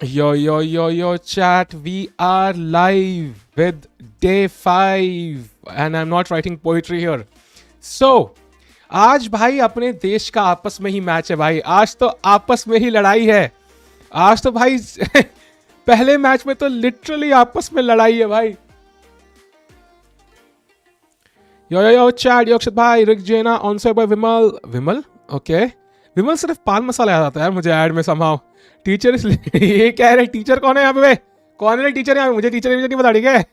Yo, chat. We are live with day 5 and I'm not writing poetry here. So, आज भाई अपने देश का आपस में ही मैच है भाई. आज तो आपस में ही लड़ाई है. आज तो भाई पहले मैच में तो लिटरली आपस में लड़ाई है भाई. यो चैट, यो अक्षत भाई, रिक जेना, ऑनसाइड बाय विमल. ओके, विमल सिर्फ पान मसाला याद आता है यार मुझे ऐड में समाओ. टीचर ये कह रहे टीचर कौन है यहाँ पे? कौन है टीचर? यहाँ मुझे टीचर नहीं बता, ठीक है.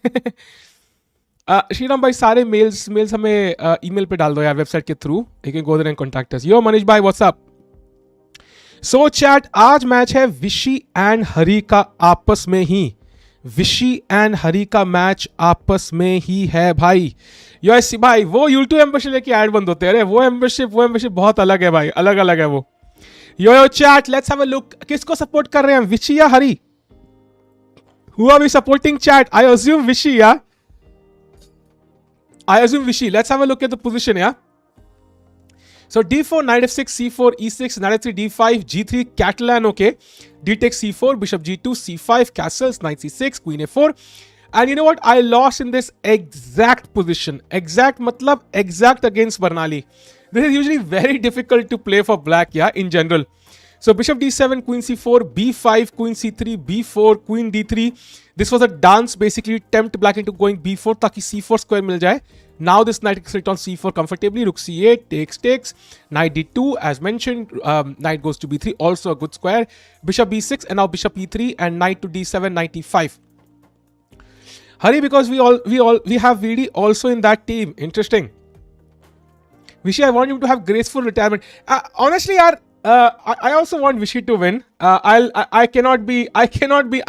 श्रीराम भाई सारे मेल्स हमें ईमेल पे डाल दो यार, वेबसाइट के through. You can go there and contact us. Yo Manish भाई व्हाट्सअप. सो चैट, आज मैच है विशी एंड हरी का आपस में ही. विशी एंड हरी का मैच आपस में ही है भाई. यो भाई वो यूट्यूब मेंबरशिप लेके ऐड बंद होते हैं. अरे वो मेंबरशिप बहुत अलग है भाई, अलग है वो. Yo chat, let's have a look. किसको सपोर्ट कर रहे हैं, विशी या हरी? Who are we supporting chat? I assume Vishy, yeah? I assume Vishy. Let's have a look at the position, yeah? So d4, knight f6, c4, e6, knight f3, d5, g3, Catalan, okay. D takes c4, bishop g2, c5, castles, knight c6, queen a4. And you know what? I lost in this exact position. Exact matlab exact against Barnali. This is usually very difficult to play for black, yeah, in general. So bishop d7, queen c4, b5, queen c3, b4, queen d3. This was a dance basically, tempt black into going b4 ताकि c4 square मिल जाए. Now this knight can sit on c4 comfortably. Rook c8, takes. Knight d2, as mentioned. Knight goes to b3, also a good square. Bishop b6 and now bishop e3 and knight to d7, knight e5. Hurry, because we have VD also in that team. Interesting. Vishy, I want you to have graceful retirement. Honestly, yaar, I also want Vishy to win. I cannot be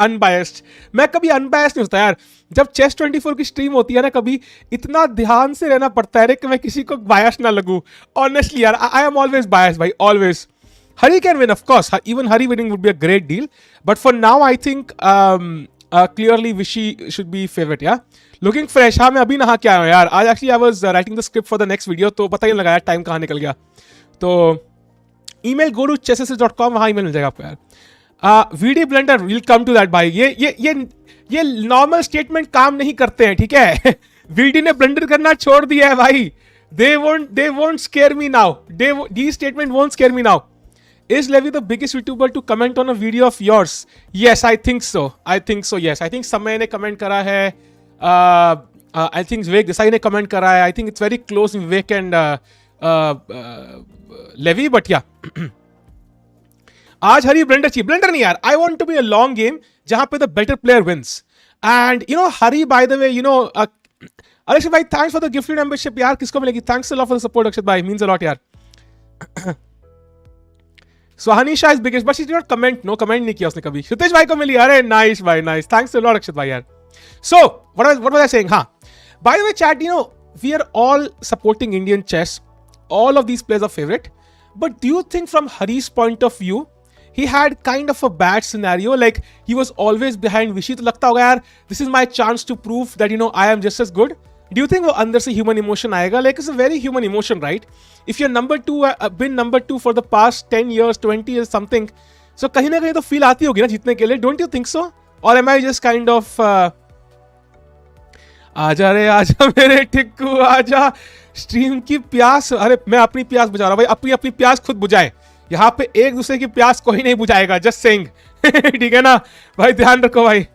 unbiased. मैं कभी unbiased नहीं होता यार. जब chess 24 की stream होती है ना, कभी इतना ध्यान से रहना पड़ता है कि मैं किसी को biased ना लगूं. Honestly यार, I am always biased भाई, always. Hari can win, of course. Even Hari winning would be a great deal. But for now, I think clearly Vishy should be favorite, yeah. Looking fresh. हाँ, मैं अभी नहा के आया हूँ यार. आज actually I was writing the script for the next video, तो पता ही नहीं लगा यार टाइम कहाँ निकल गया. तो ईमेल go to chesses.com, वहाँ ईमेल मिल जाएगा आपको यार. VD blender, we'll come to that भाई. ये नॉर्मल स्टेटमेंट काम नहीं करते हैं, ठीक है. VD ने ब्लेंडर करना छोड़ दिया है भाई. They won't scare me now. These statement won't scare me now. Is Levi the biggest YouTuber to comment on a video of yours? Yes, I think so. Yes, I think समय ने comment करा है. I think Vivek Desai ने comment करा है. I think it's very close in Vivek and Levi, but yeah. आज हरी blender चाहिए. Blender नहीं यार. I want to be a long game जहाँ पे the better player wins. And you know, Hari, by the way, you know, Akshat bhai, thanks for the gifted membership यार. किसको मिलेगी? Thanks a lot for the support, Akshat bhai. Means a lot यार. So Hanisha is biggest, but she did not comment. No comment नहीं किया उसने कभी. Shritesh भाई को मिली. अरे nice भाई, nice. Thanks a lot अक्षत भाई यार. So what was I saying? हाँ. By the way, chat, you know, we are all supporting Indian chess. All of these players are favorite. But do you think from Hari's point of view, he had kind of a bad scenario? Like he was always behind Vishy. तो लगता होगा यार, this is my chance to prove that, you know, I am just as good. Do you think वो अंदर से human emotion आएगा? Like it's a very human emotion, right? If you're number 2, been number 2 for the past 10 years, 20 years, something, so कहीं ना कहीं तो feel आती होगी ना जीतने के लिए. Don't you think so? Or am I just kind of आजा रे आजा मेरे टिक्कू आजा, स्ट्रीम की प्यास. अरे मैं अपनी प्यास बुझा रहा हूँ भाई. अपनी प्यास खुद बुझाए. यहाँ पे एक दूसरे की प्यास कोई नहीं बुझाएगा. Just saying. ठीक है ना भाई, ध्यान रखो भाई.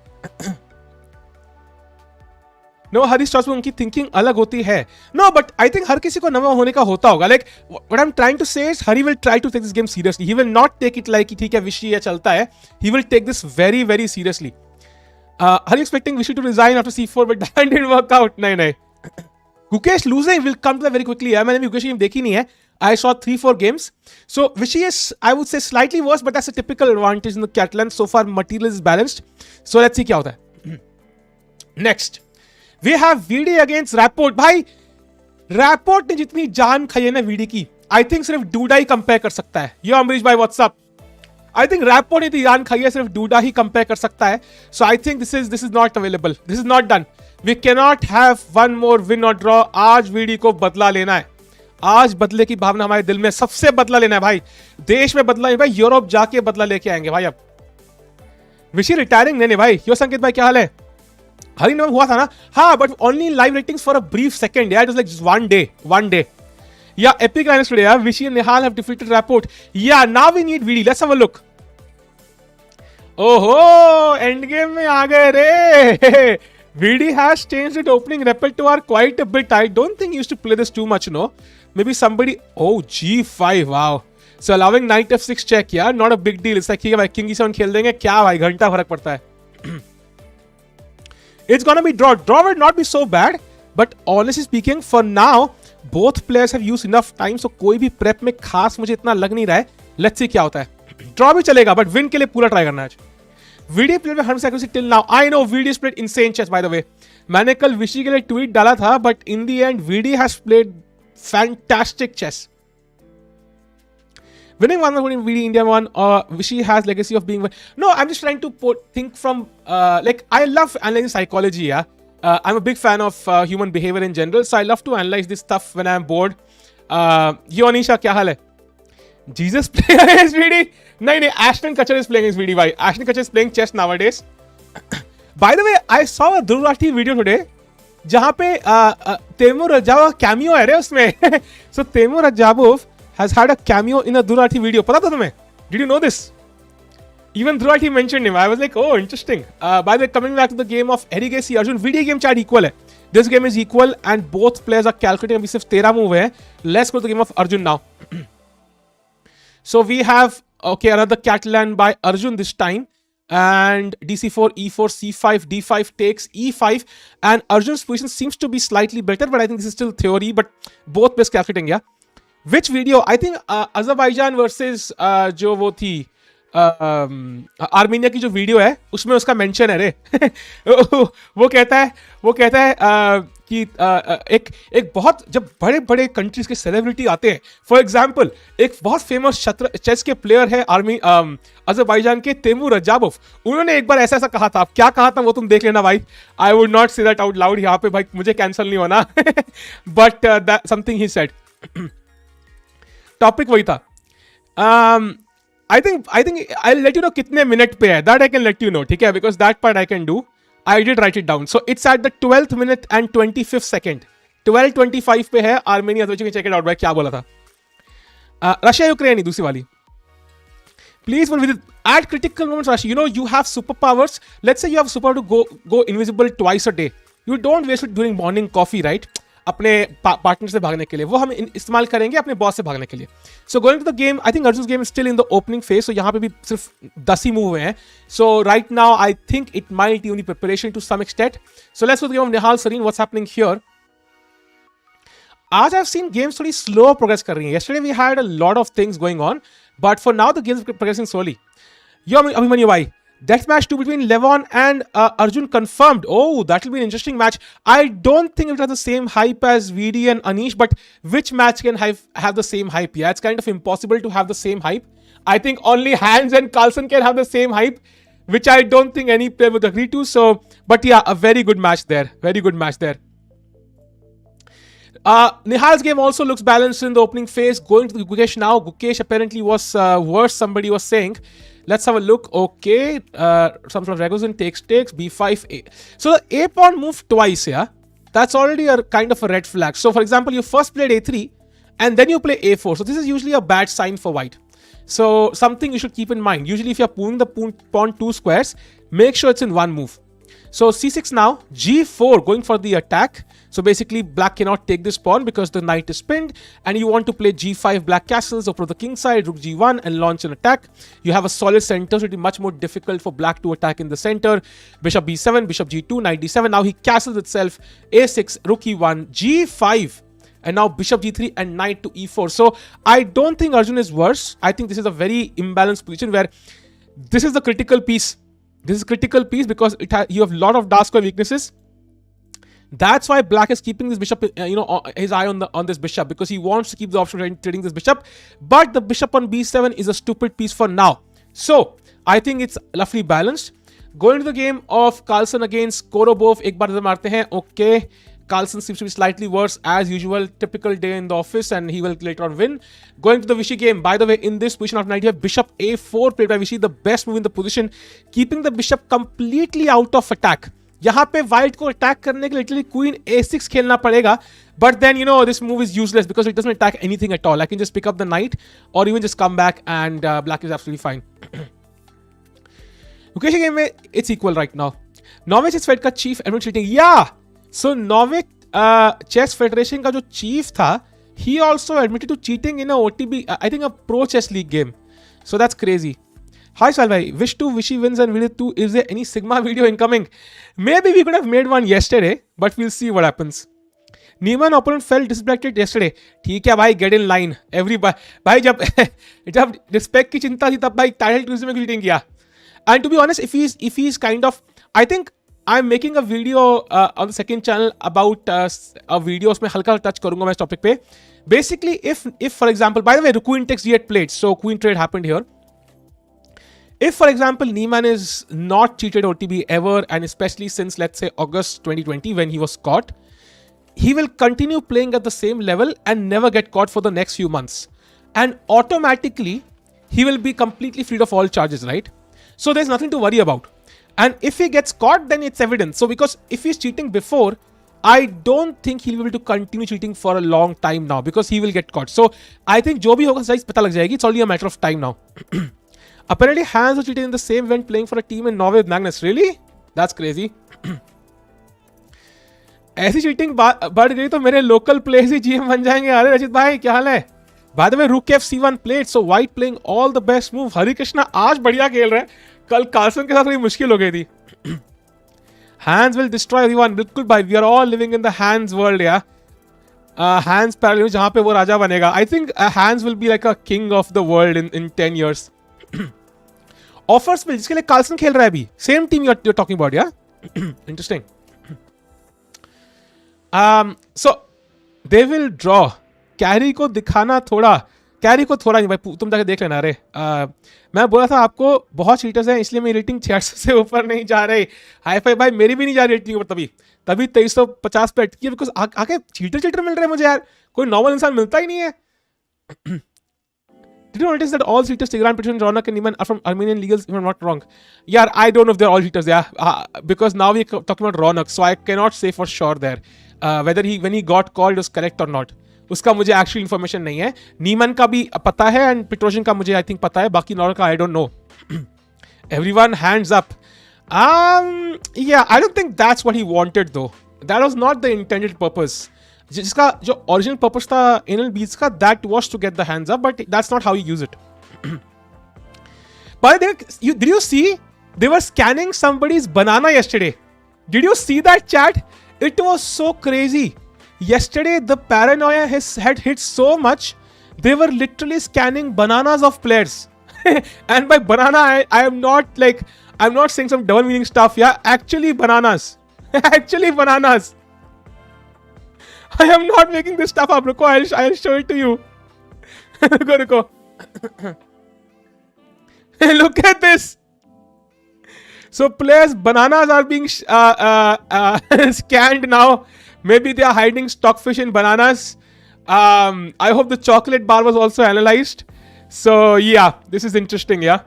नो, हरी स्टॉर्स में उनकी थिंकिंग अलग होती है. नो, बट आई थिंक हर किसी को नवा होने का होता होगा. Like what I am trying to say is Hari will try to take this game seriously. He will not take it like ठीक है विशी ये चलता है. He will take this very very seriously. Hari expecting Vishy to resign after c4 but that didn't work out. नहीं. Gukesh losing will come to that very quickly. मैंने भी गुकेश की game देखी नहीं है. I saw 3-4 games. So Vishy is, I would say, slightly worse, but that's a typical advantage in the Catalan. So far, material is balanced. So let's see क्या होता है. Next. We have VD against Rapport. भाई Rapport ने जितनी जान खाई है ना VD की, I think सिर्फ डूडा ही कंपेयर कर सकता है. यो अमरीश भाई व्हाट्सअप. I think Rapport ने इतनी जान खाई है, सिर्फ डूडा ही कंपेयर कर सकता है. So I think this is not available. This is not done. We cannot have one more win or draw. आज VD को बदला लेना है. आज बदले की भावना हमारे दिल में, सबसे बदला लेना है भाई. देश में बदला नहीं भाई, यूरोप जाके बदला लेके आएंगे भाई. अब विशी रिटायरिंग नहीं भाई. यो संकेत भाई क्या हाल है? हरिनाम हुआ था ना? हाँ, but only in live ratings for a brief second. Yeah, it was like just one day. Yeah, epic lineups today. Yeah, Vishy and Nihal have defeated Rapport. Yeah, now we need VD. Let's have a look. Oh, endgame में आ गए रे. VD has changed its opening repertoire quite a bit. I don't think he used to play this too much, no? Maybe somebody. Oh, G5. Wow. So allowing knight f6 check. Yeah, not a big deal. It's like ठीक है भाई, king e7 खेल देंगे क्या भाई, घंटा फर्क पड़ता है. It's gonna be draw. Draw will not be so bad, but honestly speaking, for now, both players have used enough time, so कोई भी prep में खास मुझे इतना लग नहीं रहा है. Let's see क्या होता है. Draw भी चलेगा, but win के लिए पूरा try करना है आज. VD played with 100 accuracy till now. I know VD played insane chess, by the way. मैंने कल विशी के लिए tweet डाला था, but in the end, VD has played fantastic chess. Winning one VD India one, Vishy has legacy of being. No, I'm just trying to think from like I love analyzing psychology. Yeah, I'm a big fan of human behavior in general, so I love to analyze this stuff when I'm bored. Yo Anisha, क्या हाल है? Jesus playing against VD? नहीं, Ashton Kutcher is playing against VD. Why? Ashton Kutcher is playing chess nowadays. By the way, I saw a Durrati video today. जहाँ पे Temur Rajabov cameo है रे उसमें. So Temur Rajabov has had a cameo in a Durrati video. पता था तुम्हें? Did you know this? Even Durrati mentioned him. I was like, oh, interesting. By the way, coming back to the game of Harikrishna Arjun, video game chat equal है. This game is equal and both players are calculating. अभी सिर्फ 13 move है. Let's go to the game of Arjun now. So we have, okay, another Catalan by Arjun this time. And DC4, E4, C5, D5 takes E5. And Arjun's position seems to be slightly better, but I think this is still theory. But both players calculating, yeah. Which video? I think Azerbaijan versus जो वो थी Armenia की जो video है उसमें उसका mention है रे. वो कहता है कि एक बहुत जब बड़े बड़े कंट्रीज के सेलिब्रिटी आते हैं, फॉर एग्जांपल एक बहुत फेमस चेस के प्लेयर है अजरबैजान के तेमूर रजाबोव. उन्होंने एक बार ऐसा कहा था. क्या कहा था वो तुम देख लेना भाई. I would not say that out loud यहाँ पे भाई, मुझे कैंसिल नहीं होना. But that something he said. Topic वही था. I think I'll let you know कितने मिनट पे है. That I can let you know, ठीक है, because that part I can do. I did write it down. So it's at the 12th minute and 25th second. 12:25 पे है. Armenia तो check it out भाई, क्या बोला था. रशिया यूक्रेन ही दूसरी वाली. Please one with at critical moments, Rashi. You know you have superpowers. Let's say you have superpower to go invisible twice a day. You don't waste it during morning coffee, right? अपने partner से भागने के लिए वो हम इस्तेमाल करेंगे अपने बॉस से भागने के लिए. So going to the game, I think Arjun game is still in the opening phase. So यहाँ पे भी सिर्फ 10 ही मूव हुए हैं. So right now I think it might only preparation to some extent. So let's go to the game of Nihal Sarin. What's happening here? आज I have seen games थोड़ी slow progress कर रही हैं. Yesterday we had a lot of things going on, but for now the games progressing slowly. Yo Abhimanyu भाई, death match 2 between Levon and Arjun confirmed. Oh, that will be an interesting match. I don't think it will have the same hype as VD and Anish, but which match can have the same hype? Yeah, it's kind of impossible to have the same hype. I think only Hans and Carlsen can have the same hype, which I don't think any player would agree to. So, but yeah, a very good match there. Very good match there. Nihal's game also looks balanced in the opening phase. Going to the Gukesh now. Gukesh apparently was worse, somebody was saying. Let's have a look. Okay, some sort of Ragozin takes B5 A. So the A pawn moved twice, yeah. That's already a kind of a red flag. So for example, you first played A3 and then you play A4. So this is usually a bad sign for white. So something you should keep in mind. Usually if you're moving the pawn 2 squares, make sure it's in one move. So C6 now, G4 going for the attack. So basically black cannot take this pawn because the knight is pinned, and you want to play G5 black castles over the king side, rook G1 and launch an attack. You have a solid center, so it will be much more difficult for black to attack in the center. Bishop B7, Bishop G2, Knight D7. Now he castles itself, A6, rook E1, G5. And now Bishop G3 and Knight to E4. So I don't think Arjun is worse. I think this is a very imbalanced position where this is the critical piece. This is critical piece because you have a lot of dark square weaknesses. That's why black is keeping this bishop, his eye on this bishop, because he wants to keep the option of trading this bishop. But the bishop on B7 is a stupid piece for now. So I think it's roughly balanced. Going to the game of Carlsen against Korobov. एक बार मारते हैं. Okay, Carlsen seems to be slightly worse as usual. Typical day in the office, and he will later on win. Going to the Vishy game. By the way, in this position of knight, you have bishop a4 played by Vishy, the best move in the position, keeping the bishop completely out of attack. यहाँ पे white को attack करने के लिए literally queen a6 खेलना पड़ेगा. But then this move is useless because it doesn't attack anything at all. I can just pick up the knight or even just come back, and black is absolutely fine. Gukesh game में it's equal right now. Norway Chess Fed का chief admit cheating. Yeah. So Norway Chess Federation का जो chief था, he also admitted to cheating in a OTB, I think a pro chess league game. So that's crazy. Hi Salvai, wish to Vishy wins and Vidit 2. Is there any Sigma video incoming? Maybe we could have made one yesterday, but we'll see what happens. Neiman opponent felt disrespected yesterday. ठीक है भाई, get in line. Everybody, भाई जब respect की चिंता थी तब भाई title Tuesday में cheating किया. And to be honest, if he's kind of, I think I'm making a video on the second channel about a video. उसमें हल्का touch करूँगा मैं इस topic पे. Basically, if for example, by the way, the queen takes d8 played, so queen trade happened here. If, for example, Neiman is not cheated OTB ever, and especially since, let's say, August 2020 when he was caught, he will continue playing at the same level and never get caught for the next few months. And automatically, he will be completely freed of all charges, right? So there's nothing to worry about. And if he gets caught, then it's evidence. So because if he's cheating before, I don't think he'll be able to continue cheating for a long time now because he will get caught. So I think जो भी होगा सही पता लग जाएगी. It's only a matter of time now. Apparently, Hans was cheated in the same event playing for a team in Norway with Magnus. Really? That's crazy. ऐसी cheating बढ़ गई तो मेरे लोकल प्लेयर्स ही जीएम बन जाएंगे. अरे रचित भाई क्या हाल है? By the way, Rook f c1 played, so White playing all the best move. Harikrishna आज बढ़िया खेल रहा है. कल कार्सन के साथ थोड़ी मुश्किल हो गई थी. Hands will destroy everyone. बिल्कुल भाई, we are all living in the Hands world, yeah. Hands parallel जहाँ पे वो राजा बनेगा. I think Hands will be like a king of the world in 10 years. Offers में जिसके लिए कार्सन खेल रहा है अभी. Same team you're talking about, yeah. Interesting. So they will draw. Carry को दिखाना थोड़ा, कैरी को थोड़ा नहीं भाई, तुम जाके देख लेना. अरे मैं बोला था आपको बहुत चीटर्स हैं इसलिए मेरी रेटिंग 600 से ऊपर नहीं जा रही. हाई फाई भाई मेरी भी नहीं जा रही रेटिंग ऊपर. तभी 2350 पे अटकी है बिकॉज आके चीटर मिल रहे हैं मुझे यार. कोई नॉर्मल इंसान मिलता ही नहीं है. Did you notice that all cheaters, Tigran, Peterson, Ronak and Neiman are from Armenian legals, if I'm not wrong? Yeah, I don't know if they're all cheaters, yeah. Because now we're talking about Ronak, so I cannot say for sure there. Whether when he got called was correct or not. उसका मुझे actual information नहीं है. नीमन का भी पता है and पेट्रोशन का मुझे आई थिंक पता है. बाकी नॉर्मल का आई don't no. Everyone hands up. Yeah, I don't think that's what he wanted though. That was not the intended purpose. जिसका जो ओरिजिनल पर्पस था एनएल बीट्स का, that was to get the hands up, but that's not how you use it. But did you see they were scanning somebody's banana yesterday? Did you see that chat? It was so crazy. Yesterday the paranoia had hit so much, they were literally scanning bananas of players. And by banana I'm not saying some double meaning stuff. Yeah, actually bananas. Actually bananas. I am not making this stuff up. Ruko, I'll show it to you. Ruko. Look at this. So players' bananas are being scanned now. Maybe they are hiding stockfish in bananas. I hope the chocolate bar was also analyzed. So yeah, this is interesting, yeah.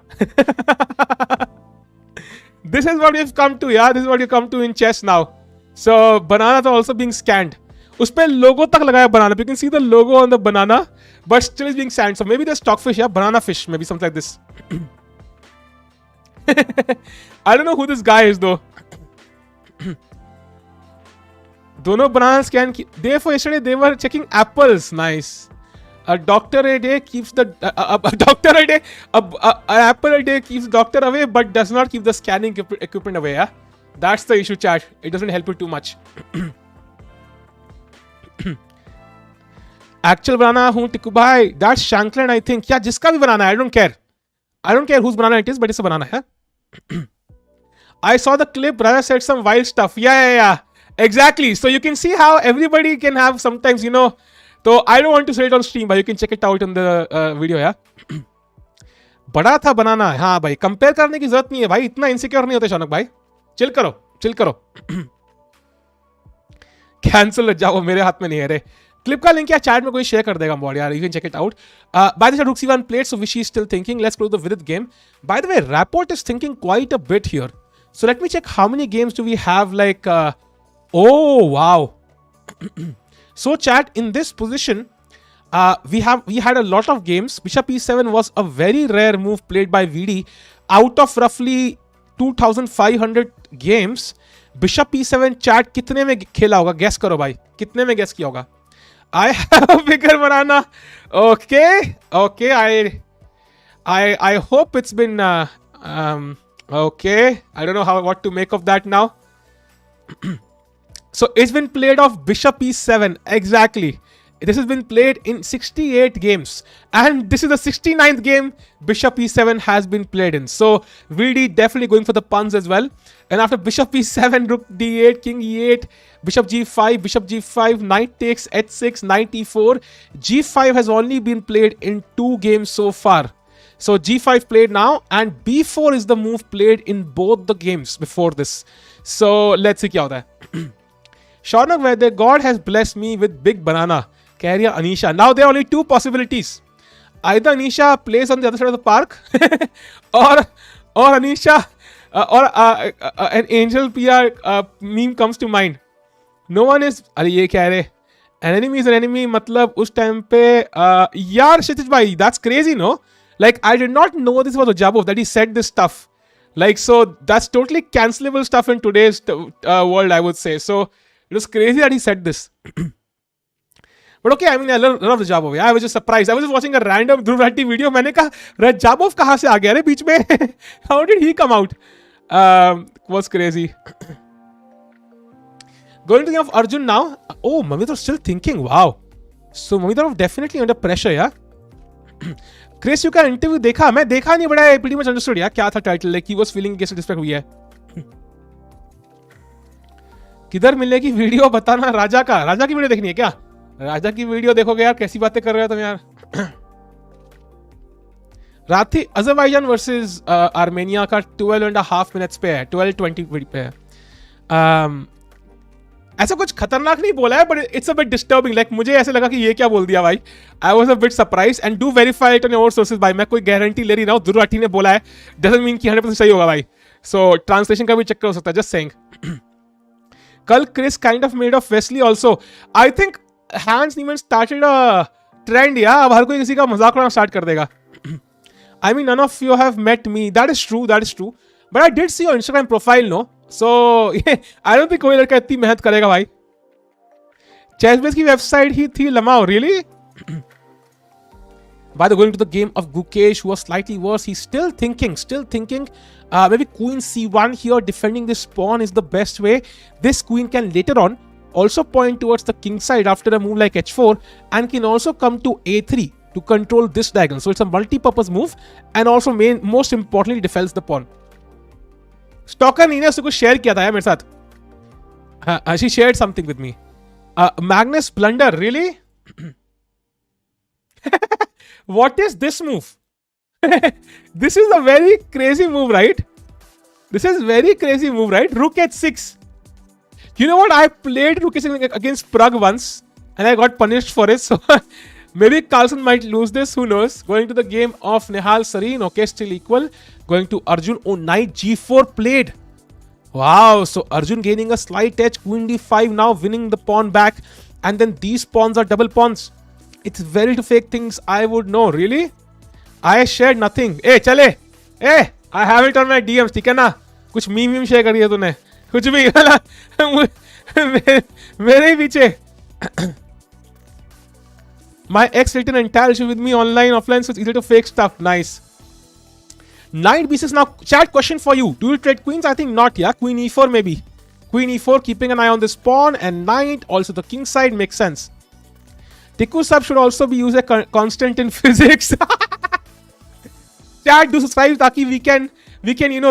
This is what we've come to, yeah. This is what you come to in chess now. So bananas are also being scanned. उस पे लोगो तक लगाया banana. You can see the logo on the banana, but still is being scanned. So maybe there's stockfish, yeah, banana fish, maybe something like this. I don't know who this guy is though. दोनों banana scan की. Therefore yesterday they were checking apples. Nice. A doctor a day keeps the an apple a day keeps doctor away, but does not keep the scanning equipment away. Yeah, that's the issue, chat. It doesn't help you too much. Actual banana हूँ टिकू भाई. That's Shankland, I think. Yeah, जिसका भी banana है, I don't care. I don't care whose banana it is, but it's a banana. Yeah? I saw the clip. Brother said some wild stuff. Yeah. Exactly. So you can see how everybody can have sometimes, you know. So I don't want to say it on stream, but you can check it out on the video. Yeah. बड़ा था बनाना. हाँ भाई, compare करने की जरूरत नहीं है भाई. इतना इनसिक्योर नहीं होते शौनक भाई. चिल करो. कैंसिल जाओ, मेरे हाथ में नहीं है रे. क्लिप का लिंक या चैट में कोई शेयर कर देगा मॉड यार, you can check it out. By the way, Rook C1 played, so Vishy is still thinking. Let's go to the Vidit game. By the way, Rapport is thinking quite a bit here. So let me check how many games do we have. Like, oh wow. So chat, in this position, we had a lot of games. Bishop E7 was a very rare move played by VD. Out of roughly 2,500 games, Bishop E7 chat कितने में खेला होगा? Guess करो भाई, कितने में guess किया होगा? I have a figure banana. Okay. I hope it's been okay. I don't know what to make of that now. So it's been played off Bishop E7. Exactly. This has been played in 68 games, and this is the 69th game Bishop E7 has been played in. So VD definitely going for the puns as well. And after Bishop E7, Rook D8, King E8, Bishop G5, Knight takes H6, Knight E4. G5 has only been played in 2 games so far. So G5 played now, and B4 is the move played in both the games before this. So let's see क्या होता है. Shaunag, whether God has blessed me with big banana. Carrier Anisha. Now there are only 2 possibilities. Either Anisha plays on the other side of the park, or Anisha, or an Angel PR meme comes to mind. No one is. अरे ये क्या है? An enemy is an enemy. मतलब उस time पे यार क्षितिज भाई, that's crazy, no? Like I did not know this was Ojabov that he said this stuff. Like so that's totally cancelable stuff in today's world, I would say. So it was crazy that he said this. But okay, I mean, I love Rajabov. Yeah, I was just surprised. I was just watching a random Dhruv Rathi video. मैंने कहा Rajabov कहाँ से आ गया रे बीच में? How did he come out? Was crazy. Going to the game of Arjun now. Oh, Mamedyarov still thinking. Wow. So Mamedyarov definitely under pressure, yeah. Chris, you can interview देखा? मैं देखा नहीं, but I pretty much understood यार क्या था title. Like he was feeling disrespect हुई है. किधर मिलेगी वीडियो बताना राजा का? राजा की वीडियो देखनी है क्या? राजा की वीडियो देखोगे यार, कैसी बातें कर रहे हो तुम यार. राथी अजरबैजान वर्सेस आर्मेनिया का 12.5 मिनट्स पे है, 12:20 पे है. ऐसा कुछ खतरनाक नहीं बोला है, but it's a bit disturbing. Like मुझे ऐसे लगा कि ये क्या बोल दिया भाई. I was a bit surprise. And do verify it on your sources भाई. मैं कोई गारंटी ले रही ना हूं. ध्रुव राठी ने बोला है डजंट मीन कि 100% सही होगा भाई. सो ट्रांसलेशन का भी चक्कर हो सकता है. Just saying. कल Chris kind of made of Wesley also. I think Hans Niemann started a trend. Yeah, अब हर कोई किसी का मजाक उड़ाना स्टार्ट कर देगा. I mean, none of you have met me. That is true. But I did see your Instagram profile, no? So yeah, I don't think कोई लड़का इतनी मेहनत करेगा भाई. Chessbase की वेबसाइट ही थी लमाओ. Really? By the going to the game of Gukesh, who was slightly worse, he's still thinking. Maybe Queen C1 here, defending this pawn is the best way. This queen can later on also point towards the king side after a move like h4, and can also come to a3 to control this diagonal. So it's a multi-purpose move, and also most importantly defends the pawn. Stalker ने उसको share किया था यार मेरे साथ. She shared something with me. Magnus blunder, really? What is this move? This is a very crazy move, right? Rook h6. You know what? I played Rook h6 against Prague once, and I got punished for it. So maybe Carlsen might lose this. Who knows? Going to the game of Nihal Serene. Okay, still equal. Going to Arjun. Oh, knight g4 played. Wow. So Arjun gaining a slight edge. Queen d5 now winning the pawn back. And then these pawns are double pawns. It's very to fake things. I would know. Really? I shared nothing. Hey, chale. Hey, I have it on my DMs. ठीक है ना? कुछ meme share करी है तूने? कुछ भी मेरे ही पीछे. My ex written an entire issue with me online, offline, so it's easy to fake stuff. Nice. Knight b6 now. Chat question for you. Do you trade queens? I think not. Yeah, Queen e4 maybe. Queen e4, keeping an eye on this pawn, and knight. Also the king side makes sense. Tiku sub should also be used as constant in physics. Chat, do subscribe ताकि we can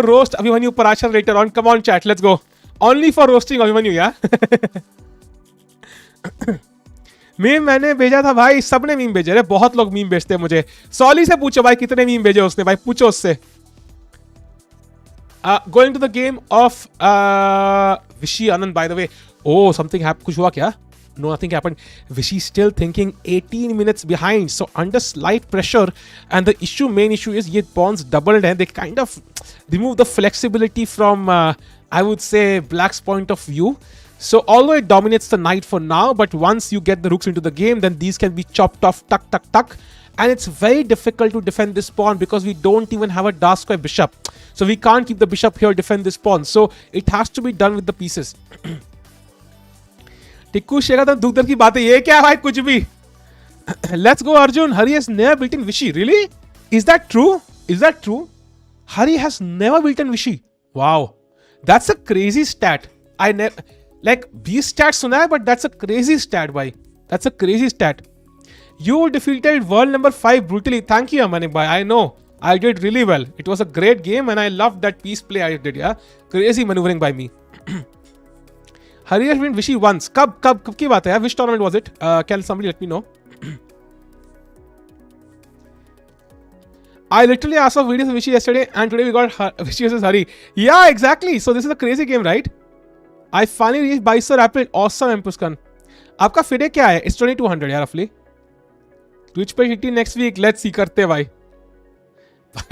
roast Abhimanyu Parashar later on. Come on chat, let's go. Only for roasting Abhimanyu, yeah. Meme मैंने भेजा था भाई. सबने meme भेजे रे. बहुत लोग मीम भेजते हैं मुझे. सॉली से पूछो भाई कितने मीम भेजे उसने भाई. पूछो उससे. Going to the game of Vishy Anand, by the way. Oh, something happened. कुछ हुआ क्या? No, nothing happened. Vishy still thinking 18 minutes behind. So under slight pressure, and the main issue is ये pawns doubled and they kind of remove the flexibility from I would say black's point of view. So although it dominates the knight for now, but once you get the rooks into the game, then these can be chopped off, tuck, tuck, tuck. And it's very difficult to defend this pawn because we don't even have a dark square bishop. So we can't keep the bishop here, defend this pawn. So it has to be done with the pieces. Tikku Shekhar दुख दर्द की बात है ये क्या भाई कुछ भी. Let's go Arjun. Hari has never beaten Vishy. Really? Is that true? Is that true? Hari has never beaten Vishy. Wow. That's a crazy stat. I never like these stats सुना है, but that's a crazy stat भाई. That's a crazy stat. You defeated world number 5 brutally. Thank you Amanik bhai. I know. I did really well. It was a great game and I loved that piece play I did. Yeah. Crazy maneuvering by me. Hari has been Vishy once. कब की बात है यार? Which tournament was it? Can somebody let me know? I literally asked for videos of Vishy yesterday and today we got Vishy versus Hari. Yeah, exactly. So this is a crazy game, right? I finally reached Bicep Rapid. Awesome, Empuskan. आपका FIDE क्या है? It's 2200 यार roughly. Twitch पे हिटी next week. Let's see करते हैं भाई.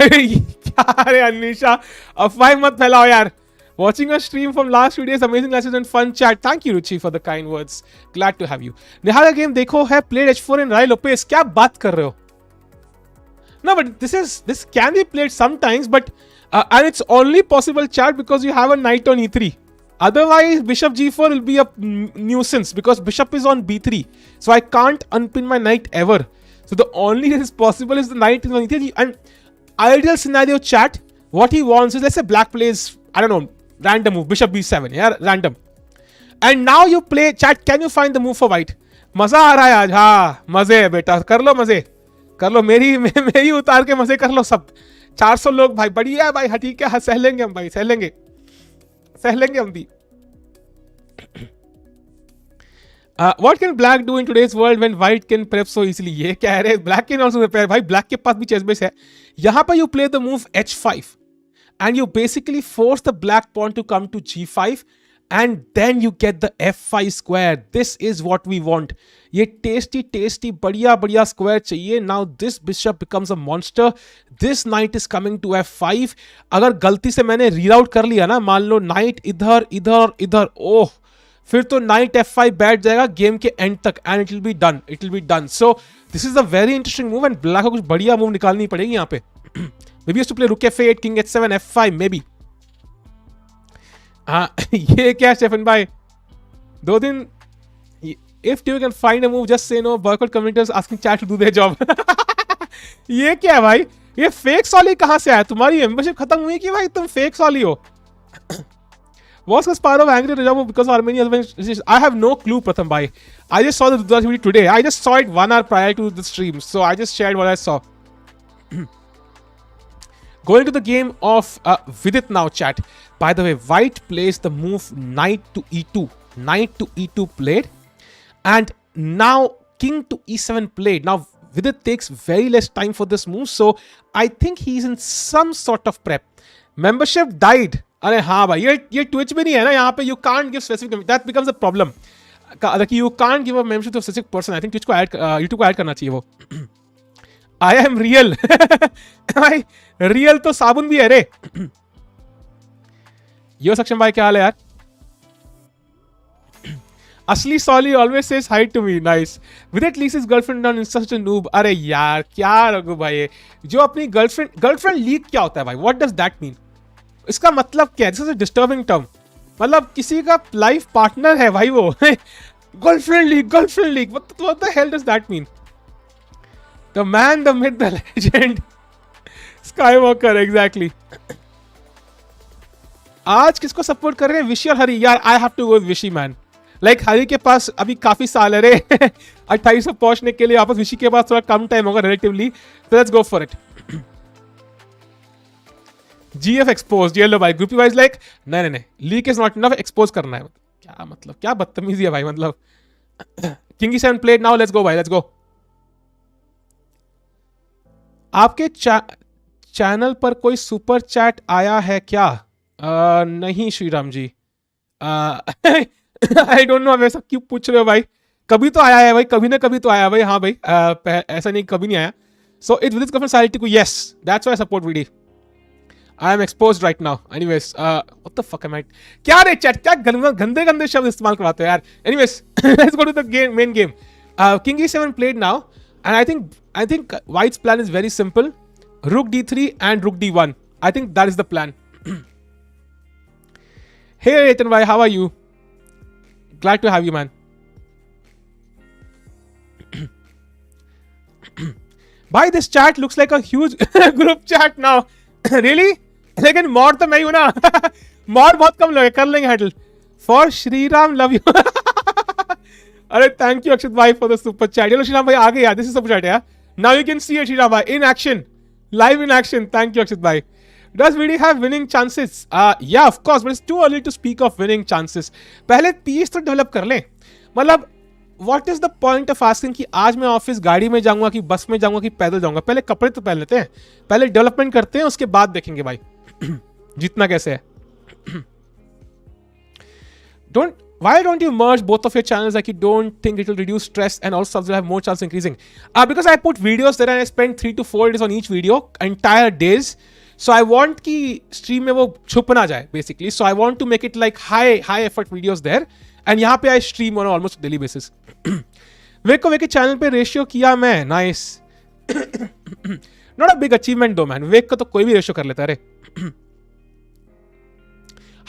क्या रे अनिशा? अफवाह मत फैलाओ यार. Watching a stream from last few days, amazing classes and fun chat. Thank you, Ruchi, for the kind words. Glad to have you. Nihal game देखो है played h4 in Rai Lopez. क्या बात कर रहे हो? No, but this can be played sometimes, but and it's only possible chat because you have a knight on e3. Otherwise, bishop g4 will be a nuisance because bishop is on b3. So I can't unpin my knight ever. So the only thing is possible is the knight is on e3. And ideal scenario chat, what he wants is, let's say black plays, I don't know, random move, bishop b7, yeah, random. And now you play, chat, can you find the move for white? मजा आ रहा है आज, हाँ मजे है बेटा, कर लो मजे, कर लो, मेरी उतार के मजे कर लो सब. 400 लोग भाई, बढ़िया है भाई, हाँ ठीक है, सह लेंगे हम भाई, सह लेंगे हम भी. What can black do in today's world when white can prep so easily? ये कह रहे black can also prepare. भाई black के पास भी chess base है. यहाँ पर you play the move h5 and you basically force the black pawn to come to g5 and then you get the f5 square. This is what we want. ये tasty बढ़िया square चाहिए. Now this bishop becomes a monster. This knight is coming to f5. अगर गलती से मैंने reroute कर लिया ना, मान लो knight इधर, ओह, फिर तो knight f5 बैठ जाएगा गेम के एंड तक and it will be done. So this is a very interesting move and black को कुछ बढ़िया मूव निकालनी पड़ेगी यहाँ पे. Maybe used to play rook f8, king h7, f5 maybe. ये क्या स्टेफन भाई, 2 दिन. If you can find a move, just say no. Boycott commenters asking chat to do their job. ये क्या है भाई? ये फेक सॉली कहाँ से आया? तुम्हारी मेंबरशिप खत्म हुई कि भाई तुम फेक सॉली हो? Was Kasparov angry Rajab because Armenia? I have no clue, Pratham bhai. I just saw the video today. I just saw it 1 hour prior to the stream, so I just shared what I saw. Going to the game of Vidit now, chat. By the way, white plays the move knight to e2. Knight to e2 played. And now king to e7 played. Now Vidit takes very less time for this move. So I think he's in some sort of prep. Membership died. अरे हाँ भाई, ये Twitch में नहीं है ना, यहाँ पे you can't give specific, that becomes a problem. You can't give a membership to a specific person. I think Twitch को YouTube को ऐड करना चाहिए वो. I am real. भाई real तो साबुन भी है रे. यो सक्षम भाई क्या हाल है यार? असली सॉली always says hi to me. Nice. Vidit leaks his girlfriend down in such a noob. अरे यार क्या रघु भाई, जो अपनी girlfriend leak क्या होता है भाई? What does that mean? इसका मतलब क्या है? This is a disturbing term. मतलब किसी का लाइफ पार्टनर है भाई वो. Girlfriend leak what the hell does that mean? The man, the myth, the legend, Skywalker. Exactly. आज किसको सपोर्ट कर रहे हैं, विशी और हरी? यार I have to go with Vishy man. Like Hari के पास अभी काफी साल है रे 28 तक पहुंचने के लिए. वापस विशी के पास थोड़ा कम टाइम होगा relatively. So let's go for it. GF exposed. Yellow भाई ग्रुपी वाइज लाइक नहीं leak is not enough, expose करना है. क्या मतलब, क्या बदतमीजी है भाई. मतलब king E7 played. Now let's go भाई, लेट्स गो. आपके चैनल पर कोई सुपर चैट आया है क्या? नहीं श्रीराम जी. आई डोंट नो वैसा क्यों पूछ रहे हो भाई. कभी तो आया है भाई, कभी ना कभी तो आया भाई. हाँ भाई, ऐसा नहीं कभी नहीं आया. So it's with this society को yes, that's why I support VD. I am exposed right now. Anyways, what the fuck am I? क्या रे chat, क्या गंदे गंदे शब्द इस्तेमाल करवाते हो यार. Anyways, let's go to the game, main game. King E7 played now, and I think White's plan is very simple. Rook D3 and Rook D1. I think that is the plan. Hey Ethan bhai, how are you? Glad to have you, man. Bhai, this chat looks like a huge group chat now. Really? लेकिन mod तो मैं ही हूं ना. Mod बहुत कम लोग कर लेंगे handle. For Shri Ram love you. अरे थैंक यू अक्षित भाई फॉर द सुपर चैट. चलो श्री राम भाई आ गए यार. दिस इज सुपर चैट यार. Now you can see it Shri Ram भाई in action, live in action. Thank you Akshit bhai. Does VD have winning chances? Yeah, of course, but it's too early to speak of winning chances. पहले piece तो develop कर लें. मतलब what is the point of asking कि आज मैं office गाड़ी में जाऊंगा कि बस में जाऊंगा कि पैदल जाऊंगा. पहले कपड़े तो पहन लेते हैं, पहले डेवलपमेंट करते हैं, उसके बाद देखेंगे भाई जीतना कैसे है. Why don't you merge both of your channels? Like you don't think it will reduce stress and also will have more chance of increasing? Because I put videos there and I spend 3 to 4 days on each video, entire days. So I want कि stream में वो छुप ना जाए basically. So I want to make it like high effort videos there. And यहाँ पे I stream on almost daily basis. वेक के channel पे रेशियो किया मैं. Nice. Not a big achievement though man. वेक का तो कोई भी रेशियो कर लेता है.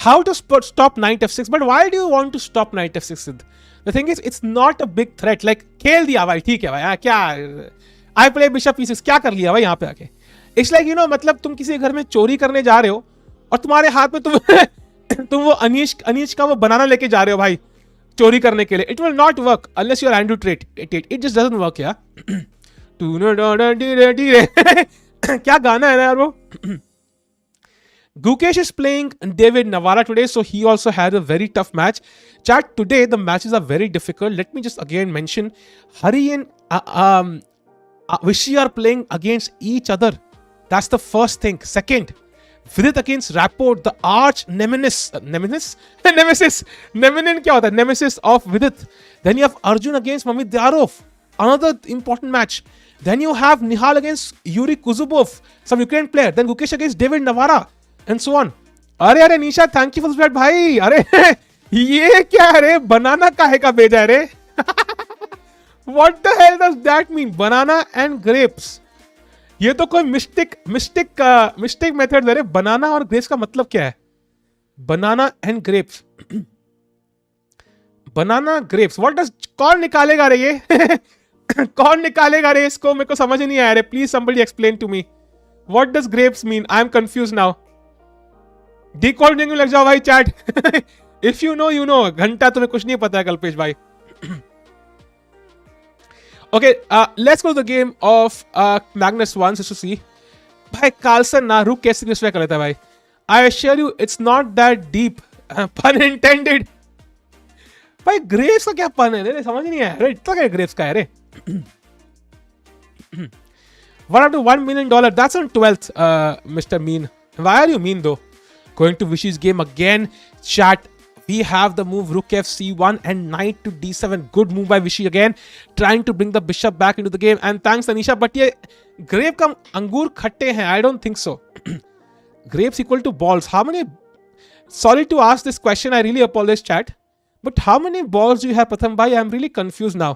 How to stop knight f6? But why do you want to stop knight f6? The thing is, it's not a big threat. Like खेल दिया भाई, ठीक है भाई. क्या I play bishop e6, क्या कर लिया भाई यहाँ पे आके. It's like you know, मतलब तुम किसी घर में चोरी करने जा रहे हो और तुम्हारे हाथ में तुम वो अनीश का वो बनाना लेके जा रहे हो भाई चोरी करने के लिए. It will not work unless you are Andrew trait. It just doesn't work यार. क्या गाना है ना यार वो. Gukesh is playing David Navara today, so he also had a very tough match. Chat, today the matches are very difficult. Let me just again mention, Hari and Vishy are playing against each other. That's the first thing. Second, Vidit against Rapport, the arch nemesis. Nemesis क्या होता है? Nemesis of Vidit. Then you have Arjun against Mamedyarov, another important match. Then you have Nihal against Yuri Kuzubov, some Ukraine player. Then Gukesh against David Navara. And so on. अरे निशा thank you for the भाई. अरे ये क्या है रे, बनाना काहे का भेजा है रे. What the hell does that mean? Banana and grapes. ये तो कोई मिस्टिक मेथड है रे. बनाना और ग्रेप्स का मतलब क्या है? Banana and grapes. Banana grapes what does. कौन निकालेगा रे ये. कौन निकालेगा रे इसको, मेरे को समझ नहीं आया रे. Please somebody explain to me. What does grapes mean? I am confused now. Decoding में लग जाओ भाई chat. If you know you know. घंटा तुम्हें कुछ नहीं पता है कल्पेश भाई. Okay, let's go to the game of Magnus 1 to see. भाई कार्लसन ना रुक कैसे डिस्ट्रैक्ट कर लेता है भाई. I assure you it's not that deep. पन इंटेंडेड. भाई ग्रेव्स का क्या पन है रे, समझ नहीं आया रे. इतना क्या ग्रेव्स का है रे. What up to $1 million? That's on 12th, Mr. Mean. Why are you mean though? Going to Vishy's game again. Chat, we have the move Rook FC1 and Knight to D7. Good move by Vishy again. Trying to bring the bishop back into the game. And thanks Anisha. But ये grave का अंगूर खट्टे हैं. I don't think so. Grapes equal to balls. How many... Sorry to ask this question. I really apologize chat. But how many balls do you have Pratham Bhai? I'm really confused now.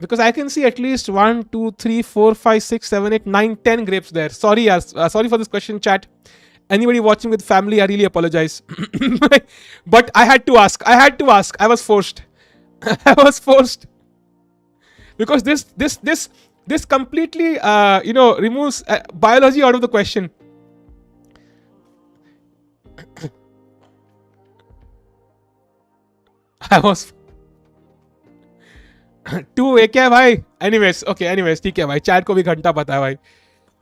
Because I can see at least 1, 2, 3, 4, 5, 6, 7, 8, 9, 10 grapes there. Sorry, sorry for this question, chat. Anybody watching with family, I really apologize. But I had to ask. I was forced. I was forced. Because this completely, removes biology out of the question. I was... 2 एक है भाई. anyways ठीक है भाई. Chat को भी घंटा पता है भाई.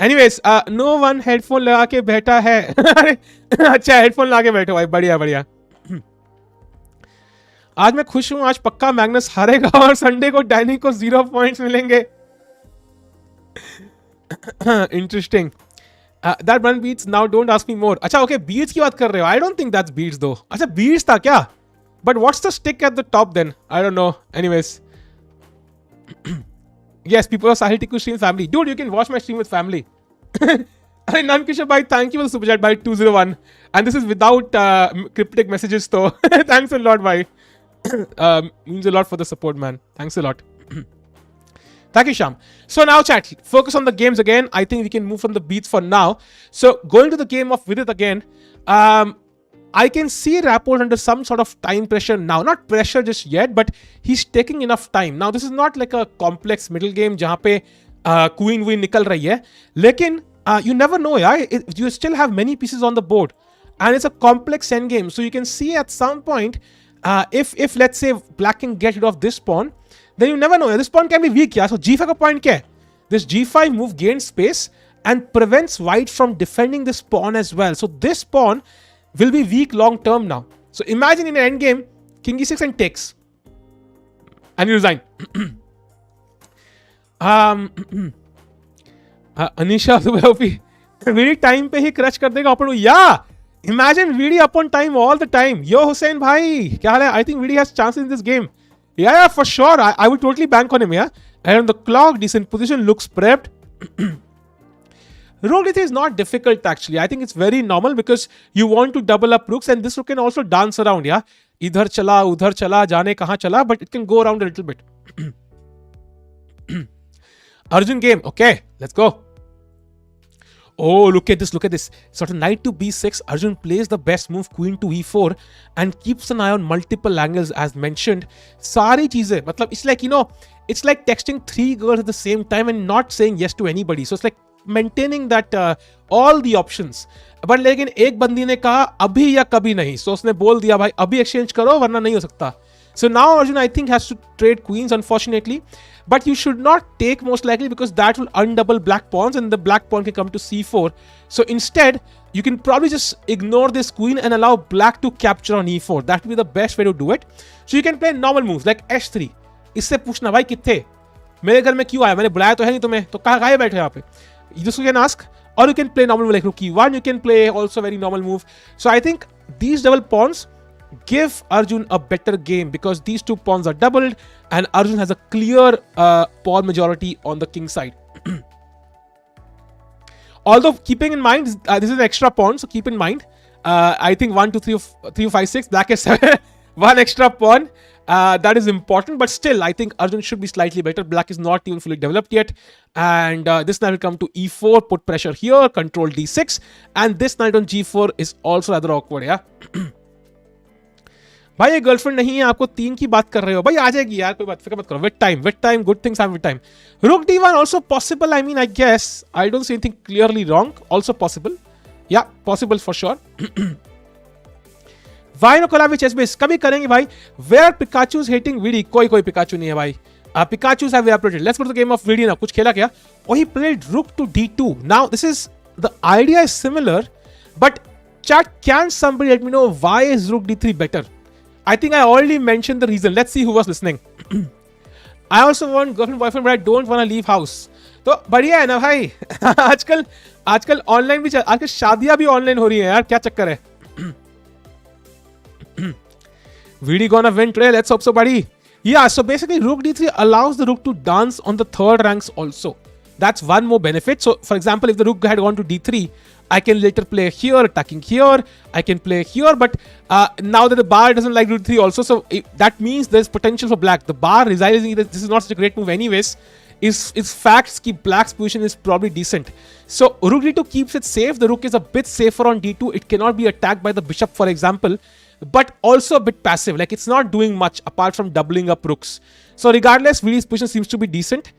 anyways no one हेडफोन लगा के बैठा है. अच्छा हेडफोन लगा के बैठे भाई. बढ़िया. आज मैं खुश हूं. आज पक्का मैग्नस हारेगा और संडे को डैनी को 0 पॉइंट्स मिलेंगे. Interesting. That one beats. Now don't ask me more. अच्छा ओके बीट्स की बात कर रहे हो. I don't think that's beats though. अच्छा बीट्स था क्या. But what's the stick at the top then? I don't know. Anyways. Yes, people are Sahil Tikku stream family. Dude, you can watch my stream with family. Nankisha bhai, thank you for the super chat by 201. And this is without cryptic messages though. Thanks a lot, bhai. Means a lot for the support, man. Thanks a lot. Thank you, Sham. So now, chat, focus on the games again. I think we can move from the beats for now. So going to the game of Vidit again, I can see Rapport under some sort of time pressure now. Not pressure just yet, but he's taking enough time. Now, this is not like a complex middle game जहाँ पे queen निकल रही है. लेकिन you never know, yeah. You still have many pieces on the board. And it's a complex endgame. So you can see at some point, if let's say black can get rid of this pawn, then you never know. This pawn can be weak, yeah. So g5 का point क्या है? This g5 move gains space and prevents white from defending this pawn as well. So this pawn will be weak long term now. So imagine in an endgame, king e6 and takes. And you resign. Anisha VD time पे ही creche कर देगा अपन. Yeah! Imagine VD upon time all the time. Yo Hussein bhai, क्या हाल है? I think VD has chances in this game. Yeah, for sure. I would totally bank on him, yeah. And on the clock, decent position, looks prepped. Rook d3 is not difficult actually. I think it's very normal because you want to double up rooks and this rook can also dance around, yeah. Idhar chala, udhar chala, jaane kahan chala, but it can go around a little bit. Arjun game. Okay, let's go. Oh, look at this. Sort of knight to b6. Arjun plays the best move, queen to e4, and keeps an eye on multiple angles as mentioned. Sari cheeze. Matlab, it's like, you know, it's like texting 3 girls at the same time and not saying yes to anybody. So it's like maintaining that all the options. But लेकिन एक बंदी ने कहा अभी या कभी नहीं. So उसने बोल दिया भाई अभी exchange करो वरना नहीं हो सकता. So now Arjun I think has to trade queens unfortunately. But you should not take most likely because that will undouble black pawns and the black pawn can come to c4. So instead, you can probably just ignore this queen and allow black to capture on e4. That will be the best way to do it. So you can play normal moves like h3. इससे पूछना भाई कितने मेरे घर में क्यों आया मैंने बुलाया तो है नहीं तुम्हें तो कहाँ गाये बैठे यहाँ पे. This you can ask, or you can play normal move like rook e1. You can play also very normal move. So I think these double pawns give Arjun a better game because these two pawns are doubled and Arjun has a clear pawn majority on the king side. Although keeping in mind this is an extra pawn, so keep in mind I think 1 2 3 5 6 black has 7 one extra pawn. That is important, but still I think Arjun should be slightly better. Black is not even fully developed yet, and this knight will come to e4, put pressure here, control d6, and this knight on g4 is also rather awkward, yeah. भाई ये girlfriend नहीं है आपको 3 की बात कर रहे हो भाई आ जाएगी यार कोई बात फिक्र मत करो. With time good things happen with time. Rook d1 also possible. I mean I guess I don't see anything clearly wrong. Also possible, yeah, possible for sure. Why no collab with chess base? कभी करेंगे भाई. Where Pikachu is hating VD? कोई Pikachu नहीं है भाई. Pikachu's have evaporated. Let's go to the game of VD now. कुछ खेला क्या? Oh, he played rook to d2. Now this is the idea is similar, but chat, can somebody let me know why is rook d3 better? I think I already mentioned the reason. Let's see who was listening. I also want girlfriend boyfriend, but I don't want to leave house. तो बढ़िया है ना भाई. आजकल online भी आजकल शादियां भी ऑनलाइन हो रही है यार. क्या चक्कर है? VD gonna win today. Let's hope so, buddy. Yeah, so basically rook d3 allows the rook to dance on the third ranks also. That's one more benefit. So for example, if the rook had gone to d3, I can later play here, attacking here. I can play here, but now that the bar doesn't like rook d3 also, so that means there's potential for black. The bar realizing that this is not such a great move anyways, is facts ki black's position is probably decent. So rook d2 keeps it safe. The rook is a bit safer on d2. It cannot be attacked by the bishop, for example, but also a bit passive. Like it's not doing much apart from doubling up rooks. So regardless, VD's position seems to be decent.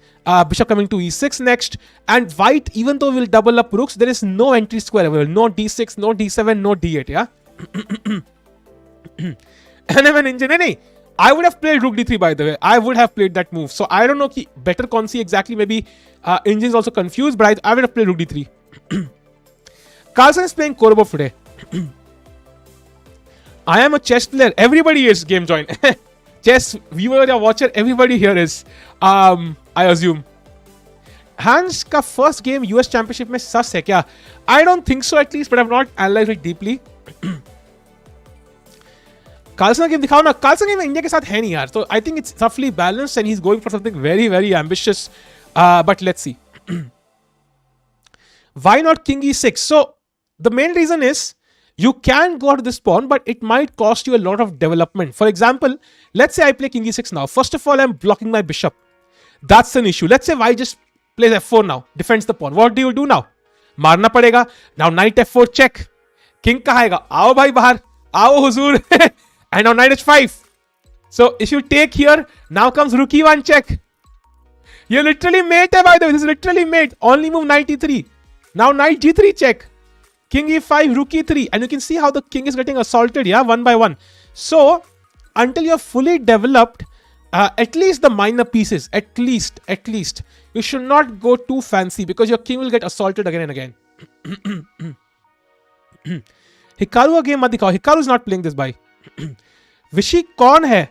Bishop coming to e6 next, and white, even though we'll double up rooks, there is no entry square available. No d6, no d7, no d8. Yeah. NM Ninja, nahi. I would have played rook d3 by the way. I would have played that move. So I don't know ki better कौन सी exactly. Maybe Engine is also confused, but I would have played rook d3. Carlsen is playing Korobov today. I am a chess player. Everybody is game join. Chess viewer or watcher, everybody here is. I assume. Hans का first game US Championship में sus है क्या? I don't think so at least, but I've not analyzed it deeply. Carlsen का game दिखाओ ना. Carlsen game India के साथ है नहीं यार, तो आई थिंक इट्स रफली balanced and he is going for something very very ambitious. But let's see. Why not king e6? So the main reason is you can go out of this pawn, but it might cost you a lot of development. For example, let's say I play king e6 now. First of all, I'm blocking my bishop. That's an issue. Let's say white just plays f4 now, defends the pawn. What do you do now? मारना पड़ेगा. Now knight f4 check. King कहाँ आएगा? आओ भाई बाहर. आओ हुजूर. And now knight h5. So if you take here, now comes rook e1 check. You're literally mate, by the way. This is literally mate. Only move knight e3. Now knight g3 check. King e5, rook e3. And you can see how the king is getting assaulted, yeah, one by one. So, until you're fully developed, at least the minor pieces, at least, you should not go too fancy because your king will get assaulted again and again. Hikaru का game मत दिखाओ. Hikaru is not playing this by. Vishy कौन है?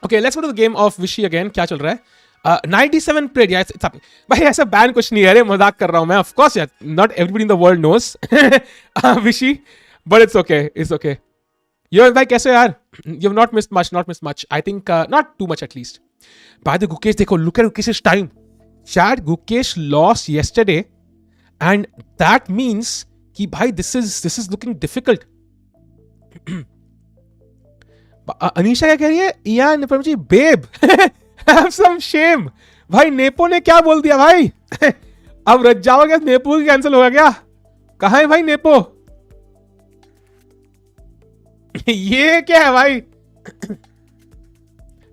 Okay, let's go to the game of Vishy again. क्या चल रहा है? 97 played. Yeah, it's up. भाई ऐसा बैन कुछ नहीं है. अरे मजाक कर रहा हूँ मैं. Of course, yeah. Not everybody in the world knows Vishy, but it's okay. It's okay. Yo, भाई कैसे हो यार? You've not missed much. I think not too much at least. By the Gukesh, देखो, look at Gukesh's time. Chad, Gukesh lost yesterday, and that means कि भाई this is looking difficult. Anisha क्या कह रही है? या निपम जी, बेब have some shame. भाई nepo ने क्या बोल दिया भाई? अब रज जाओगे, नेपो की कैंसिल होगा क्या? कहाँ है भाई नेपो? ये क्या है भाई?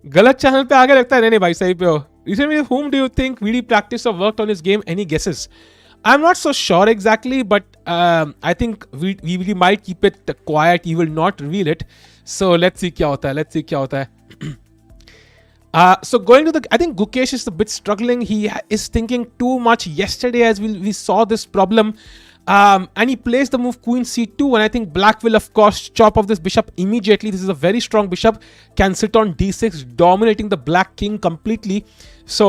गलत चैनल पे आगे लगता है. नहीं भाई सही पे हो. Recently, whom do you think really practiced or worked on his game? Any guesses? I'm not so sure exactly, but I think we might keep it quiet. He will not reveal it. So let's see क्या होता है. So going to I think Gukesh is a bit struggling. He is thinking too much. Yesterday, as we saw this problem, and he plays the move queen c2, and I think black will of course chop off this bishop immediately. This is a very strong bishop, can sit on d6, dominating the black king completely. So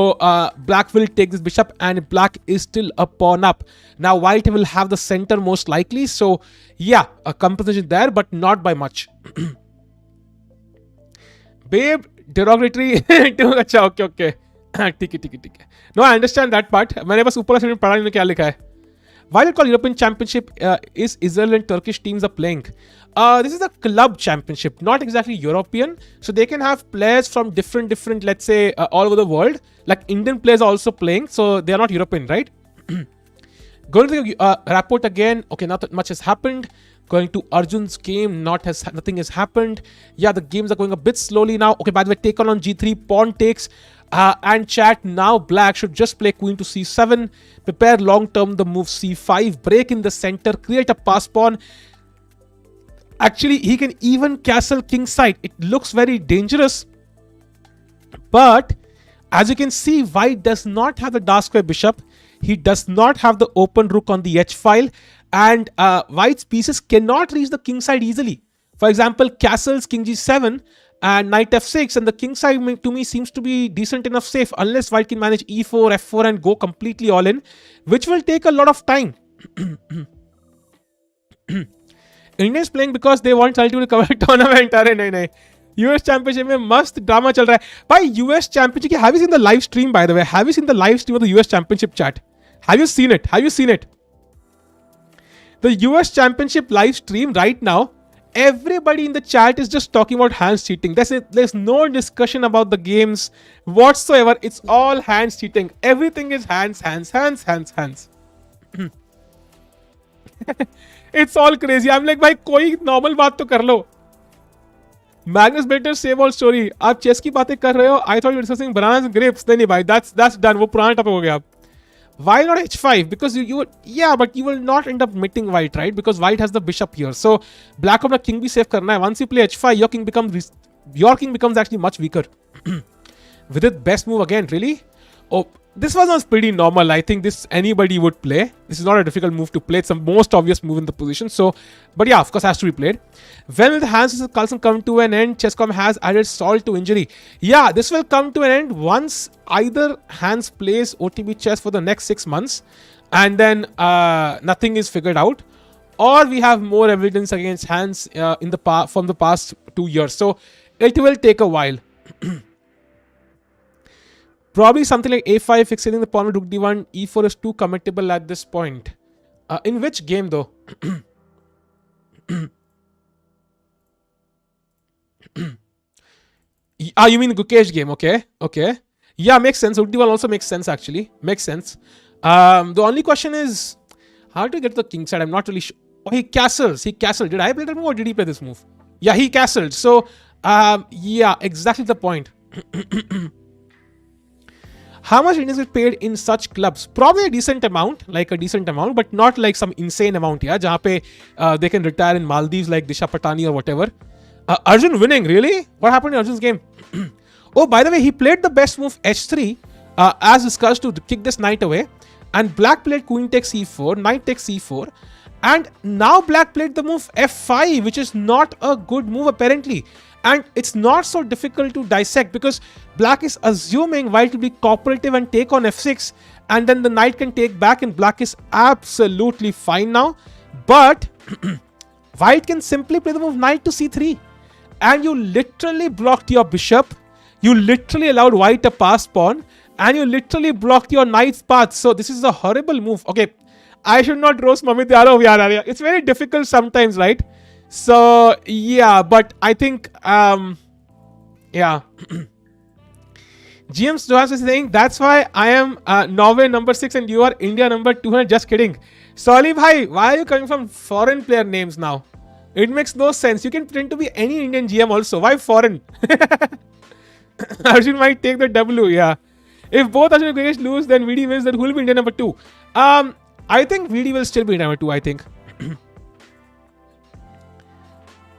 black will take this bishop, and black is still a pawn up. Now white will have the center most likely. So yeah, a composition there, but not by much. Babe, derogatory. अच्छा, okay. ठीक है. No, I understand that part. मैंने बस ऊपर से पढ़ा नहीं क्या लिखा है. Why they call European Championship is Israel and Turkish teams are playing. This is a club championship, not exactly European. So they can have players from different, let's say, all over the world. Like Indian players are also playing, so they are not European, right? Going to the Rapport again. Okay, not that much has happened. Going to Arjun's game, nothing has happened. Yeah, the games are going a bit slowly now. Okay, by the way, taken on g3, pawn takes. And chat, now black should just play queen to c7, prepare long term the move c5, break in the center, create a pass pawn. Actually, he can even castle king side. It looks very dangerous, but as you can see, white does not have the dark square bishop. He does not have the open rook on the h file, and white's pieces cannot reach the king side easily. For example, castles king g7 and knight f6, and the king side to me seems to be decent enough safe, unless white can manage e4, f4 and go completely all in, which will take a lot of time. Indians playing because they want ultimately cover tournament. अरे नहीं. US Championship में मस्त drama चल रहा है भाई. US Championship, have you seen the live stream, by the way? Have you seen the live stream of the US Championship chat? Have you seen it? The US Championship live stream right now, everybody in the chat is just talking about hands cheating. There's no discussion about the games whatsoever. It's all hands cheating. Everything is hands. It's all crazy. I'm like, भाई कोई normal बात तो कर लो. Magnus better save all story. आप chess की बातें कर रहे हो. I thought you were discussing bananas and grapes. नहीं भाई, that's done. वो पुराना टॉपिक हो गया अब. Why not h5? Because but you will not end up mating white, right? Because white has the bishop here. So black अपना king भी save करना है. Once you play h5, your king becomes actually much weaker. With it, best move again, really? Oh, this was pretty normal. I think this anybody would play. This is not a difficult move to play. It's the most obvious move in the position. So, but yeah, of course, has to be played. When will the Hans Carlsen come to an end? Chesscom has added salt to injury. Yeah, this will come to an end once either Hans plays OTB chess for the next 6 months, and then nothing is figured out, or we have more evidence against Hans from the past 2 years. So it will take a while. Probably something like a5, fixating the pawn with rook d1, e4 is too committable at this point. In which game though? You mean Gukesh game? Okay. Yeah, makes sense. Rook d1 also makes sense actually. Makes sense. The only question is how to get to the king side. I'm not really sure. Oh, he castles. Did I play that move or did he play this move? Yeah, he castled. So, yeah, exactly the point. How much Indians get paid in such clubs? Probably a decent amount, but not like some insane amount, yeah, jahan pe they can retire in Maldives like Disha Patani or whatever. Arjun winning, really? What happened in Arjun's game? Oh, by the way, he played the best move h3 as discussed to kick this knight away, and black played queen takes e4, knight takes e4, and now black played the move f5, which is not a good move apparently. And it's not so difficult to dissect because black is assuming white will be cooperative and take on f6, and then the knight can take back and black is absolutely fine now. But white can simply play the move knight to c3, and you literally blocked your bishop, you literally allowed white a pass pawn, and you literally blocked your knight's path. So this is a horrible move. Okay, I should not roast Mamedyarov. Yeah, it's very difficult sometimes, right? So yeah, but I think yeah. GM Stohas is saying that's why I am Norway number 6 and you are India number 200. Just kidding. Solly bhai, why are you coming from foreign player names now? It makes no sense. You can pretend to be any Indian GM also. Why foreign? Arjun might take the W. Yeah. If both Arjun and Gukesh lose, then VD wins. Then who will be India number 2? I think VD will still be number 2. I think.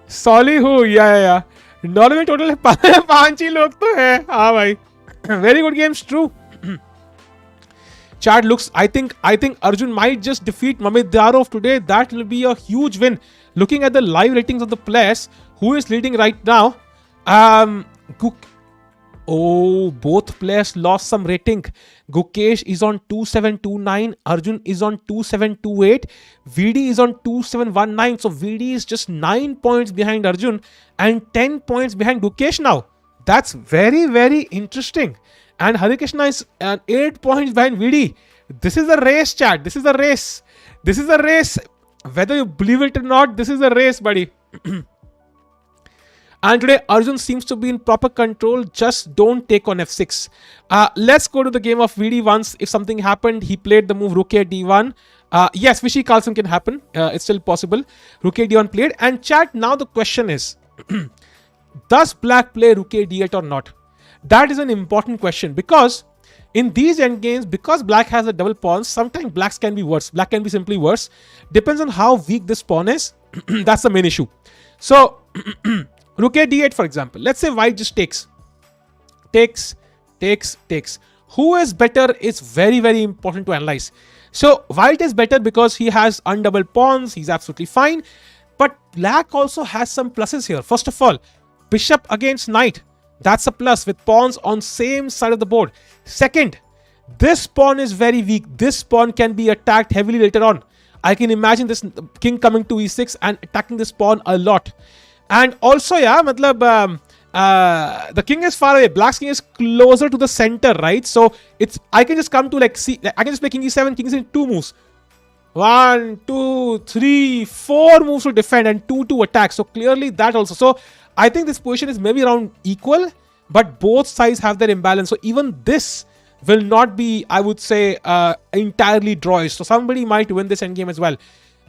Solly who? Yeah. Norway में total 5 ही लोग तो है. हाँ भाई. Very good games, true. Chad looks. I think Arjun might just defeat Mamedyarov today. That will be a huge win. Looking at the live ratings of the players, who is leading right now? Both players lost some rating. Gukesh is on 2729. Arjun is on 2728. VD is on 2719. So VD is just 9 points behind Arjun and 10 points behind Gukesh now. That's very, very interesting. And Harikrishna is 8 points behind VD. This is a race, chat. This is a race. Whether you believe it or not, this is a race, buddy. And today, Arjun seems to be in proper control. Just don't take on f6. Let's go to the game of VD once. If something happened, he played the move rook a d1. Yes, Vishy Carlsen can happen. It's still possible. Rook a d1 played. And chat, now the question is, does black play rook a d8 or not? That is an important question because in these endgames, because black has a double pawn, sometimes blacks can be worse. Black can be simply worse. Depends on how weak this pawn is. That's the main issue. So, rook a d8, for example. Let's say white just takes. Who is better is very, very important to analyze. So, white is better because he has undoubled pawns. He's absolutely fine. But black also has some pluses here. First of all, bishop against knight. That's a plus with pawns on same side of the board. Second, this pawn is very weak. This pawn can be attacked heavily later on. I can imagine this king coming to e6 and attacking this pawn a lot. And also, yeah, the king is far away. Black's king is closer to the center, right? So I can just come to like I can just play king e7, king e7, 2 moves. 1, 2, 3, 4 moves to defend and 2 to attack. So clearly that also. So I think this position is maybe around equal, but both sides have their imbalance. So even this will not be, I would say, entirely drawish. So somebody might win this endgame as well.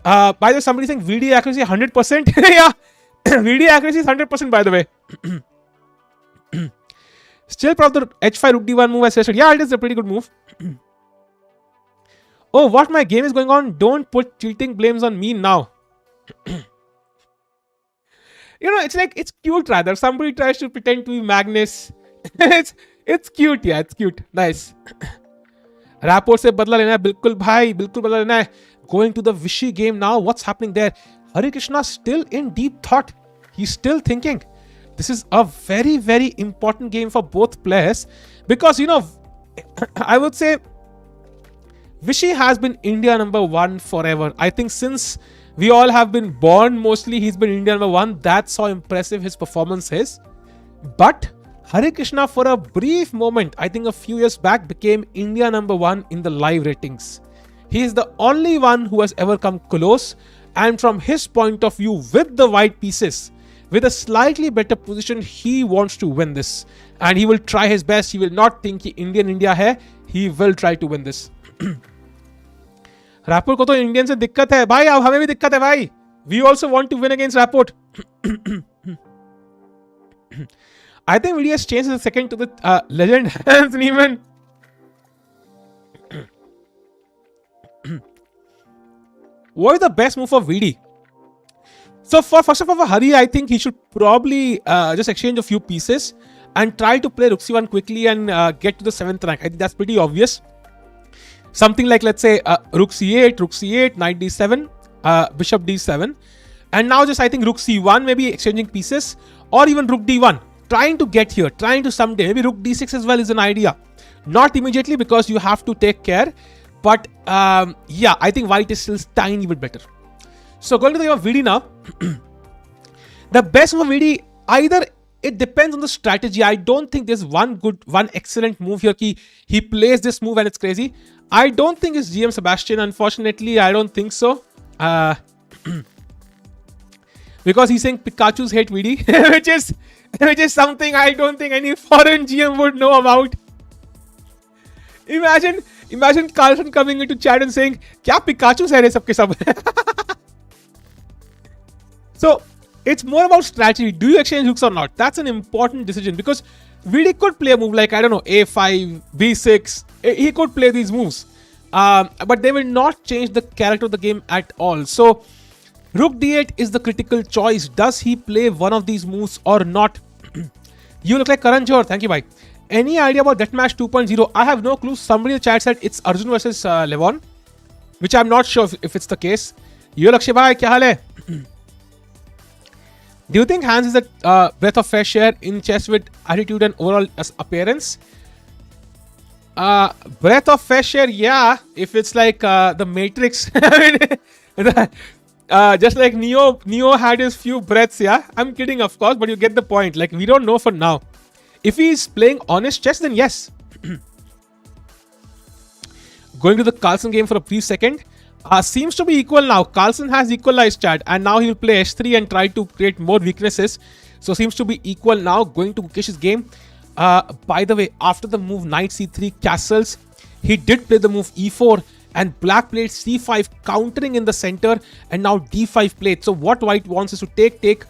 By the way, somebody saying VD accuracy 100%. Yeah, VD accuracy is 100% by the way. Still proud of the h5 rook d1 move as suggested. Yeah, it is a pretty good move. Oh, what, my game is going on? Don't put cheating blames on me now. It's like, it's cute rather. Somebody tries to pretend to be Magnus. it's cute, yeah, it's cute. Nice. Rapport से बदला लेना है, बिल्कुल भाई, बिल्कुल बदला लेना है. Going to the Vishy game now. What's happening there? Harikrishna still in deep thought. He's still thinking. This is a very, very important game for both players because, I would say Vishy has been India number one forever. I think since we all have been born, mostly he's been India number one. That's how impressive his performance is. But Harikrishna, for a brief moment, I think a few years back, became India number one in the live ratings. He is the only one who has ever come close. And from his point of view, with the white pieces, with a slightly better position, he wants to win this. And he will try his best. He will not think कि Indian India है. He will try to win this. Rapport को तो Indian से दिक्कत है भाई, अब हमें भी दिक्कत है भाई. We also want to win against Rapport. I think Vidit has changed the second to the legend Hans Niemann. What is the best move for Vidit? So first of all, for Hari, I think he should probably just exchange a few pieces and try to play Rook C1 quickly and get to the 7th rank. I think that's pretty obvious. Something like, let's say, Rook C8, Knight D7, Bishop D7. And now just, I think, Rook C1, maybe exchanging pieces, or even Rook D1. Trying to get here, trying to someday. Maybe Rook D6 as well is an idea. Not immediately because you have to take care. But yeah, I think white is still tiny bit better. So going to the game of Vidit now. The best move of Vidit, either it depends on the strategy. I don't think there's one excellent move here. He plays this move and it's crazy. I don't think it's GM Sebastian. Unfortunately, I don't think so. Because he's saying Pikachu's hate Vidit, which is something I don't think any foreign GM would know about. Imagine Carlsen coming into chat and saying, "Kya Pikachu hai sabke sab?" So it's more about strategy. Do you exchange hooks or not? That's an important decision because Vidit could play a move like, I don't know, A5, B6. He could play these moves. But they will not change the character of the game at all. So Rook D8 is the critical choice. Does he play one of these moves or not? You look like Karan Johar. Thank you, bhai. Any idea about Deathmatch 2.0? I have no clue. Somebody in the chat said it's Arjun versus Levon, which I'm not sure if it's the case. Yo Lakshay bhai, kya hal hai? Do you think Hans is a breath of fresh air in chess with attitude and overall appearance? Breath of fresh air, yeah. If it's like the Matrix, just like Neo had his few breaths, yeah. I'm kidding, of course, but you get the point. Like, we don't know for now. If he's playing honest chess, then yes. Going to the Carlsen game for a brief second. Seems to be equal now. Carlsen has equalized chat and now he'll play h3 and try to create more weaknesses. So seems to be equal now. Going to Gukesh's game. By the way, after the move Knight C3 castles, he did play the move E4 and black played C5 countering in the center and now D5 played. So what white wants is to take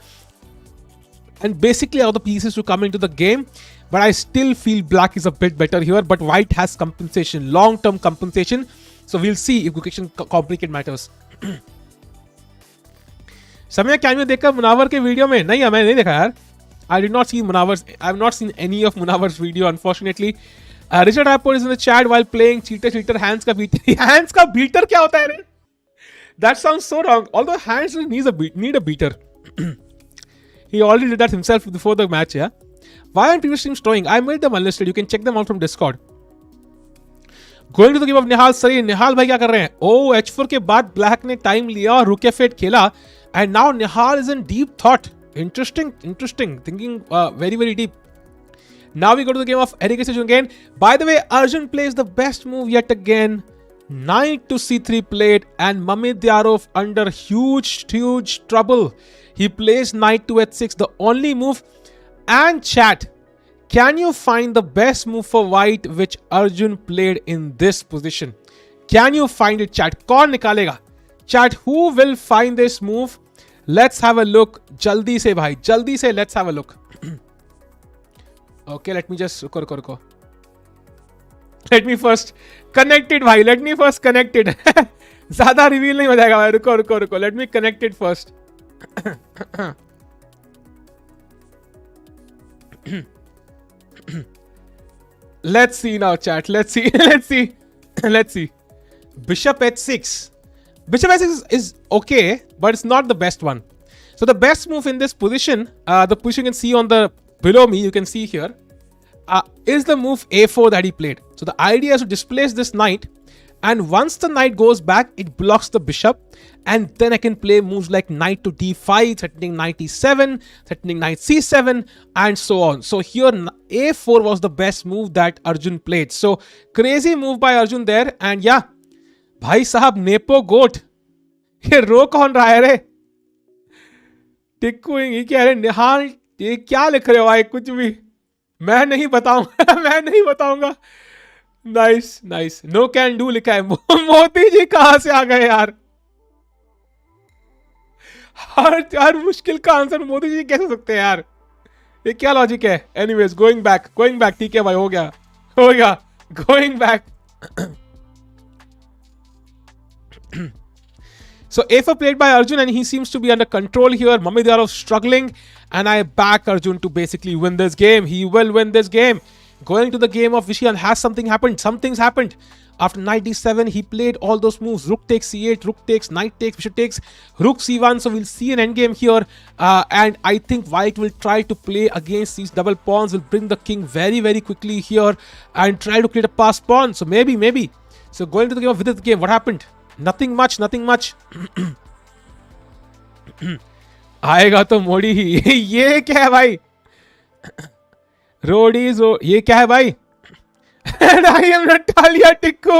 and basically all the pieces to come into the game. But I still feel black is a bit better here, but white has compensation, long-term compensation. So we'll see if Gukesh can complicate matters. समय cameo देखा मुनावर के video में? नहीं, मैंने नहीं देखा यार. I did not see Munawar's. I have not seen any of Munawar's video, unfortunately. Richard Rapport is in the chat while playing cheater hands का beater. Hands का beater क्या होता है रे? That sounds so wrong. Although hands need a beater. He already did that himself before the match, yeah. Why aren't previous streams showing? I made them unlisted. You can check them out from Discord. Going to the game of Nihal. Sorry, Nihal भाई क्या कर रहे हैं? Oh, H4 के बाद Black ने time लिया और Rook F8 खेला. And now Nihal is in deep thought. Interesting. Thinking very, very deep. Now we go to the game of Harikrishna again. By the way, Arjun plays the best move yet again. Knight to C3 played and Mamedyarov under huge trouble. He plays Knight to H6, the only move. And chat, can you find the best move for white which Arjun played in this position? Can you find it, chat? कौन निकालेगा? Chat, who will find this move? Let's have a look. Jaldi se bhai. Jaldi se, let's have a look. Okay, let me just... Ruko. Let me first connected भाई, let me first connected. ज्यादा reveal नहीं हो जाएगा भाई, रुको रुको रुको, let me connected first. Let's see now, chat. Let's see. Let's see. Let's see. Bishop h6. Bishop h6 is okay, but it's not the best one. So the best move in this position, the position you can see on the below me, you can see here, is the move a4 that he played. So the idea is to displace this knight, and once the knight goes back, it blocks the bishop, and then I can play moves like knight to d5, threatening knight e7, threatening knight c7, and so on. So here a4 was the best move that Arjun played. So crazy move by Arjun there, and yeah, भाई साहब nepo गोट, ये रो कौन रहा है रे? टिक्कू ये क्या है? निहाल ये क्या लिख रहे हो भाई? कुछ भी मैं नहीं बताऊंगा. मैं नहीं बताऊंगा. Nice nice. No can do लिखा है. मोदी जी कहां से आ गए यार? हर मुश्किल का आंसर मोदी जी कैसे सकते हैं यार? ये क्या लॉजिक है? Anyways, going back. ठीक है भाई, हो गया. Going back. So a4 played by Arjun, and he seems to be under control here. Mamedyarov struggling, and I back Arjun to basically win this game. He will win this game. Going to the game of Vishy, and has something happened? Something's happened. After knight d7, he played all those moves. Rook takes c8, rook takes, knight takes, bishop takes, rook c1. So we'll see an endgame here. And I think white will try to play against these double pawns. Will bring the king very, very quickly here and try to create a pass pawn. So maybe. So going to the game of Vidit game, what happened? Nothing much. आएगा तो मोड़ी ही. ये क्या है भाई? Roadies ये क्या है भाई? And I am Natalia Tikku.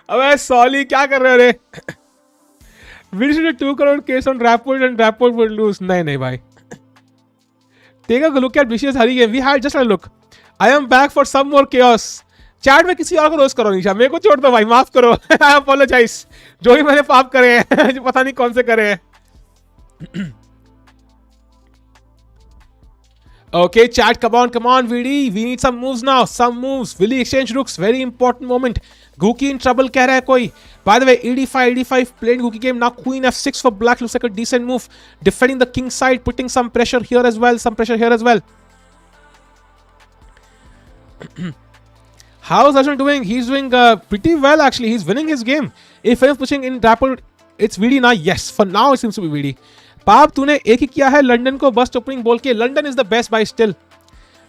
अबे सॉली क्या कर रहे हो रे? Vidit should 2 crore case on Rapport, and Rapport would lose. नहीं भाई. Take a look at Vishy's Hari game. We had just a look. I am back for some more chaos. Chat में किसी और को रोस्ट करो निशा, मेरे को छोड़ दो भाई, माफ करो. आई अपोलोजाइज. जो भी मैंने पाप करे हैं, जो पता नहीं कौन से करे हैं. Okay, chat, come on, VD. We need some moves now. Some moves. Will he exchange rooks? Very important moment. Guki in trouble कह रहा है कोई. By the way, ED5 played Guki game. Now Queen F6 for black looks like a decent move. Defending the king side, putting some pressure here as well. How is Arjun doing? He's doing pretty well actually. He's winning his game. If he's pushing in Rapport, it's VD now. Yes, for now it seems to be VD. पाप तूने एक ही किया है London को bast opening बोल के. London is the best by still,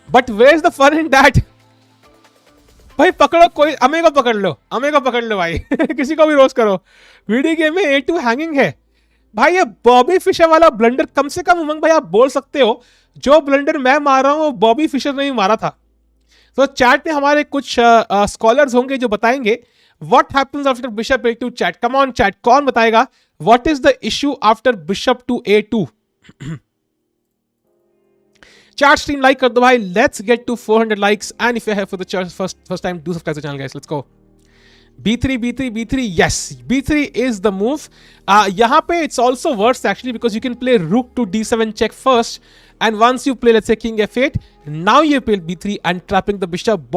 but where is the fun in that? भाई पकड़ो कोई, अमे को पकड़ लो भाई. किसी को भी रोस्ट करो. VD गेम में A2 हैंगिंग है भाई. ये बॉबी फिशर वाला ब्लंडर कम से कम उमंग भाई आप बोल सकते हो, जो ब्लंडर मैं मार रहा हूं वो बॉबी फिशर ने मारा था. तो चैट में हमारे कुछ स्कॉलर्स होंगे जो बताएंगे what happens after bishop A2. Chat, come on chat, कौन बताएगा what is the issue after bishop to A2? Chat stream like कर दो भाई. Let's get to 400 likes, and if you have for the first time do subscribe the channel guys. Let's go. B3. Yes, B3 is the move. यहाँ पे it's also worse actually because you can play rook to D7 check first, and once you play let's say king F8, now you play B3 and trapping the bishop.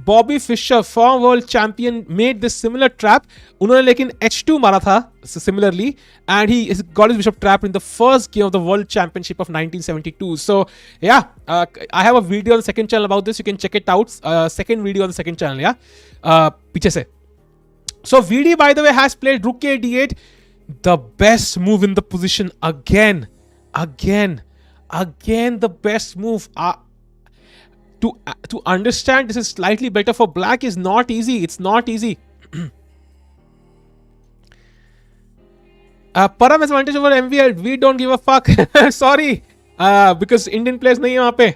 Bobby Fischer, former world champion, made this similar trap. उन्होंने लेकिन H2 मारा था similarly, and he got his bishop trapped in the first game of the world championship of 1972. So yeah, I have a video on the second channel about this. You can check it out. Second video on the second channel. Yeah, पीछे से. So VD by the way has played rook a d8, the best move in the position again, the best move. To understand this is slightly better for black is not easy. It's not easy. Param has advantage over MVL. We don't give a fuck. Sorry, because Indian players nahi hai wahan pe.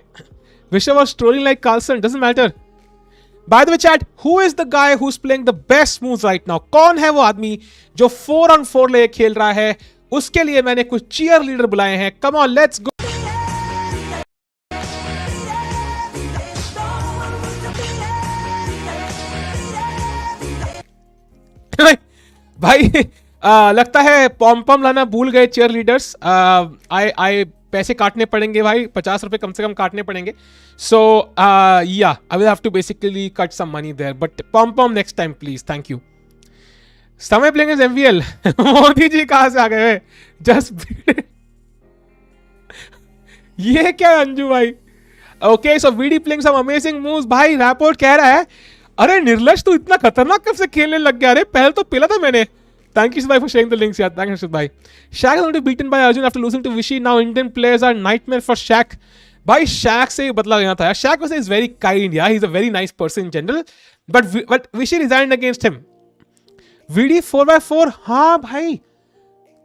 Vishy was trolling like Carlsen. Doesn't matter. By the way, chat, who is the guy who's playing the best moves right now? कौन है वो आदमी जो 4-on-4 ले खेल रहा है? उसके लिए मैंने कुछ चीयर लीडर बुलाए हैं. Come on, let's go. भाई लगता है पॉम लाना भूल गए चीयर लीडर्स. आई पैसे काटने पड़ेंगे भाई, 50 रुपए कम से कम काटने पड़ेंगे. So yeah I will have to basically cut some money there, but पॉम next time please, thank you. Samay playing is MVL. Modi ji कहां से आ गए? जस्ट ये क्या अंजू भाई? Okay so VD playing some amazing moves. भाई रैपोर्ट कह रहा है अरे निर्लज तू इतना खतरनाक कब से खेलने लग गया? अरे पहले तो पिला था मैंने. Thank you, Bhai, for sharing the links. Yeah, thank you, Bhai. Shakh is going to be beaten by Arjun after losing to Vishy. Now Indian players are nightmare for Shakh. भाई Shakh से बदला लेना था. Shakh was very kind. Yeah, he's a very nice person in general. But Vishy resigned against him. VD 4x4. हाँ भाई,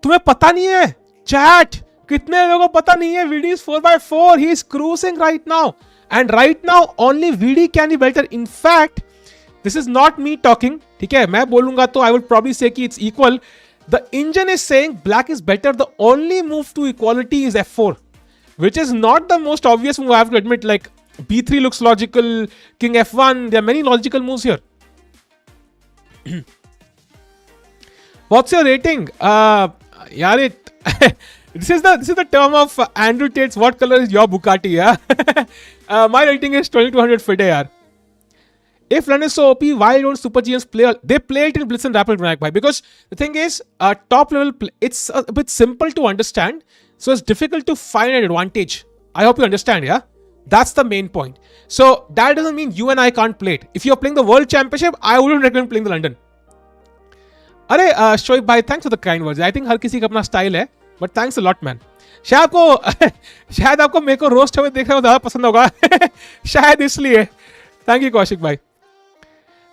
तुम्हें पता नहीं है चैट, कितने लोगों को पता नहीं है VD is 4x4. He is cruising right now, and right now only VD can be better. In fact, this is not me talking. ठीक है, मैं बोलूंगा तो I would probably say कि it's equal. The engine is saying black is better. The only move to equality is F4, which is not the most obvious move, I have to admit. Like B3 looks logical, King F1. There are many logical moves here. What's your rating? यार it this is the term of Andrew Tate's what color is your Bugatti? Yeah. My rating is 2200 FIDE यार. If London is so OP, why don't Super GMs play? They play it in Blitz and Rapid Vinayak bhai, because the thing is, top level it's a bit simple to understand, so it's difficult to find an advantage. I hope you understand, yeah? That's the main point. So that doesn't mean you and I can't play it. If you're playing the World Championship, I wouldn't recommend playing the London. अरे शोएब भाई, thanks for the kind words. I think हर किसी का अपना style है, but thanks a lot man. शायद आपको मेरे को रोस्ट हुए देखने में ज्यादा पसंद होगा. शायद इसलिए. थैंक यू कौशिक भाई.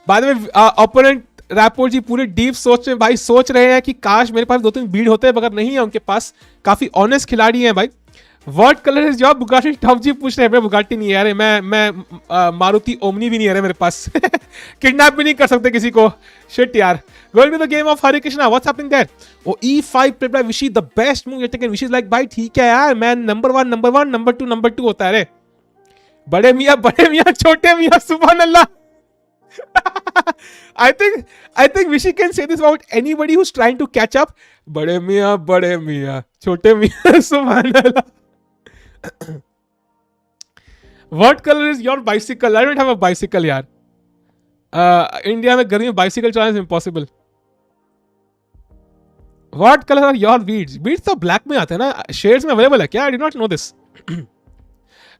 बाद में ओपोनेंट रैपोर्ट जी पूरे डीप सोच रहे हैं कि काश मेरे पास 2-3 बीड होते हैं, मगर नहीं है उनके पास. काफी ऑनेस्ट खिलाड़ी हैं भाई. What colour is your Bugatti? Top ji पूछ रहे हैं. मैं बुगाटी नहीं है यार, मैं मारुति ओमनी भी नहीं है मेरे पास. किडनैप भी नहीं कर सकते किसी को. शिट यार. Going to the game of Harikrishna. What's happening there? Oh E5 played by Vishy, the best move taken. Vishy is like भाई ठीक है यार, मैं नंबर 1, नंबर 2 होता है रे. बड़े मियां छोटे मियां, सुभान अल्लाह. I think Vishy can say this about anybody who's trying to catch up. बड़े मियां छोटे मियां, सुभान अल्लाह. What color is your bicycle? I don't have a bicycle यार. इंडिया में गर्मी में बाइसिकल चलाना is impossible. What color are your beads? Beads तो black में आते हैं ना, शेड्स में अवेलेबल है क्या? I did not know this.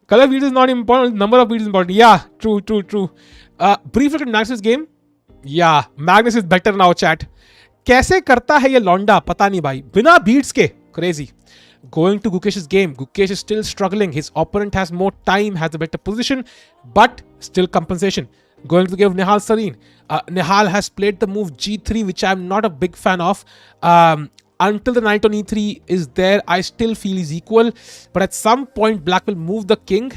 Color beads is not important. Number of beads is important. Yeah, true. Brief look at Magnus' game. Yeah, Magnus is better now, chat. कैसे करता है ये लौंडा? पता नहीं भाई. बिना beads के. Crazy. Going to Gukesh's game. Gukesh is still struggling. His opponent has more time, has a better position, but still compensation. Going to the game of Nihal Serene. Nihal has played the move G3, which I'm not a big fan of. Until the knight on E3 is there, I still feel he's equal. But at some point, black will move the king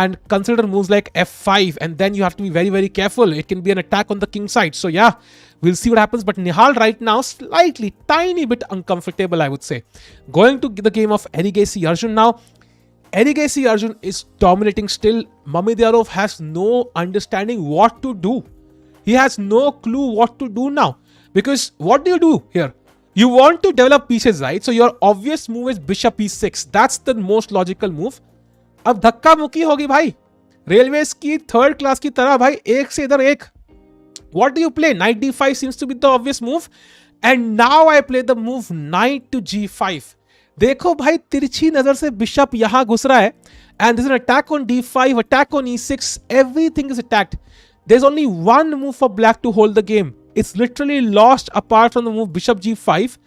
and consider moves like F5. And then you have to be very, very careful. It can be an attack on the king side. So yeah, we'll see what happens. But Nihal right now, slightly, tiny bit uncomfortable, I would say. Going to the game of Harikrishna Arjun now. Harikrishna Arjun is dominating still. Mamedyarov has no understanding what to do. He has no clue what to do now. Because what do you do here? You want to develop pieces, right? So your obvious move is bishop e6. That's the most logical move. अब धक्का मुक्की होगी भाई. Railways की third class की तरह भाई, एक से इधर एक. What do you play? Knight d5 seems to be the obvious move. And now I play the move knight to g5. देखो भाई, तिरछी नजर से बिशप यहां घुस रहा है. And there's an attack on d5, attack on e6. Everything is attacked. There's only one move for black to hold the game. It's literally lost apart from the move bishop g5.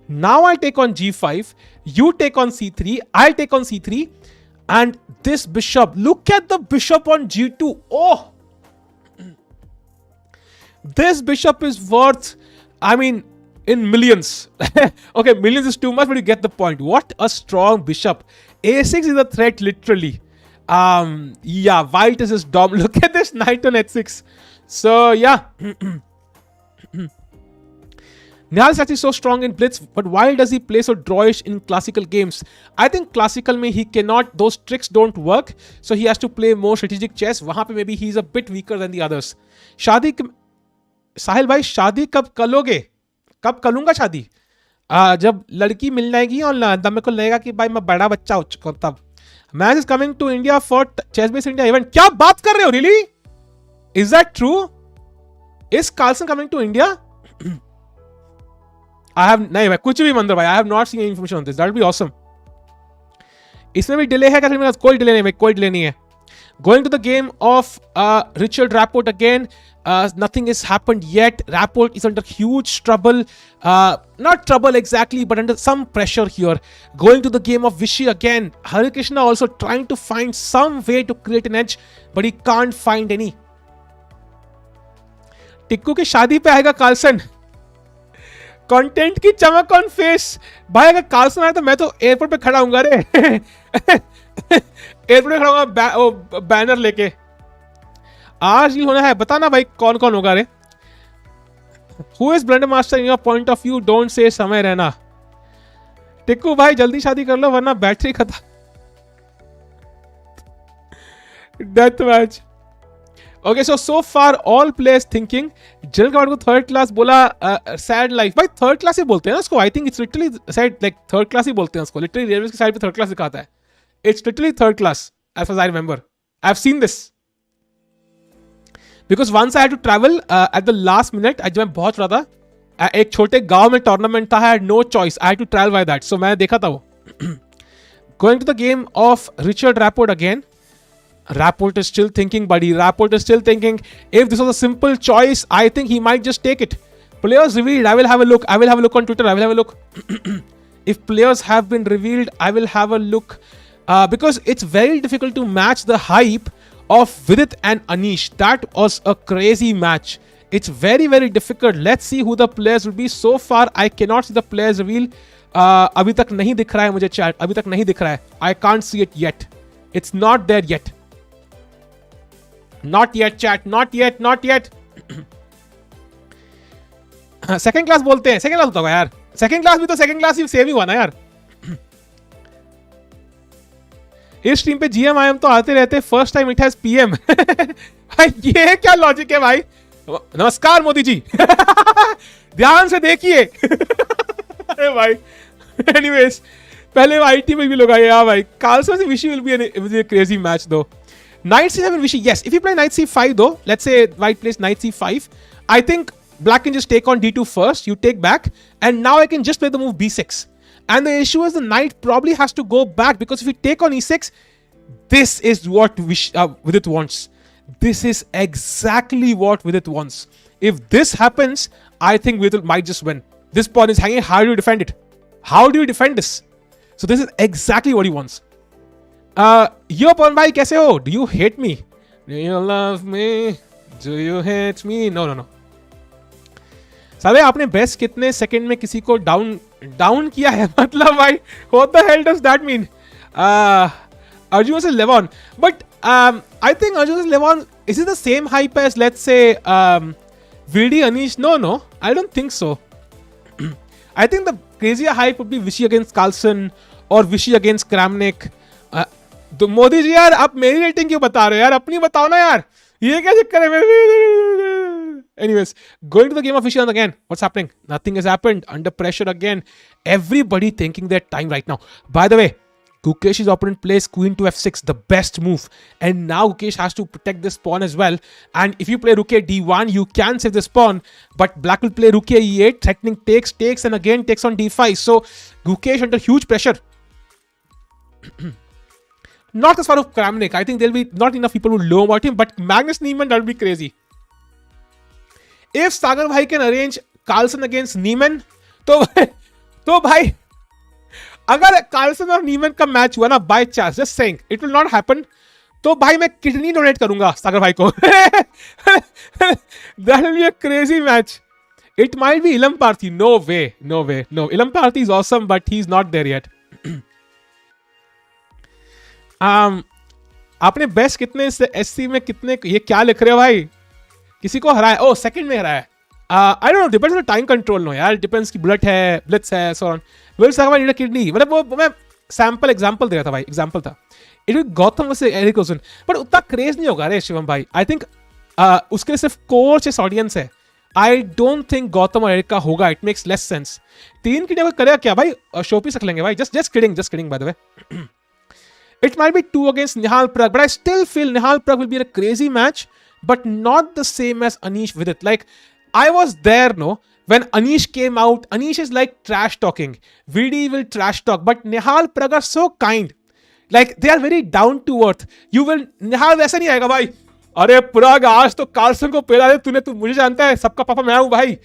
Now I take on g5. You take on c3. I'll take on c3. And this bishop, look at the bishop on g2. Oh! This bishop is worth, I mean, in millions. Okay, millions is too much, but you get the point. What a strong bishop. a6 is a threat, literally. Yeah, white is just dumb. Look at this knight on h6. So, yeah. Nihal is actually so strong in blitz, but why does he play so drawish in classical games? I think classical mein he cannot, those tricks don't work, so he has to play more strategic chess. Wahan pe maybe he's a bit weaker than the others. शादी, साहिल भाई शादी कब करोगे? कब करूंगा शादी? जब लड़की मिल जाएगी और तब मेरे को लगेगा कि भाई मैं बड़ा बच्चा हो चुका हूं तब. Match is coming to India for ChessBase India event. क्या बात कर रहे हो, really? Is that true? Is Carlsen coming to India? I have नहीं भाई, कुछ भी मंदर भाई, I have not seen any information on this. That will be awesome. इसमें भी डिले है क्या? कोई डिले नहीं भाई, कोई डिले नहीं है. Going to the game of Richard Rapport again. Nothing has happened yet. Rapport is under huge trouble. Not trouble exactly, but under some pressure here. Going to the game of Vishy again. Harikrishna also trying to find some way to create an edge, but he can't find any. Tikku की शादी पे आएगा Carlsen. Content की चमक on face. भाई अगर Carlsen आया तो मैं तो एयरपोर्ट पे खड़ा हूंगा रे. एयरपोर्ट पे खड़ा होगा बैनर लेके. आज ही होना है, बताना भाई कौन कौन होगा रे. Who is blender master in your point of view? Don't say समय रहना. टिक्कू भाई जल्दी शादी कर लो वरना बैटरी खत्म. Death match. Okay so far all players thinking. जिल का को थर्ड क्लास बोला. Sad life. भाई थर्ड क्लास ही बोलते हैं ना उसको. I think it's literally side like third class ही बोलते हैं उसको. लिटरली रेलवे की साइड पे थर्ड क्लास दिखाता है. It's literally third class as far I remember. I have seen this because once I had to travel at the last minute. जब मैं पहुंच रहा था एक छोटे गांव में टूर्नामेंट था. I had no choice. I had to travel by that. So मैं देखा था वो. Going to the game of Richard Rapport again. Rapport is still thinking, buddy. Rapport is still thinking. If this was a simple choice, I think he might just take it. Players revealed. I will have a look. I will have a look on Twitter. I will have a look. If players have been revealed, I will have a look. Because it's very difficult to match the hype of Vidit and Anish. That was a crazy match. It's very, very difficult. Let's see who the players will be. So far, I cannot see the players reveal. अभी तक नहीं दिख रहा है मुझे chat. अभी तक नहीं दिख रहा है. I can't see it yet. It's not there yet. Not yet chat, not yet, not yet. Second class बोलते हैं. सेकंड क्लास होता होगा यार. सेकंड क्लास भी तो सेकंड क्लास ही सेम ही हुआ ना यार. इस टीम पे जीएम आईएम तो आते रहते. First time it has PM. भाई ये क्या लॉजिक है भाई. नमस्कार मोदी जी. ध्यान से देखिए. अरे भाई एनीवेज पहले आईटी में भी लोग आए. हाँ भाई कार्लसन से विशी will be a crazy match though. Knight c7 Vishy, yes. If you play knight c5 though, let's say white plays knight c5, I think black can just take on d2 first, you take back, and now I can just play the move b6. And the issue is the knight probably has to go back because if you take on e6, this is what Vidit wants. This is exactly what Vidit wants. If this happens, I think Vidit might just win. This pawn is hanging. How do you defend it? How do you defend this? So this is exactly what he wants. यो पवन भाई कैसे हो? Do you hate me? Do you love me? Do you hate me? No, no, no. साले आपने best कितने second में किसी को down किया है? मतलब भाई what the hell does that mean? Arjun versus Levon. But I think Arjun versus Levon, is it the same hype as let's say VD Anish? No. I don't think so. I think the crazier hype would be Vishy against Carlsen or Vishy against Kramnik. तो मोदी जी यार आप मेरी rating क्यों बता रहे हो यार? अपनी बताओ ना यार. ये क्या चक्कर है? Anyways, going to the game of Vishy Anand again. What's happening? Nothing has happened. Under pressure again. Everybody thinking their time right now. By the way, Gukesh's opponent plays queen to f6, the best move. And now Gukesh has to protect this pawn as well. And if you play rook a d1, you can save this pawn. But black will play rook a e8, threatening takes, and again takes on d5. So Gukesh under huge pressure. Not as far as Kramnik. I think there'll be not enough people who know about him, but Magnus Niemann, that'll be crazy. If Sagar Bhai can arrange Carlsen against Niemann, तो भाई अगर Carlsen और Niemann का match हुआ ना by chance, just saying, it will not happen, तो भाई मैं किडनी डोनेट करूंगा सागर भाई को. That will be a crazy match. It might be Ilam Parthi. No way. No. Ilam Parthi is awesome, but he's not there yet. आपने best कितने SC में कितने ये क्या लिख रहे हो भाई? किसी को हराया? ओ सेकंड में हराया. I don't know, depends on time control. No यार, डिपेंड्स की बुलेट है, ब्लिट्स है, so on. Will Sagar need a kidney. मतलब वो मैं सैंपल एग्जांपल दे रहा था भाई. एग्जांपल था. इट विल गौतम से एरिकोसन, बट उतना क्रेज नहीं होगा रे शिवम भाई. आई थिंक उसके लिए सिर्फ कोर चेस ऑडियंस है. I don't think Gautam और Erika होगा. It makes less sense. 3 की जगह करेगा क्या भाई? शोपीस रख लेंगे भाई. Just kidding by the way. It might be 2 against Nihal Prag, but I still feel Nihal Prag will be a crazy match, but not the same as Anish Vidit. Like, I was there, no? When Anish came out, Anish is like trash talking. VD will trash talk, but Nihal Prag are so kind. Like, they are very down to earth. Nihal वैसा नहीं आएगा भाई. अरे प्राग आज तो Carson को पेला दे तू मुझे जानता है, सबका पापा मैं हूं भाई.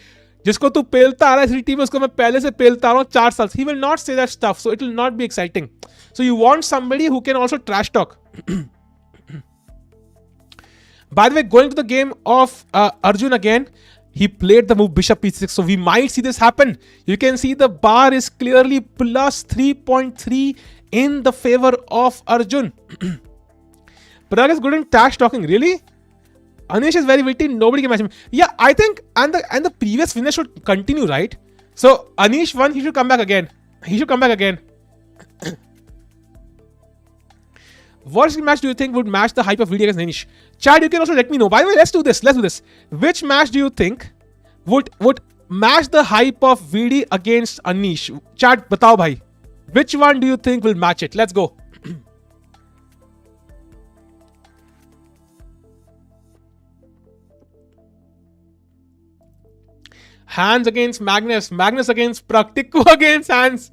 जिसको तू पेलता आ रहा है इस टीम में, उसको मैं पहले से पेलता आ रहा हूं 4 साल. He will not say that stuff, so it will not be exciting. So you want somebody who can also trash talk. By the way, going to the game of Arjun again, he played the move Bishop e6, so we might see this happen. You can see the bar is clearly plus 3.3 in the favor of Arjun. Parag is good in trash talking, really? Anish is very witty, nobody can match him. Yeah, I think, and the previous winner should continue, right? So Anish won, he should come back again. What match do you think would match the hype of VD against Anish? Chad, you can also let me know. By the way, let's do this. Which match do you think would match the hype of VD against Anish? Chad, batao bhai. Which one do you think will match it? Let's go. Hans against Magnus against Prag, Tikku against Hans.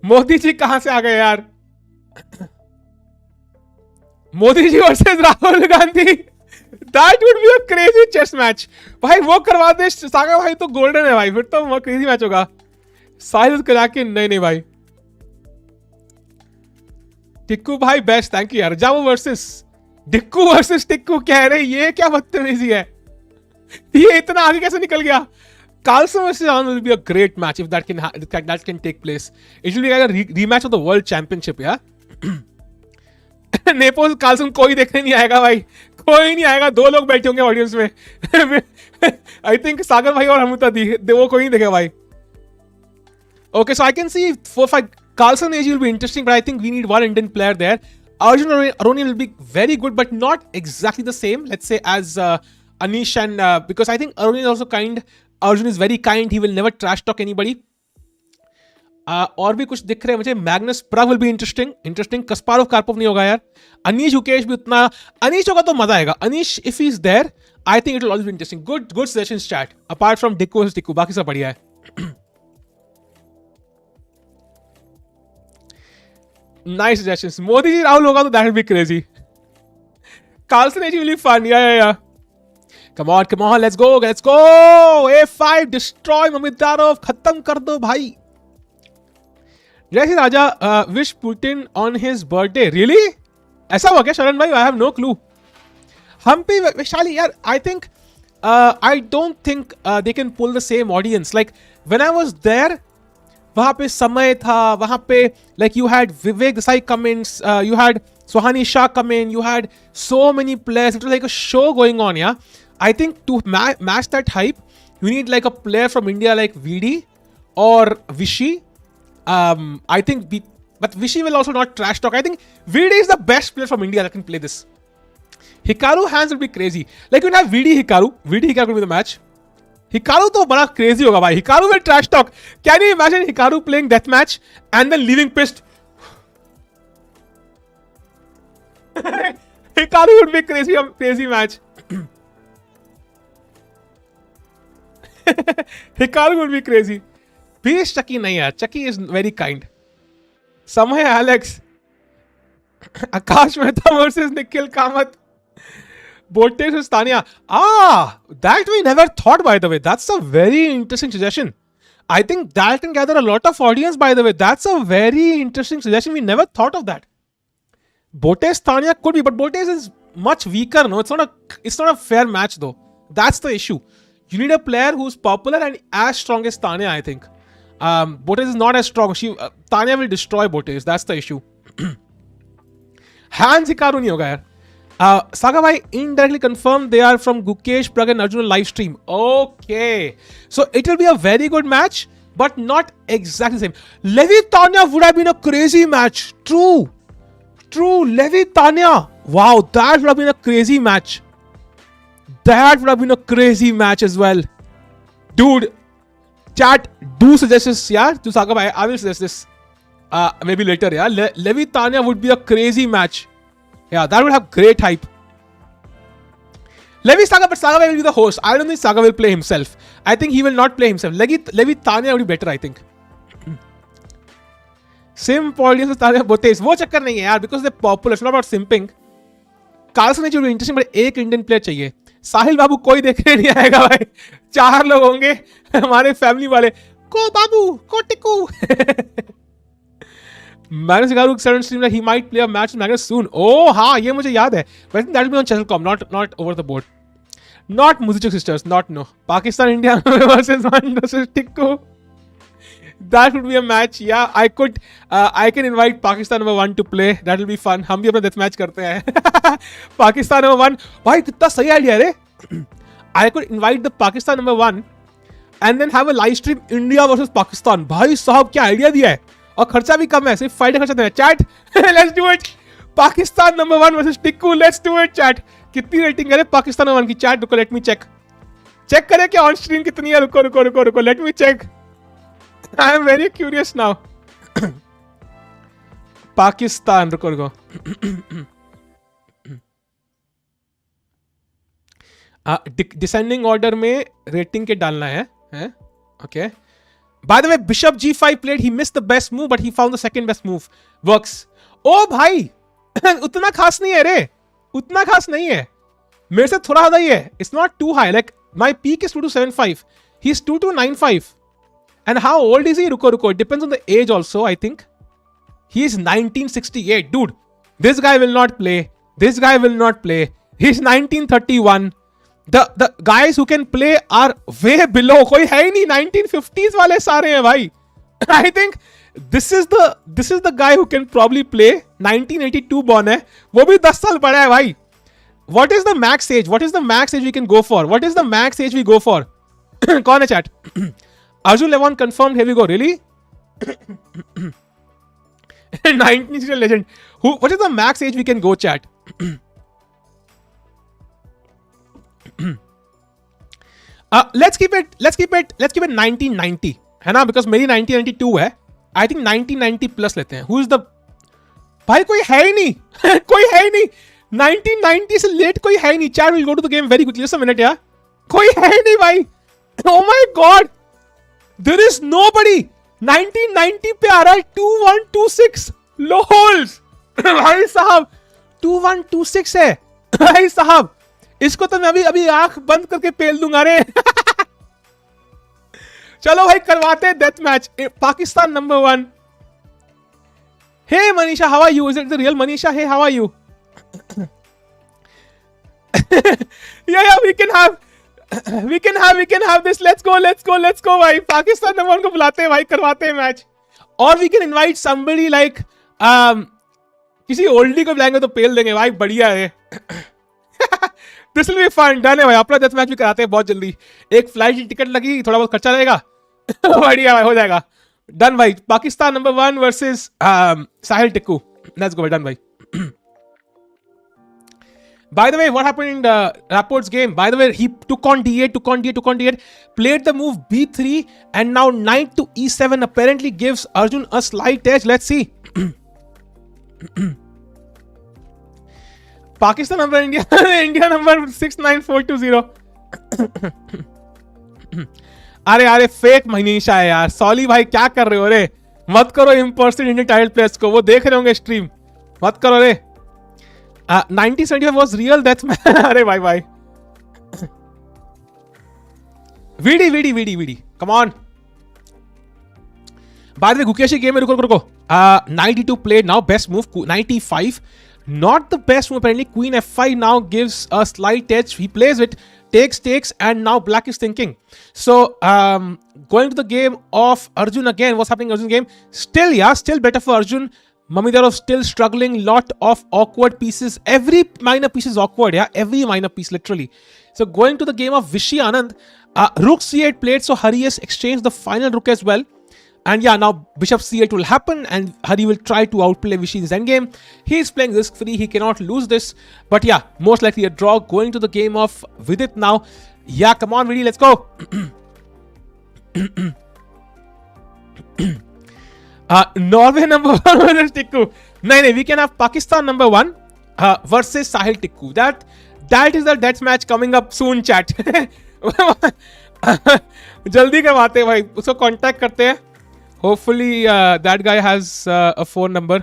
Modi ji कहां से आ गए यार? Modi ji versus Rahul Gandhi. That would be a crazy chess match. भाई वो करवा दे saga भाई तो गोल्डन है भाई, फिर तो वो क्रेजी मैच होगा. साहिल करा के नहीं भाई. टिक्कू भाई बेस्ट, थैंक यू यार. जाओ वर्सेस डिक्कू वर्सेस टिक्कू कह रहे, ये क्या बदतमीजी है? ये इतना आगे कैसे निकल गया? Carlsen versus Anand will be a great match if that can take place. It will be like a rematch of the World Championship, yeah. नेपोज कार्लसन कोई देखने नहीं आएगा भाई, कोई नहीं आएगा. 2 लोग बैठे होंगे ऑडियंस में. आई थिंक सागर भाई और हमूता वो कोई नहीं देखेगा भाई. Okay, so I can see 4-5 Carlsen AG will be interesting, but I think we need one Indian player there. Arjun Aroni will be very good, but not exactly the same, let's say, as Anish and because I think Aroni is also kind. Arjun is very kind. He will never trash talk anybody. और भी कुछ दिख रहे हैं मुझे. Magnus Pragg will be interesting. Kasparov Karpov नहीं होगा यार. अनीश युकेश भी उतना. अनीश होगा तो मजा आएगा. Anish if he is there, I think it will always be interesting. Good suggestions chat. Apart from Dikku, बाकी सब बढ़िया है. Nice suggestions. मोदी जी राहुल होगा तो that will be crazy. Carlsen एजी will be fun. Yeah Come on, let's go. A5 destroy Mamedyarov, खत्म कर दो भाई. जैसे राजा wish Putin on his birthday. Really? ऐसा हुआ क्या शरण भाई? I have no clue. हम पे वैशाली यार, I think I don't think they can pull the same audience. Like when I was there, वहां पे समय था, वहां पे like you had Vivek Desai come in, you had Suhani Shah come in, you had so many players. It was like a show going on, yeah. I think to match that hype, you need like a player from India like VD or Vishy. I think, but Vishy will also not trash talk. I think VD is the best player from India that can play this. Hikaru hands will be crazy. Like you have VD Hikaru will be the match. Hikaru तो बड़ा crazy होगा भाई. Hikaru will trash talk. Can you imagine Hikaru playing death match and then leaving pissed? Hikaru would be crazy match. Hikaru would be crazy. Beast Chucky nahi hai. Chucky is very kind. Samay Alex. Akash Mehta versus Nikhil Kamath. Bote versus Tanya. That we never thought, by the way. That's a very interesting suggestion. I think that can gather a lot of audience, by the way. That's a very interesting suggestion. We never thought of that. Botes Tanya could be, but Botes is much weaker. No, it's not a fair match though. That's the issue. You need a player who's popular and as strong as Tanya, I think. Botes is not as strong. Tanya will destroy Botes. That's the issue. Hans Hikaru nahi hoga yaar. Saga bhai indirectly confirmed they are from Gukesh, Prag and Arjun live stream. Okay. So it will be a very good match, but not exactly the same. Levi Tanya would have been a crazy match. True. Levi Tanya. Wow, that would have been a crazy match. That would have been a crazy match as well. Dude, chat, do suggest this, yeah? To Saga, I will suggest this. Maybe later, yeah? Levi Tanya would be a crazy match. Yeah, that would have great hype. Levi Saga, but Saga will be the host. I don't think Saga will play himself. I think he will not play himself. Levi Tanya would be better, I think. Simp audience with Tanya Botes. वो चक्कर नहीं है यार, because they're popular. It's not about simping. Carlsen is interesting, but एक Indian player चाहिए. साहिल बाबू कोई देखने नहीं आएगा भाई. 4 लोग होंगे हमारे फैमिली वाले. को बाबू, को टिकू. Magnus Carlsen stream that he might play a match with Magnus soon. Oh, हाँ, ये मुझे याद है. But I think that will be on Chesselcom, not over the board. Not Muzichuk sisters, not no. Pakistan India versus one versus Tikku. That would be a match. Yeah, I can invite Pakistan number 1 to play. That will be fun. हम भी अपना death match करते हैं. Pakistan number 1. भाई कितना सही idea है रे. I could invite the Pakistan number 1 and then have a live stream India versus Pakistan. भाई साहब क्या idea दिया है. और खर्चा भी कम है, सिर्फ फाइट का खर्चा देना है. Chat, let's do it. Pakistan number 1 versus Tikku. Let's do it chat. कितनी रेटिंग है पाकिस्तान नंबर 1 की? चैट रुको, लेट मी चेक. चेक करें क्या ऑन स्क्रीन कितनी है? रुको रुको रुको रुको, let me check. I am very curious now. Pakistan, रुको रुको. डिसेंडिंग ऑर्डर में रेटिंग के डालना है. Okay. By the way, Bishop G5 played. He missed the best move, but he found the second best move. Works. Oh भाई, उतना खास नहीं है रे. उतना खास नहीं है. मेरे से थोड़ा ज़्यादा ही है. It's not too high. Like my peak is 2275. He's 2295. And how old is he? रुको रुको. It depends on the age also, I think. He is 1968. Dude, this guy will not play. This guy will not play. He's 1931. The guys who can play are way below. कोई है ही नहीं. 1950s वाले सारे हैं भाई. I think this is the guy who can probably play. 1982 born है. वो भी 10 साल बड़ा है भाई. What is the max age? What is the max age we can go for? What is the max age we go for? कौन है chat? Arjun Levon confirmed. Here we go. Really? 1960 legend. What is the max age we can go, chat? Let's keep it 1990 है ना, because मेरी 1992 है. I think 1990 plus लेते हैं. Who is the भाई? कोई है ही नहीं. कोई है ही नहीं. 1990 से लेट कोई है ही नहीं. Chat will go to the game very quickly. Just a minute यार. कोई है ही नहीं भाई. Oh my god, there is nobody. 1990 पे आ रहा है 2126 लोल्स. भाई साहब 2126 है भाई साहब. इसको तो मैं अभी आंख बंद करके पेल दूंगा रे. चलो भाई करवाते हैं death match. Pakistan number 1. Hey Manisha, how are you? Is it the real Manisha? Hey, how are you? Yeah we can have this. Let's go भाई. पाकिस्तान नंबर 1 को बुलाते हैं भाई, करवाते हैं मैच. और we can invite somebody like किसी ओल्डी को बुलाएंगे तो पेल देंगे भाई. बढ़िया है. This will be fun. Done है भाई. अपना डेथ मैच भी कराते हैं बहुत जल्दी. एक फ्लाइट की टिकट लगी, थोड़ा बहुत खर्चा रहेगा. बढ़िया भाई, हो जाएगा. डन भाई. Pakistan number 1 versus Sahil Tikku. Let's go. Done भाई. By the way, what happened in Rapport's game? By the way, he took on D8, played the move B3, and now knight to E7 apparently gives Arjun a slight edge. Let's see. Pakistan number India number 69420. अरे fake Manisha है यार. सॉली भाई क्या कर रहे हो रे? मत करो इम्पर्सनेट इंडियन टाइटल प्लेयर्स को. वो देख रहे होंगे स्ट्रीम. मत करो रे. 1975 was real. That's अरे भाई. VD. Come on. By the way, Gukesh game में रुको. 92 played. Now best move 95. Not the best move apparently. Queen F5 now gives a slight edge. He plays it, takes, and now black is thinking. So going to the game of Arjun again. What's happening in Arjun game? Still better for Arjun. Mamedyarov still struggling. Lot of awkward pieces. Every minor piece is awkward. Yeah, every minor piece literally. So going to the game of Vishy Anand. Rook C8 played. So Hari has exchanged the final rook as well. And yeah, now bishop c8 will happen and Hari will try to outplay Vishy in his endgame. He's playing risk free, he cannot lose this. But yeah, most likely a draw going to the game of Vidit now. Yeah, come on Vidit, let's go. Norway number 1 versus Tikku. No, we can have Pakistan number 1 versus Sahil Tikku. That is the death match coming up soon, chat. जल्दी करवाते हैं भाई, उसको contact करते हैं. Hopefully that guy has a phone number.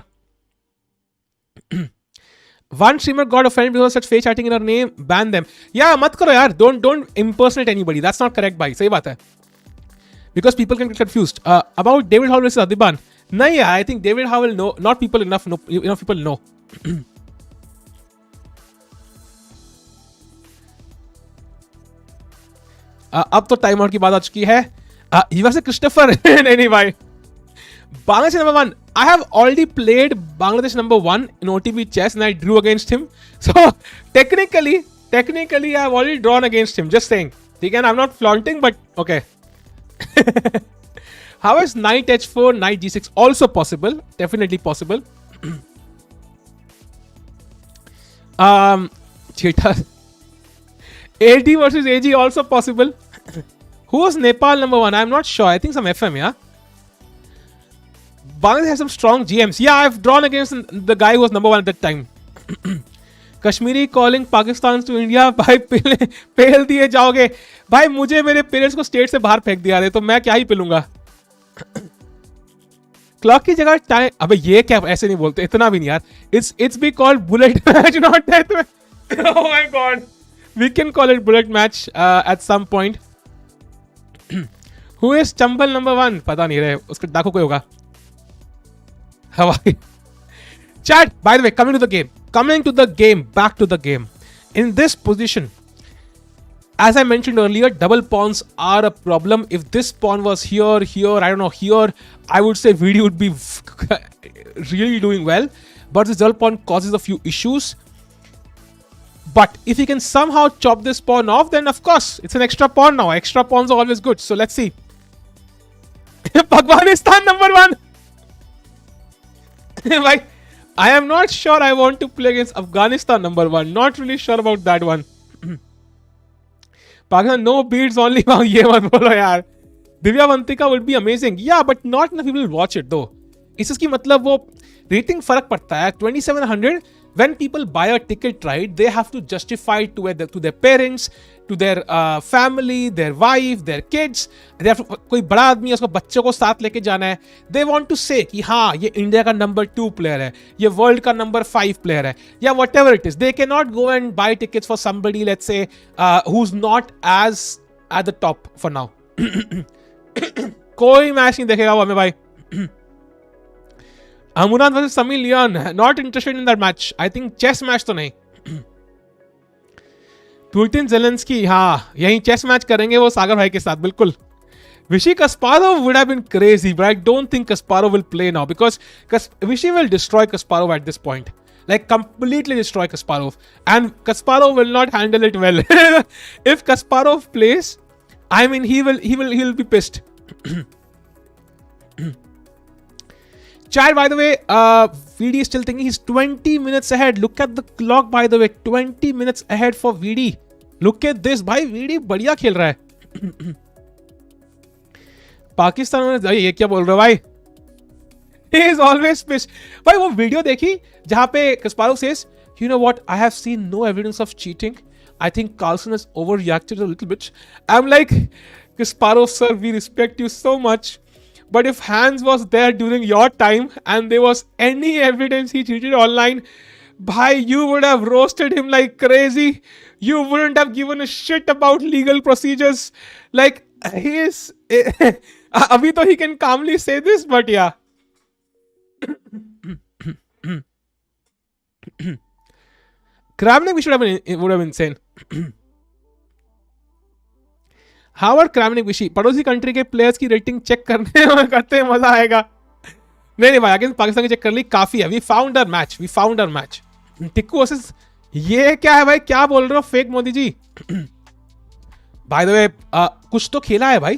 One streamer got offended because such fake chatting in her name. Ban them. Yeah, मत करो यार. Don't impersonate anybody. That's not correct, भाई. सही बात है. Because people can get confused. About David Howell versus Adiban. नहीं, I think David Howell know. Not people enough. No, enough people know. अब तो टाइम आउट की बात आ चुकी है. He was a Christopher. नहीं भाई. Bangladesh number 1. I have already played Bangladesh number 1 in OTB chess and I drew against him. So technically I have already drawn against him. Just saying. Again, I'm not flaunting, but okay. How is knight h4, knight g6 also possible? Definitely possible. Cheetah. AD versus AG also possible. Who was Nepal number 1? I'm not sure. I think some FM, yeah. Bangladesh has some strong GMs. Yeah, I've drawn against the guy who was number 1 at that time. Kashmiri calling Pakistan to India. भाई पेल दिए जाओगे. भाई मुझे मेरे parents को state से बाहर फेंक दिया रहे तो मैं क्या ही पिलूंगा. क्लॉक की जगह टाइम. अबे ये क्या, ऐसे नहीं बोलते, इतना भी नहीं यार. It's be called bullet match, not death match. Oh my god. We can call it bullet match at some point. Who is Chambal number 1? पता नहीं रहे. उसका डाकू कोई होगा. Hawaii. Chat, by the way, coming to the game, back to the game. In this position, as I mentioned earlier, double pawns are a problem. If this pawn was here, I don't know, here, I would say Vidit would be really doing well. But this double pawn causes a few issues. But if he can somehow chop this pawn off, then of course, it's an extra pawn now. Extra pawns are always good. So let's see. Afghanistan number 1. Like, I am not sure I want to play against Afghanistan number 1. Not really sure about that one. Pakistan, no beats only. ये मत बोलो यार. Divya Vantika would be amazing. Yeah, but not enough people will watch it though. इसकी मतलब वो rating फर्क पड़ता है. 2700. When people buy a ticket, right, they have to justify it to their parents, to their family, their wife, their kids. They have to, कोई बड़ा आदमी है, उसको बच्चों को साथ लेके जाना है. They want to say कि हाँ, ये इंडिया का number 2 player है, ये world का number 5 player है, या whatever it is. They cannot go and buy tickets for somebody, let's say, who's not as at the top for now. कोई मैच नहीं देखेगा वो हमें भाई. Amunad versus Sami Leon. Not interested in that match. I think chess match तो नहीं. Putin Zelensky, हाँ, यही chess match करेंगे वो सागर भाई के साथ बिल्कुल. Vishy Kasparov would have been crazy, but I don't think Kasparov will play now because Vishy will destroy Kasparov at this point. Like completely destroy Kasparov. And Kasparov will not handle it well. If Kasparov plays, I mean he'll be pissed. Chat, by the way, VD is still thinking he's 20 minutes ahead. Look at the clock, by the way. 20 minutes ahead for VD. Look at this. भाई VD बढ़िया खेल रहा है. पाकिस्तान में ये क्या बोल रहे हो भाई? He is always pissed. भाई वो वीडियो देखी जहाँ पे Kasparov says, you know what? I have seen no evidence of cheating. I think Carlsen has overreacted a little bit. I'm like, Kasparov sir, we respect you so much. But if Hans was there during your time and there was any evidence he cheated online, bhai, you would have roasted him like crazy. You wouldn't have given a shit about legal procedures. Like, he is... Abhi to he can calmly say this, but yeah. Kramnik would have been insane. Howard Kramnik Vishy पड़ोसी country के players की rating check करते मजा आएगा. नहीं भाई, against Pakistan की check कर ली, काफी है. We found our match. Tikku versus ये क्या है भाई? क्या बोल रहे हो fake Modi ji? By the way कुछ तो खेला है भाई.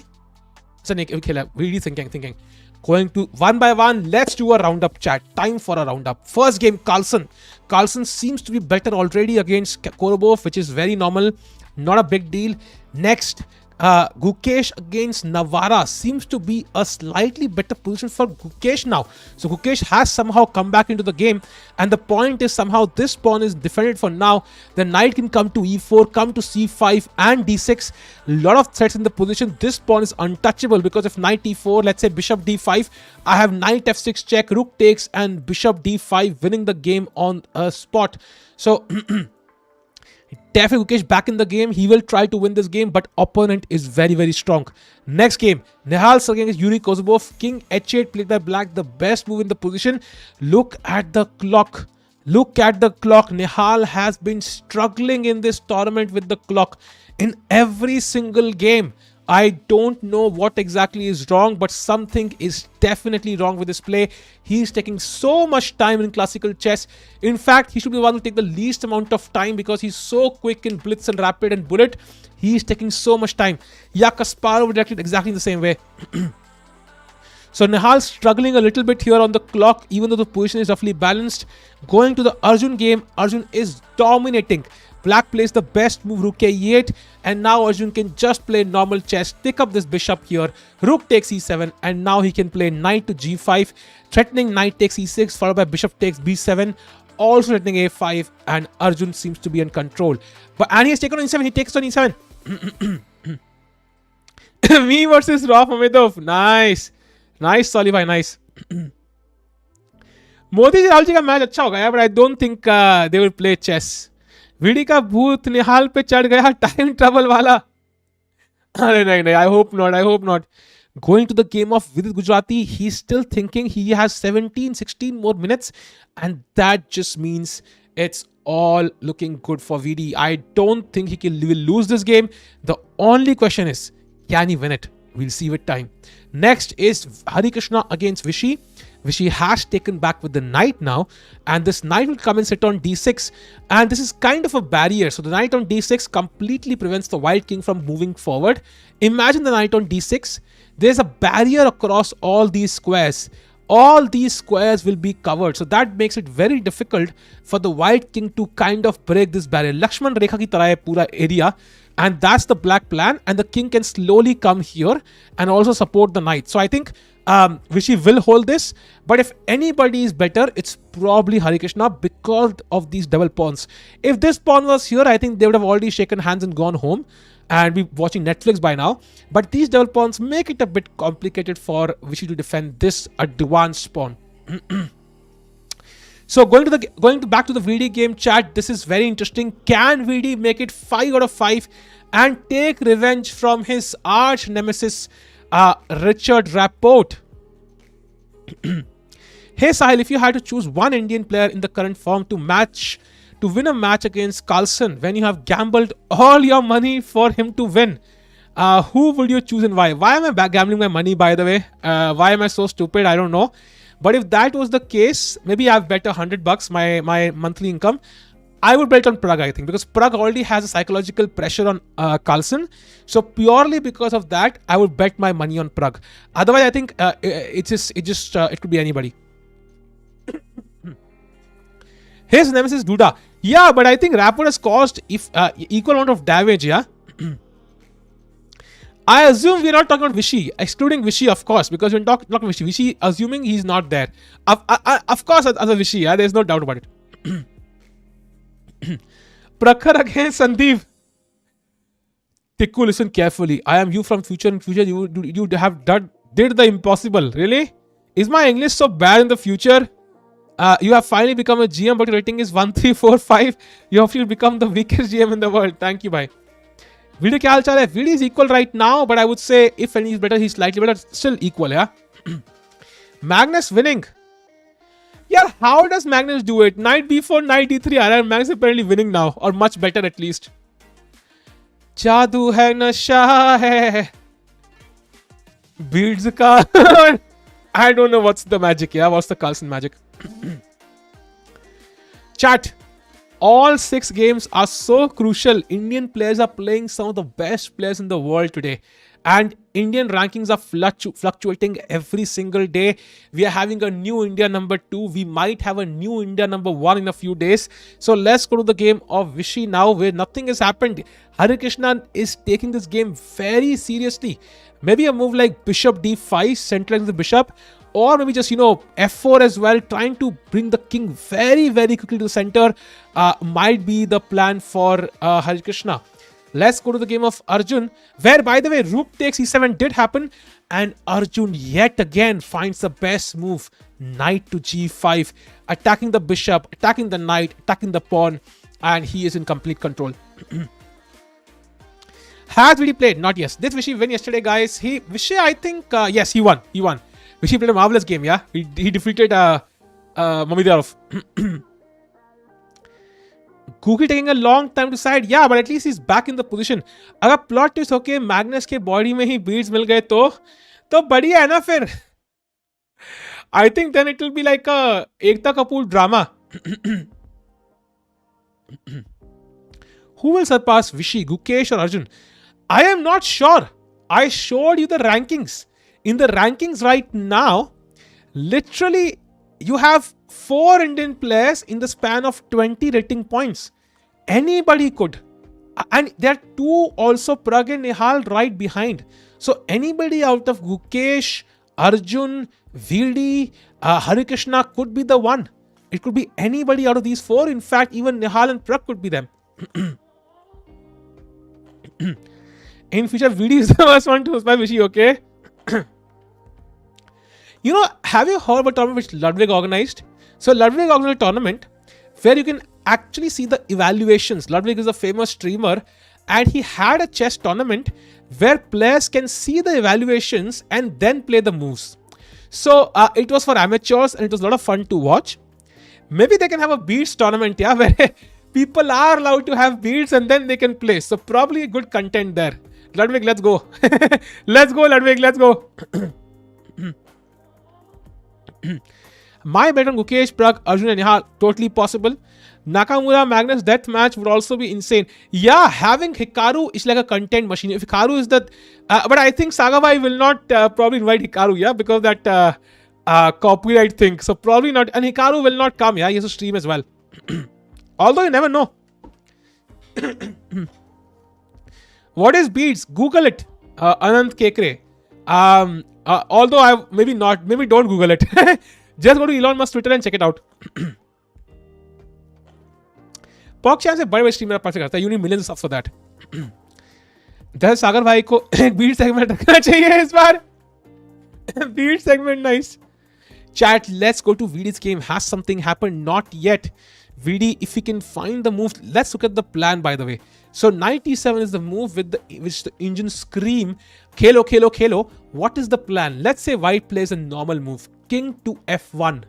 अच्छा नहीं खेला. VD thinking Going to one by one, let's do a roundup, chat. Time for a roundup. First game, Carlsen. Carlsen seems to be better already against Korobov, which is very normal. Not a big deal. Next, Gukesh against Navara seems to be a slightly better position for Gukesh now. So Gukesh has somehow come back into the game, and the point is somehow this pawn is defended for now. The knight can come to e4, come to c5 and d6. A lot of threats in the position. This pawn is untouchable because if knight e4, let's say bishop d5, I have knight f6 check, rook takes, and bishop d5 winning the game on a spot. So definitely Gukesh back in the game. He will try to win this game, but opponent is very, very strong. Next game, Nihal against Yuri Kozubov. King h8 played by black, the best move in the position. Look at the clock. Look at the clock. Nihal has been struggling in this tournament with the clock in every single game. I don't know what exactly is wrong, but something is definitely wrong with this play. He's taking so much time in classical chess. In fact, he should be the one to take the least amount of time because he's so quick in blitz and rapid and bullet. He's taking so much time. Yeah, Kasparov directed exactly in the same way. So Nihal struggling a little bit here on the clock, even though the position is roughly balanced. Going to the Arjun game, Arjun is dominating. Black plays the best move, rook e8, and now Arjun can just play normal chess, pick up this bishop here, rook takes e7, and now he can play knight to g5, threatening knight takes e6, followed by bishop takes b7, also threatening a5, and Arjun seems to be in control. And he has taken on e7, he takes on e7. Me versus Rav Mamedyarov. Nice. Nice, Solivai, nice. Modi ji Rahul ji ka match अच्छा होगा, but I don't think they will play chess. VD का भूत निहाल पे चढ़ गया, time trouble वाला. अरे नहीं, I hope not. Going to the game of Vidit Gujarati, he's still thinking. He has 16 more minutes, and that just means it's all looking good for VD. I don't think he will lose this game. The only question is, can he win it? We'll see with time. Next is Harikrishna against Vishy. Vishy has taken back with the knight now, and this knight will come and sit on d6, and this is kind of a barrier. So the knight on d6 completely prevents the white king from moving forward. Imagine the knight on d6. There's a barrier across all these squares. All these squares will be covered, so that makes it very difficult for the white king to kind of break this barrier. Lakshman Rekha ki tarah hai pura area, and that's the black plan, and the king can slowly come here and also support the knight. So I think Vishy will hold this, but if anybody is better, it's probably Harikrishna because of these double pawns. If this pawn was here, I think they would have already shaken hands and gone home and be watching Netflix by now. But these double pawns make it a bit complicated for Vishy to defend this advanced pawn. So back to the VD game, chat. This is very interesting. Can VD make it 5 out of 5 and take revenge from his arch nemesis Richard Rapport? Hey Sahil, if you had to choose one Indian player in the current form to win a match against Carlsen when you have gambled all your money for him to win, who would you choose and why? Why am I gambling my money, by the way? Why am I so stupid? I don't know. But if that was the case, maybe I've bet $100, my monthly income. I would bet on Prag, I think, because Prag already has a psychological pressure on Carlsen. So purely because of that, I would bet my money on Prag. Otherwise, I think it could be anybody. His nemesis Duda. Yeah, but I think Rapport has caused equal amount of damage, yeah? I assume we're not talking about Vishy, excluding Vishy, of course, because we're not Vishy. Vishy, assuming he's not there. Of course, as a Vishy, yeah, there's no doubt about it. Prakhar against Sandeep. Tikku, listen carefully. I am you from future. In future, you have did the impossible. Really? Is my English so bad in the future? You have finally become a GM, but your rating is 1345. You have to become the weakest GM in the world. Thank you, bye. VD kya hal chal hai? VD is equal right now, but I would say if any is better, he's slightly better. Still equal, yeah. Magnus winning. Yeah, how does Magnus do it? Knight b4, knight d3. Magnus is apparently winning now, or much better at least. Jadoo hai nasha hai. Beads ka. I don't know what's the magic, yeah. What's the Carlsen magic? Chat. All 6 games are so crucial. Indian players are playing some of the best players in the world today. And Indian rankings are fluctuating every single day. We are having a new India number 2. We might have a new India number 1 in a few days. So let's go to the game of Vishy now, where nothing has happened. Harikrishna is taking this game very seriously. Maybe a move like bishop d5, centralizing the bishop, or maybe just, f4 as well, trying to bring the king very, very quickly to the center might be the plan for Harikrishna. Let's go to the game of Arjun, where, by the way, rook takes e7 did happen, and Arjun yet again finds the best move, knight to g5, attacking the bishop, attacking the knight, attacking the pawn, and he is in complete control. Has Vishy played? Not yet. Did Vishy win yesterday, guys? Vishy, I think, yes, he won. Vishy played a marvelous game, yeah? He defeated Mamedyarov. Gukesh taking a long time to decide. Yeah, but at least he's back in the position. अगर plot twist होके Magnus के body में ही beads मिल गए तो बढ़िया है ना फिर. I think then it will be like a Ekta Kapoor drama. Who will surpass Vishy, Gukesh or Arjun? I am not sure. I showed you the rankings. In the rankings right now, literally you have 4 Indian players in the span of 20 rating points. Anybody could. And there are 2 also, Prag and Nihal, right behind. So anybody out of Gukesh, Arjun, Vidit, Harikrishna could be the one. It could be anybody out of these 4. In fact, even Nihal and Prag could be them. In future, Vidit is the first one to spy Vishy, okay? Have you heard about a tournament which Ludwig organized? So Ludwig organized a tournament where you can actually see the evaluations. Ludwig is a famous streamer, and he had a chess tournament where players can see the evaluations and then play the moves. So it was for amateurs, and it was a lot of fun to watch. Maybe they can have a beats tournament, yeah, where people are allowed to have beats and then they can play. So probably good content there. Ludwig, let's go. Let's go, Ludwig, let's go. My bet on Gukesh, Prag, Arjun and Nihal, totally possible. Nakamura Magnus death match would also be insane. Yeah, having Hikaru is like a content machine. If Hikaru is the... but I think Sagavai will not probably invite Hikaru, yeah, because of that copyright thing. So probably not. And Hikaru will not come, yeah, he has to stream as well. Although you never know. What is beads? Google it. Anand Kekre. Although maybe don't Google it. Just go to Elon Musk Twitter and check it out. Pock से बड़े streamer आप करता है. You need millions of subs for that. दस सागर भाई को एक beat segment रखना चाहिए इस बार. Beat segment, nice. Chat, let's go to Vidit's game. Has something happened? Not yet. Vidit, if he can find the move, let's look at the plan, by the way. So knight e7 is the move which the engine scream, khelo, khelo, khelo. What is the plan? Let's say white plays a normal move, king to f1.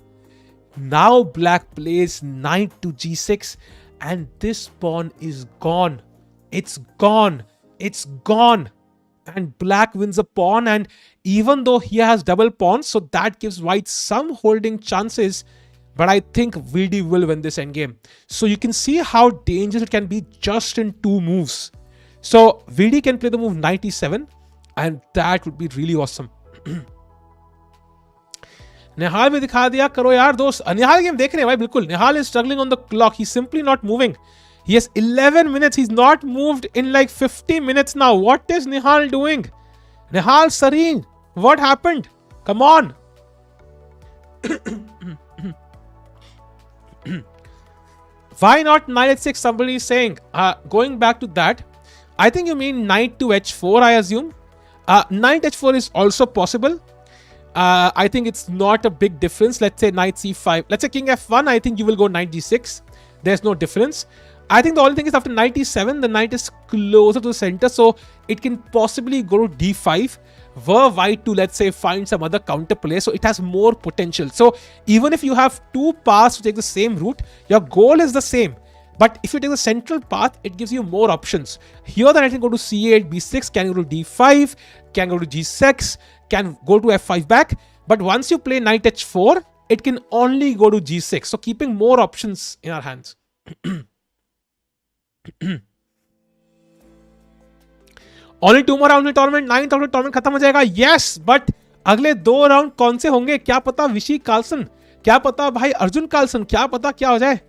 Now black plays knight to g6, and this pawn is gone. It's gone. It's gone. And black wins a pawn, and even though he has double pawns, so that gives white some holding chances, but I think Vidit will win this endgame. So you can see how dangerous it can be just in 2 moves. So Vidit can play the move knight e7, and that would be really awesome. निहाल भी दिखा दिया करो यार दोस्त. निहाल game देख रहे हैं भाई बिल्कुल. निहाल is struggling on the clock. He's simply not moving. He has 11 minutes. He's not moved in like 50 minutes now. What is Nihal doing? Nihal Sareen, what happened? Come on. Why not knight h6? Somebody is saying. Going back to that, I think you mean knight to h4, I assume. Knight h4 is also possible. I think it's not a big difference. Let's say knight c5. Let's say king f1. I think you will go knight g6. There's no difference. I think the only thing is after knight e7, the knight is closer to the center, so it can possibly go to d5. Were white to, let's say, find some other counterplay, so it has more potential. So even if you have 2 paths to take the same route, your goal is the same. But if you take the central path, it gives you more options. Here the knight can go to c8, b6, can go to d5, can go to g6, can go to f5 back. But once you play knight h4, it can only go to g6. So keeping more options in our hands. Only 2 more round में tournament, 9th round में tournament खत्म हो जाएगा. Yes, but अगले 2 round कौन से होंगे क्या पता. विशी कार्लसन, क्या पता भाई अर्जुन कार्लसन, क्या पता क्या हो जाए.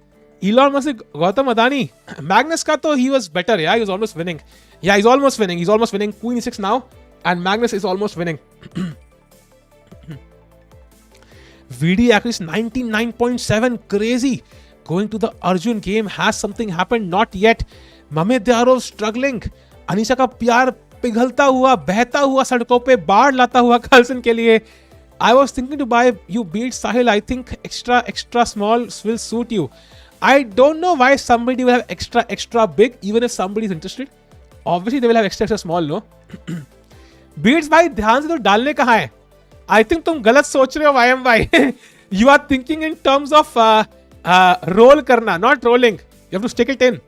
Elon Musk, Gautam Adani. Magnus का तो ही वाज बेटर. या he was almost winning. Yeah he is almost winning. He is almost winning. Queen e6 now and Magnus is almost winning. VD accuracy 99.7, crazy. Going to the Arjun game, has something happened? Not yet. Mamedyarov struggling. Anisha का प्यार पिघलता हुआ, बहता हुआ सड़कों पे बाढ़ लाता हुआ कार्लसन के लिए. I was thinking to buy you beat Sahil. I think extra small will suit you. I don't know why somebody will have extra big even if somebody is interested. Obviously they will have extra small, no? Beats भाई ध्यान से तो डालने कहाँ है. I think तुम गलत सोच रहे हो YM भाई. You are thinking in terms of roll करना, not rolling. You have to stick it in.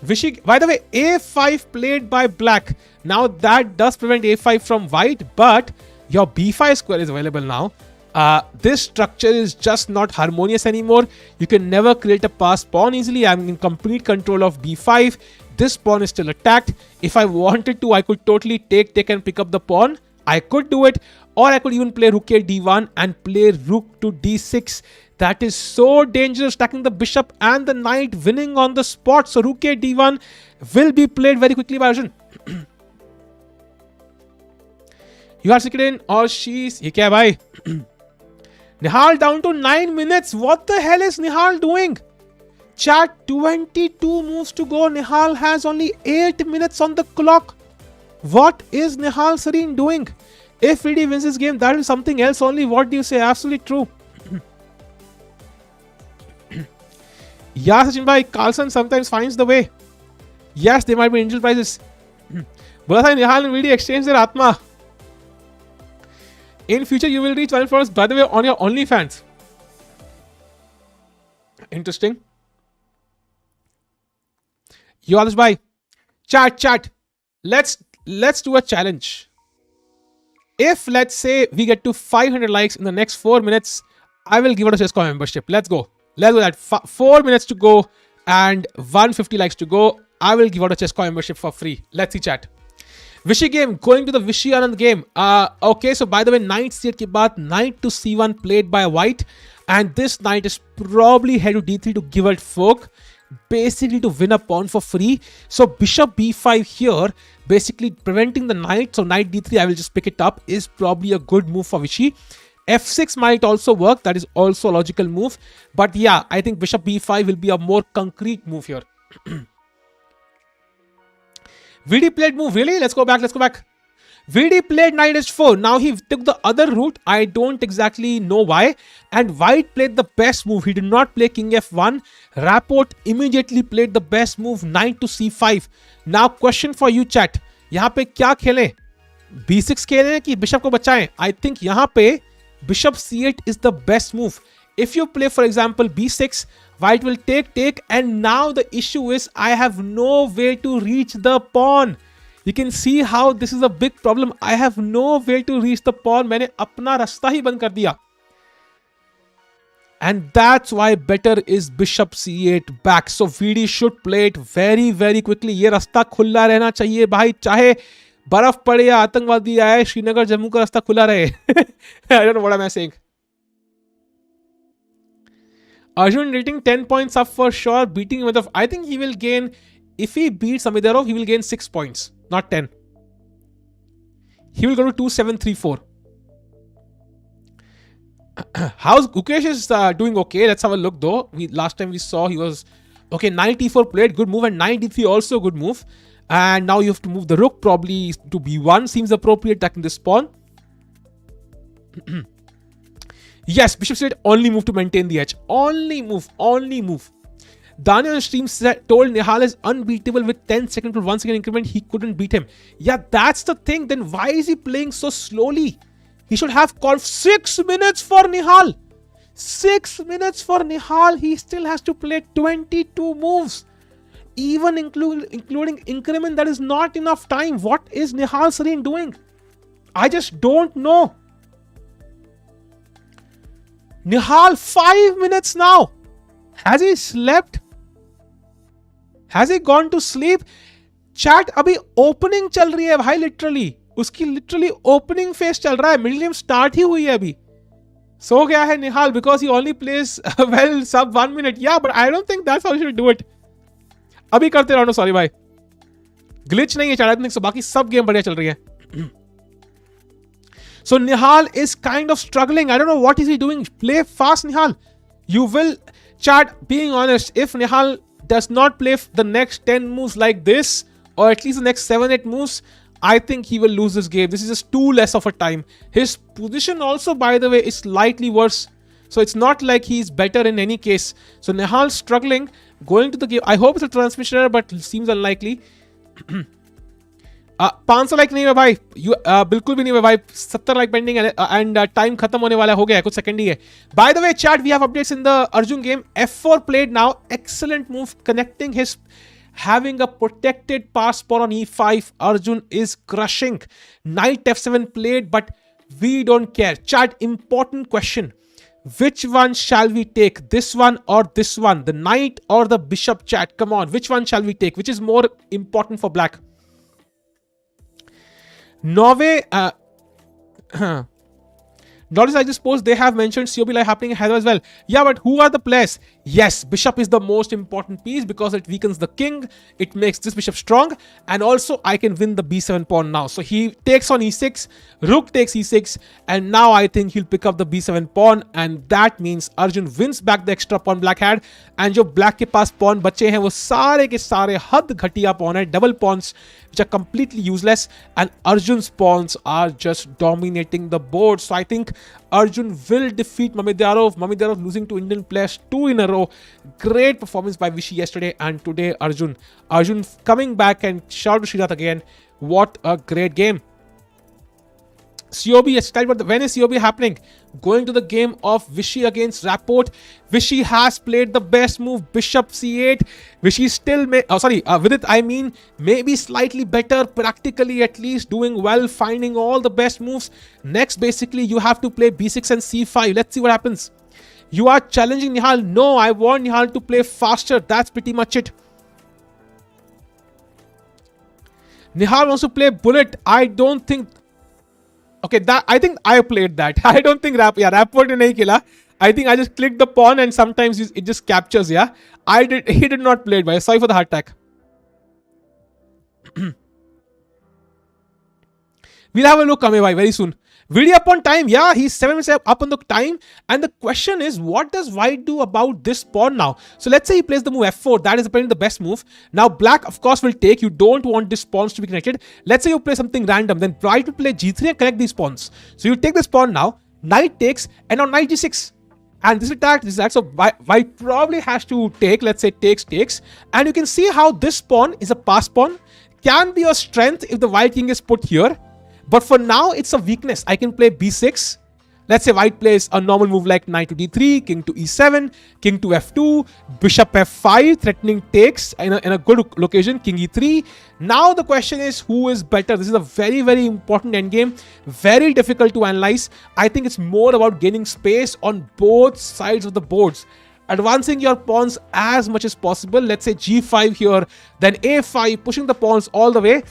Vishy, by the way, A5 played by black. Now that does prevent A5 from white, but your B5 square is available now. This structure is just not harmonious anymore. You can never create a pass pawn easily. I'm in complete control of B5. This pawn is still attacked. If I wanted to, I could totally take and pick up the pawn. I could do it, or I could even play rook a d1 and play rook to d6. That is so dangerous, stacking the bishop and the knight, winning on the spot. So rook a d1 will be played very quickly by Arjun. You are secret in or she's... Ye kya bhai? Nihal down to 9 minutes. What the hell is Nihal doing? Chat, 22 moves to go. Nihal has only 8 minutes on the clock. What is Nihal Sareen doing? If Vidit wins this game, that is something else only. What do you say? Absolutely true. Yeah, Sachin bhai, Carlsen sometimes finds the way. Yes, they might be angel prizes. Bola tha Nihal and Vidit exchange their Atma. In future, you will reach 1 followers, by the way, on your OnlyFans. Interesting. Yogesh bhai, chat. Let's do a challenge. If let's say we get to 500 likes in the next 4 minutes, I will give out a CS:GO membership. Let's go. Let's go. That 4 minutes to go and 150 likes to go. I will give out a CS:GO membership for free. Let's see chat. Vishy game, going to the Vishy Anand game. Okay, so by the way, knight c8 ke baad knight to c1 played by white, and this knight is probably head to d3 to give it fork, basically to win a pawn for free. So bishop b5 here, basically preventing the knight. So knight d3, I will just pick it up, is probably a good move for Vishy. f6 might also work. That is also a logical move. But yeah, I think bishop b5 will be a more concrete move here. VD played move. Really? Let's go back. VD played knight h4. Now he took the other route. I don't exactly know why. And white played the best move. He did not play king f1. Rapport immediately played the best move, knight to c5. Now question for you chat. यहाँ पे क्या खेलें? b6 खेलें कि bishop को बचाएं? I think यहाँ पे bishop c8 is the best move. If you play, for example, b6, white will take, and now the issue is I have no way to reach the pawn. You can see how this is a big problem. I have no way to reach the pawn. मैंने अपना रास्ता ही बंद कर दिया. And that's why better is bishop c8 back. So VD should play it very, very quickly. ये रास्ता खुला रहना चाहिए भाई. चाहे बर्फ पड़े या आतंकवादी आए, श्रीनगर जम्मू का रास्ता खुला रहे. I don't know what I'm saying. Arjun rating 10 points up for sure. Beating Mamedyarov, I think he will gain. If he beats Mamedyarov, he will gain 6 points, not 10. He will go to 2734. How's Gukesh is doing okay. Let's have a look though. Last time we saw he was okay. Knight e4 played, good move, and knight d3 also good move. And now you have to move the rook probably to b1. Seems appropriate, attacking this pawn. Yes, bishop c8 only move to maintain the edge. Only move. Daniel on stream told Nihal is unbeatable with 10 second to 1 second increment. He couldn't beat him. Yeah, that's the thing. Then why is he playing so slowly? He should have called 6 minutes for Nihal. 6 minutes for Nihal. He still has to play 22 moves. Even including increment, that is not enough time. What is Nihal Sareen doing? I just don't know. Nihal, 5 minutes now. Has he slept? Has he gone to sleep? Chat अभी opening चल रही है भाई, literally उसकी literally opening face चल रहा है, middle game start ही हुई है अभी. सो गया है Nihal because he only place well sub 1 minute. Yeah but I don't think that's how you should do it. अभी करते रहो. सॉरी भाई, ग्लिच नहीं है चैट. सो बाकी सब गेम बढ़िया चल रही है. So Nihal is kind of struggling. I don't know what is he doing. Play fast, Nihal. You will, chat, being honest, if Nihal does not play the next 10 moves like this, or at least the next 7-8 moves, I think he will lose this game. This is just too less of a time. His position also, by the way, is slightly worse. So it's not like he's better in any case. So Nihal struggling, going to the game. I hope it's a transmission error, but it seems unlikely. 500 like नहीं है भाई, बिल्कुल भी नहीं है भाई. 70 like pending and time खत्म होने वाला हो गया है, कुछ सेकंड ही है. By the way chat, we have updates in the Arjun game. F4 played now, excellent move connecting his, having a protected pass pawn on E5. Arjun is crushing. Knight F7 played, but we don't care. Chat, important question. Which one shall we take? This one or this one? The knight or the bishop? Chat, come on. Which one shall we take? Which is more important for black? Norway, notice I just post they have mentioned COB live happening in Hyderabad as well. Yeah, but who are the players? Yes, bishop is the most important piece because it weakens the king. It makes this bishop strong, and also I can win the b7 pawn now. So he takes on e6, rook takes e6, and now I think he'll pick up the b7 pawn, and that means Arjun wins back the extra pawn black had. And जो black के पास pawn बचे हैं वो सारे के सारे हद घटिया pawn है, double pawns which are completely useless, and Arjun's pawns are just dominating the board. So I think Arjun will defeat Mamedyarov. Mamedyarov losing to Indian players 2 in a row. Great performance by Vishy yesterday, and today Arjun coming back, and shout out to Shridath again. What a great game. COB, yes, but when is COB happening? Going to the game of Vishy against Rapport. Vishy has played the best move, bishop c8. Vishy still Vidit, I mean, maybe slightly better, practically at least doing well, finding all the best moves. Next, basically, you have to play b6 and c5. Let's see what happens. You are challenging Nihal. No, I want Nihal to play faster. That's pretty much it. Nihal wants to play bullet. I don't think... Okay, that I think I played that. I don't think Rapport ne nahi kila. I think I just clicked the pawn and sometimes it just captures. Yeah, he did not play it. By sorry for the heart attack. We'll have a look, Kame bhai, very soon. Video up on time. Yeah, he's 7 minutes up on the time. And the question is, what does white do about this pawn now? So let's say he plays the move f4. That is apparently the best move. Now black, of course, will take. You don't want these pawns to be connected. Let's say you play something random. Then white will play g3 and connect these pawns. So you take this pawn now. Knight takes, and now knight g6. And this attack, so white probably has to take. Let's say takes. And you can see how this pawn is a pass pawn. Can be a strength if the white king is put here. But for now, it's a weakness. I can play b6. Let's say white plays a normal move like knight to d3, king to e7, king to f2, bishop f5, threatening takes in a good location, king e3. Now the question is, who is better? This is a very, very important endgame. Very difficult to analyze. I think it's more about gaining space on both sides of the boards. Advancing your pawns as much as possible. Let's say g5 here, then a5, pushing the pawns all the way.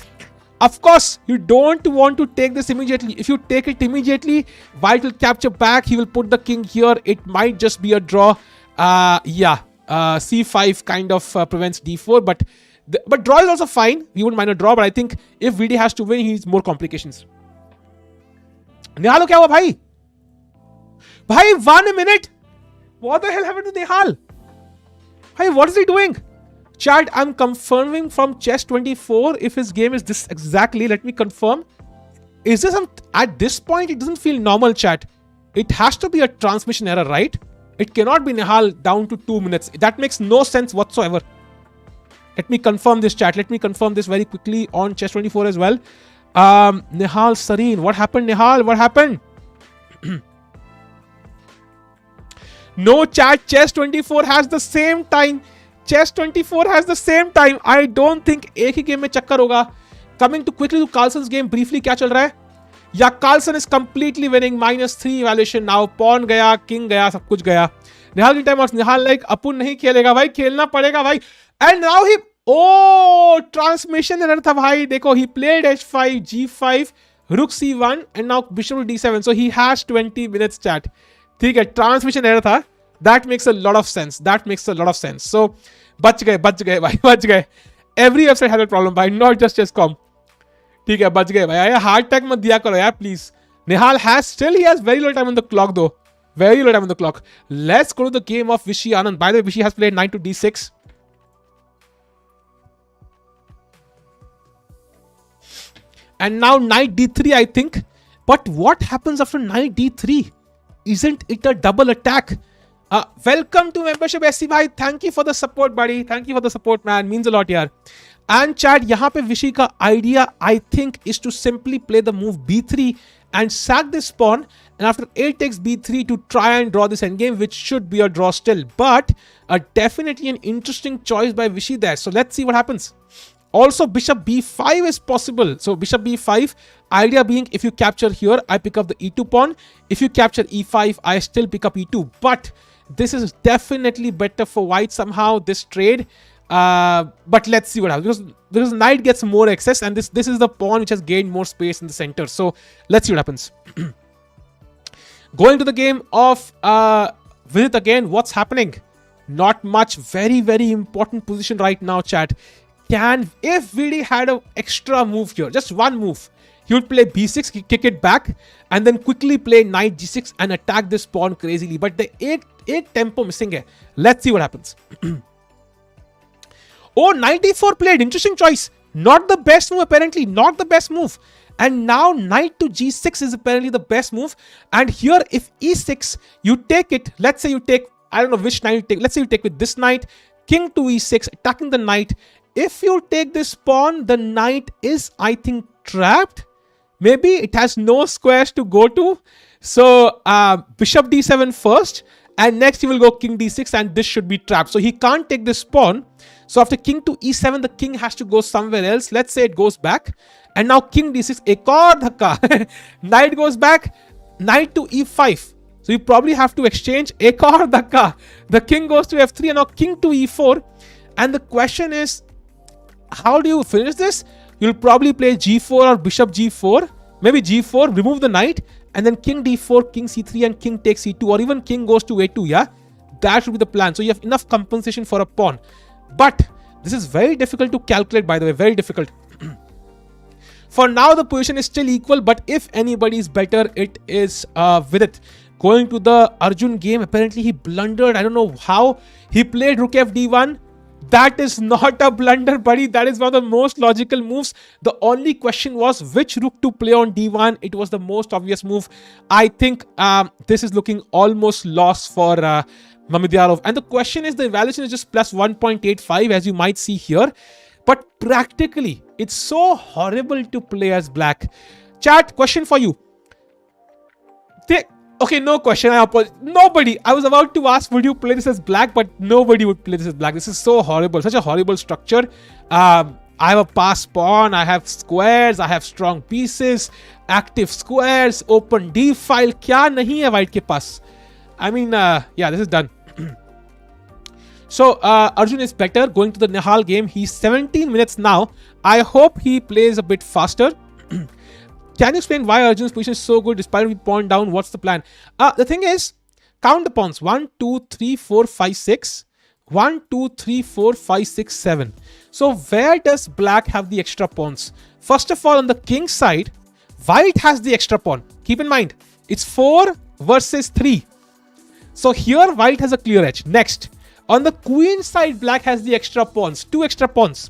Of course, you don't want to take this immediately. If you take it immediately, white will capture back. He will put the king here. It might just be a draw. C5 kind of prevents d4. But draw is also fine. We wouldn't mind a draw. But I think if VD has to win, he needs more complications. Nihal, kya hua bhai? Bhai, 1 minute. What the hell happened to Nihal? Bhai, what is he doing? Chat, I'm confirming from chess24 if his game is this exactly. Let me confirm. Is this at this point? It doesn't feel normal, chat. It has to be a transmission error, right? It cannot be Nihal down to 2 minutes. That makes no sense whatsoever. Let me confirm this, chat. Let me confirm this very quickly on chess24 as well. Nihal Sareen. What happened, Nihal? What happened? No, chat. Chess24 has the same time. Chess24 has the same time. I don't think एक ही game में चक्कर होगा. Coming to quickly to Carlsen's game briefly, क्या चल रहा है? Yeah, Carlsen is completely winning. -3 evaluation now. Pawn गया, king गया, सब कुछ गया. Nihal की time और Nihal like अपुन नहीं खेलेगा भाई, खेलना पड़ेगा भाई. And now he Oh, transmission error tha bhai. Dekho, he played h5, g5, rook c1, and now bishop to d7. So he has 20 minutes chat. ठीक है, transmission error था. That makes a lot of sense. That makes a lot of sense. So, बच गए भाई, बच गए. Every website has a problem भाई, not just chess.com. ठीक है, बच गए भाई. Hard tag मत दिया करो यार, please. Nihal he has very little time on the clock though. Very little time on the clock. Let's go to the game of Vishy Anand. By the way, Vishy has played knight to d6. And now knight d3, I think. But what happens after knight d3? Isn't it a double attack? Welcome to membership SC bhai. Thank you for the support, buddy. Thank you for the support, man. Means a lot here. And chat, यहाँ पे Vishy का idea, I think, is to simply play the move b3 and sack this pawn. And after a takes b3 to try and draw this endgame, which should be a draw still. But definitely an interesting choice by Vishy there. So let's see what happens. Also, bishop b5 is possible. So bishop b5, idea being if you capture here, I pick up the e2 pawn. If you capture e5, I still pick up e2. But this is definitely better for white somehow, this trade. But let's see what happens. Because knight gets more access, and this is the pawn which has gained more space in the center. So let's see what happens. Going to the game of Vidit again, what's happening? Not much. Very, very important position right now, chat. If Vidit had an extra move here, just one move, he would play b6, kick it back, and then quickly play knight g6 and attack this pawn crazily. But the 8 tempo missing hai. Let's see what happens. Oh, knight e4 played. Interesting choice. Not the best move, apparently. Not the best move. And now knight to g6 is apparently the best move. And here, if e6, you take it. Let's say you take, I don't know which knight you take. Let's say you take with this knight, king to e6, attacking the knight. If you take this pawn, the knight is, I think, trapped. Maybe it has no squares to go to. So bishop d7 first, and next he will go king d6, and this should be trapped. So he can't take this pawn. So after king to e7, the king has to go somewhere else. Let's say it goes back, and now king d6, ek aur dhakka. Knight goes back, knight to e5. So you probably have to exchange, ek aur dhakka. The king goes to f3, and now king to e4. And the question is, how do you finish this? You'll probably play g4 or bishop g4, maybe g4, remove the knight, and then king d4, king c3, and king takes c2, or even king goes to a2, yeah? That should be the plan. So you have enough compensation for a pawn. But this is very difficult to calculate, by the way, very difficult. For now, the position is still equal, but if anybody is better, it is Vidit. Going to the Arjun game, apparently he blundered. I don't know how. He played rook f d1. That is not a blunder, buddy. That is one of the most logical moves. The only question was which rook to play on d1. It was the most obvious move. I think this is looking almost lost for Mamedyarov. And the question is, the evaluation is just plus 1.85, as you might see here. But practically, it's so horrible to play as black. Chat, question for you. Okay, no question. I apologize. Nobody. I was about to ask, would you play this as black? But nobody would play this as black. This is so horrible. Such a horrible structure. I have a pass pawn. I have squares. I have strong pieces. Active squares. Open D file. Kya nahi hai white ke paas? I mean, yeah, this is done. So, Arjun is better. Going to the Nihal game. He's 17 minutes now. I hope he plays a bit faster. Can you explain why Arjun's position is so good despite being pawn down? What's the plan? The thing is, count the pawns. 1, 2, 3, 4, 5, 6. 1, 2, 3, 4, 5, 6, 7. So where does black have the extra pawns? First of all, on the king side, white has the extra pawn. Keep in mind, it's 4 versus 3. So here, white has a clear edge. Next, on the queen side, black has the extra pawns. 2 extra pawns.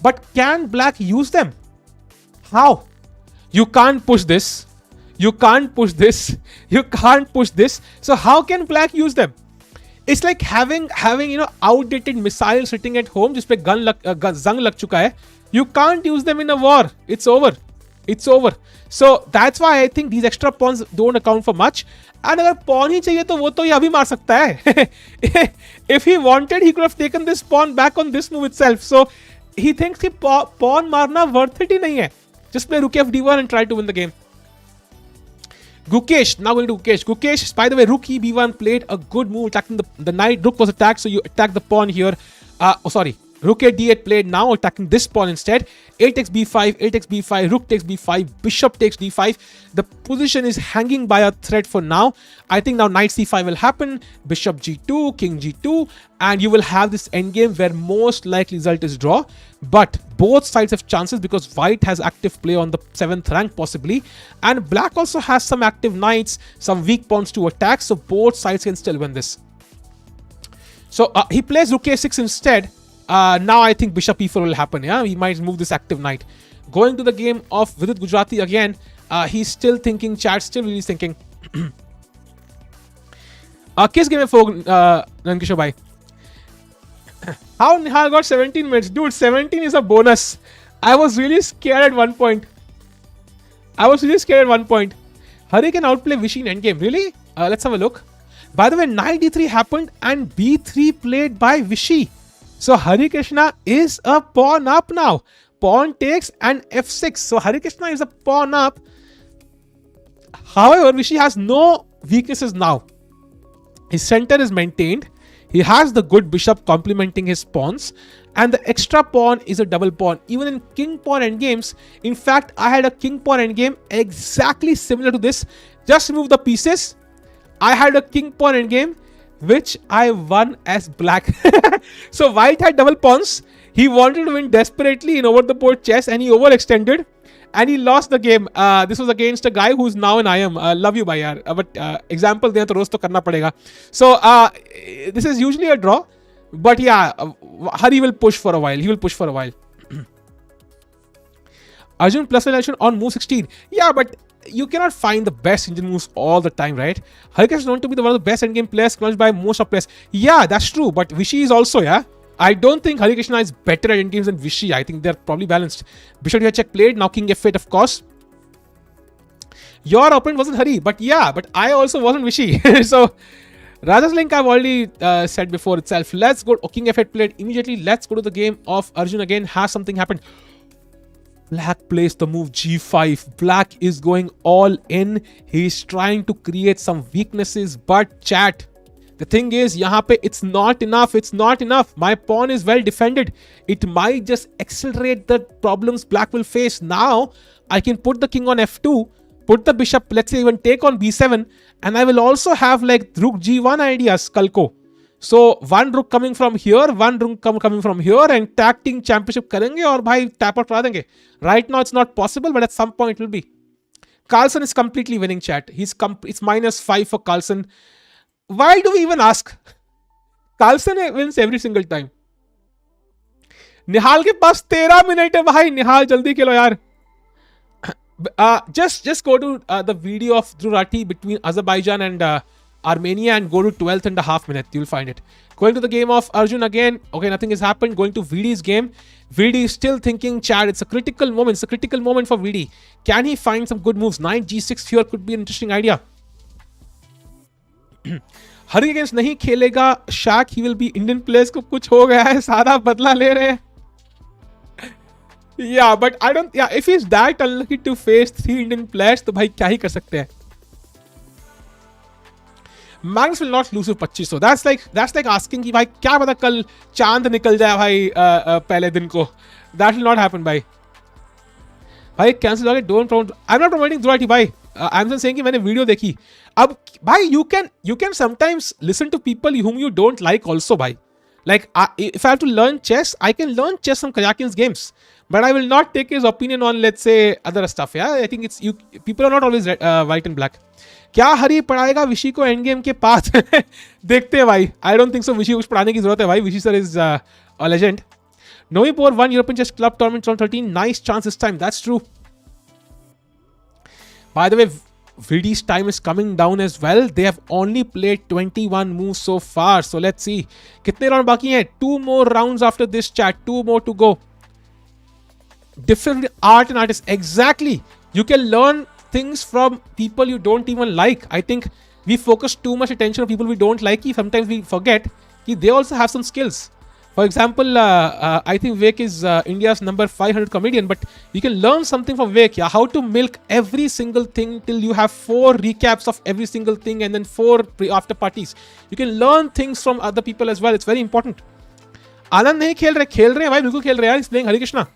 But can black use them? How? You can't push this. You can't push this. You can't push this. So how can black use them? It's like having outdated missiles sitting at home. जिस पे zang lag chuka hai. You can't use them in a war. It's over. It's over. So that's why I think these extra pawns don't account for much. And अगर pawn ही चाहिए तो वो तो ये अभी मार सकता है. If he wanted, he could have taken this pawn back on this move itself. So he thinks कि pawn मारना worth it ही नहीं है. Just play rook f d1 and try to win the game. Gukesh, now going to Gukesh. Gukesh, by the way, rook e b1 played a good move attacking the knight. Rook was attacked, so you attack the pawn here. Oh, sorry. Rook a d8 played now, attacking this pawn instead. A takes b5, a takes b5, rook takes b5, bishop takes d5. The position is hanging by a thread for now. I think now knight c5 will happen, bishop g2, king g2, and you will have this endgame where most likely result is draw. But both sides have chances because white has active play on the 7th rank possibly, and black also has some active knights, some weak pawns to attack, so both sides can still win this. So he plays rook a6 instead. Now I think bishop e4 will happen. Yeah, he might move this active knight. Going to the game of Vidit Gujarati again. He's still thinking. Chat still really thinking. Kiss game for Nankishore bhai. How Nihal got 17 minutes, dude? 17 is a bonus. I was really scared at one point. Hari can outplay Vishy in endgame. Really? Let's have a look. By the way, knight d3 happened and b3 played by Vishy. So Harikrishna is a pawn up now. Pawn takes and f6. So Harikrishna is a pawn up. However, Vishy has no weaknesses now. His center is maintained. He has the good bishop complementing his pawns. And the extra pawn is a double pawn. Even in king pawn endgames, in fact, I had a king pawn endgame exactly similar to this. Just remove the pieces. I had a king pawn endgame which I won as black. So white had double pawns. He wanted to win desperately in over the board chess and he overextended and he lost the game. This was against a guy who's now in IM. Love you, bhai yaar. But example dein to roast to karna padega. So this is usually a draw. But yeah, Hari will push for a while. He will push for a while. Arjun plus relation on move 16. Yeah, but you cannot find the best Indian moves all the time, right? Harikrishna is known to be one of the best endgame players acknowledged by most of players. Yeah, that's true. But Vishy is also, yeah. I don't think Harikrishna is better at endgames than Vishy. I think they're probably balanced. Bishop d5 check played. Now king f8, of course. Your opponent wasn't Hari. But yeah, but I also wasn't Vishy. So, Raja's link I've already said before itself. Let's go. King f8 played immediately. Let's go to the game of Arjun again. Has something happened? Black plays the move g5. Black is going all in. He's trying to create some weaknesses. But chat, the thing is, yahan pe it's not enough. It's not enough. My pawn is well defended. It might just accelerate the problems black will face. Now, I can put the king on f2. Put the bishop, let's say even take on b7. And I will also have like rook g1 ideas, kalko. So one rook coming from here, one rook coming from here, and tag team championship karenge or bhai tap out kara denge. Right now it's not possible, but at some point it will be. Carlsen is completely winning, chat. It's -5 for Carlsen. Why do we even ask? Carlsen wins every single time. Nihal के पास 13 minutes है भाई. Nihal जल्दी खेलो यार. Just go to the video of Durati between Azerbaijan and Armenia and go to 12.5 minutes. You'll find it. Going to the game of Arjun again. Okay, nothing has happened. Going to VD's game. VD is still thinking, Chad. It's a critical moment. It's a critical moment for VD. Can he find some good moves? Knight g6 here could be an interesting idea. Hari against nahi khelega. Shakh, he will be Indian players ko kuch ho gaya hai. Sara badla le rahe. Yeah, but I don't. Yeah, if he's that unlucky to face 3 Indian players, तो भाई क्या ही कर सकते हैं? Magnus will not lose with 2500. That's like asking कि भाई क्या पता कल चांद निकल जाए भाई पहले दिन को. That will not happen भाई. भाई cancel हो गए. Don't promote. I'm not promoting Durati भाई. I'm just saying कि मैंने वीडियो देखी. अब भाई you can sometimes listen to people whom you don't like also भाई. Like if I have to learn chess, I can learn chess from Kayakin's games. But I will not take his opinion on, let's say, other stuff. Yeah, I think people are not always white and black. क्या हरी पढ़ाएगा विशी को end game के पास? देखते हैं भाई. I don't think so. विशी कुछ पढ़ाने की जरूरत है भाई. विशी sir is a legend. Novi Poor won European Chess Club Tournament 2013. Nice chance this time. That's true. By the way, VD's time is coming down as well. They have only played 21 moves so far. So let's see. कितने round बाकी हैं? 2 more rounds after this chat. 2 more to go. Different art and artists. Exactly. You can learn things from people you don't even like. I think we focus too much attention on people we don't like. Sometimes we forget that they also have some skills. For example, I think Vivek is India's number 500 comedian, but you can learn something from Vivek. Yeah, how to milk every single thing till you have 4 recaps of every single thing and then 4 after parties. You can learn things from other people as well. It's very important. आनंद नहीं खेल रहे हैं भाई, बिल्कुल खेल रहे हैं यार, इस प्लेइंग हरिकृष्णा।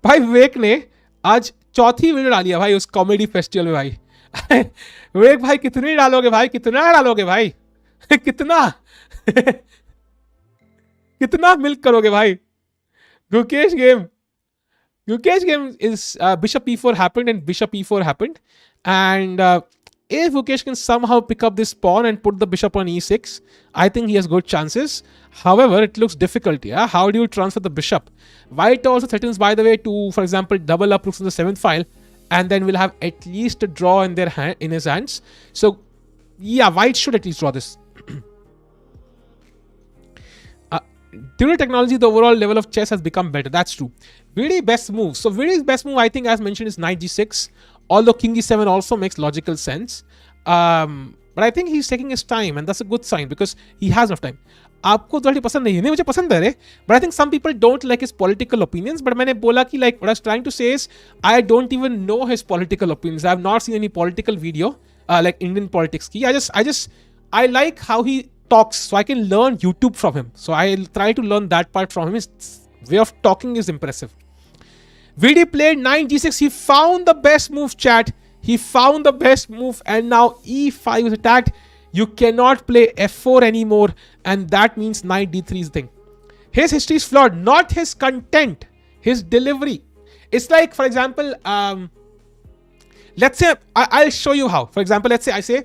भाई विवेक ने आज चौथी वीडियो डाली है भाई उस कॉमेडी फेस्टिवल में भाई। विवेक भाई कितनी डालोगे भाई, कितना डालोगे भाई? कितना कितना मिल्क करोगे भाई? Gukesh game is bishop e4 happened and bishop e4 happened, and if Gukesh can somehow pick up this pawn and put the bishop on e6, I think he has good chances. However, it looks difficult. Yeah, how do you transfer the bishop? White also threatens, by the way, to, for example, double up rooks in the 7th file, and then we'll have at least a draw in their hand, in his hands. So yeah, white should at least draw this. Due to technology, the overall level of chess has become better. That's true. Vidi's best move. So Vidi's best move, I think, as mentioned, is knight g6. Although king e7 also makes logical sense. But I think he's taking his time, and that's a good sign because he has enough time. आपको तो पसंद नहीं है, मुझे पसंद है रे, but I think some people don't like his political opinions. But मैंने बोला कि like what I was trying to say is I don't even know his political opinions. I have not seen any political video like Indian politics की. I like how he talks, so I can learn YouTube from him. So I'll try to learn that part from him. His way of talking is impressive. Vidi played 9 g6. He found the best move, chat. He found the best move, and now e5 is attacked. You cannot play f4 anymore, and that means knight d3 is the thing. His history is flawed, not his content, his delivery. It's like, for example, let's say I'll show you how. For example, let's say I say,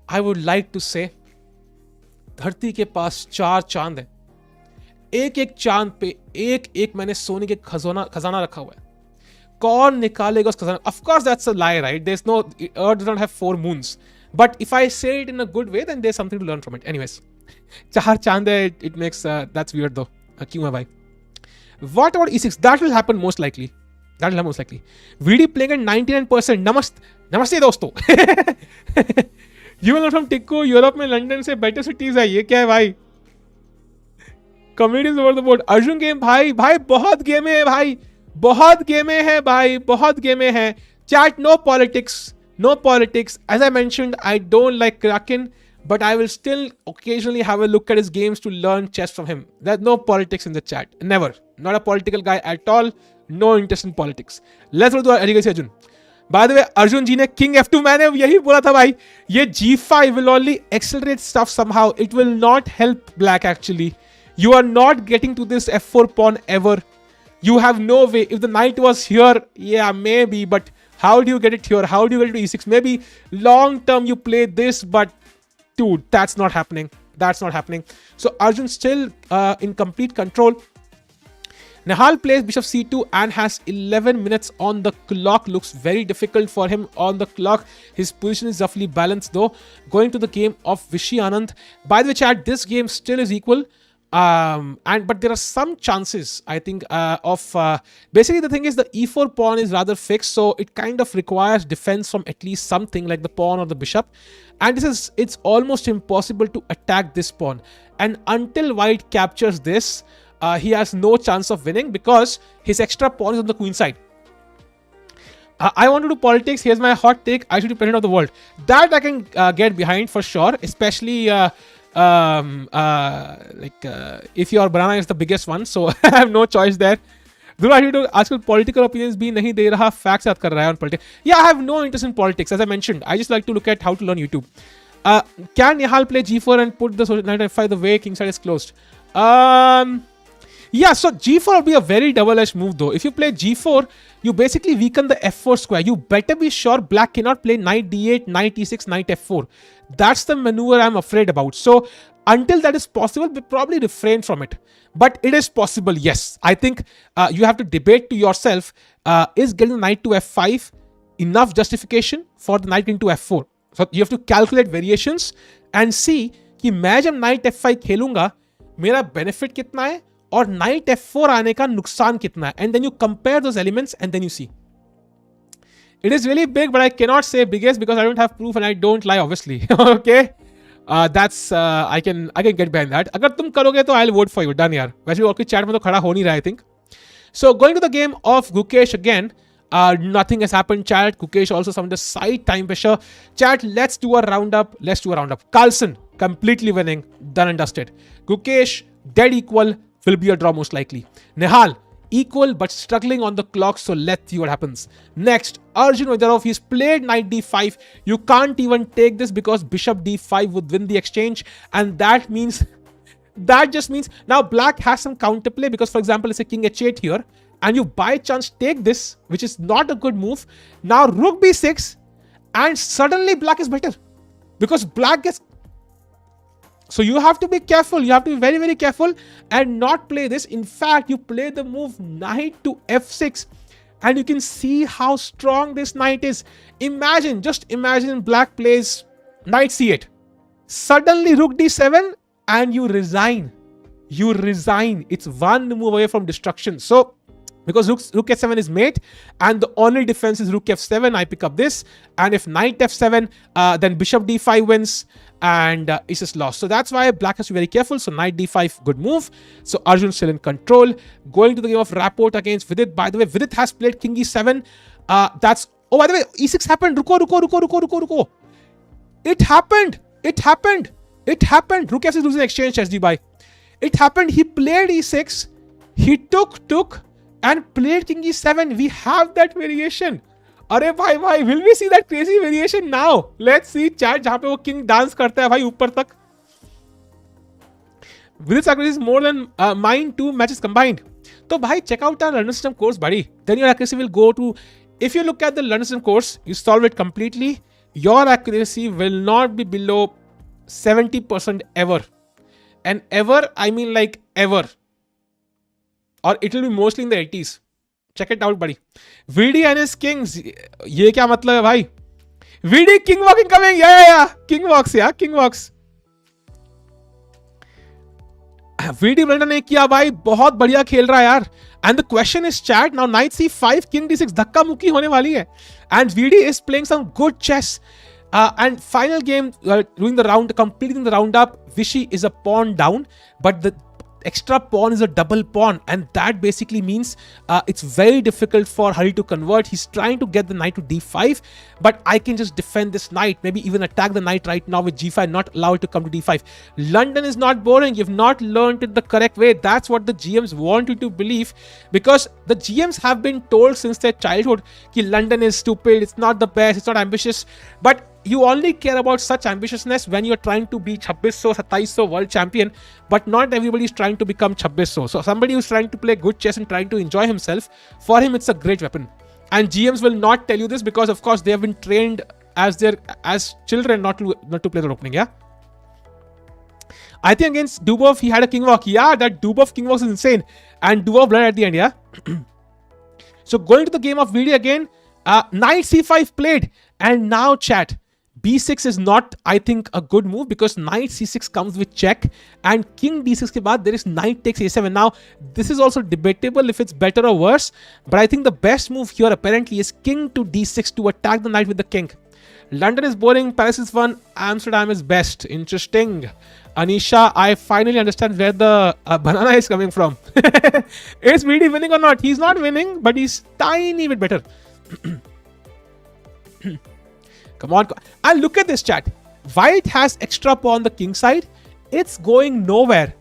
I would like to say, धरती के पास 4 चांद है, एक एक चांद पे एक एक मैंने सोने के खजाना रखा हुआ है, कौन निकालेगा उस खजाना? Of course that's a lie, right? There's no, Earth does not have 4 moons. But if I say it in a good way, then there's something to learn from it. Anyways, 4 चांद है, it makes that's weird though. क्यों है भाई? What about e6? That will happen most likely. That will happen most likely. VD playing at 99%. नमस्ते दोस्तों. You will learn from Tikku. Europe में London से better cities है. ये क्या है भाई? Comedians over the board. Arjun game भाई बहुत गेमें है भाई, बहुत गेमें हैं भाई, बहुत गेमें हैं. Chat, no politics. No politics. As I mentioned, I don't like Kraken, but I will still occasionally have a look at his games to learn chess from him. There's no politics in the chat. Never. Not a political guy at all. No interest in politics. Let's go to Harikrishna Arjun. By the way, Arjun ji ने King F2, मैंने यही बोला था भाई, ये G5 will only accelerate stuff somehow. It will not help black actually. You are not getting to this F4 pawn ever. You have no way. If the knight was here, yeah, maybe, but how do you get it here? How do you get it to e6? Maybe long term you play this, but dude, that's not happening. That's not happening. So Arjun still in complete control. Nihal plays bishop c2 and has 11 minutes on the clock. Looks very difficult for him on the clock. His position is roughly balanced though. Going to the game of Vishy Anand. By the way, chat, this game still is equal. But there are some chances, I think, basically the thing is the e4 pawn is rather fixed, so it kind of requires defense from at least something like the pawn or the bishop, and it's almost impossible to attack this pawn, and until white captures this, he has no chance of winning because his extra pawn is on the queen side. I want to do politics. Here's my hot take. I should be president of the world. That I can get behind for sure, especially if your banana is the biggest one, so I have no choice there. आजकल political opinions भी नहीं दे रहा, facts याद कर रहा है on politics. Yeah, I have no interest in politics, as I mentioned. I just like to look at how to learn YouTube. Can Nihal play g4 and put the knight f5 the way king side is closed? Yeah, so g4 would be a very double-edged move though. If you play g4, you basically weaken the f4 square. You better be sure black cannot play knight d8, knight e6, knight f4. That's the maneuver I'm afraid about. So until that is possible, we probably refrain from it. But it is possible, yes. I think you have to debate to yourself, is getting the knight to f5 enough justification for the knight into f4? So you have to calculate variations and see कि मैं जब knight f5 खेलूंगा, मेरा benefit कितना है और knight f4 आने का नुकसान कितना है, and then you compare those elements and then you see. It is really big, but I cannot say biggest because I don't have proof and I don't lie, obviously. Okay, that's I can get behind that. अगर तुम करोगे तो I'll vote for you. Done यार. वैसे भी और कोई chat में तो खड़ा हो नहीं रहा, I think. So going to the game of Gukesh again. Nothing has happened, chat. Gukesh also some the side time pressure. Chat, let's do a roundup. Carlsen, completely winning. Done and dusted. Gukesh, dead equal. Will be a draw most likely. Nihal, equal but struggling on the clock, so let's see what happens. Next, Arjun Mamedyarov, he's played knight d5. You can't even take this because bishop d5 would win the exchange, and that just means now black has some counterplay because, for example, it's a king h8 here, and you by chance take this, which is not a good move. Now rook b6, and suddenly black is better because black gets. So you have to be careful. You have to be very, very careful and not play this. In fact, you play the move knight to f6, and you can see how strong this knight is. Just imagine black plays knight c8. Suddenly rook d7 and you resign. It's one move away from destruction. So because rook f7 is mate and the only defense is rook f7, I pick up this, and if knight f7, then bishop d5 wins, and it's just lost. So that's why black has to be very careful. So knight d5, good move. So Arjun still in control. Going to the game of Rapport against Vidit. By the way, Vidit has played king e7. Oh, by the way, e6 happened. Ruko. It happened. Rook f6 losing exchange, SG by. It happened. He played e6. He took and played king e7. We have that variation. अरे भाई will we see that crazy variation now? Let's see chat जहाँ पे वो king dance करता है भाई ऊपर तक. Vidit's accuracy is more than mine 2 matches combined. तो भाई check out our London system course, buddy. Then your accuracy will go to. If you look at the London system course, you solve it completely. Your accuracy will not be below 70% ever. And ever, I mean like ever. Or it will be mostly in the 80s. Check it out, buddy. VD and his kings. ये क्या मतलब है भाई? VD king walk incoming. Yeah. King walks. VD blunder ने किया भाई. बहुत बढ़िया खेल रहा है यार. And the question is, chat, now knight c5, king d6, धक्का मुक्की होने वाली है. And VD is playing some good chess. And final game, completing the roundup, Vishy is a pawn down, but the extra pawn is a double pawn, and that basically means it's very difficult for Hari to convert. He's trying to get the knight to d5, but I can just defend this knight, maybe even attack the knight right now with g5, not allow it to come to d5. London is not boring. You've not learned it the correct way. That's what the GMs want you to believe, because the GMs have been told since their childhood that London is stupid, it's not the best, it's not ambitious, but you only care about such ambitiousness when you're trying to be 2600, 2700 world champion, but not everybody is trying to become 2600. So somebody who's trying to play good chess and trying to enjoy himself, for him it's a great weapon. And GMs will not tell you this because of course they have been trained as children not to play the opening. Yeah, I think against Dubov he had a king walk. Yeah, that Dubov king walk is insane, and Dubov bled at the end. Yeah. So going to the game of VD again, knight c5 played, and now chat, b6 is not, I think, a good move because knight c6 comes with check, and king d6 ke baad there is knight takes a7. Now this is also debatable if it's better or worse, but I think the best move here apparently is king to d6 to attack the knight with the king. London is boring, Paris is fun, Amsterdam is best. Interesting. Anisha, I finally understand where the banana is coming from. Is VD winning or not? He's not winning, but he's tiny bit better. Come on. And look at this, chat. White has extra pawn on the king side. It's going nowhere.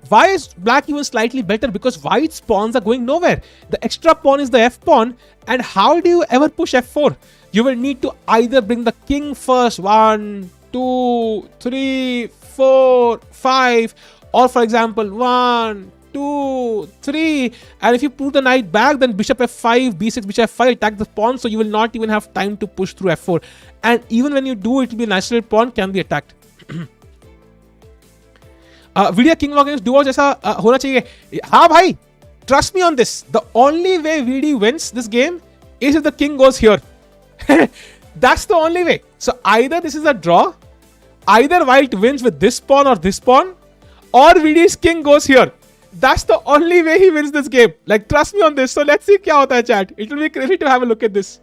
Why is black even slightly better? Because white's pawns are going nowhere. The extra pawn is the f pawn. And how do you ever push f4? You will need to either bring the king first. 1, 2, 3, 4, 5. Or for example, 1, 2, 3, and if you put the knight back, then bishop f5, b6, bishop f5, attack the pawn, so you will not even have time to push through f4. And even when you do, it will be a natural pawn can be attacked. VD king walk against duo जैसा होना चाहिए. हाँ भाई, trust me on this. The only way VD wins this game is if the king goes here. That's the only way. So either this is a draw, either white wins with this pawn, or VD's king goes here. That's the only way he wins this game. Like, trust me on this. So let's see क्या होता है, chat. It will be crazy to have a look at this.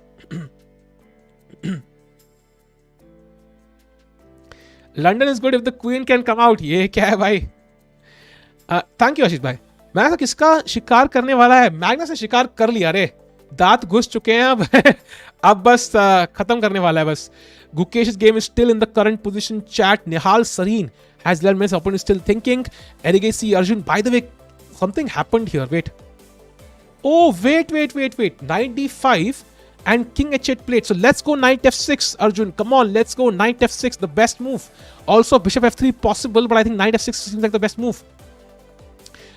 London is good if the queen can come out. ये क्या है भाई? Thank you आशीष भाई. Magnus किसका शिकार करने वाला है? मैग्नस ने शिकार कर लिया रे. दांत घुस चुके हैं अब अब बस खत्म करने वाला है बस. Gukesh's game is still in the current position. Chat. Nihal Sareen has learned his opponent is still thinking. Harikrishna Arjun. By the way, something happened here. Wait. Oh, wait. Knight d5 and king h8 played. So let's go knight f6, Arjun. Come on, let's go knight f6, the best move. Also, bishop f3 possible, but I think knight f6 seems like the best move.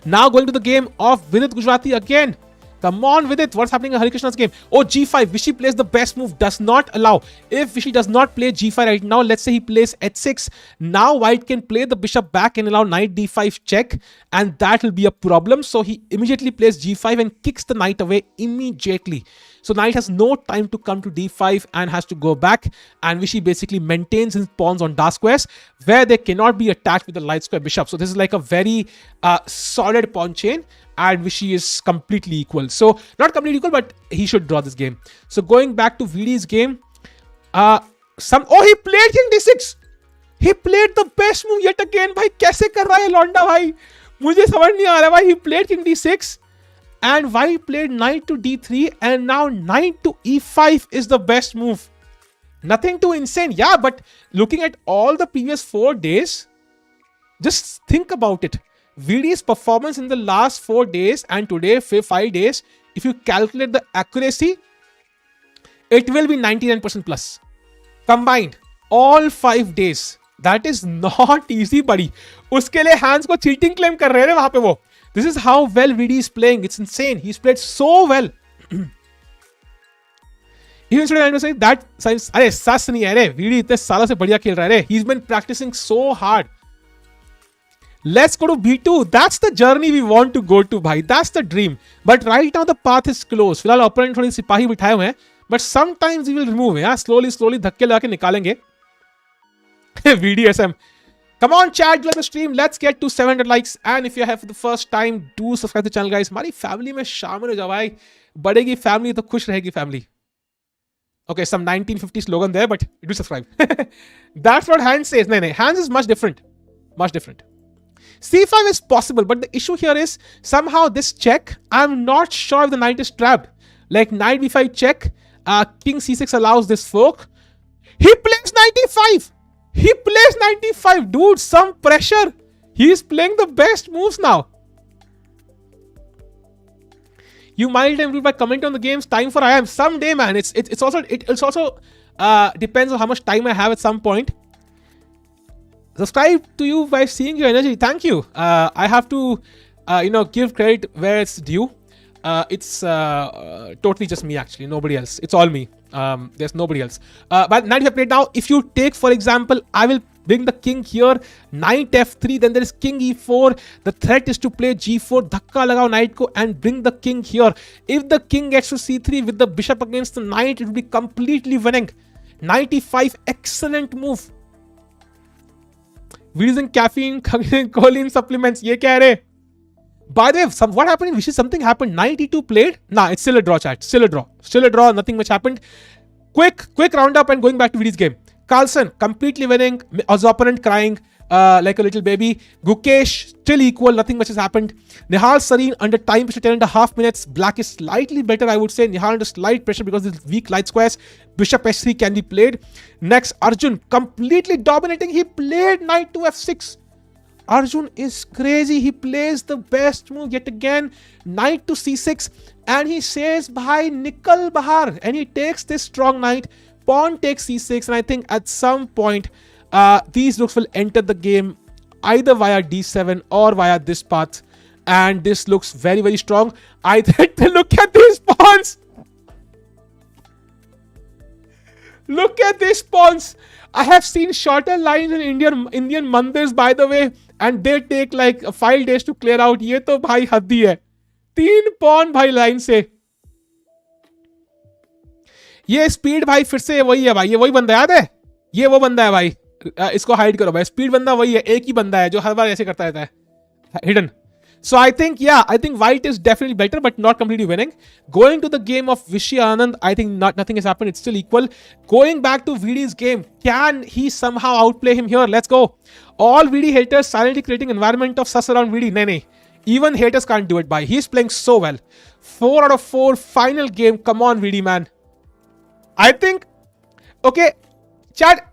Now going to the game of Vidit Gujarati again. Come on, Vidit. What's happening in Harikrishna's game? Oh, g5. Vishy plays the best move. Does not allow. If Vishy does not play g5 right now, let's say he plays h6. Now white can play the bishop back and allow knight d5 check. And that will be a problem. So he immediately plays g5 and kicks the knight away immediately. So knight has no time to come to d5 and has to go back. And Vishy basically maintains his pawns on dark squares where they cannot be attached with the light square bishop. So this is like a very solid pawn chain. And Vishy is completely equal. So not completely equal, but he should draw this game. So going back to VD's game, he played king d6. He played the best move yet again. भाई कैसे कर रहा है लौंडा भाई? मुझे समझ नहीं आ रहा भाई. He played king d6 and white played knight to d3 and now knight to e5 is the best move. Nothing too insane. Yeah, but looking at all the previous 4 days, just think about it. VD's performance in the last 4 days and today 5 days, if you calculate the accuracy, it will be 99% plus. Combined, all 5 days. That is not easy, buddy. उसके लिए hands को cheating claim कर रहे हैं वहाँ पे वो. This is how well VD is playing. It's insane. He's played so well. Even today, I say that अरे सस नहीं है रे. VD इतने सालों से बढ़िया खेल रहा है रे. He's been practicing so hard. Let's go to B2. That's the journey we want to go to, bhai. That's the dream. But right now the path is closed. फिलहाल opponent थोड़ी सिपाही बिठाए हुए हैं. But sometimes we will remove. Yeah, slowly धक्के लगा के निकालेंगे. VDSM. Come on, chat, like the stream. Let's get to 700 likes. And if you're here for the first time, do subscribe to the channel, guys. हमारी family में शामिल हो जाओ भाई. बढ़ेगी family तो खुश रहेगी family. Okay, some 1950 slogan there, but do subscribe. That's what Hans says. No. Hans is much different. Much different. C5 is possible, but the issue here is somehow this check, I'm not sure if the knight is trapped. Like knight b5 check, king c6 allows this fork. He plays knight e5. He plays knight e5. Dude, some pressure. He's playing the best moves now. You might improve by commenting on the game's time for IM someday, man. It's also depends on how much time I have at some point. Subscribe to you by seeing your energy. Thank you. I have to, give credit where it's due. It's totally just me, actually. Nobody else. It's all me. There's nobody else. But knight f played now. If you take, for example, I will bring the king here. Knight f3. Then there is king e4. The threat is to play g4. Dhakka lagao knight ko and bring the king here. If the king gets to c3 with the bishop against the knight, it will be completely winning. Knight e5. Excellent move. Using caffeine, choline supplements. Ye kya hai? By the way, what happened in Vishy? Something happened. Knight e2 played. Nah, it's still a draw, chat. Still a draw. Still a draw. Nothing much happened. Quick roundup and going back to Vidit's game. Carlsen completely winning. His opponent crying like a little baby. Gukesh still equal. Nothing much has happened. Nihal Sareen under time pressure 10.5 minutes. Black is slightly better, I would say. Nihal under slight pressure because of weak light squares. Bishop s3 can be played. Next, Arjun completely dominating. He played knight to f6. Arjun is crazy. He plays the best move yet again. Knight to c6. And he says, bhai, nikal bahar. And he takes this strong knight. Pawn takes c6. And I think at some point, these rooks will enter the game either via d7 or via this path. And this looks very, very strong. I think, look at these pawns. Look at these pawns. I have seen shorter lines in Indian mandirs, by the way, and they take like 5 days to clear out. ये तो भाई हद्दी है. 3 pawn भाई line से. ये speed भाई फिर से वही है भाई. ये वही बंदा याद है? ये वो बंदा है भाई. इसको hide करो भाई. Speed बंदा वही है. एक ही बंदा है जो हर बार ऐसे करता रहता है. Hidden. So I think white is definitely better, but not completely winning. Going to the game of Vishy Anand, I think nothing has happened. It's still equal. Going back to VD's game, can he somehow outplay him here? Let's go. All VD haters silently creating environment of sus around VD. Nay. Even haters can't do it by. He's playing so well. 4 out of 4. Final game. Come on, VD man. I think, okay, chat.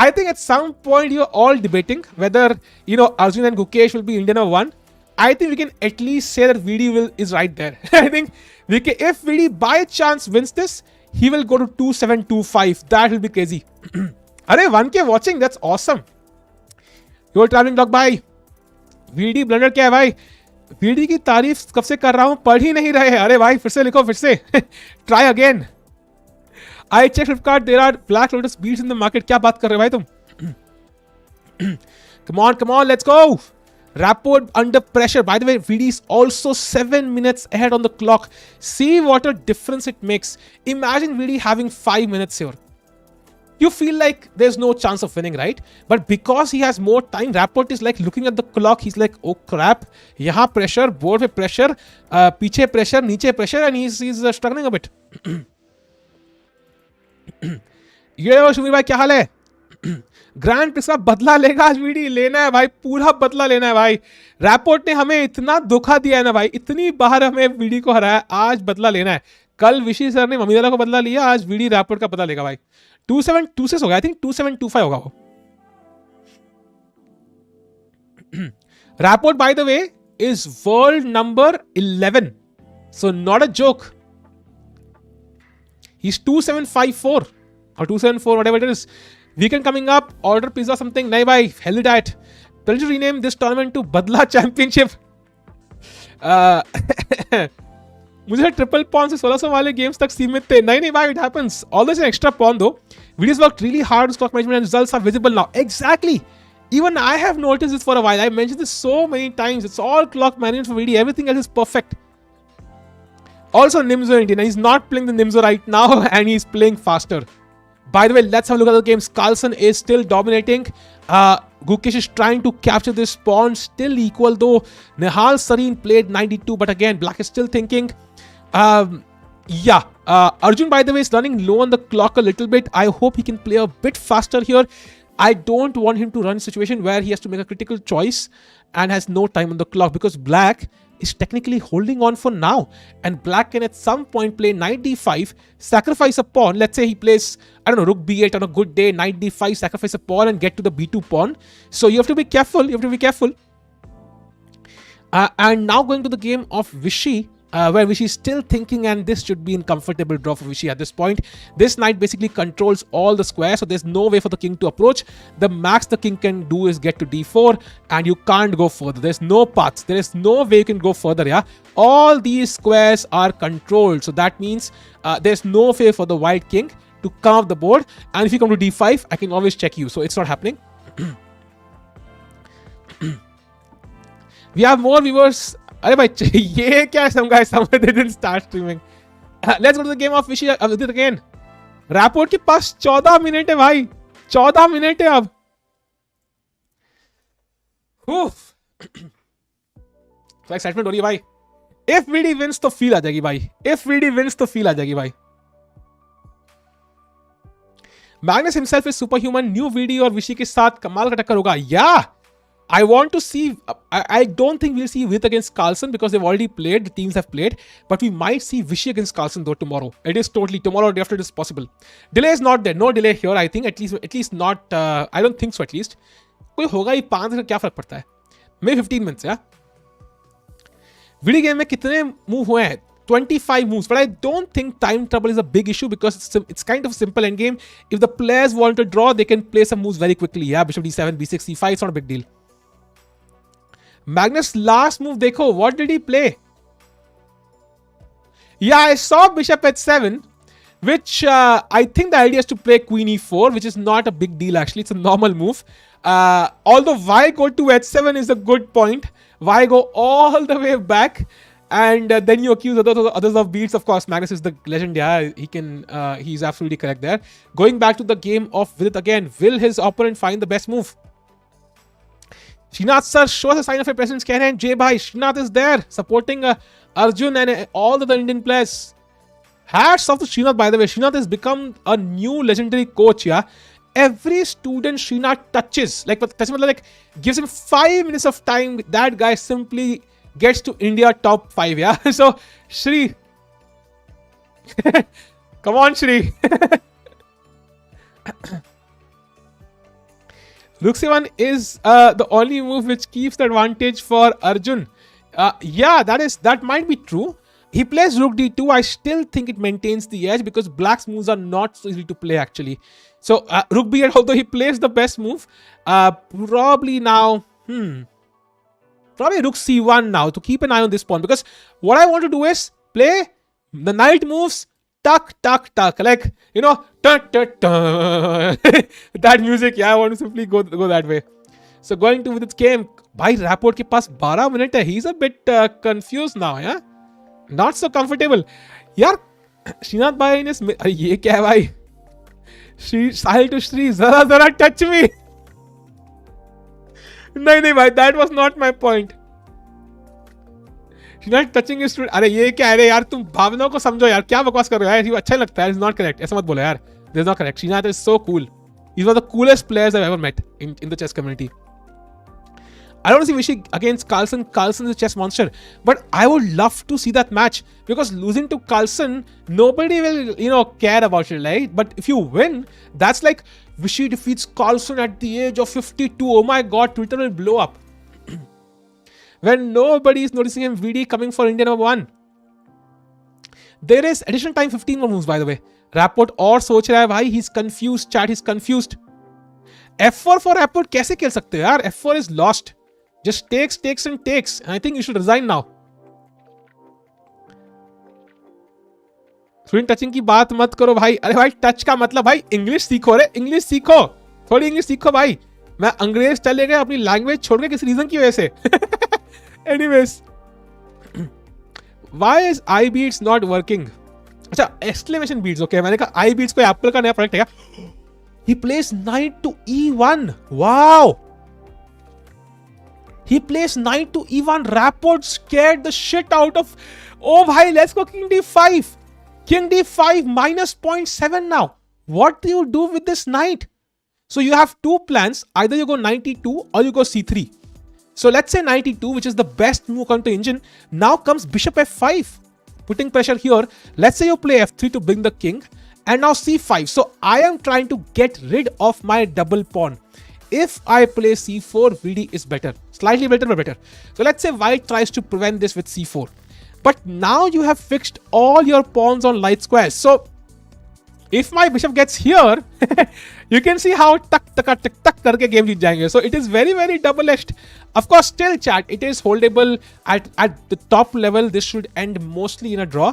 I think at some point you're all debating whether, Arjun and Gukesh will be Indian or 1. I think we can at least say that VD is right there. I think if VD by chance wins this, he will go to 2725. That will be crazy. Arey, 1K watching. That's awesome. Your traveling dog bhai. VD blunder क्या है भाई? VD की तारीफ कब से कर रहा हूं, पढ़ ही नहीं रहे. अरे भाई फिर से लिखो, फिर से. Try again. I checked Flipkart. There are Black Lotus beats in the market. क्या बात कर रहे हो भाई तुम? Come on, let's go. Rapport under pressure. By the way, VD is also 7 minutes ahead on the clock. See what a difference it makes. Imagine VD having 5 minutes here. You feel like there's no chance of winning, right? But because he has more time, Rapport is like looking at the clock. He's like, oh crap, yahan pressure, board pe pressure, piche pressure, niche pressure, and he's struggling a bit. ये शुमीर भाई क्या हाल है? Grand prix का बदला लेगा आज VD. लेना है भाई, पूरा बदला लेना है भाई. रैपोर्ट ने हमें इतना धोखा दिया है ना भाई, इतनी बार हमें VD को हराया, आज बदला लेना है. कल विशी सर ने ममीदारा को बदला लिया, आज VD रैपोर्ट का बदला लेगा भाई. 2726 होगा, आई थिंक 2725 होगा वो. Rapport, by the way, is world number 11. So not a joke. He's 2754 or 274, whatever it is. Weekend coming up, order pizza something. Nahi bhai, healthy diet. Tell you rename this tournament to Badla Championship. मुझे triple pawn से 1600 वाले games तक सीमित थे. नहीं भाई, it happens. Although it's an extra pawn though. VD's worked really hard on stock management and results are visible now. Exactly. Even I have noticed this for a while. I mentioned this so many times. It's all clock management for VD. Everything else is perfect. Also, Nimzo Indian. He's not playing the Nimzo right now and he's playing faster. By the way, let's have a look at the games. Carlsen is still dominating. Gukesh is trying to capture this pawn. Still equal though. Nihal Serene played 92, but again, Black is still thinking. Arjun, by the way, is running low on the clock a little bit. I hope he can play a bit faster here. I don't want him to run a situation where he has to make a critical choice and has no time on the clock, because Black is technically holding on for now, and Black can at some point play knight d5, sacrifice a pawn. Let's say he plays, I don't know, rook b8 on a good day, knight d5, sacrifice a pawn and get to the b2 pawn. So you have to be careful. And now going to the game of Vishy, where Vishy is still thinking, and this should be in comfortable draw for Vishy at this point. This knight basically controls all the squares, so there's no way for the king to approach. The max the king can do is get to d4, and you can't go further. There's no paths. There is no way you can go further, yeah? All these squares are controlled, so that means there's no way for the white king to come off the board, and if you come to d5, I can always check you, so it's not happening. We have more viewers. अरे भाई ये क्या है? Some guys, they didn't start streaming. Let's go to the game of Vishy Anand again. Rapport के पास 14 minute है भाई, 14 minute है अब. तो एक्साइटमेंट हो रही है भाई. If VD wins तो फील आ जाएगी भाई. If VD wins तो फील आ जाएगी भाई. Magnus himself is superhuman. New VD और Vishy के साथ कमाल का टक्कर होगा. Yeah. I want to see. I don't think we'll see Vidit against Carlsen because they've already played. The teams have played, but we might see Vishy against Carlsen though tomorrow. It is totally tomorrow or day after it is possible. Delay is not there. No delay here. I think at least not. I don't think so. At least कोई होगा ही 5 का क्या फर्क पड़ता है? Maybe 15 minutes. Yeah. Video game में कितने move हुए हैं? 25 moves, but I don't think time trouble is a big issue because it's kind of a simple endgame. If the players want to draw, they can play some moves very quickly. Yeah, bishop d7, b6, c5. It's not a big deal. Magnus last move dekho, what did he play? Yeah, I saw bishop h7, which I think the idea is to play queen e4, which is not a big deal actually. It's a normal move. Although why go to h7 is a good point. Why go all the way back and then you accuse others of beats? Of course, Magnus is the legend. Yeah, he's absolutely correct there. Going back to the game of Vidit again, will his opponent find the best move? Srinath sir, show us a sign of your presence. Keh rahe hain Jay bhai, Srinath is there supporting Arjun and all the Indian players. Hats off to Srinath, by the way. Srinath has become a new legendary coach. Yeah, every student Srinath touches, like gives him 5 minutes of time, that guy simply gets to India top 5. Yeah. So Shri, come on, Shri. Rook c1 is the only move which keeps the advantage for Arjun. Yeah, that might be true. He plays Rook d2. I still think it maintains the edge because Black's moves are not so easy to play actually. So Rook b8, although he plays the best move, probably now, probably Rook c1 now to keep an eye on this pawn, because what I want to do is play the knight moves, tuck, tuck, tuck, like, you know, that music. Yeah, I want to simply go that way. So going to with its game, by Rapport ke paas 12 minutes hai. He's a bit confused now, yeah, not so comfortable. यार श्रीनाथ भाई ने अरे ये क्या है भाई, श्री साहिल to Shri, जरा जरा टच मी. नहीं भाई, that was not my point. She's not touching his student. अरे ये क्या है यार, तुम भावनाओं को समझो यार, क्या बकवास कर रहे हो यार, अच्छा लगता है. It's not correct. ऐसा मत बोलो यार. This is not correct. Shinath is so cool. He's one of the coolest players I've ever met in the chess community. I don't see Vishy against Carlsen. Carlsen is a chess monster, but I would love to see that match, because losing to Carlsen, nobody will, care about it, right? But if you win, that's like Vishy defeats Carlsen at the age of 52. Oh my god, Twitter will blow up. When nobody is noticing him, VD coming for India number 1. There is additional time, 15 more moves, by the way. Rapport और सोच रहा है भाई, he's confused, chat, he's confused. F4 for Rapport कैसे खेल सकते हो यार? F4 is lost. Just takes and takes. And I think you should resign now. Screen touching की बात मत करो भाई. अरे भाई, टच का मतलब भाई इंग्लिश सीखो रे, इंग्लिश सीखो, थोड़ी इंग्लिश सीखो भाई. मैं अंग्रेज चले गए अपनी लैंग्वेज छोड़ के किस रीजन की वजह से. Anyways, why is I beats not working? अच्छा, exclamation beats. Okay, मैंने कहा I beats कोई एप्पल का नया प्रोडक्ट है क्या? He plays knight to e1. Wow. He plays knight to e1. Rapport scared the shit out of. Oh bhai, let's go king d5. King d5 minus 0.7 now. What do you do with this knight? So you have two plans. Either you go knight e2 or you go c3. So let's say knight e2, which is the best move according to engine. Now comes bishop f5, putting pressure here. Let's say you play f3 to bring the king, and now c5. So I am trying to get rid of my double pawn. If I play c4, VD is better. Slightly better, but better. So let's say white tries to prevent this with c4. But now you have fixed all your pawns on light squares. So if my bishop gets here, you can see how tuck karke game jeet jayenge. So it is very, very double-edged. Of course, still chat, it is holdable at the top level. This should end mostly in a draw.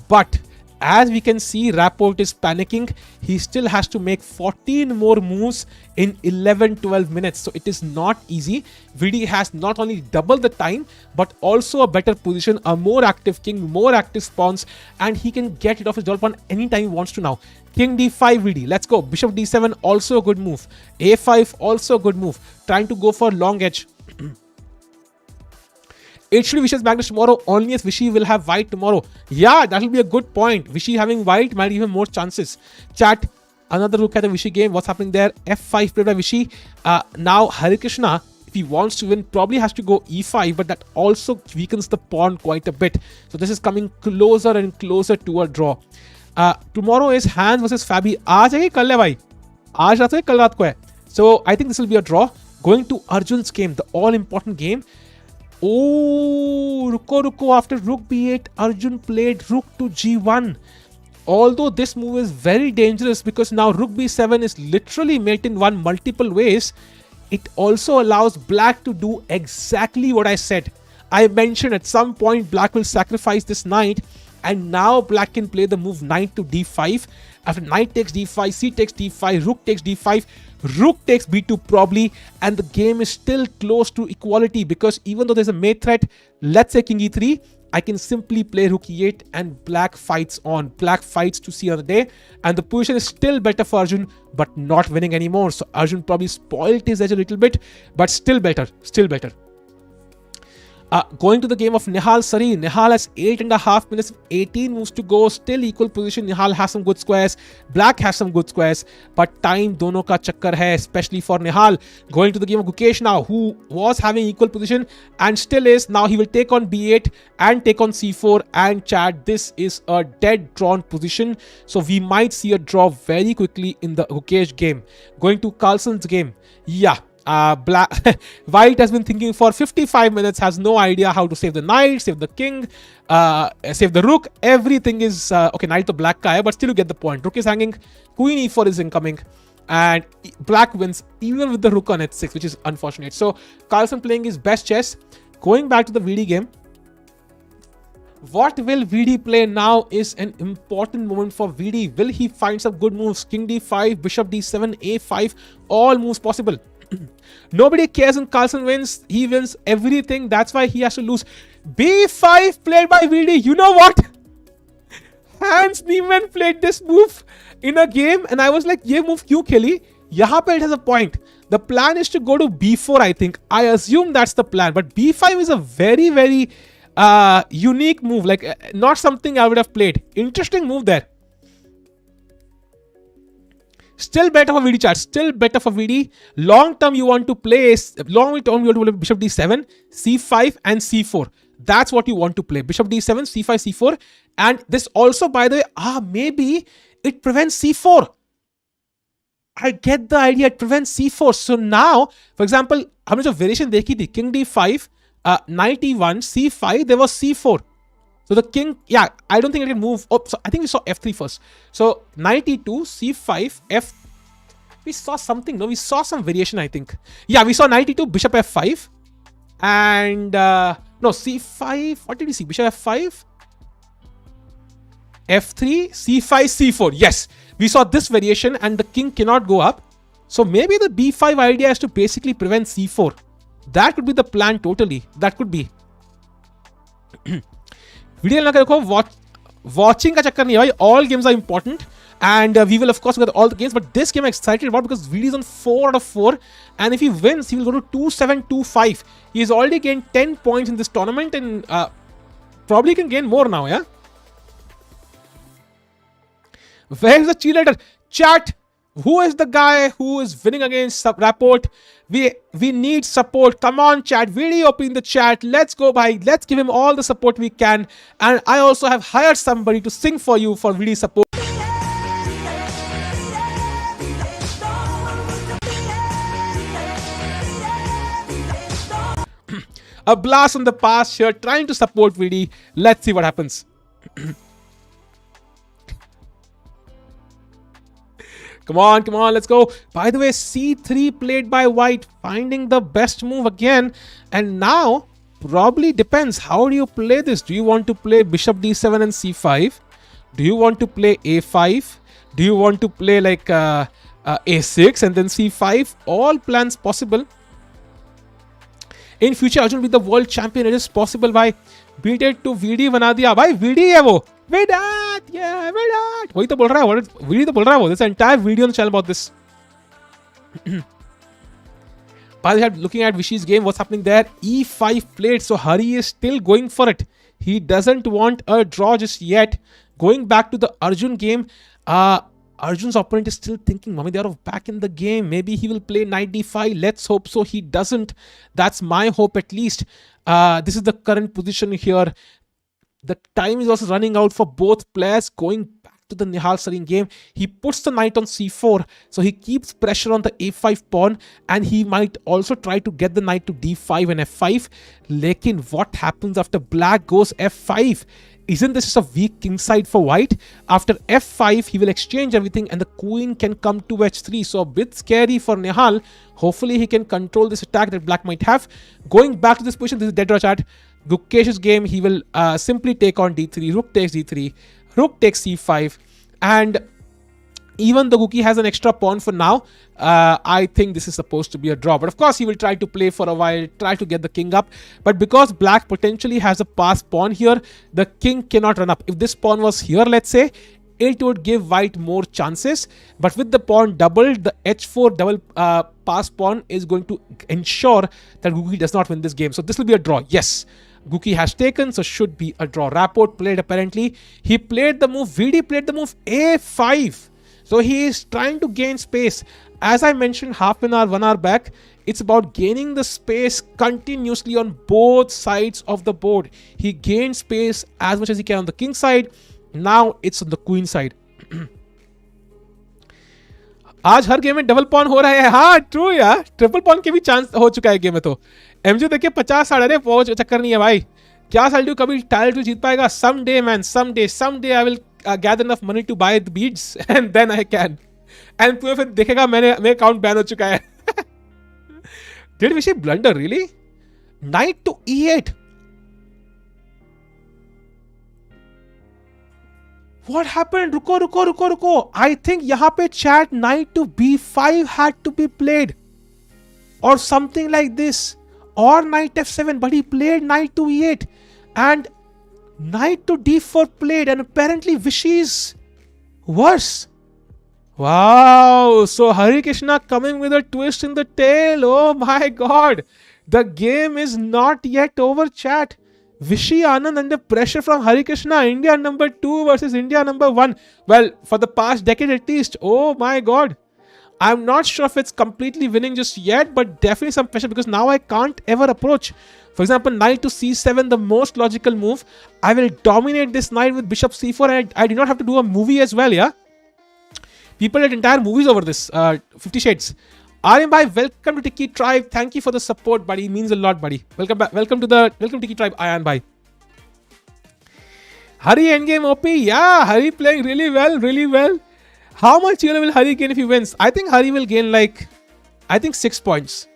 But as we can see, Rapport is panicking. He still has to make 14 more moves in 11-12 minutes. So it is not easy. VD has not only double the time, but also a better position, a more active king, more active spawns, and he can get it off his double pawn anytime he wants to now. King d5 VD. Let's go. Bishop d7, also a good move. a5, also a good move. Trying to go for long edge. It should be Vishy's Magnus tomorrow, only as Vishy will have white tomorrow. Yeah, that will be a good point. Vishy having white might give him more chances. Chat, another look at the Vishy game. What's happening there? f5 played by Vishy. Now Harikrishna, if he wants to win, probably has to go e5, but that also weakens the pawn quite a bit. So this is coming closer and closer to a draw. Tomorrow is Hans versus Fabi. आज है कि कल है भाई? आज रात को कल रात को है. So I think this will be a draw. Going to Arjun's game, the all-important game. Oh, ruko. After rook b8, Arjun played rook to g1. Although this move is very dangerous because now rook b7 is literally mate in one multiple ways, it also allows black to do exactly what I said. I mentioned at some point black will sacrifice this knight, and now black can play the move knight to d5. After knight takes d5, c takes d5, rook takes d5, rook takes b2 probably, and the game is still close to equality because even though there's a mate threat, let's say king e3, I can simply play rook e8 and black fights on. Black fights to see another day, and the position is still better for Arjun, but not winning anymore. So Arjun probably spoiled his edge a little bit, but still better, still better. Going to the game of Nihal Sari. Nihal has 8.5 minutes, 18 moves to go. Still equal position. Nihal has some good squares. Black has some good squares. But time dono ka chakkar hai, especially for Nihal. Going to the game of Gukesh now, who was having equal position and still is. Now he will take on B8 and take on C4. And chat, this is a dead drawn position. So we might see a draw very quickly in the Gukesh game. Going to Carlsen's game. Yeah. White has been thinking for 55 minutes, has no idea how to save the knight, save the king, save the rook. Everything is okay. Knight to black ka hai, but still you get the point. Rook is hanging, queen e4 is incoming, and black wins even with the rook on h6, which is unfortunate. So Carlsen playing his best chess. Going back to the VD game, what will VD play now is an important moment for VD. Will he find some good moves? King d5, bishop d7, a5, all moves possible. Nobody cares when Carlsen wins. He wins everything. That's why he has to lose. b5 played by VD. You know what? Hans Niemann played this move in a game and I was like, ye move kyun kheli? Yahan pe it has a point. The plan is to go to b4, I think. I assume that's the plan. But b5 is a very, very unique move. Like not something I would have played. Interesting move there. Still better for VD chat. Still better for VD. Long term you want to play. Long term you want to play bishop d7, c5 and c4. That's what you want to play. Bishop d7, c5, c4. And this also, by the way, maybe it prevents c4. I get the idea. It prevents c4. So now, for example, हमने जो variation देखी थी, king d5, knight e1, c5, there was c4. So the king, yeah, I don't think it can move. Oh, so I think we saw f3 first. So knight e2, c5, f. We saw something. No, we saw some variation, I think. Yeah, we saw knight e2, bishop f5. And no, c5. What did we see? Bishop f5, f3, c5, c4. Yes, we saw this variation and the king cannot go up. So maybe the b5 idea is to basically prevent c4. That could be the plan totally. That could be. Video लगा के रखो. Watching का चक्कर नहीं है भाई. All games are important. And we will of course get all the games. But this game I'm excited about because VD is on 4 out of 4. And if he wins, he will go to 2-7, 2-5. He has already gained 10 points in this tournament. And probably can gain more now, yeah? Where is the cheerleader? Chat. Who is the guy who is winning against Rapport? We need support. Come on, chat. Video up in the chat. Let's go by. Let's give him all the support we can. And I also have hired somebody to sing for you for VD support. A blast from the past here, trying to support VD. Let's see what happens. Come on, let's go. By the way, c3 played by white, finding the best move again. And now, probably depends. How do you play this? Do you want to play bishop d7 and c5? Do you want to play a5? Do you want to play like a6 and then c5? All plans possible. In future, Arjun will be the world champion. It is possible. By beat it to VD बना दिया. भाई VD है वो. Vidit, yeah, Vidit. वही तो बोल रहा है. VD तो बोल रहा है वो. This entire video on the channel about this. By the way, looking at Vishy's game, what's happening there? E5 played, so Hari is still going for it. He doesn't want a draw just yet. Going back to the Arjun game, Arjun's opponent is still thinking Mamedyarov back in the game. Maybe he will play knight d5. Let's hope so. He doesn't. That's my hope at least. This is the current position here. The time is also running out for both players. Going back to the Nihal Sarin game, he puts the knight on c4. So he keeps pressure on the a5 pawn. And he might also try to get the knight to d5 and f5. Lekin what happens after black goes f5? Isn't this just a weak king side for white? After f5, he will exchange everything and the queen can come to h3. So a bit scary for Nihal. Hopefully he can control this attack that black might have. Going back to this position, this is dead draw chat. Gukesh's game, he will simply take on d3. Rook takes d3. Rook takes c5. And even though Guki has an extra pawn for now, I think this is supposed to be a draw. But of course, he will try to play for a while, try to get the king up. But because black potentially has a passed pawn here, the king cannot run up. If this pawn was here, let's say, it would give white more chances. But with the pawn doubled, the h4 double pass pawn is going to ensure that Guki does not win this game. So this will be a draw. Yes, Guki has taken, so should be a draw. Rapport played apparently. He played the move. Vidi played the move a5. So he is trying to gain space. As I mentioned half an hour, 1 hour back, it's about gaining the space continuously on both sides of the board. He gained space as much as he can on the king side. Now it's on the queen side. आज हर game में double pawn हो रहा है. हाँ true यार, triple pawn के भी chance हो चुका है गेम में. तो एमजे देखिए 50 साढ़े रे वो चक्कर नहीं है भाई. क्या साल्टू कभी टाइटल जीत पाएगा? Some day man, some day I will gather enough money to buy the beads and then I can. And तुम्हें फिर देखेगा मेरे अकाउंट बैन हो चुका है. Did Vishy blunder really? Knight to e8. What happened? रुको. I think यहाँ पे chat knight to b5 had to be played, or something like this, or knight f7. But he played knight to e8 and knight to d4 played, and apparently Vishy is worse. Wow, so Harikrishna coming with a twist in the tail. Oh my god, the game is not yet over, chat. Vishy Anand under pressure from Harikrishna. India number 2 versus India number 1. Well, for the past decade at least. Oh my god, I'm not sure if it's completely winning just yet, but definitely some pressure, because now I can't ever approach. For example, knight to c7, the most logical move. I will dominate this knight with bishop c4, and I did not have to do a movie as well, yeah. People did entire movies over this. 50 Shades. Aryan bhai, welcome to Tiki Tribe. Thank you for the support, buddy. It means a lot, buddy. Welcome back. Welcome to Tiki Tribe, Aryan bhai. Hari endgame OP. Yeah, Hari playing really well. How much will Hari gain if he wins? I think Hari will gain 6 points.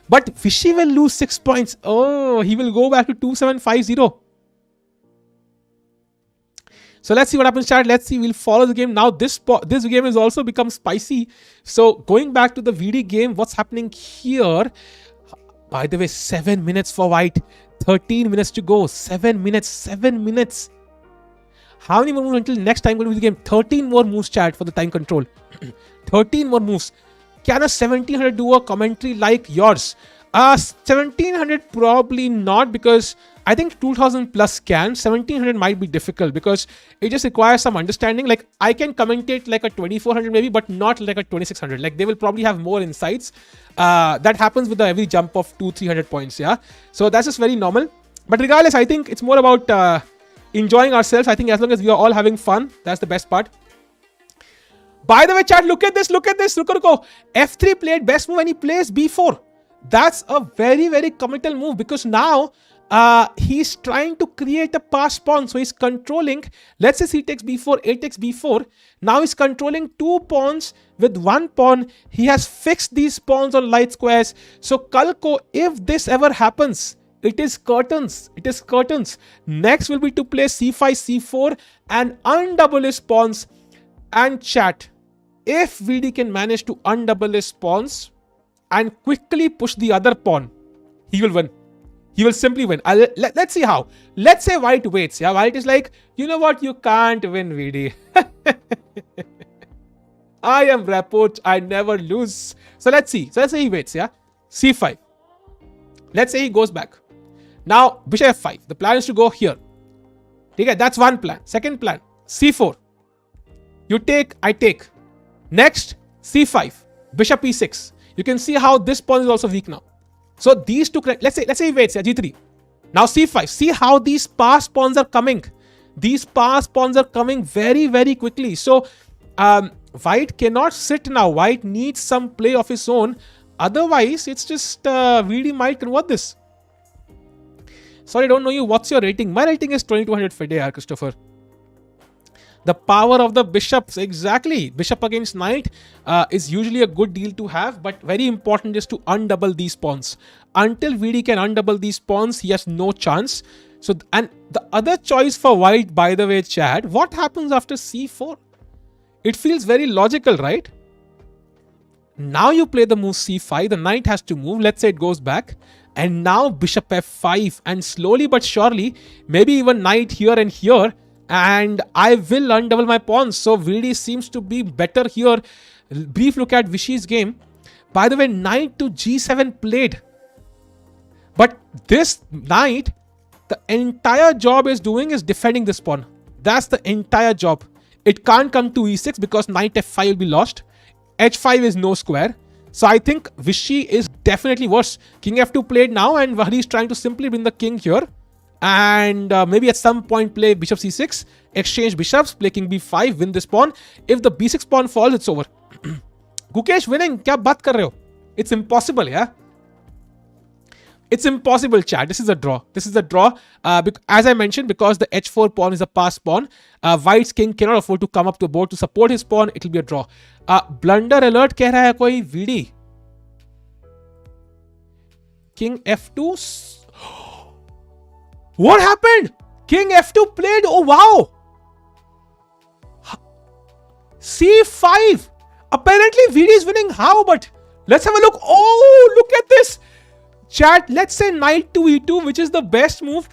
But Vishy will lose 6 points. Oh, he will go back to 2750. So let's see what happens, chat. Let's see. We'll follow the game. Now this game has also become spicy. So going back to the VD game, what's happening here? By the way, 7 minutes for white. 13 minutes to go. 7 minutes. How many more moves until next time going to be the game? 13 more moves, chat, for the time control. 13 more moves. Can a 1700 do a commentary like yours? 1700 probably not, because I think 2000 plus can. 1700 might be difficult because it just requires some understanding. Like I can commentate like a 2400 maybe, but not like a 2600. Like they will probably have more insights. That happens with the every jump of 200-300 points. Yeah. So that's just very normal. But regardless, I think it's more about enjoying ourselves. I think as long as we are all having fun, that's the best part. By the way, chat, look at this. Ruko. F3 played best move and he plays b4. That's a very committal move, because now he's trying to create a pass pawn. So he's controlling, let's say c takes b4, a takes b4. Now he's controlling 2 pawns with 1 pawn. He has fixed these pawns on light squares. So Kalko, if this ever happens, it is curtains. Next will be to play c5, c4 and undouble his pawns. And chat, if VD can manage to undouble his pawns and quickly push the other pawn, he will win. He will simply win. Let's see how. Let's say white waits. Yeah, white is like, you know what? You can't win, VD. I am Rapport. I never lose. So let's see. So let's say he waits. Yeah, c5. Let's say he goes back. Now bishop f5. The plan is to go here. Okay, that's one plan. Second plan, c4. You take, I take. Next, c5. Bishop e6. You can see how this pawn is also weak now. So these two, let's say he waits, yeah, g3. Now c5. See how these pass pawns are coming. These pass pawns are coming very quickly. So white cannot sit now. White needs some play of his own. Otherwise, it's just VD might convert this. Sorry, I don't know you. What's your rating? My rating is 2200 FIDE, Christopher. The power of the bishops, exactly. Bishop against knight is usually a good deal to have, but very important is to undouble these pawns. Until VD can undouble these pawns, he has no chance. So, and the other choice for white, by the way, chat, what happens after c4? It feels very logical, right? Now you play the move c5, the knight has to move. Let's say it goes back. And now bishop f5, and slowly but surely, maybe even knight here and here, and I will undouble my pawns. So VD seems to be better here. Brief look at Vishy's game. By the way, knight to g7 played. But this knight, the entire job is doing is defending this pawn. That's the entire job. It can't come to e6 because knight f5 will be lost. h5 is no square. So I think Vishy is definitely worse. King f2 played now, and Vahri is trying to simply win the king here. And maybe at some point play bishop c6, exchange bishops, play king b5, win this pawn. If the b6 pawn falls, it's over. Gukesh winning, kya baat kar rahe ho? It's impossible, yeah? It's impossible, chat. This is a draw. This is a draw. As I mentioned, because the h4 pawn is a passed pawn, White's king cannot afford to come up to board to support his pawn. It will be a draw. Blunder alert कह रहा है कोई VD. King f2. What happened? King f2 played. Oh wow. c5. Apparently VD is winning. How? But let's have a look. Oh, look at this. Chat, let's say knight to e2, which is the best move.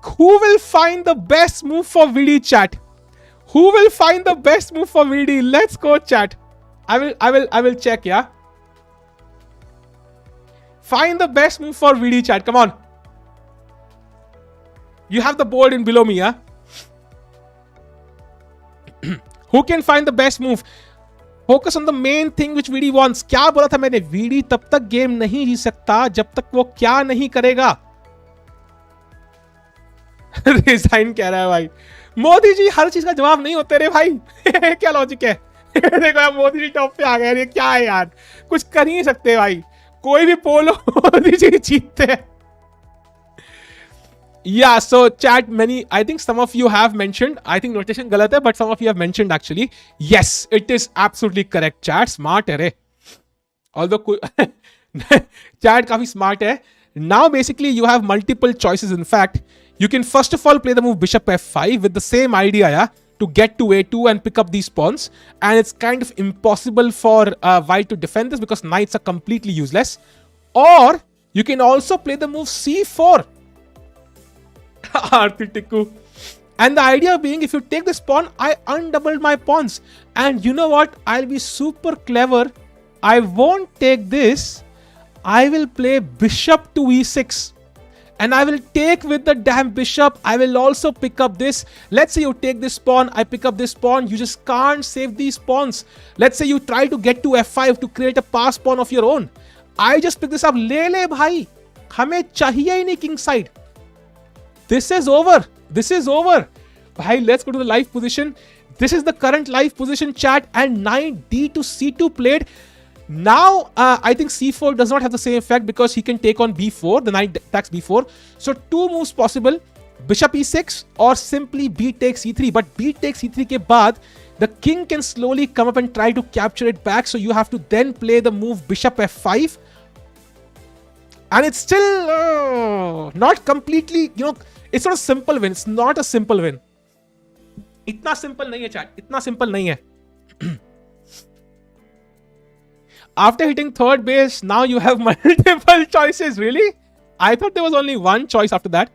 Who will find the best move for VD, chat? Who will find the best move for VD? Let's go, chat. I will check, yeah. Find the best move for VD, chat. Come on. You have the board in below me, yeah. Who can find the best move? Focus on the main thing which VD wants. क्या बोला था मैंने? VD तब तक game नहीं जीत सकता जब तक वो क्या नहीं करेगा. रिजाइन कह रहा है भाई. मोदी जी हर चीज का जवाब नहीं होते रे भाई. क्या लॉजिक है? देखो यार, मोदी जी टॉप पे आ गए. ये क्या है यार? कुछ कर ही नहीं सकते भाई. कोई भी पोलो मोदी जी जीतते हैं. Yeah, so chat, I think some of you have mentioned, I think notation galat hai, but some of you have mentioned actually. Yes, it is absolutely correct, chat. Smart hai re. Although, chat काफी smart hai. Now, basically, you have multiple choices. In fact, you can first of all play the move bishop f5 with the same idea, yeah, to get to a2 and pick up these pawns. And it's kind of impossible for White to defend this because knights are completely useless. Or, you can also play the move c4. And the idea being, if you take this pawn, I undoubled my pawns. And you know what? I'll be super clever. I won't take this. I will play bishop to e6. And I will take with the damn bishop. I will also pick up this. Let's say you take this pawn. I pick up this pawn. You just can't save these pawns. Let's say you try to get to f5 to create a pass pawn of your own. I just pick this up. Le bhai. हमें चाहिए ही नहीं king side. This is over. This is over. Bhai, let's go to the live position. This is the current live position, chat. And knight d to c2 played. Now, I think c4 does not have the same effect because he can take on b4. The knight attacks b4. So, two moves possible. Bishop e6 or simply b takes e3. But b takes e3 ke baad, the king can slowly come up and try to capture it back. So, you have to then play the move bishop f5. And it's still not completely, it's not a simple win. It's not a simple win. Itna simple nahi hai, chat. Itna simple nahi hai. After hitting third base, now you have multiple choices. Really? I thought there was only one choice after that.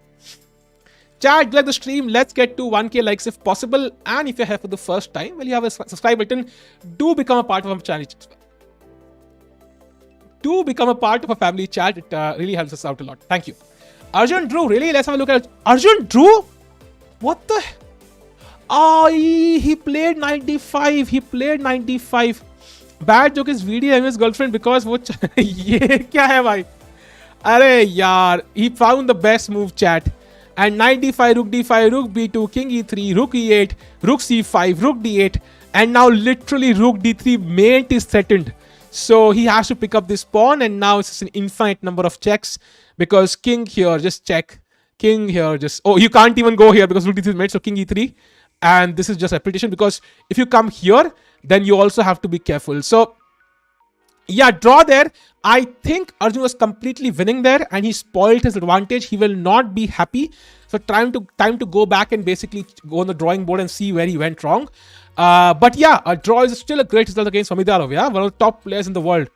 Chat, like the stream. Let's get to 1K likes if possible. And if you're here for the first time, well, you have a subscribe button. Do become a part of our channel. Do become a part of a family, chat. It really helps us out a lot. Thank you. Arjun Drew, really? Let's have a look at Arjun Drew. What the? Oh, he played 95. He played 95. Bad joke is VD and his girlfriend because वो ये क्या है भाई? अरे यार, he found the best move, chat. And 95, rook d5, rook b2, king e3, rook e8, rook c5, rook d8, and now literally rook d3 mate is threatened. So he has to pick up this pawn, and now it's an infinite number of checks because king here, just check. King here, just... Oh, you can't even go here because rook d3 is mate, so king e3. And this is just repetition because if you come here, then you also have to be careful. So, yeah, draw there. I think Arjun was completely winning there and he spoiled his advantage. He will not be happy. So, time to go back and basically go on the drawing board and see where he went wrong. But yeah, a draw is still a great result against Mamedyarov, yeah? One of the top players in the world.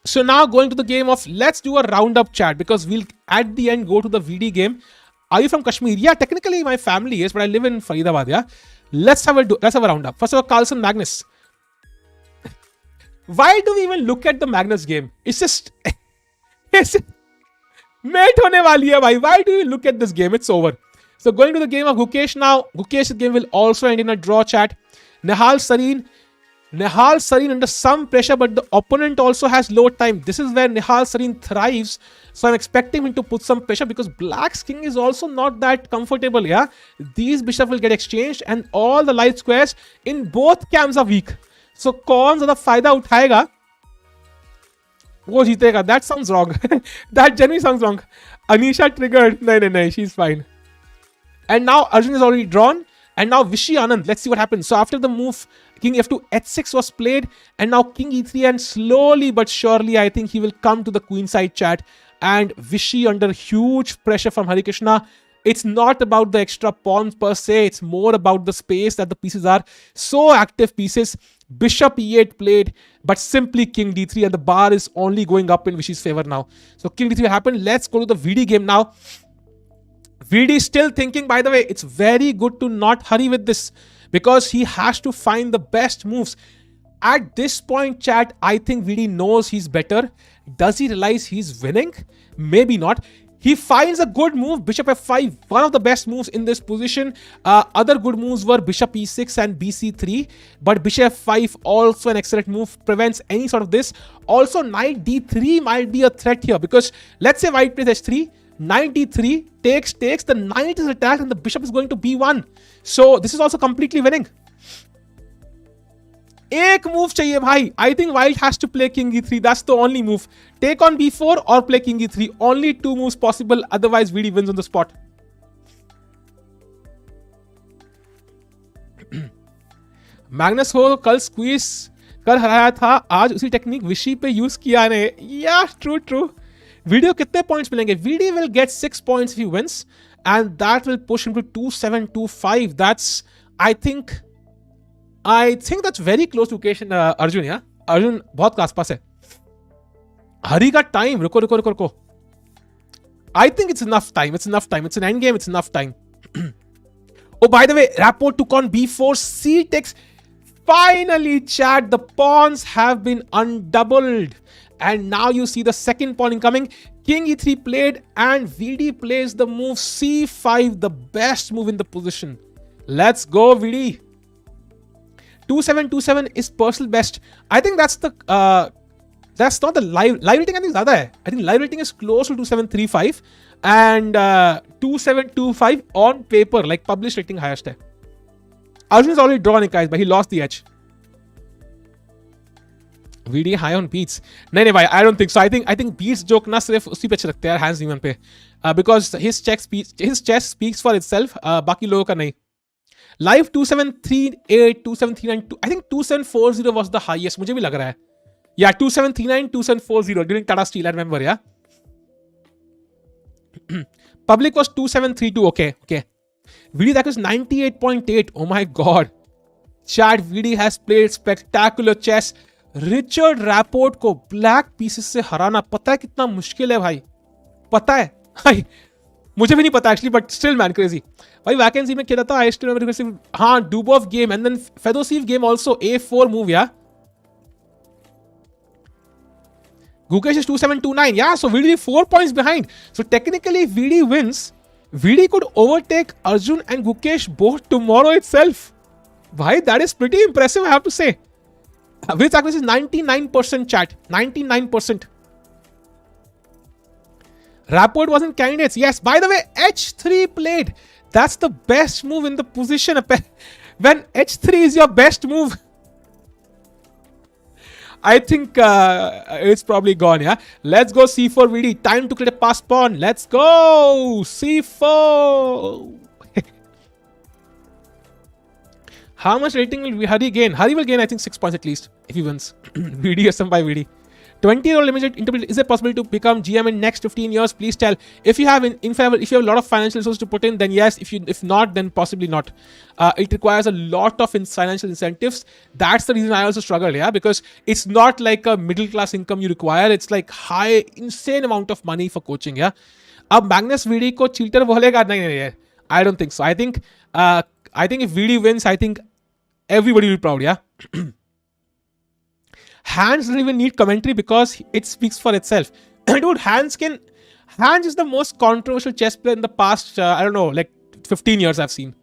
So now going to the game of, let's do a roundup, chat, because we'll at the end go to the VD game. Are you from Kashmir? Yeah, technically my family is, but I live in Faridabad. Yeah, let's have a roundup. First of all, Carlsen Magnus. Why do we even look at the Magnus game? It's just it's mate hone wali hai bhai. Why do you look at this game? It's over. So going to the game of Gukesh now. Gukesh's game will also end in a draw, chat. Nihal Sareen. Nihal Sareen under some pressure, but the opponent also has low time. This is where Nihal Sareen thrives. So I'm expecting him to put some pressure because Black's king is also not that comfortable. Yeah, these bishops will get exchanged and all the light squares in both camps are weak. So कौन ज़्यादा फायदा उठाएगा वो जीतेगा. That sounds wrong. That genuinely sounds wrong. Anisha triggered. No, she's fine. And now Arjun is already drawn. And now Vishy Anand. Let's see what happens. So after the move, King F2, H6 was played. And now King E3. And slowly but surely, I think he will come to the queenside, chat. And Vishy under huge pressure from Harikrishna. It's not about the extra pawns per se. It's more about the space that the pieces are. So active pieces. Bishop E8 played, but simply King D3. And the bar is only going up in Vishy's favor now. So King D3 happened. Let's go to the VD game now. VD still thinking, by the way, it's very good to not hurry with this because he has to find the best moves. At this point, chat, I think VD knows he's better. Does he realize he's winning? Maybe not. He finds a good move, Bishop F5, one of the best moves in this position. Other good moves were Bishop E6 and BC3, but Bishop F5 also an excellent move, prevents any sort of this. Also, Knight D3 might be a threat here because let's say White plays H3, Knight D3 takes, the Knight is attacked and the Bishop is going to B1. So this is also completely winning. एक move चाहिए भाई. I think White has to play King E3. That's the only move. Take on B4 or play King E3. Only two moves possible. Otherwise, VD wins on the spot. Magnus हो कल squeeze कर हराया था. आज उसी technique विशी पे use किया ने. Yeah, true. Video कितने points मिलेंगे? VD will get 6 points if he wins, and that will push him to 2-7-2-5. That's I think that's very close to Gukesh and Arjun. Yeah, Arjun बहुत आसपास है. हरी का time. रुको. I think it's enough time. It's an endgame. It's enough time. Oh, by the way, Rapport took on B4. C takes. Finally, chat. The pawns have been undoubled. And now you see the second pawn incoming. King E3 played and VD plays the move C5, the best move in the position. Let's go, VD. 2-7-2-7 is personal best. I think that's not the live rating. I think ज़्यादा है. I think live rating is close to 2-7-3-5 and 2-7-2-5 on paper, like published rating highest है. Arjun is already drawn, guys, but he lost the edge. VD high on beats. नहीं भाई, I don't think so. I think beats joke ना सिर्फ उसी पे अच्छे लगते हैं hands नीमन पे, because his chess speaks for itself. बाकी लोगों का नहीं. Live 2738, 2739, I think 2740 was the highest. मुझे भी लग रहा है. Yeah, 2739, 2740 during Tata Steel, I remember. Yeah. Public was 2732. Okay. VD that was 98.8. Oh my god. Chat, VD has played spectacular chess. Richard Rapport को black pieces से हराना पता है कितना मुश्किल है भाई. पता है भाई. मुझे भी नहीं पता actually, but still man, crazy. भाई वैकेंसी में खेला था. I still remember. हाँ, Dubov game and then Fedosiev game also. A4 move, yeah. Gukesh is 2729. Yeah, so VD 4 points behind. So technically, if VD wins, VD could overtake Arjun and Gukesh both tomorrow itself. Bhai, that is pretty impressive, I have to say. With accuracy is 99%, chat. 99%. Rapport was in candidates. Yes, by the way, H3 played. That's the best move in the position. When H3 is your best move, I think it's probably gone, yeah. Let's go C4 VD. Time to create a pass pawn. Let's go C4. How much rating will Hari gain? Hari will gain, I think, 6 points at least if he wins. VD SM by VD. 20-year-old limited interval. Is it possible to become GM in next 15 years? Please tell. If you have if you have a lot of financial resources to put in, then yes. If not, then possibly not. It requires a lot of financial incentives. That's the reason I also struggle, yeah, because it's not like a middle class income you require. It's like insane amount of money for coaching, yeah. अब Magnus VD को cheater बोलेगा? नहीं, I don't think so. I think if VD wins, I think everybody will be proud, yeah. Hands don't even need commentary because it speaks for itself. Dude, Hands is the most controversial chess player in the past, I don't know, like 15 years I've seen.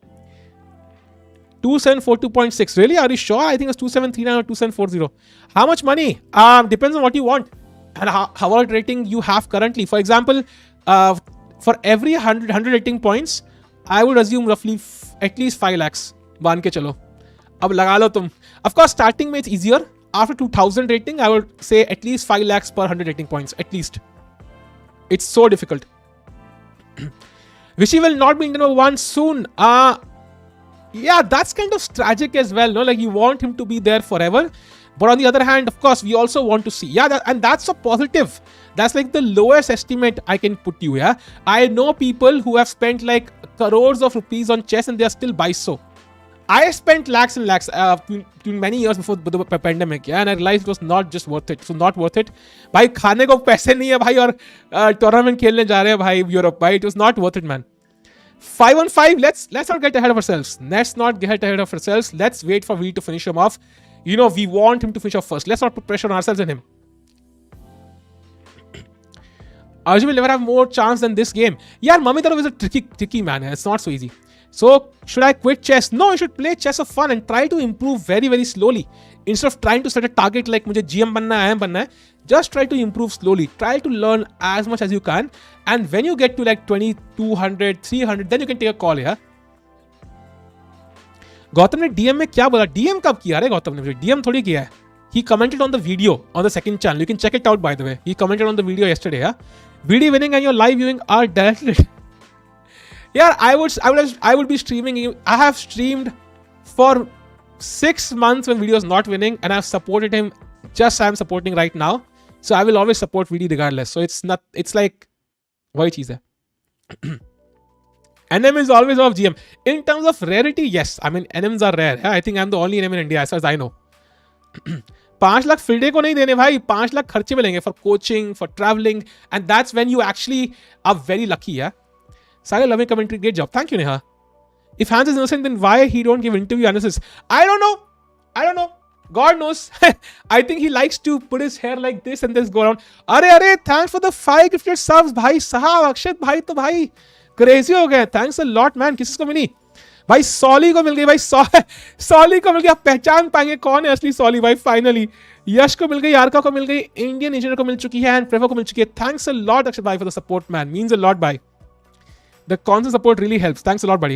2742.6. Really? Are you sure? I think it's 2739 or 2740. How much money? Depends on what you want and how much rating you have currently. For example, for every 100 rating points, I would assume roughly at least 5 lakhs. मान के चलो. अब लगा लो तुम. Of course, starting में it's easier. After 2000 rating, I would say at least 5 lakhs per 100 rating points. At least. It's so difficult. Vishy will not be Indian number 1 soon. Yeah, that's kind of tragic as well. No, like you want him to be there forever. But on the other hand, of course, we also want to see. Yeah, and that's a positive. That's like the lowest estimate I can put you. Yeah, I know people who have spent like crores of rupees on chess and they are still baiso. I spent lakhs and lakhs many years before the pandemic, yeah, and I realized it was not just worth it. So not worth it. भाई खाने को पैसे नहीं है भाई और tournament खेलने जा रहे हैं भाई Europe भाई. It was not worth it, man. 5-on-5. Let's not get ahead of ourselves. Let's wait for V to finish him off. You know, we want him to finish off first. Let's not put pressure on ourselves and him. Arjun will never have more chance than this game. Yeah, Mamedyarov is a tricky man. It's not so easy. So, should I quit chess? No, you should play chess for fun and try to improve very, very slowly. Instead of trying to set a target like मुझे GM बनना है, IM बनना है, just try to improve slowly. Try to learn as much as you can. And when you get to like 20, 200, 300, then you can take a call, yeah? Gautam ने DM में क्या बोला? DM कब किया रे गौतम ने? DM थोड़ी किया है. He commented on the video on the second channel. You can check it out, by the way. He commented on the video yesterday, yeah? VD winning and your live viewing are directed. Yeah, I would be streaming. I have streamed for 6 months when video is not winning, and I've supported him just as I'm supporting right now. So I will always support VD regardless. So it's like वही चीज है. NM is always off GM. In terms of rarity, yes. I mean, NMs are rare. I think I'm the only NM in India as far as I know. 5 lakh फिल्डे को नहीं देने भाई. 5 लाख खर्चे में लेंगे for coaching, for traveling, and that's when you actually are very lucky, yeah. Sagar, loving commentary, great job. Thank you, Neha. If Hans is innocent, then why he don't give interview analysis? I don't know. God knows. I think he likes to put his hair like this and just go around. Arey, thanks for the 5 gifted subs, bhai. Sahab, Akshat, bhai, to bhai. Crazy हो गए. Thanks a lot, man. किसको मिली? भाई सॉली को मिल गई भाई. सॉली को मिल गई. आप पहचान पाएंगे कौन है असली सॉली भाई. फाइनली यश को मिल गई, यारका को मिल गई, इंडियन इंजीनियर को मिल चुकी है एंड प्रेफो को मिल चुकी है. थैंक्स अ लॉट अक्षत भाई for the support, man. Means a lot भाई. The constant support really helps. Thanks a lot, buddy.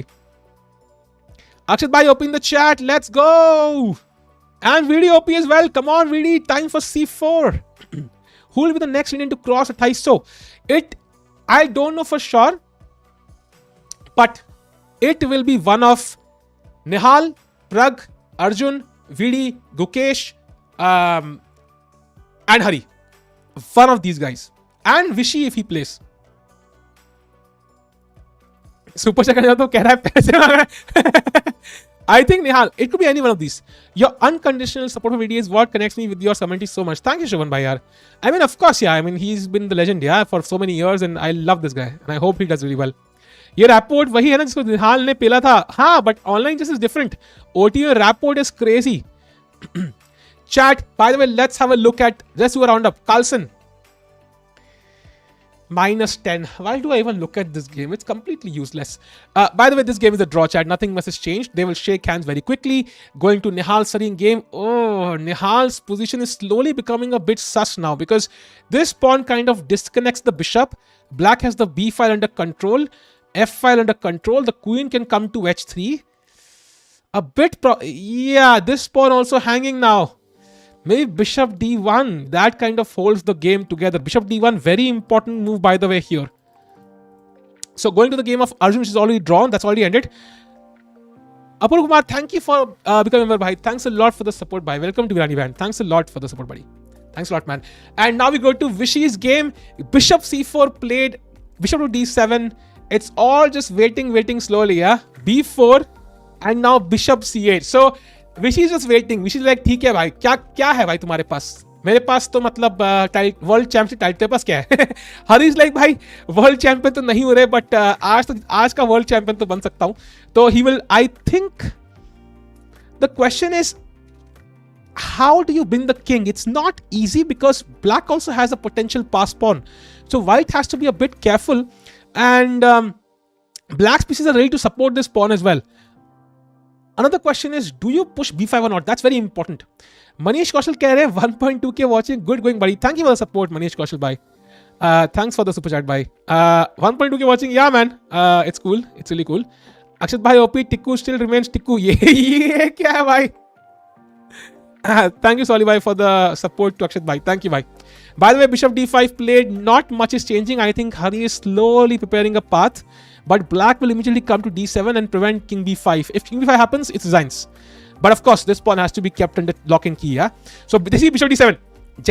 Akshat bhai, open the chat. Let's go. And VD OP as well. Come on, VD. Time for C4. Who will be the next Indian to cross 2800? I don't know for sure. But it will be one of Nihal, Prag, Arjun, VD, Gukesh, and Hari. One of these guys. And Vishy if he plays. Super Shakh तो कह रहा है पैसे मांग रहा है. I think Nihal, it could be any one of these. Your unconditional support for VD is what connects me with your community so much. Thank you, Shravan bhai, yaar. I mean, of course, yeah. I mean, he's been the legend, yeah, for so many years, and I love this guy, and I hope he does really well. ये Rapport वही है ना जिसको निहाल ने पेला था. हाँ, but online just is different. OTO Rapport is crazy. Chat. By the way, let's have a look at. Let's do a roundup. Carlsen. -10. Why do I even look at this game? It's completely useless. By the way, this game is a draw, chat. Nothing much has changed. They will shake hands very quickly. Going to Nihal's serene game. Oh, Nihal's position is slowly becoming a bit sus now because this pawn kind of disconnects the bishop. Black has the b file under control. F file under control. The queen can come to h3. A bit yeah, this pawn also hanging now. Maybe bishop d1, that kind of holds the game together. Bishop d1, very important move by the way here. So going to the game of Arjun, which is already drawn, that's already ended. Apur Kumar, thank you for becoming a member, bhai. Thanks a lot for the support, bhai. Welcome to Virani Band. Thanks a lot for the support, buddy. Thanks a lot, man. And now we go to Vishy's game. Bishop c4 played, bishop to d7. It's all just waiting slowly, yeah. b4 and now bishop c8. So Vishy is just waiting. Vishy is like, ठीक है भाई, क्या है भाई तुम्हारे पास? मेरे पास तो मतलब वर्ल्ड चैंपियन टाइटल तेरे पास क्या है? हरी इज लाइक भाई वर्ल्ड चैंपियन तो नहीं हो रहे, बट आज का वर्ल्ड चैंपियन तो बन सकता हूं. तो he will, I think the question is how do you bring the king? It's not easy because black also has a potential pass pawn. So white has to be a bit careful, and black's pieces are ready to support this pawn as well. Another question is, do you push b5 or not? That's very important. Manish Kaushal keh rahe 1.2k watching. Good going, buddy. Thank you for the support, Manish Kaushal bhai. Thanks for the super chat, bhai. 1.2k watching. Yeah, man. It's cool. It's really cool. Akshat bhai, OP Tikku still remains Tikku. ये क्या है भाई? Thank you, Solly bhai, for the support to Akshat bhai. Thank you, bhai. By the way, bishop d5 played. Not much is changing. I think Hari is slowly preparing a path, but black will immediately come to d7 and prevent king b5. If king b5 happens, it resigns. But of course, this pawn has to be kept under lock and key. Yeah. So this is bishop d7.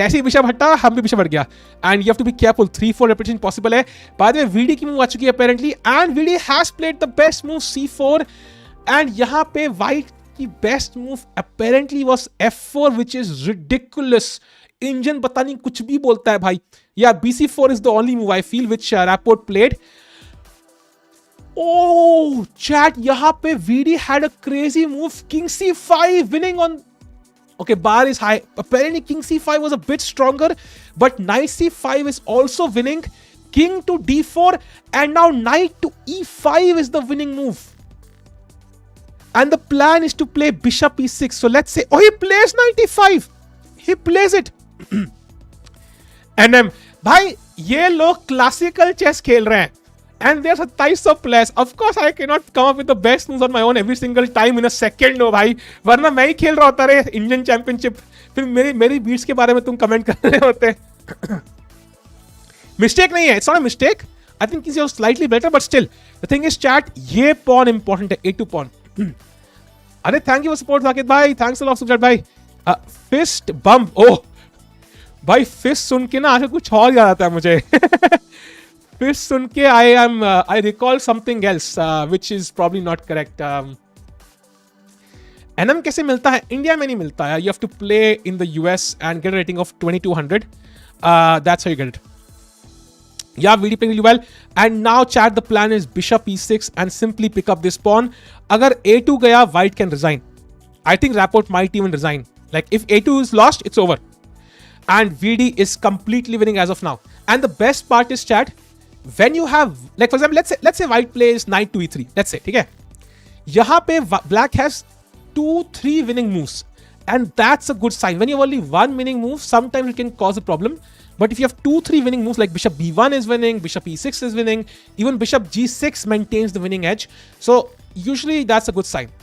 जैसे ही bishop हटा, हम भी bishop हट गया. And you have to be careful. 3-4 repetition possible है. By the way, VD की move आ चुकी है apparently, and VD has played the best move c4. And यहाँ पे white की best move apparently was f4, which is ridiculous. Engine पता नहीं कुछ भी बोलता है भाई. या bc4 is the only move I feel which Rapport played. Oh, chat, यहां पे VD had a crazy move. King c5 winning on. Okay, bar is high. Apparently king c5 was a bit stronger, but knight c5 is also winning. King to d4, and now knight to e5 is the winning move. And the plan is to play bishop e6. So let's say, oh, he plays knight e5. He plays it. NM. भाई ये लोग classical chess खेल रहे हैं. And there's 2700 players. Of course, I cannot come up with the best moves on my own every single time in a second. No भाई, वरना मैं ही खेल रहा होता रे इंडियन चैंपियनशिप. फिर मेरी बीट्स के बारे में तुम कमेंट कर रहे होते. मिस्टेक नहीं है. It's not a mistake. I think he's slightly better, but still. The thing is, chat, ये pawn important है. A2 pawn. अरे thank you for support Saqib भाई. थैंक्स अ लॉट सुजट भाई. Fist bump. ओह भाई, फिस्ट सुन के ना आगे कुछ और याद आता है मुझे. फिस्ट सुन के I recall something else which is probably not correct. NM कैसे मिलता है? इंडिया में नहीं मिलता है. You have to play in the US and get a rating of 2200. That's how you get it. Yeah, VD playing really well. And now chat, the plan is bishop e6 and simply pick up this pawn. Agar a2 gaya, white can resign. I think Rapport might even resign. Like if a2 is lost, it's over. And VD is completely winning as of now. And the best part is, chat, when you have, like for example, let's say white plays knight to e3. Let's say, okay? Yahan pe black has 2-3 winning moves. And that's a good sign. When you have only one winning move, sometimes it can cause a problem. But if you have 2-3 winning moves, like bishop b1 is winning, bishop e6 is winning, even bishop g6 maintains the winning edge. So usually that's a good sign.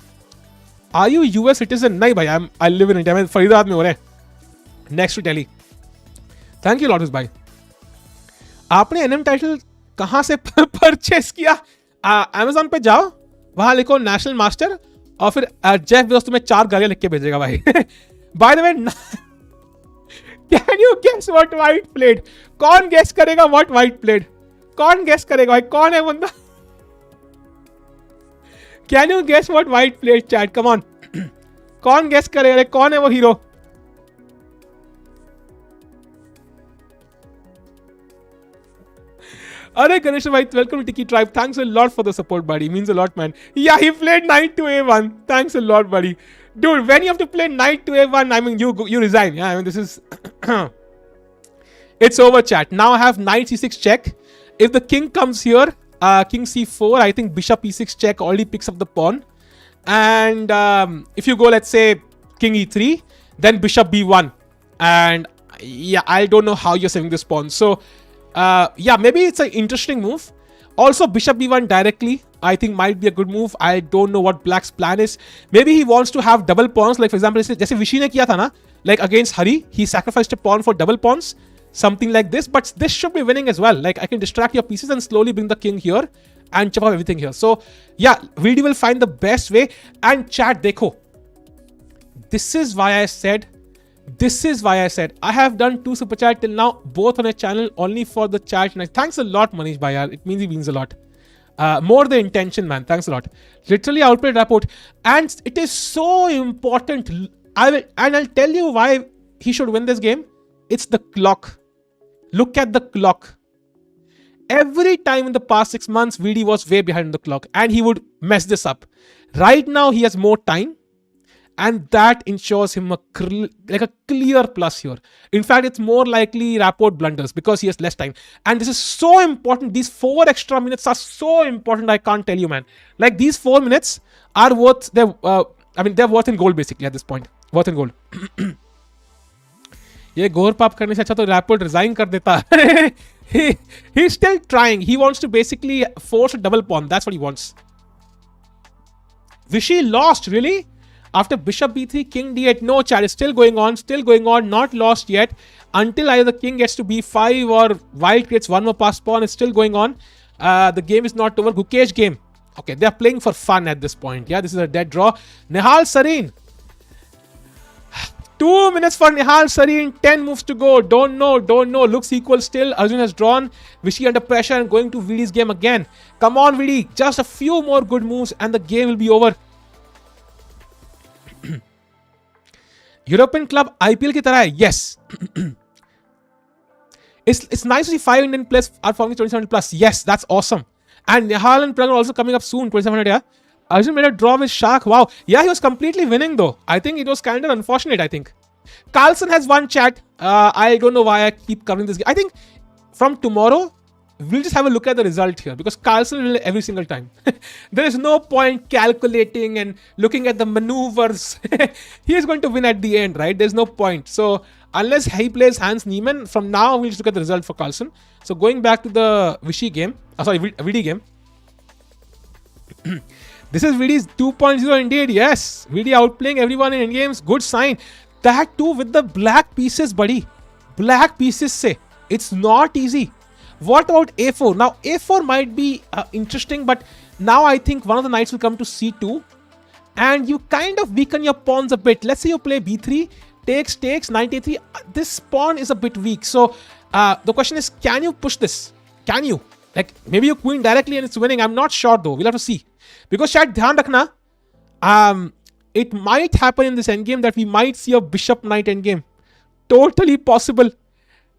Are you US citizen? No, bhai. I live in India. I'm Faridabad mein ho rahe. Next to Delhi. Thank you, Lotus bhai. आपने NM title कहाँ से purchase किया? Amazon पे जाओ, वहां लिखो national master, और फिर जेफ बेजोस तुम्हें 4 गालियां लिख के भेजेगा भाई. By the way, can you guess what white played? कौन guess करेगा what white played? कौन guess करेगा भाई? कौन है बंदा? Can you guess what white played, chat? Come on. कौन guess करेगा? अरे कौन है वो हीरो? अरे गणेश भाई, welcome to Tiki Tribe. Thanks a lot for the support, buddy. Means a lot, man. Yeah, he played knight to a1. Thanks a lot, buddy. Dude, when you have to play knight to a1, I mean, you resign. Yeah, I mean, this is... It's over, chat. Now I have knight c6 check. If the king comes here, king c4, I think bishop e6 check already picks up the pawn. And if you go, let's say, king e3, then bishop b1. And yeah, I don't know how you're saving this pawn. So, yeah, maybe it's an interesting move. Also, bishop b1 directly, I think might be a good move. I don't know what black's plan is. Maybe he wants to have double pawns. Like for example, जैसे Vishy ने किया था ना, like against Hari, he sacrificed a pawn for double pawns. Something like this, but this should be winning as well. Like I can distract your pieces and slowly bring the king here and chop off everything here. So yeah, VD will find the best way. And chat, dekho. This is why I said I have done 2 super chat till now, both on a channel only for the chat. And thanks a lot, Manish Bhai. It means a lot. More the intention, man. Thanks a lot. Literally outplayed Rapport, and it is so important. I'll tell you why he should win this game. It's the clock. Look at the clock. Every time in the past 6 months, VD was way behind the clock and he would mess this up. Right now, he has more time and that ensures him a clear plus here. In fact, it's more likely Rapport blunders because he has less time. And this is so important. These 4 extra minutes are so important. I can't tell you, man. Like these 4 minutes are worth, they're worth in gold basically at this point. Worth in gold. ये घोर पाप करने से अच्छा तो Rapport resign कर देता. He's still trying. He wants to basically force a double pawn. That's what he wants. Vishy lost, really? After bishop b3, king d8. No, chat, it's still going on, not lost yet. Until either the king gets to b5 or white creates one more pass pawn, it's still going on. The game is not over. Gukesh game. Okay, they're playing for fun at this point. Yeah, this is a dead draw. Nihal Sareen. 2 minutes for Nihal Sareen, 10 moves to go. Don't know. Looks equal still. Arjun has drawn. Vishy under pressure and going to VD's game again. Come on, VD. Just a few more good moves and the game will be over. European club IPL की तरह है. Yes. It's nice to see 5 Indian players are forming 27 plus. Yes, that's awesome. And Nihal and Prag are also coming up soon. 2700, yeah. Arjun made a draw with Shakh. Wow. Yeah, he was completely winning though. I think it was kind of unfortunate, I think. Carlsen has one chat. I don't know why I keep covering this game. I think from tomorrow, we'll just have a look at the result here because Carlsen will every single time. There is no point calculating and looking at the maneuvers. He is going to win at the end, right? There's no point. So unless he plays Hans Niemann, from now we'll just look at the result for Carlsen. So going back to the Vishy game, VD game. This is VD's 2.0 indeed. Yes, VD outplaying everyone in endgames. Good sign. That too with the black pieces, buddy. Black pieces say. It's not easy. What about a4? Now a4 might be interesting, but now I think one of the knights will come to c2 and you kind of weaken your pawns a bit. Let's say you play b3, takes, knight a3. This pawn is a bit weak. So the question is, can you push this? Can you? Like maybe you queen directly and it's winning. I'm not sure though. We'll have to see. Because shayad dhyan rakhna, it might happen in this endgame that we might see a bishop knight endgame. Totally possible.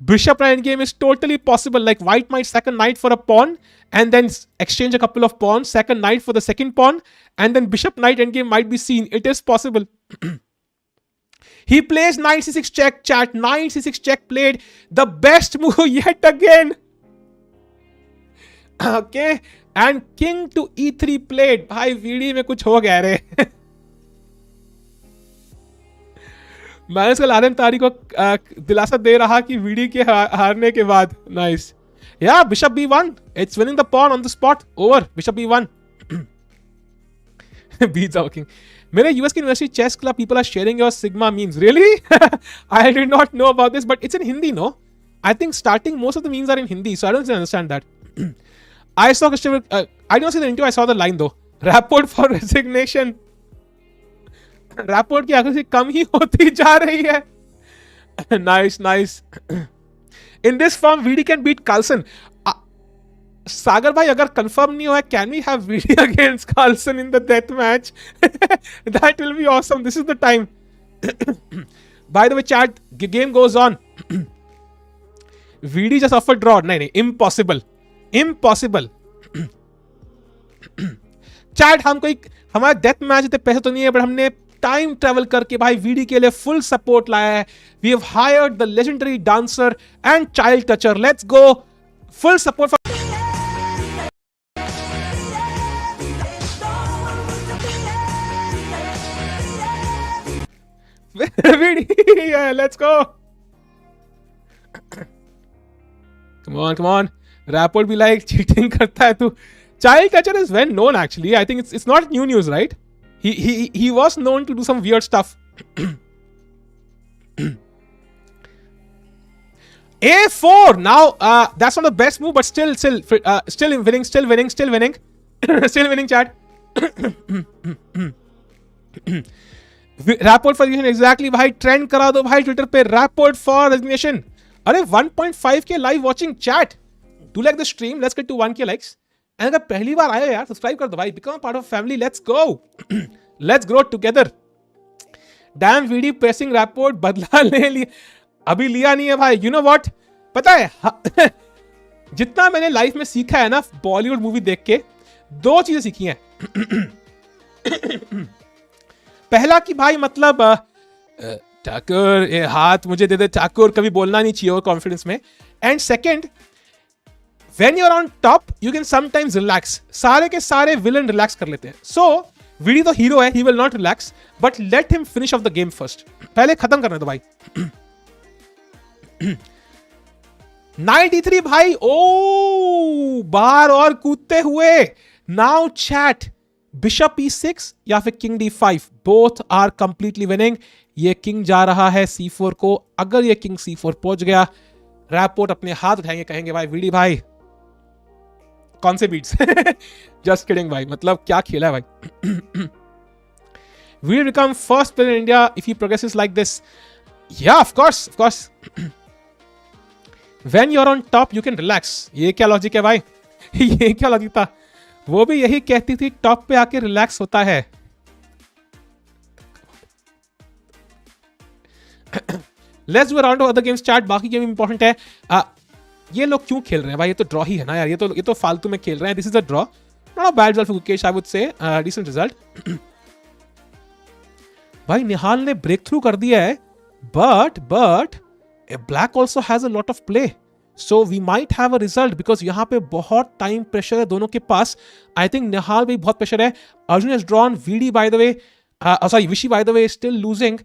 Bishop knight endgame is totally possible. Like white might sack a knight for a pawn and then exchange a couple of pawns, sack a knight for the second pawn, and then bishop knight endgame might be seen. It is possible. He plays knight c6 check, chat. Knight c6 check played. The best move yet again. Okay. And king to e3 played. भाई VD में कुछ हो गया रे. मैं इसका लालन तारी को दिलासा दे रहा कि वीडी के हारने के बाद. Nice. Yeah, bishop b1. It's winning the pawn on the spot. Over. Bishop b1. Beats working. मेरे यूएस की university chess club people are sharing your sigma memes. Really? I did not know about this, but it's in Hindi, no? I think starting most of the memes are in Hindi, so I don't understand that. I saw Christopher. I didn't see the interview. I saw the line though. Rapport for resignation. Rapport की accuracy कम ही होती जा रही है. Nice. In this form, VD can beat Carlsen. Sagar bhai, अगर confirm नहीं हुआ, can we have VD against Carlsen in the death match? That will be awesome. This is the time. By the way, chat, game goes on. VD just offered draw. नहीं, impossible. Chat हम कोई हमारा death match इतने पैसे तो नहीं है, but हमने टाइम ट्रेवल करके भाई वीडी के लिए फुल सपोर्ट लाया है. We have hired the legendary dancer and child toucher. Let's go. Full support for VD. Let's go. Come on. Rapport be like cheating करता है तू. Child toucher is well known actually. I think it's not new news, right? He was known to do some weird stuff. A4 now. That's not the best move, but still winning. Still winning, chat. Rapport for resignation exactly. भाई trend करा दो भाई Twitter पे. Rapport for resignation. अरे 1.5k live watching chat. Do like the stream. Let's get to 1k likes. And अगर पहली बार आए यार सब्सक्राइब कर दो भाई. Become a part of family. Let's go. Let's grow together. Damn VD pressing Rapport. बदला ले लिया. अभी लिया नहीं है भाई. You know what? पता है जितना मैंने लाइफ में सीखा है ना बॉलीवुड मूवी देख के, दो चीजें सीखी हैं. पहला कि भाई मतलब ठाकुर ये हाथ मुझे दे दे ठाकुर, कभी बोलना नहीं चाहिए कॉन्फिडेंस में. And second, when you're on top you can sometimes relax. सारे के सारे विलन रिलैक्स कर लेते हैं. सो वीडी तो हीरो है, he will not relax, but let him finish off the game first. पहले खत्म करने दो भाई. नाइट D3 भाई, ओ बाहर और कूदते हुए. नाउ चैट बिशप E6 या फिर king D5, both are completely winning. ये किंग जा रहा है C4 को. अगर ये किंग C4 पहुंच गया, रैपोर्ट अपने हाथ उठाएंगे, कहेंगे भाई वीडी भाई कौन से बीट्स. जस्ट किडिंग भाई, मतलब क्या खेला है भाई. Will become first player in India if he progresses like this. Yeah, of course. When you're on top, you can relax. ये क्या लॉजिक है भाई. ये क्या लॉजिक था. वो भी यही कहती थी टॉप पे आके रिलैक्स होता है. Let's do a round of other games chat. बाकी गेम इंपॉर्टेंट है. ये लोग क्यों खेल रहे हैं भाई, ये तो ड्रॉ ही है ना यार. ये तो फालतू में खेल रहे हैं. This is a draw, not a bad result for Gukesh, I would say decent result. भाई निहाल ने ब्रेक थ्रू कर दिया है, but black also has a lot of play, so we might have a result because यहाँ पे बहुत time pressure है दोनों के पास. आई थिंक निहाल भी बहुत प्रेशर है. Arjun is drawn. VD by the way, sorry Vishy by the way still losing.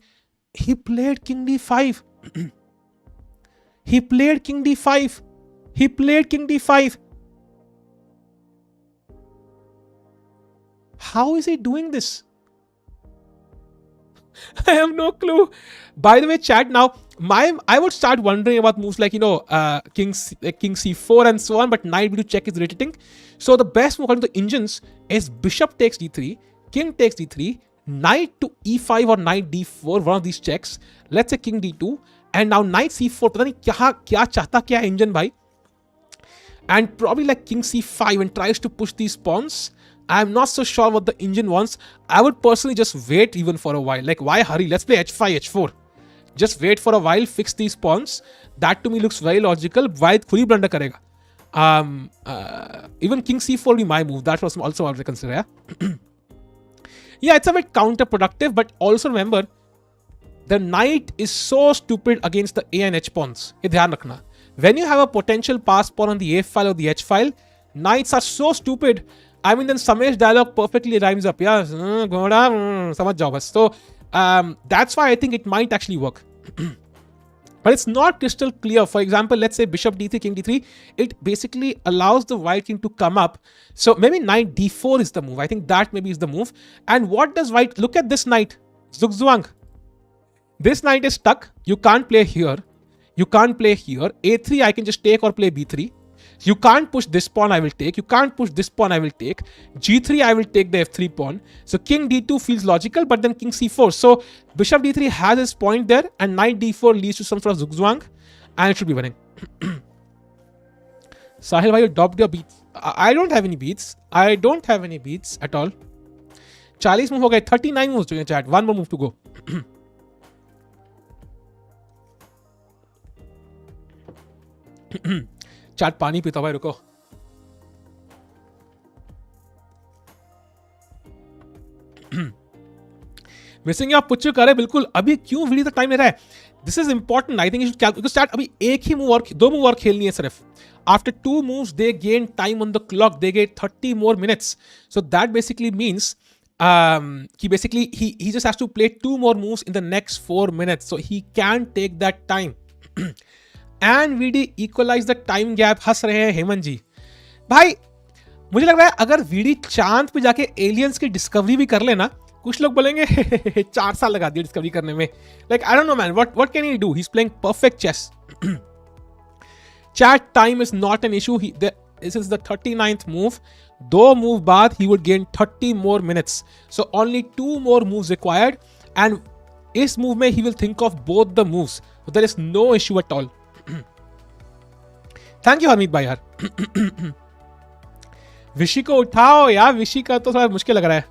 He played king D5. He played king D5. How is he doing this? I have no clue. By the way, chat now, I would start wondering about moves like, king C4 and so on, but knight B2 check is irritating. So the best move according to the engines is bishop takes D3, king takes D3, knight to E5 or knight D4, one of these checks. Let's say king D2. And now knight C4, पता नहीं क्या चाहता क्या engine भाई. And probably like king C5 and tries to push these pawns. I'm not so sure what the engine wants. I would personally just wait even for a while. Like why hurry? Let's play H5, H4. Just wait for a while, fix these pawns. That to me looks very logical. White खुद ही blunder करेगा. Even king C4 will be my move. That was also what I consider. Yeah, it's a bit counterproductive, but also remember, the knight is so stupid against the A and H pawns. ये ध्यान रखना. When you have a potential pass pawn on the A file or the H file, knights are so stupid. I mean, then Samesh dialogue perfectly rhymes up. Yeah, घोड़ा समझ जाओ बस. So that's why I think it might actually work. But it's not crystal clear. For example, let's say bishop D3, king D3. It basically allows the white king to come up. So maybe knight D4 is the move. I think that maybe is the move. And what does white... Look at this knight. Zugzwang. This knight is stuck. You can't play here. You can't play here. A3 I can just take or play B3. You can't push this pawn, I will take. You can't push this pawn, I will take. G3, I will take the F3 pawn. So king D2 feels logical, but then king C4. So bishop D3 has his point there, and knight D4 leads to some sort of zugzwang, and it should be winning. Sahil, why you dropped your beats? I don't have any beats. I don't have any beats at all. 40 move ho gaye, 39 moves to chat. One more move to go. Chat पानी पीता भाई, रुको. Missing आप पुच्चू करे बिल्कुल. अभी क्यों video तक टाइम ले रहा है? This is important. I think you should start. अभी एक ही मूव और दो मूव और खेलनी है सिर्फ. After 2 moves they gain time on the clock. They get 30 more minutes. So that basically means he basically he just has to play 2 more moves in the next 4 minutes. So he can take that time. And VD equalize the time gap. हंस रहे हैं हेमंत जी. भाई मुझे लग रहा है अगर VD चांद पे जाके एलियंस की डिस्कवरी भी कर लेना, कुछ लोग बोलेंगे 4 साल लगा दिया डिस्कवरी करने में. Like I don't know man, what can he do? He is playing perfect chess. Chat time is not an issue. This is the 39th move. 2 move बाद he would gain 30 more minutes. So only 2 more moves required, and इस move में he will think of both the moves. So there is no issue at all. Thank you Harmeet भाई यार. विशी को उठाओ यार. विशी का तो थोड़ा मुश्किल लग रहा है.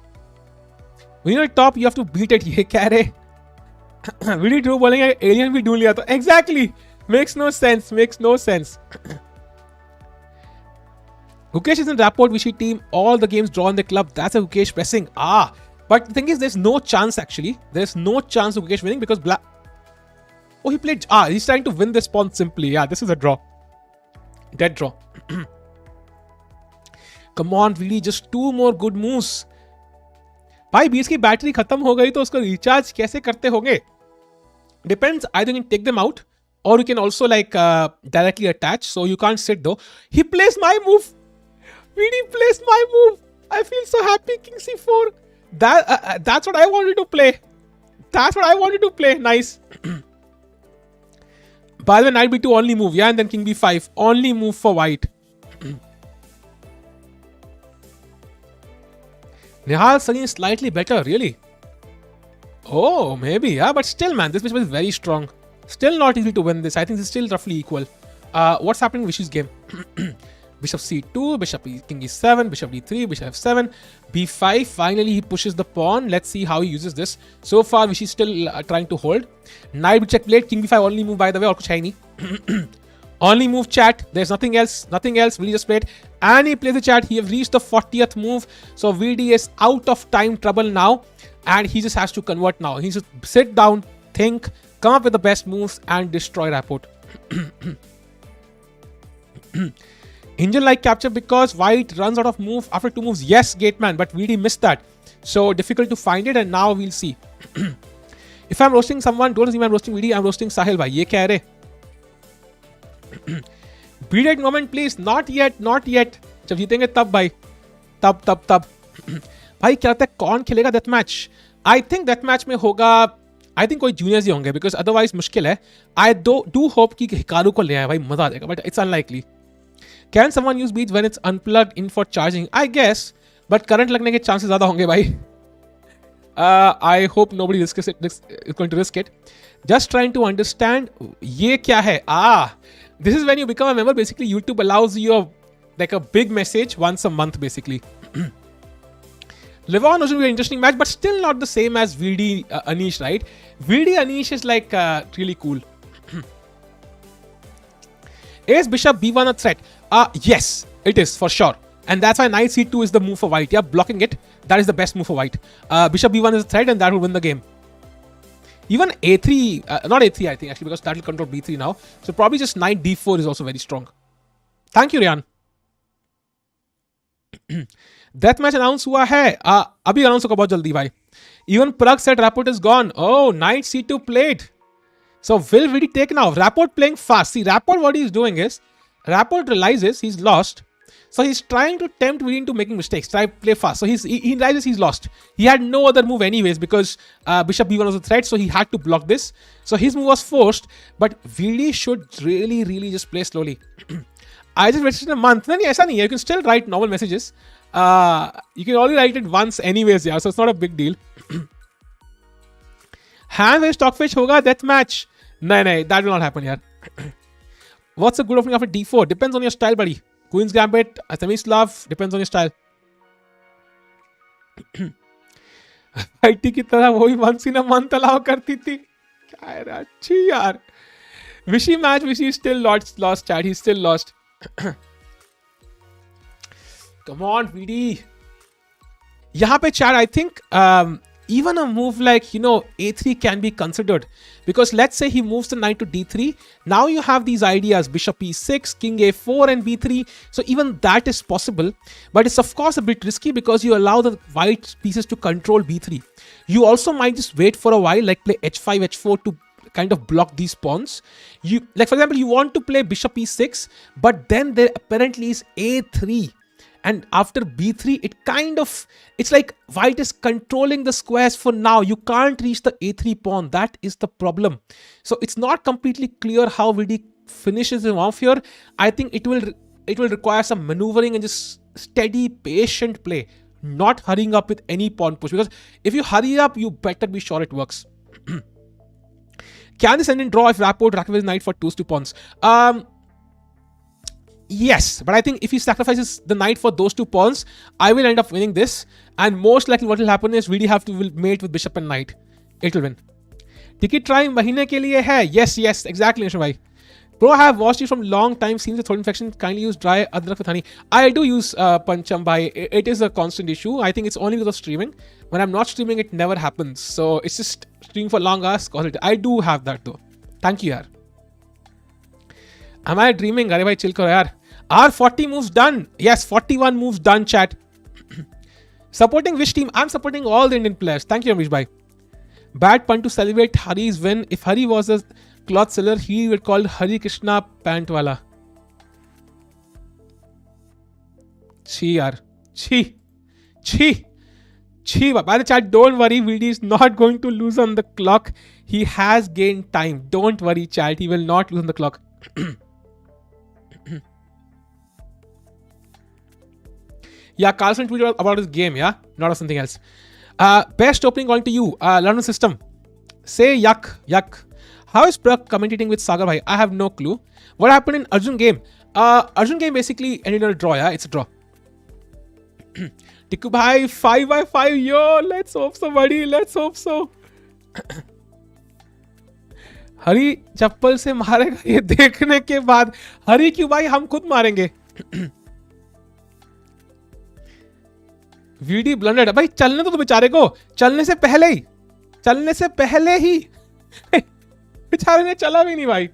When you're top, you have to beat it. ये कह रहे VD true बोलेंगे alien भी ढूंढ लिया तो exactly makes no sense. Gukesh is in Rapport Vishy team. All the games draw in the club. That's a Gukesh pressing. But the thing is, there's no chance actually. There's no chance of Gukesh winning because he played. He's trying to win this pawn simply. Yeah, this is a draw. Dead draw. Come on, really, just 2 more good moves. भाई 20 की battery खत्म हो गई तो उसको recharge कैसे करते होंगे? Depends. Either you can take them out or you can also like directly attach. So you can't sit though. He plays my move. VD plays my move. I feel so happy. King C4. That's what I wanted to play. Nice. By the way, knight b2 only move. Yeah, and then king b5 only move for white. Nihal Sunny is slightly better, really. Oh, maybe, yeah, but still, man, this bishop is very strong. Still not easy to win this. I think it's still roughly equal. What's happening in Vishy's game? Bishop c2, king e7, bishop d3, bishop f7, b5. Finally, he pushes the pawn. Let's see how he uses this. So far, Vishy's still trying to hold. Knight check plate, king b5 only move, by the way, or kuch hai nahi. Only move, chat. There's nothing else. VD just played. And he plays the chat. He have reached the 40th move. So VD is out of time trouble now. And he just has to convert now. He just sit down, think, come up with the best moves and destroy Rapport. Engine-like capture because white runs out of move after 2 moves. Yes, Gateman, but VD missed that. So difficult to find it and now we'll see. If I'm roasting someone, don't assume I'm roasting VD. I'm roasting Sahil bhai. Ye kya hai? Beat it moment please. Not yet. जब जीतेंगे तब भाई. तब. भाई क्या लगता है कौन खेलेगा death match? I think death match में होगा. आई थिंक कोई जूनियर्स ही होंगे बिकॉज अदरवाइज मुश्किल है. आई डू होप कि हिकारू को ले आए भाई, मजा आ जाएगा, but it's unlikely. Can someone use beach when it's unplugged in for charging? I guess, but current लगने के चांसेस ज्यादा होंगे भाई. I hope nobody is going to risk it. Just trying to understand ये क्या है. This is when you become a member. Basically, YouTube allows you like a big message once a month, basically. Levon was an interesting match, but still not the same as VD Anish, right? VD Anish is like really cool. Is Bishop B1 a threat? Yes, it is for sure. And that's why Knight C2 is the move for white. Yeah, blocking it. That is the best move for white. Bishop B1 is a threat and that will win the game. Even A3, not A3 I think actually, because that will control B3 now. So probably just Knight D4 is also very strong. Thank you, Ryan. Death match announce हुआ है. अभी announce होगा बहुत जल्दी भाई. Even Prag said Rapport is gone. Oh, Knight C2 played. So will VD take now? Rapport playing fast. See, Rapport what he's doing is, Rapport realizes he's lost. So he's trying to tempt VD into making mistakes. Try play fast. So he realizes he's lost. He had no other move anyways because Bishop B1 was a threat. So he had to block this. So his move was forced. But VD should really just play slowly. I just waited a month. No, aisa nahi hai. You can still write normal messages. You can only write it once anyways. Yeah, so it's not a big deal. Hand where stockfish hoga death match. No, that will not happen here. What's a good opening after D4? Depends on your style, buddy. Queen's Gambit, Semi-Slav, depends on your style. IT की तरह वही once in a month allow करती थी. क्या है अच्छी यार. Vishy match, Vishy still lost chat. He's still lost. Come on, VD. यहाँ पे chat, I think even a move like, A3 can be considered. Because let's say he moves the knight to D3. Now you have these ideas, Bishop E6, King A4 and B3. So even that is possible. But it's of course a bit risky because you allow the white pieces to control B3. You also might just wait for a while, like play H5, H4 to kind of block these pawns. Like for example, you want to play Bishop E6, but then there apparently is A3. And after B3, it's like white is controlling the squares for now. You can't reach the A3 pawn. That is the problem. So it's not completely clear how VD finishes him off here. I think it will require some maneuvering and just steady, patient play. Not hurrying up with any pawn push. Because if you hurry up, you better be sure it works. Can this end in draw if Rapport sacrifices knight for 2 pawns? Yes, but I think if he sacrifices the knight for those 2 pawns, I will end up winning this. And most likely what will happen is VD will mate with bishop and knight. It will win. Ticket try महीने के लिए है. Yes, yes, exactly, निशा भाई. Bro, I have watched you from long time. Seems a throat infection. Kindly use dry adrak with honey. I do use pancham bhai. It is a constant issue. I think it's only because of streaming. When I'm not streaming, it never happens. So it's just streaming for long hours. I do have that though. Thank you, yaar. Am I dreaming? Arey bhai, chill karo yaar. Are 40 moves done? Yes, 41 moves done, chat. Supporting which team? I'm supporting all the Indian players. Thank you, Amish bhai. Bad pun to celebrate Hari's win. If Hari was a cloth seller, he would call Harikrishna Pantwala. Chi yaar. Chi. By the chat, don't worry. Vidit is not going to lose on the clock. He has gained time. Don't worry, chat. He will not lose on the clock. Yeah, Carlsen tweeted about his game, yeah? Not of something else. Best opening going to you. London system. Say yuck. How is Prag commentating with Sagar bhai? I have no clue. What happened in Arjun game? Arjun game basically ended in a draw, yeah? It's a draw. Tikku bhai, 5/5. Yo, let's hope so, buddy. Let's hope so. हरी चप्पल से मारेगा ये देखने के बाद. हरी क्यों भाई, हम खुद मारेंगे. वीडी ब्लंडर्ड. भाई चलने तो बेचारे को, चलने से पहले ही बेचारे ने चला भी नहीं भाई.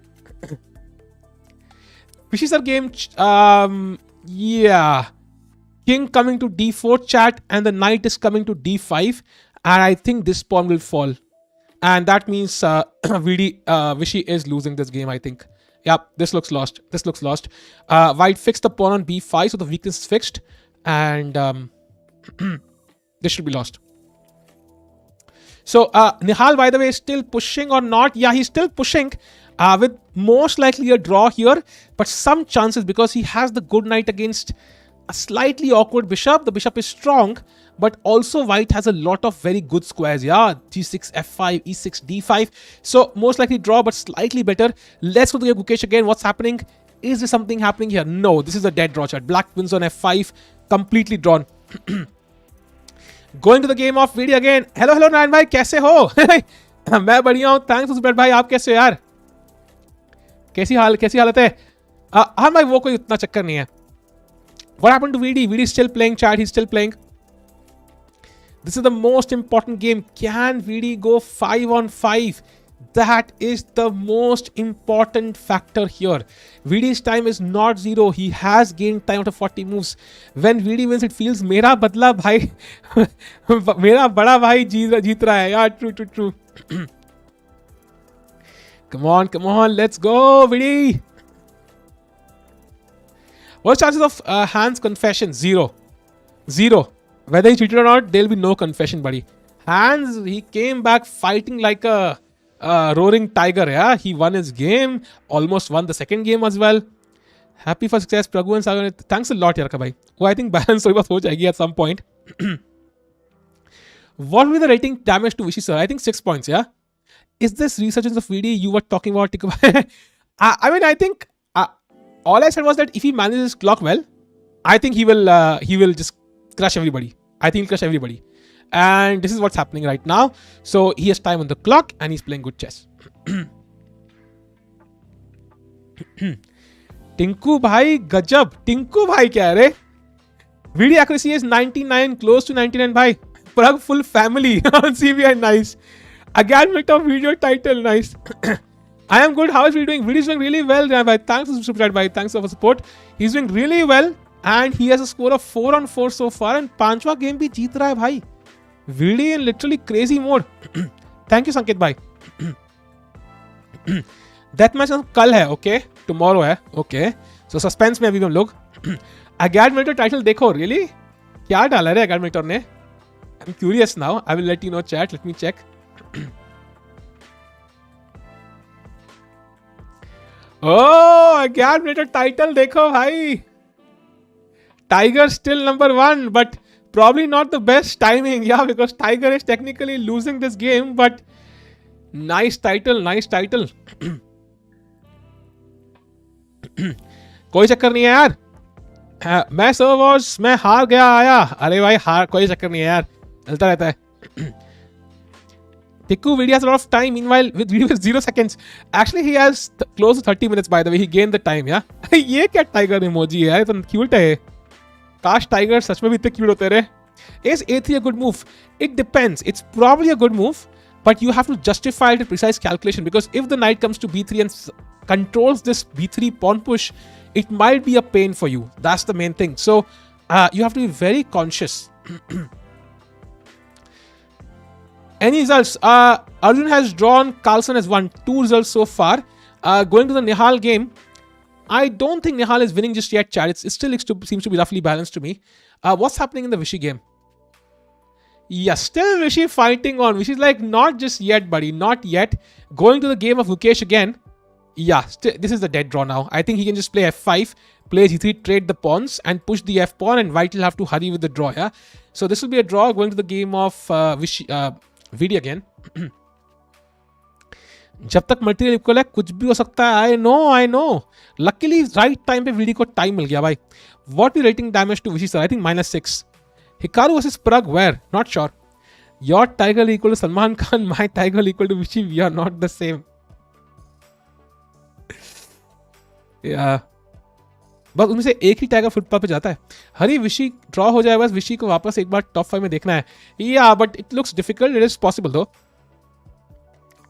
Vishy sir game, yeah, king coming to d4 chat and the knight is coming to d5 and I think this pawn will fall and that means Vishy is losing this game, I think. Yep, this looks lost. White fixed the pawn on b5, so the weakness is fixed and this should be lost. So Nihal, by the way, is still pushing or not? Yeah, he's still pushing with most likely a draw here, but some chances because he has the good knight against a slightly awkward bishop. The bishop is strong, but also white has a lot of very good squares. Yeah, g6, f5, e6, d5. So most likely draw, but slightly better. Let's go to Gukesh again. What's happening? Is there something happening here? No, this is a dead draw chat. Black wins on f5, completely drawn. Going to the game of video again. Hello Narayan भाई, कैसे हो? मैं बढ़िया हूँ, thanks for support भाई. आप कैसे हो यार? कैसी हालत है? हाँ भाई, वो कोई उतना चक्कर नहीं है. What happened to VD? VD is still playing, chat. He's still playing. This is the most important game. Can VD go 5-on-5? That is the most important factor here. VD's time is not 0. He has gained time after 40 moves. When VD wins, it feels मेरा बदला भाई, मेरा बड़ा भाई जीत रहा है. Yeah, true. Come on, let's go, VD. What's chances of Hans confession? Zero. Whether he cheated or not, there'll be no confession, buddy. Hans, he came back fighting like a roaring tiger. Yeah, he won his game. Almost won the second game as well. Happy for success, Praghu and Sagar. Thanks a lot, Yarka bhai. Oh, I think balance ho jayegi at some point. What will be the rating damage to Vishy sir? I think 6 points. Yeah. Is this resurgence of VD you were talking about? I mean, I think. All I said was that if he manages his clock well, I think he will just crush everybody. I think he'll crush everybody. And this is what's happening right now. So he has time on the clock and he's playing good chess. Tinku bhai, gajab. Tinku bhai kya hai re? Video accuracy is 99, close to 99 bhai. Prag full family on CBI, nice. Again, Victor video title, nice. I am good. How is he doing? Vidit is doing really well. Thanks for support. Thanks for support. He's doing really well, and he has a score of 4-on-4 so far. And पांचवा game भी जीत रहा है भाई. Vidit in literally crazy mode. Thank you Sanket bhai. Death match कल है, okay? Tomorrow है, okay? So suspense में अभी हम लोग. Agad title देखो, really? क्या डाला है Agad ने? I'm curious now. I will let you know, chat. Let me check. Oh, again title देखो भाई. Tiger still number 1, but probably not the best timing. Yeah, because Tiger is technically losing this game, but nice title. कोई चक्कर नहीं है यार. मैं servers मैं हार गया आया. अरे भाई कोई चक्कर नहीं है यार, चलता रहता है. Tiku Vidi has a lot of time. Meanwhile, with Vidi with 0 seconds. Actually, he has close to 30 minutes, by the way. He gained the time, yeah? ये क्या tiger emoji है? ये तो cute है. Kash tiger सच में भी इतने cute होते रहे. Is A3 a good move? It depends. It's probably a good move, but you have to justify it with precise calculation, because if the knight comes to B3 and controls this B3 pawn push, it might be a pain for you. That's the main thing. So you have to be very conscious. Any results? Arjun has drawn, Carlsen has won. 2 results so far. Going to the Nihal game, I don't think Nihal is winning just yet, chat. It still seems to be roughly balanced to me. What's happening in the Vishy game? Yeah, still Vishy fighting on. Vishy's like, not just yet, buddy. Not yet. Going to the game of Gukesh again. Yeah, this is the dead draw now. I think he can just play f5, play g3, trade the pawns, and push the f pawn, and white will have to hurry with the draw, yeah? So this will be a draw going to the game of Vidit again. जब तक material equal है कुछ भी हो सकता है. I know luckily right time पे VD को टाइम मिल गया भाई. What is rating damage to Vishy sir? I think -6. Hikaru versus Parag, we're not sure. Your tiger equal to Salman Khan, my tiger equal to Vishy. We are not the same. बस उनमें से एक ही tiger footpath पे जाता है. हरी विशी ड्रॉ हो जाए, बस विशी को वापस एक बार टॉप 5 में देखना है. या but it looks difficult. It is possible दो.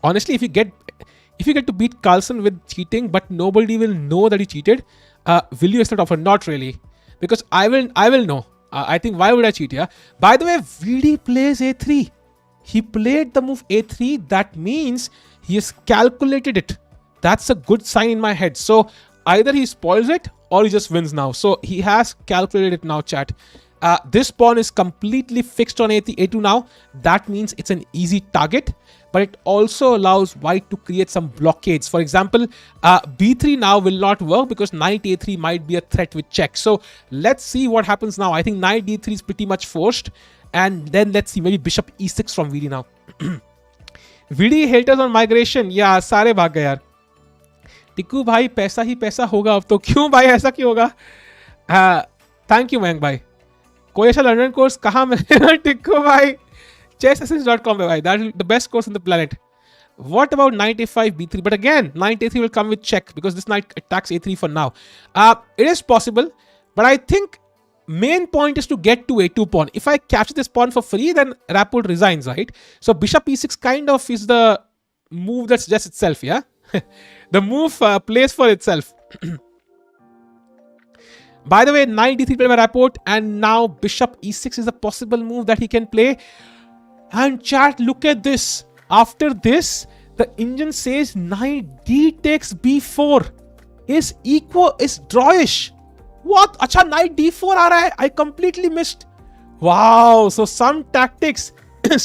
Honestly, if you get to beat Carlsen with cheating, but nobody will know that he cheated, will you accept offer? Not really, because I will know. I think, why would I cheat? Yeah. By the way, Vidi plays A3. He played the move A3. That means he has calculated it. That's a good sign in my head. So either he spoils it or he just wins now. So he has calculated it now, chat. This pawn is completely fixed on A2 now. That means it's an easy target, but it also allows white to create some blockades. For example, B3 now will not work because knight A3 might be a threat with check. So let's see what happens now. I think knight D3 is pretty much forced. And then let's see, maybe bishop E6 from Vidi now. Vidi haters on migration. Yeah, सारे भाग गए यार. टिक्कू भाई पैसा ही पैसा होगा अब तो. क्यों भाई ऐसा क्यों होगा? थैंक यू मयंक भाई. कोई ऐसा लंडन कोर्स कहाँ मिलेगा टिक्कू भाई? chessessence.com पे भाई. That's the best course on the planet. What about knight a5 b3? But again, knight a3 will come with check because this knight attacks a3 for now. It is possible, but I think main point is to get to a2 pawn. If I capture this pawn for free, then Rapport resigns, right? So bishop e6 kind of is the move that suggests itself, yeah? The move plays for itself. By the way, knight d3 played by Rapport, and now bishop e6 is a possible move that he can play. And chat, look at this. After this, the engine says knight d takes b4 is drawish. What? Acha, knight d4 aa raha hai. I completely missed. Wow. So some tactics.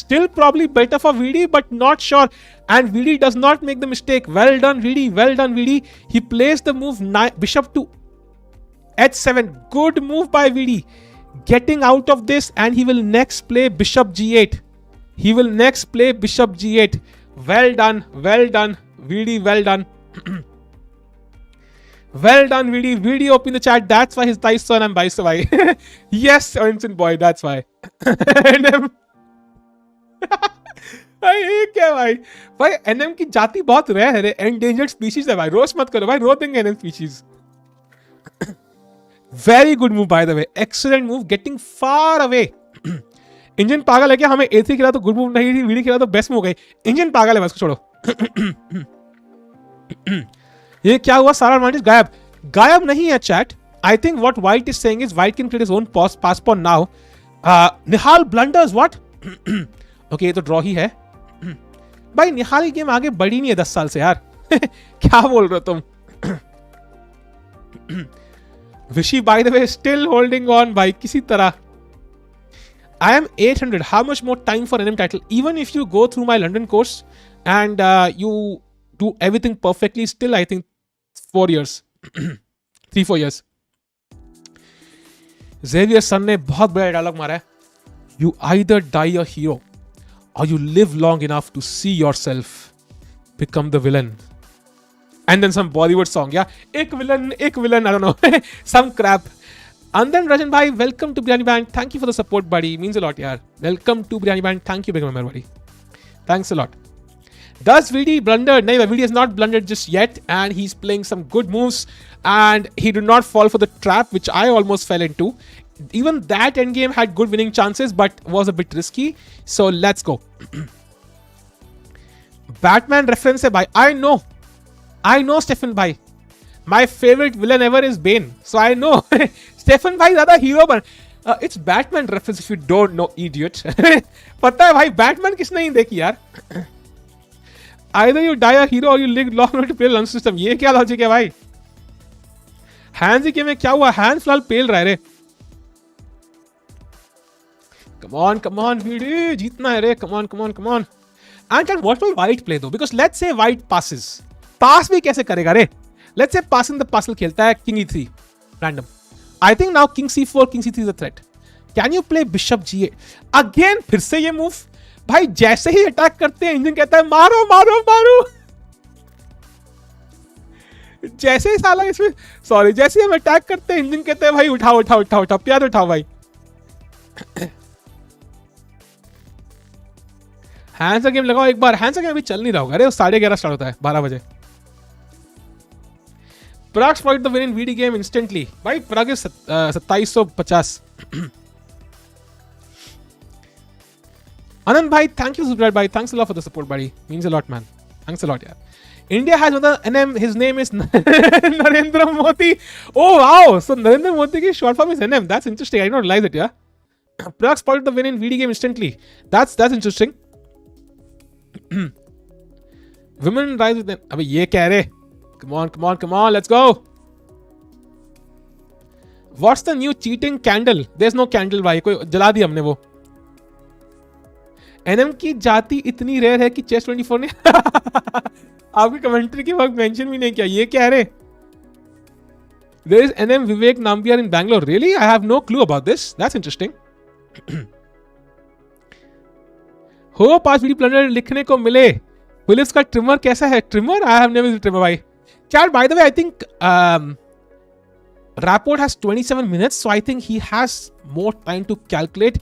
Still probably better for Vidi, but not sure. And Vidi does not make the mistake. Well done, Vidi. Well done, Vidi. He plays the move bishop to h7. Good move by Vidi. Getting out of this, and he will next play bishop g8. He will next play bishop g8. Well done. Well done, Vidi. Well done. Well done, Vidi. Vidi open the chat. That's why his dice son and bice why. Yes, Vincent boy. That's why. क्या भाई? भाई NM की जाति बहुत rare है. Endangered species है भाई. Roast मत करो भाई. रो देंगे NM species. Very good move, by the way. Excellent move. Getting far away. Engine पागल है क्या? हमें A3 खेला तो गुड मूव नहीं थी, Vidi खेला तो बेस्ट मूव गई. इंजन पागल है, बस छोड़ो. ये क्या हुआ? सारा एडवांटेज गायब नहीं है chat. I think what white is saying is white can create his own passed pawn now. Nihal blunders what? Okay, ये तो ड्रॉ ही है. भाई निहाल की गेम आगे बढ़ी नहीं है 10 साल से यार. क्या बोल रहे हो तुम? Vishy, by the way, still holding on भाई किसी तरह. I am 800. How much more time for NM title? Even if you go through my London course and you do everything perfectly, still I think 4 years. 3-4 years. Xavier Sun ने बहुत बड़ा dialogue मारा है. You either die a hero or you live long enough to see yourself become the villain. And then some Bollywood song, yeah? Ek villain, I don't know. Some crap. And then Rajan bhai, welcome to Biryani Band. Thank you for the support, buddy. Means a lot, yaar. Welcome to Biryani Band. Thank you, big member, buddy. Thanks a lot. Does VD blunder? No, VD has not blundered just yet, and he's playing some good moves, and he did not fall for the trap, which I almost fell into. Even that endgame had good winning chances, but was a bit risky. So let's go. Batman reference hai bhai. I know Stefan bhai. My favorite villain ever is Bane. So I know. Stefan bhai zyada hero ban. It's Batman reference if you don't know, idiot. पता है भाई Batman किसने नहीं देखी यार? Either you die a hero or you live long enough to play lunch system. ये क्या logic है भाई? हैंस ही में क्या हुआ? हैंस फिलहाल पेल रहा है रे. Come on, VD. जीतना है रे. Come on. And what will white play though? Because let's say white passes. Pass भी कैसे करेगा रे? Let's say passing the puzzle खेलता है king e3 random. I think now king c4, king c3 is a threat. Can you play bishop g8? Again फिर से ये move. भाई जैसे ही अटैक करते हैं इंजन कहता है मारो. जैसे ही साला इसमें जैसे ही हम अटैक करते हैं इंजन कहते हैं भाई उठाओ प्यार उठाओ भाई. हैंड्स का गेम लगाओ एक बार. हैंड्स का गेम अभी चल नहीं रहा होगा. अरे 11:30 स्टार्ट होता है 12 बजे. Prag spotted the win in VD game instantly. भाई Prag is 2750. Anand bhai, thank you subscribe bhai. Thanks a lot for the support buddy. Means a lot man. Thanks a lot yaar. India has another NM. His name is Narendra Modi. Oh wow. So Narendra Modi ki short form is NM. That's interesting. I did not realize it yeah. Prag spotted the win in VD game instantly. That's interesting. Women rise with them. अबे ये क्या है रे? Come on, let's go. What's the new cheating candle? There's no candle भाई. कोई जला दी हमने वो. NM की जाति इतनी रेयर है कि चेस 24 ने आपकी कमेंट्री के वक्त मेंशन भी नहीं किया. ये क्या है रे? There is NM Vivek Nambiar in Bangalore. Really? I have no clue about this. That's interesting. हो पास वीडियो प्लानर लिखने को मिले. पुलिस का ट्रिमर कैसा है? Trimmer? I have never used trimmer भाई. Chad, by the way, I think Rapport has 27 minutes, so I think he has more time to calculate.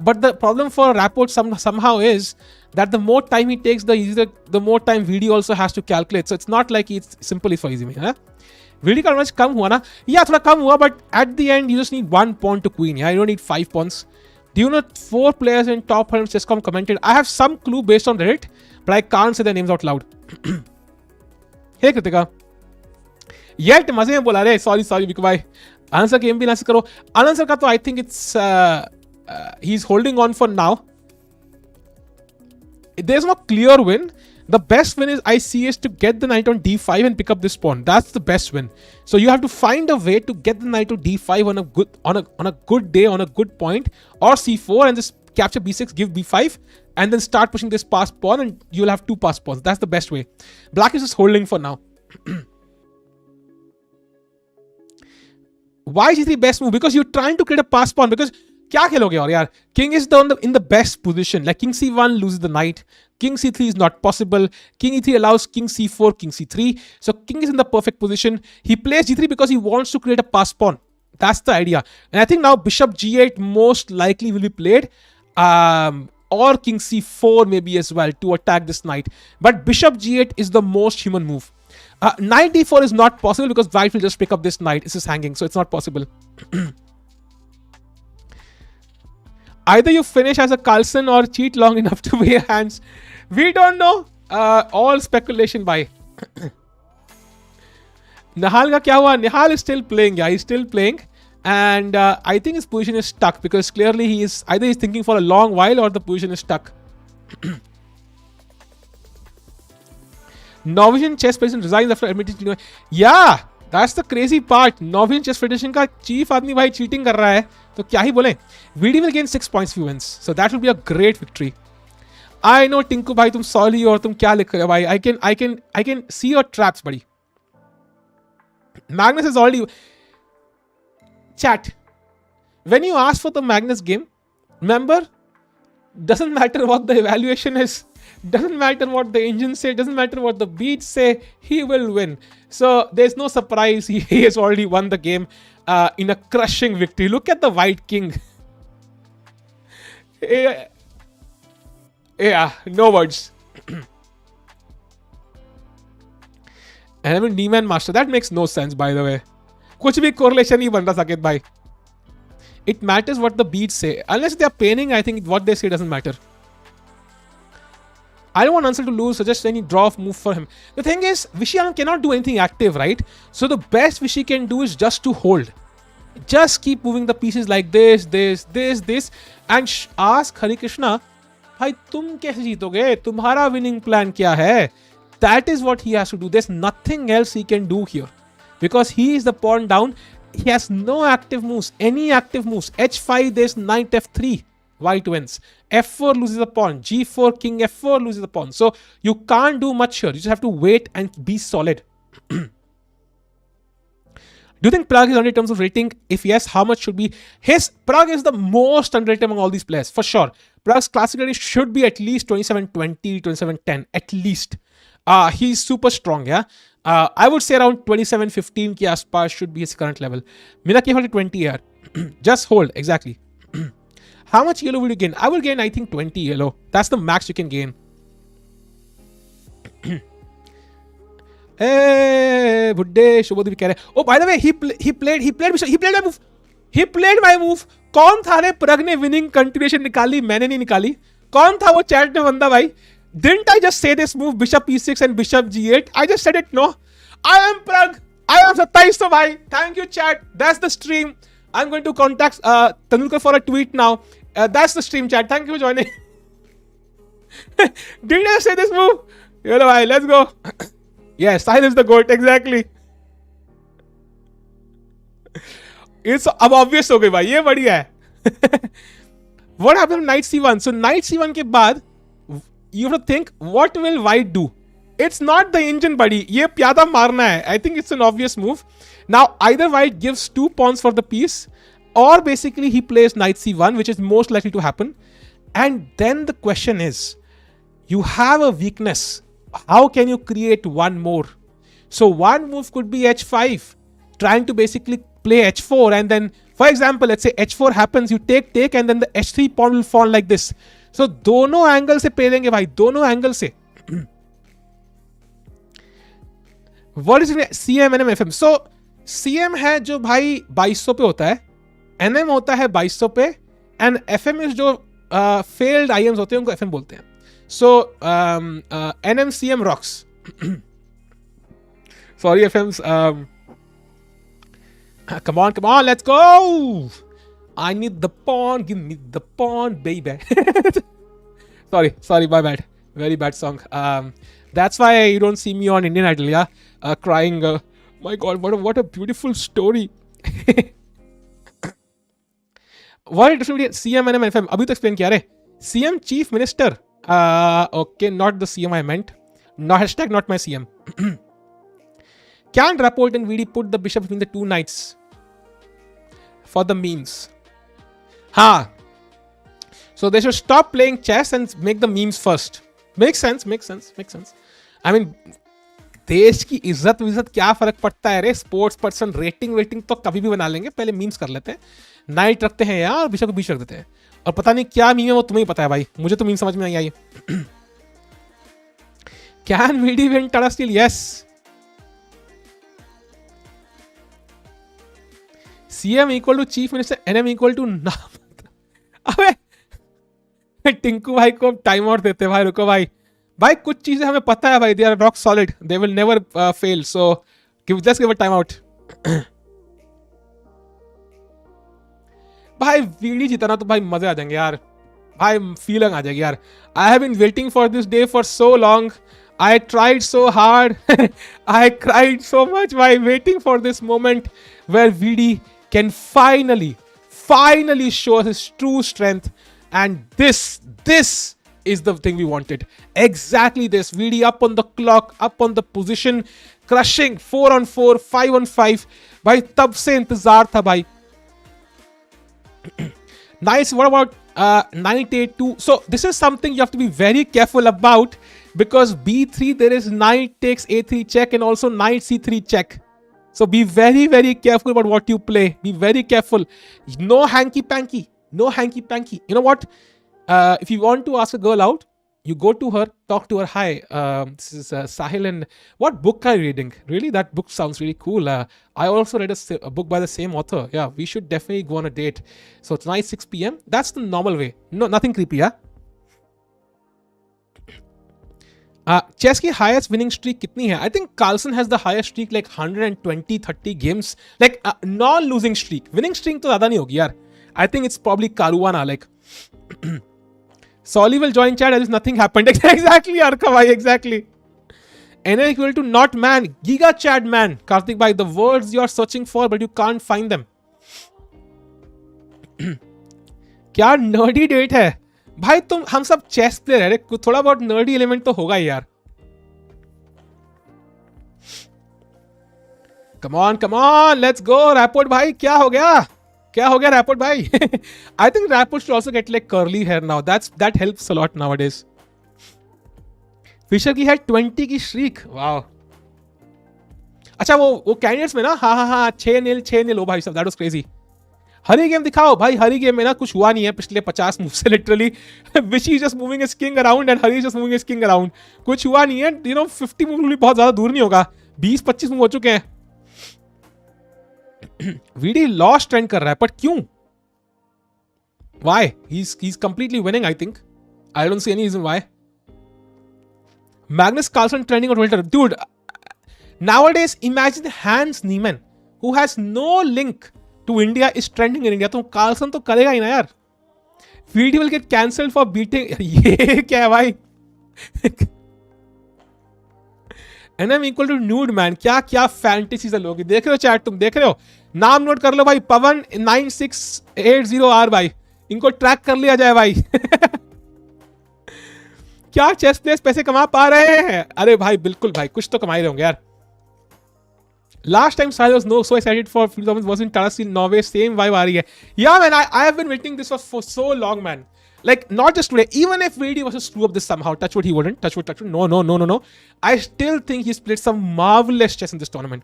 But the problem for Rapport somehow is that the more time he takes, the more time VD also has to calculate. So it's not like it's simple for easy. Huh? VD का much कम हुआ ना? Yeah, थोड़ा कम हुआ, but at the end you just need 1 pawn to queen. Yeah, you don't need 5 pawns. Do you know 4 players in top 100 chess.com commented? I have some clue based on Reddit, but I can't say their names out loud. Hey Kritika. Yet मजे में बोला रे. Sorry Biku भाई. आनंद sir game भी ना करो. आनंद sir का तो I think it's he's holding on for now. There's no clear win. The best win is I see is to get the knight on d5 and pick up this pawn. That's the best win. So you have to find a way to get the knight to d5 on a good day, on a good point, or c4 and just capture b6, give b5, and then start pushing this passed pawn, and you'll have 2 passed pawns. That's the best way. Black is just holding for now. Why is the best move? Because you're trying to create a passed pawn. Because क्या खेलोगे और यार? King is in the best position. Like king c1 loses the knight. King c3 is not possible. King e3 allows king c4, king c3. So king is in the perfect position. He plays g3 because he wants to create a passed pawn. That's the idea. And I think now bishop g8 most likely will be played. Or king c4 maybe as well to attack this knight. But bishop g8 is the most human move. Knight d4 is not possible because white will just pick up this knight. It's just hanging, so it's not possible. Either you finish as a Carlsen or cheat long enough to weigh hands. We don't know. All speculation by. Nihal ka kya hua? Nihal is still playing. Yeah, he's still playing. And I think his position is stuck because clearly he's thinking for a long while or the position is stuck. Norwegian chess federation resigns after admitting. Yeah, that's the crazy part. Norwegian chess federation का chief आदमी भाई cheating कर रहा है तो क्या ही बोले. VD will gain 6 points if he wins, so that will be a great victory. I know Tinku भाई तुम सॉली और तुम क्या लिख रहे हो भाई. I can see your traps buddy. Magnus is already chat. When you ask for the Magnus game, remember, doesn't matter what the evaluation is. Doesn't matter what the engines say, doesn't matter what the beats say, he will win. So there's no surprise, he has already won the game in a crushing victory. Look at the white king. Yeah, no words. And I mean, D-man master, that makes no sense, by the way. कुछ भी correlation नहीं बन रहा साकेत भाई. It matters what the beats say. Unless they are painting, I think what they say doesn't matter. I don't want Ansel to lose, suggest any draw of move for him. The thing is, Vishy Anand cannot do anything active, right? So the best Vishy can do is just to hold. Just keep moving the pieces like this, and ask Harikrishna, भाई तुम कैसे जीतोगे? तुम्हारा winning plan क्या है? That is what he has to do. There's nothing else he can do here. Because he is the pawn down. He has no active moves. Any active moves. H5, there's knight F3. White wins. F4 loses the pawn. G4, king F4 loses the pawn. So you can't do much here. You just have to wait and be solid. Do you think Prague is under in terms of rating? If yes, how much should be? Prague is the most underrated among all these players, for sure. Prague's classic rating should be at least 2720, 2710, at least. He's super strong, yeah. I would say around 2715 ki aspas should be his current level. Mera ki 20 here. Just hold, exactly. How much yellow will you gain? I will gain, I think, 20 yellow. That's the max you can gain. Hey, Budde, Shubhodh bhi keh rahe. Oh, by the way, he played my move. He played my move. कौन था रे प्रग ने winning continuation निकाली? मैंने नहीं निकाली. कौन था वो चैट में बंदा भाई? Didn't I just say this move, bishop e6 and bishop g8? I just said it, no? I am Prag. I am 27 bhai. Thank you, chat. That's the stream. I'm going to contact Tanulkar for a tweet now. That's the stream, chat. Thank you for joining. Didn't I say this move? Hello, bhai. Let's go. Yes, Sahil is the GOAT. Exactly. It's अब obvious हो गई भाई. ये बढ़िया है. What happened to knight c1? So knight c1 के बाद you have to think, what will white do? It's not the engine, buddy. ये प्यादा मारना है. I think it's an obvious move. Now, either white gives 2 pawns for the piece, or basically he plays knight c1, which is most likely to happen. And then the question is, you have a weakness. How can you create one more? So one move could be h5, trying to basically play h4, and then, for example, let's say h4 happens, you take, and then the h3 pawn will fall like this. So दोनों angle से पेलेंगे भाई, दोनों angle से. What is it? CM, NM, FM. So CM है जो भाई 2200 पे होता है, NM होता है 2200 पे, and FM is जो failed IMs होते हैं उनको FM बोलते हैं. So NM CM rocks. Sorry FMs. Come on, let's go. I need the pawn. Give me the pawn, baby. Sorry, my bad. Very bad song. That's why you don't see me on Indian Idol, yeah? Crying. My God, what a beautiful story. What is different CM and FM? Abhi to explain kiya re? CM Chief Minister. Okay, not the CM I meant. No, hashtag not my CM. Can Rapport and VD put the bishop between the two knights? For the memes. Ha! So they should stop playing chess and make the memes first. Makes sense. I mean, देश की इज्जत विज्जत क्या फर्क पड़ता है रे? Sports person rating तो कभी भी बना लेंगे. पहले मीम्स कर लेते हैं. नाइट रखते हैं यार, बिशप को बीच रख देते हैं. और पता नहीं क्या मीम है वो तुम्हें ही पता है भाई. मुझे तो मीम समझ में नहीं आई. Can VD win Tata Steel? Yes. CM equal to Chief Minister, NM equal to नाम. अबे टिंकू भाई को टाइम आउट देते भाई. रुको भाई कुछ चीजें हमें पता है भाई. They are rock solid. They will never fail. So just give a time out. भाई वीडी जीतना तो भाई मजे आ जाएंगे यार. भाई फीलिंग आ जाएगी यार. I have been waiting for this day for so long. I tried so hard. I cried so much while waiting for this moment where VD can finally show his true strength. And this is the thing we wanted. Exactly this. VD up on the clock, up on the position, crushing 4-on-4, 5-on-5. भाई तब से इंतजार था भाई. Nice. What about knight a2? So this is something you have to be very careful about, because b3 there is knight takes a3 check and also knight c3 check. So be very, very careful about what you play. Be very careful. No hanky panky. You know what? If you want to ask a girl out, You go to her, talk to her. Hi, this is Sahil, and what book are you reading? Really, that book sounds really cool. I also read a book by the same author. Yeah, we should definitely go on a date. So tonight 6 p.m. That's the normal way. No, nothing creepy. Yeah. Chess की highest winning streak कितनी है? I think Carlsen has the highest streak like 120-30 games. Like non-losing streak. Winning streak तो ज़्यादा नहीं होगी यार. I think it's probably Caruana like. Solly will join chat as if nothing happened. Exactly, Arka bhai, exactly. NA equal to not man. Giga chat man. Karthik bhai, the words you are searching for but you can't find them. क्या nerdy date है? भाई तुम हम सब chess player है, थोड़ा बहुत nerdy element तो होगा ही यार. Come on let's go. Rapport भाई क्या हो गया रैपोर्ट भाई? I think Rapport should also get like curly hair now. That helps a lot nowadays. Fischer की है 20 की श्रीक. वाओ. अच्छा वो कैंडिडेट्स में ना. हाँ 6-0 ओ भाई साहब, that was crazy. Hari game दिखाओ भाई. हरी गेम में ना कुछ हुआ नहीं है पिछले 50 मूव से लिटरली. विशी just moving his king around and Hari just moving his king around. कुछ हुआ नहीं है. 50 मूव भी बहुत ज्यादा दूर नहीं होगा. 20-25 मूव हो चुके हैं. वीडी लॉस्ट ट्रेंड कर रहा है, बट क्यों? Why? He is completely winning. I think I don't see any reason why. Magnus Carlsen trending on Twitter. Dude, nowadays imagine Hans Niemann who has no link to India is trending in India. तो Carlsen तो करेगा ही ना यार. Video will get cancelled for beating. ये क्या है भाई? NM equal to nude man. क्या फैंटेसीज है लोगों की. देख रहे हो चैट, तुम देख रहे हो? नाम नोट कर लो भाई. पवन 9680R भाई. इनको ट्रैक कर लिया जाए भाई. क्या चेस प्लेयर्स पैसे कमा पा रहे हैं? अरे भाई बिल्कुल भाई, कुछ तो कमा ही रहे होंगे यार. Last time Sahil was so excited for Field Thomas was in Tata Steel, Norway. Same vibe आ रही है. Yeah man, I have been waiting this for so long man. Like not just today. Even if VD was to screw up this somehow, touch wood he wouldn't. Touch wood. No. I still think he's played some marvelous chess in this tournament.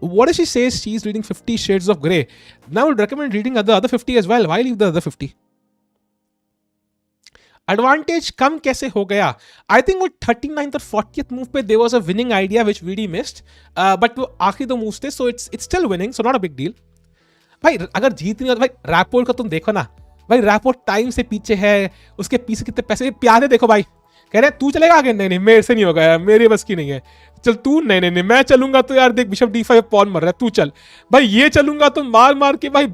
What does she say? She's reading 50 Shades of Grey. Now I would recommend reading the other 50 as well. Why leave the other 50? Advantage कम कैसे हो गया? I think वो 39th और 40th move पे there was a winning idea which VD missed, but वो आखिरी दो moves थे, so it's still winning, so not a big deal. भाई अगर जीत नहीं हो तो भाई रैपोर्ट का तुम देखो ना भाई. रैपोर्ट टाइम से पीछे है, उसके पीछे कितने पैसे प्यारे देखो भाई. कह रहे तू चलेगा आगे? नहीं मेरे से नहीं होगा यार, मेरे बस की नहीं है. चल तू नहीं मैं चलूंगा तो यार देख बिशप d5 पॉन मर रहा है, तू चल भाई. ये चलूंगा तो मार के भाई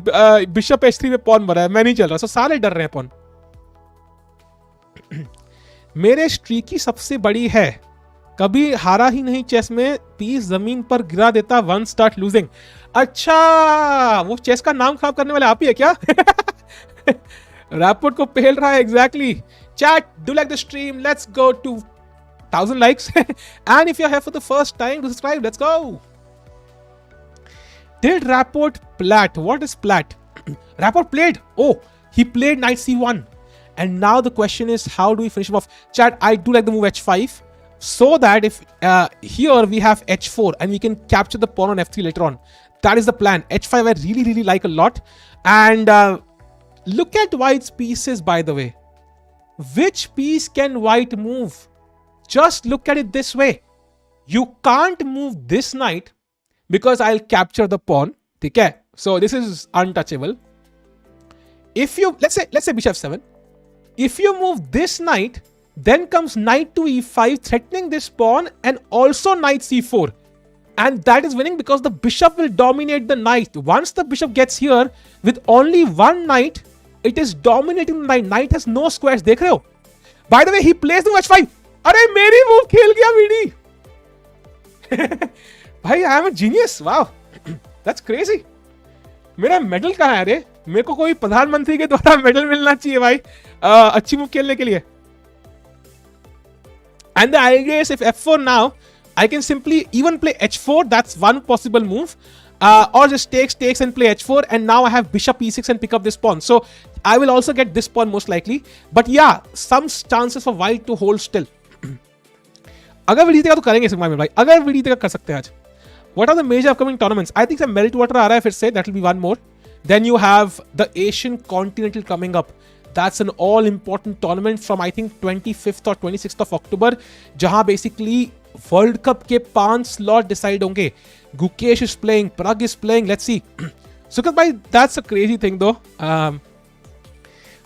बिशप h3 पे पॉन मर रहा है, मैं नहीं चल रहा. सो सारे डर रहे हैं पॉन. मेरे स्ट्रीक की सबसे बड़ी है, कभी हारा ही नहीं चेस में, पीस जमीन पर गिरा देता वन स्टार्ट लूजिंग. अच्छा वो चेस का नाम खराब करने वाले आप ही है क्या? रैपोर्ट को पहल रहा है. Exactly. Chat do like the stream, let's go to 1000 likes. And if you're here for the first time, do subscribe. Let's go. Did Rapport plat? What is plat? Rapport played. Oh, he played knight c1. And now the question is, how do we finish him off? Chat, I do like the move h5. So that if here we have h4 and we can capture the pawn on f3 later on. That is the plan. h5 I really like a lot. And look at white's pieces, by the way. Which piece can white move? Just look at it this way. You can't move this knight because I'll capture the pawn. Okay? So this is untouchable. If you, let's say bishop 7. If you move this knight, then comes knight to e5 threatening this pawn and also knight c4. And that is winning because the bishop will dominate the knight. Once the bishop gets here with only one knight, it is dominating the knight. Knight has no squares. देख रहे हो? By the way, he plays the h5. अरे मेरी move खेल गया VD. भाई I am a genius. Wow. That's crazy. मेरा medal कहाँ है रे? मेरे को कोई प्रधानमंत्री के द्वारा मेडल मिलना चाहिए भाई अच्छी मूव खेलने के लिए. And the idea is if f4 now, I can simply even play h4. That's one possible move. Or just takes and play h4. And now I have bishop e6 and pick up this pawn. So I will also get this pawn most likely. But yeah, some chances for white to hold still. अगर video जीतेगा तो करेंगे sigma में भाई. अगर video जीतेगा कर सकते हैं आज. What are the major upcoming tournaments? I think some Meltwater आ रहा है फिर से. That will be one more. Then you have the Asian Continental coming up. That's an all important tournament from I think 25th or 26th of October, जहां basically World Cup के 5 slot decide होंगे. Gukesh is playing, Prag is playing. Let's see. Sukat bhai, that's a crazy thing though.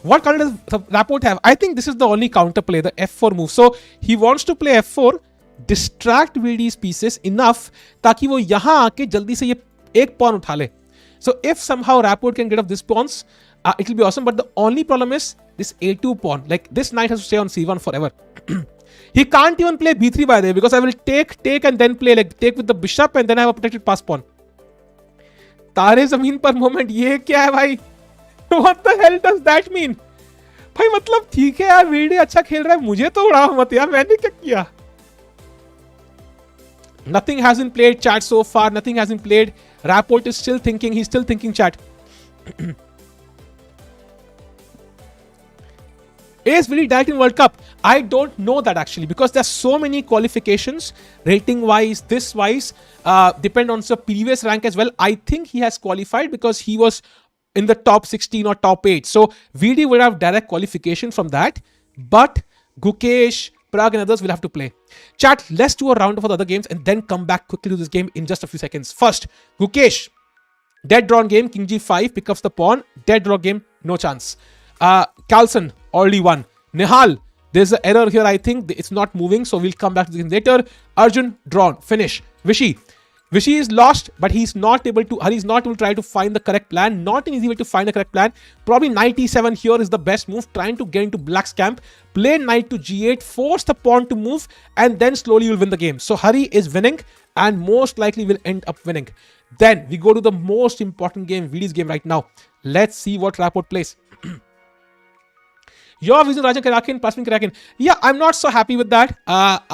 What counter does Rapport have? I think this is the only counter play, the F4 move. So he wants to play F4, distract VD's pieces enough ताकि वो यहाँ आके जल्दी से ये एक pawn उठा ले. So if somehow Rapport can get off this pawns, it will be awesome. But the only problem is this A2 pawn. Like this knight has to stay on C1 forever. He can't even play B3 by the way, because I will take and then play, like take with the bishop and then I have a protected pass pawn. तारे जमीन पर moment, ये क्या है भाई? What the hell does that mean? भाई मतलब ठीक है यार, वीडी अच्छा खेल रहा है, मुझे तो उड़ाओ मत यार, मैंने क्या किया? Nothing has been played, chat, so far. Nothing has been played. Rapport is still thinking. He's still thinking, chat. Is Vidit direct in World Cup? I don't know that actually, because there's so many qualifications, rating wise, this wise, depend on the previous rank as well. I think he has qualified because he was in the top 16 or top 8. So VD would have direct qualification from that, but Gukesh, Prag and others will have to play. Chat, let's do a round of the other games and then come back quickly to this game in just a few seconds. First, Gukesh, dead drawn game, King G5, pick up the pawn, dead draw game, no chance. Carlsen, already won. Nihal, there's an error here, I think it's not moving, so we'll come back to this game later. Arjun, drawn, finish. Vishy is lost, but he's not able to try to find the correct plan. Not an easy way to find the correct plan. Probably knight e7 here is the best move, trying to get into black's camp. Play knight to g8, force the pawn to move, and then slowly you'll win the game. So Hari is winning, and most likely will end up winning. Then we go to the most important game, VD's game right now. Let's see what Rapport plays. Your vision, Rajan Karakin, Pasmin Karakin. Yeah, I'm not so happy with that.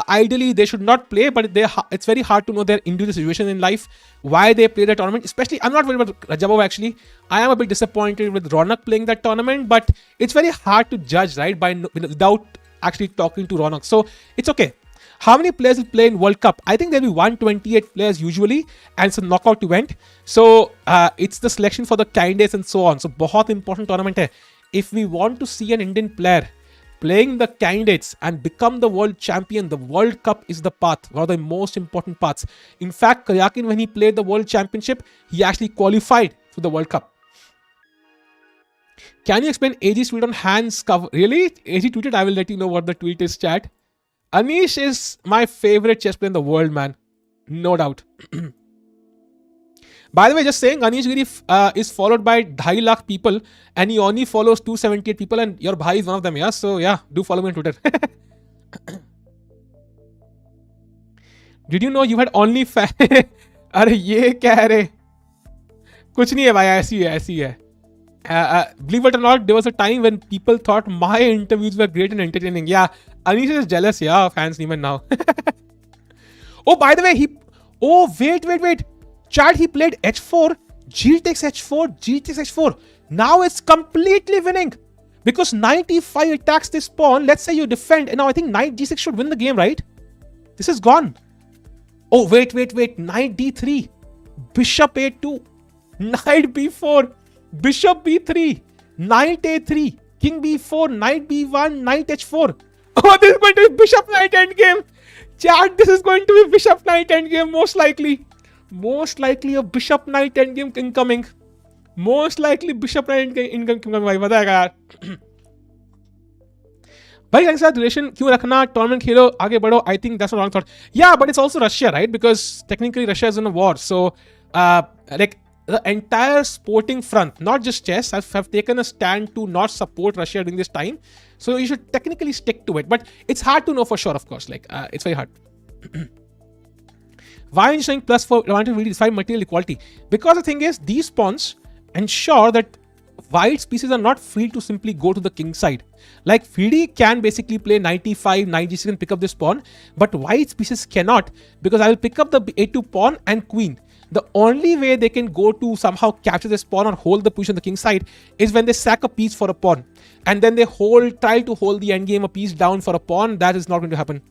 Ideally, they should not play, but it's very hard to know their individual situation in life, why they play the tournament. Especially, I'm not worried about Rajabov actually. I am a bit disappointed with Ronak playing that tournament, but it's very hard to judge, right, without actually talking to Ronak. So it's okay. How many players will play in World Cup? I think there'll be 128 players usually, and it's a knockout event. So it's the selection for the candidates and so on. So बहुत important tournament hai. If we want to see an Indian player playing the candidates and become the world champion, the World Cup is the path, one of the most important paths. In fact, Karyakin, when he played the World Championship, he actually qualified for the World Cup. Can you explain AG's tweet on hands cover? Really? AG tweeted, I will let you know what the tweet is, chat. Anish is my favorite chess player in the world, man. No doubt. By the way, just saying, Anish Giri is followed by 2.5 lakh people and he only follows 278 people and your bhai is one of them, yeah? So yeah, do follow me on Twitter. Did you know you had only fan? अरे ये क्या है रे? कुछ नहीं है भाई, ऐसी है. Believe it or not, there was a time when people thought my interviews were great and entertaining. Yeah, Anish is jealous, yeah, of Hans Niemann now. Oh, by the way, wait. Chat, he played h4, g takes h4, g takes h4. Now it's completely winning. Because knight e5 attacks this pawn. Let's say you defend. And now I think knight g6 should win the game, right? This is gone. Oh, wait. Knight d3. Bishop a2. Knight b4. Bishop b3. Knight a3. King b4. Knight b1. Knight h4. Oh, this is going to be bishop knight endgame. Chat, this is going to be bishop knight endgame most likely. Most likely a bishop knight endgame incoming. Most likely bishop knight endgame incoming. भाई बताएगा यार. भाई के साथ relation क्यों रखना? Tournament खेलो, आगे बढ़ो. I think that's a wrong thought. Yeah, but it's also Russia, right? Because technically Russia is in a war. So like the entire sporting front, not just chess, have taken a stand to not support Russia during this time. So you should technically stick to it. But it's hard to know for sure, of course. Like it's very hard. Why are you saying plus 4 advantage will define material equality? Because the thing is, these pawns ensure that white's pieces are not free to simply go to the king side. Like VD can basically play knight e5, knight g6 and pick up this pawn, but white's pieces cannot, because I will pick up the a2 pawn and queen. The only way they can go to somehow capture this pawn or hold the position on the king side is when they sack a piece for a pawn. And then they try to hold the endgame a piece down for a pawn. That is not going to happen.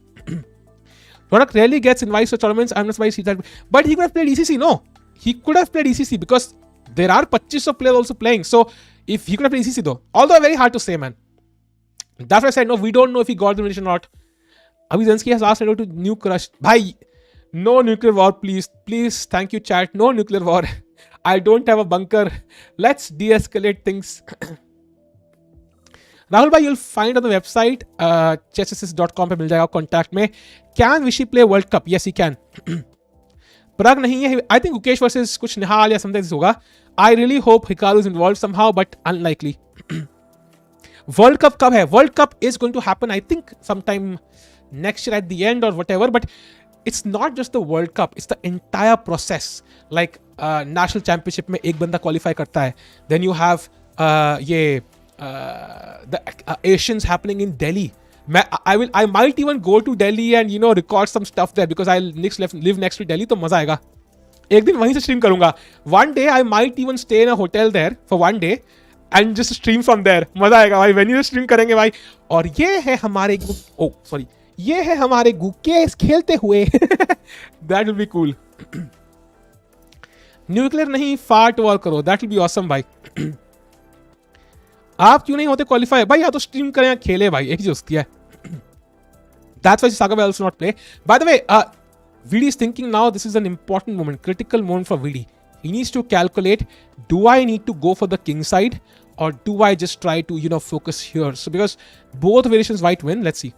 Ronak rarely gets invites to tournaments. I'm not surprised he that. But he could have played ECC. No, he could have played ECC because there are 25 players also playing. So If he could have played ECC though. Although very hard to say, man. That's why I said, no, we don't know if he got the invitation or not. Abhi Zelensky has asked NATO to nuke Russia. Bhai, no nuclear war, please. Please, thank you, chat. No nuclear war. I don't have a bunker. Let's de-escalate things. Rahul bhai, you'll find on the website chessassist.com पे मिल जाएगा contact में. Can Vishy play World Cup? Yes, he can. Prag नहीं है. I think Gukesh versus कुछ Nihal या something होगा. I really hope Hikaru is involved somehow, but unlikely. World Cup कब है? World Cup is going to happen, I think, sometime next year at the end or whatever. But it's not just the World Cup; it's the entire process. Like national championship में एक बंदा qualify करता है. Then you have the Asians happening in Delhi. I might even go to Delhi and record some stuff there because I'll live next to Delhi. तो मजा आएगा. एक दिन वहीं से stream करूँगा. One day I might even stay in a hotel there for one day and just stream from there. मजा आएगा भाई. Venue से stream करेंगे भाई. और ये है हमारे ये है हमारे गुकेश खेलते हुए. That will be cool. Nuclear नहीं फाट वॉर करो. That will be awesome भाई. आप क्यों नहीं होते क्वालिफाई भाई? या तो स्ट्रीम करें या खेले भाई, एक ही दोस्ती है. That's why Saga will also not play. By the way, VD is thinking now this is an important moment, critical moment for VD. He needs to calculate, do I need to go for the king side or do I just try to focus here? So because both variations might win, let's see.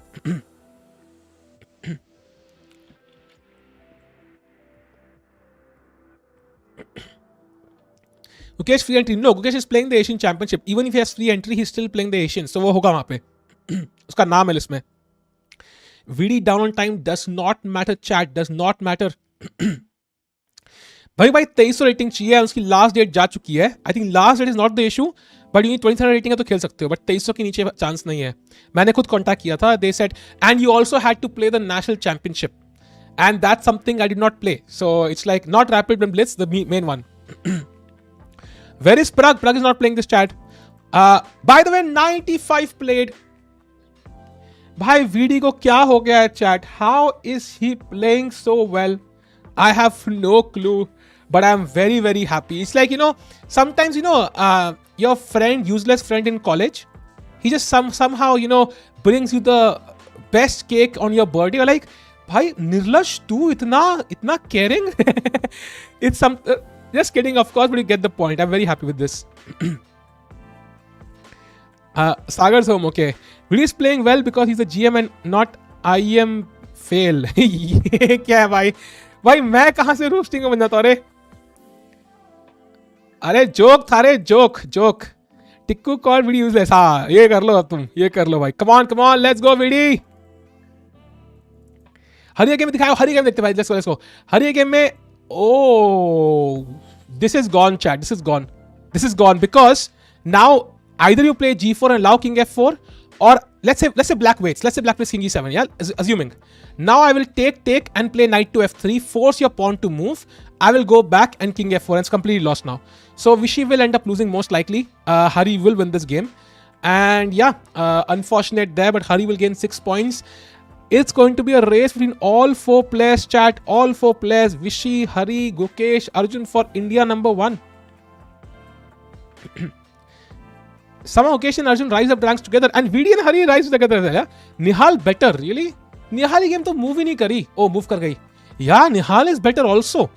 Gukesh free entry. No, Gukesh is playing the Asian Championship. Even if he has free entry, he's still playing the Asian. So वो होगा वहाँ पे. उसका नाम है list में. VD down on time does not matter. Chat does not matter. भाई 2300 rating चाहिए. उसकी लास्ट डेट जा चुकी है. I think last date is not the issue. But you need 2300 rating है तो खेल सकते हो. But 2300 के नीचे चांस नहीं है. मैंने खुद कॉन्टैक्ट किया था. They said and you also had to play the national championship. And that's something I did not play. So it's like not Rapid and Blitz, the main one. Where is Prag? Prag is not playing this, chat. By the way, 95 played. भाई VD को क्या हो गया है chat? How is he playing so well? I have no clue, but I am very very happy. It's like sometimes your friend, useless friend in college, he just somehow brings you the best cake on your birthday. You're like, भाई निर्लज तू इतना caring. It's some. Just kidding, of course, but you get the point. I'm very happy with this. Sagar's home, okay. Vidit is playing well because he's a GM and not IM fail. ये क्या है भाई? भाई मैं कहाँ से roasting में बन जाता हूँ रे? अरे जोक था रे, joke. Tikku call VD useless. हाँ ये कर लो तुम, ये कर लो भाई. Come on, let's go VD. Hari game दिखाओ, हरी गेम देखते भाई. Let's go. हरी गेम में this is gone, chat. This is gone because now either you play G4 and allow King F4, or let's say black waits. Let's say black plays King E7. Yeah, assuming. Now I will take and play Knight to F3, force your pawn to move. I will go back and King F4, and it's completely lost now. So Vishy will end up losing most likely. Hari will win this game, and yeah, unfortunate there, but Hari will gain 6 points. It's going to be a race between all 4 players, chat. All 4 players. Vishy, Hari, Gukesh, Arjun for India #1. Some occasion Arjun rise up ranks together and VD and Hari rise together. Yeah? Nihal better, really? Nihal game to move ही नहीं करी. Oh, move कर गई. Yeah, Nihal is better also.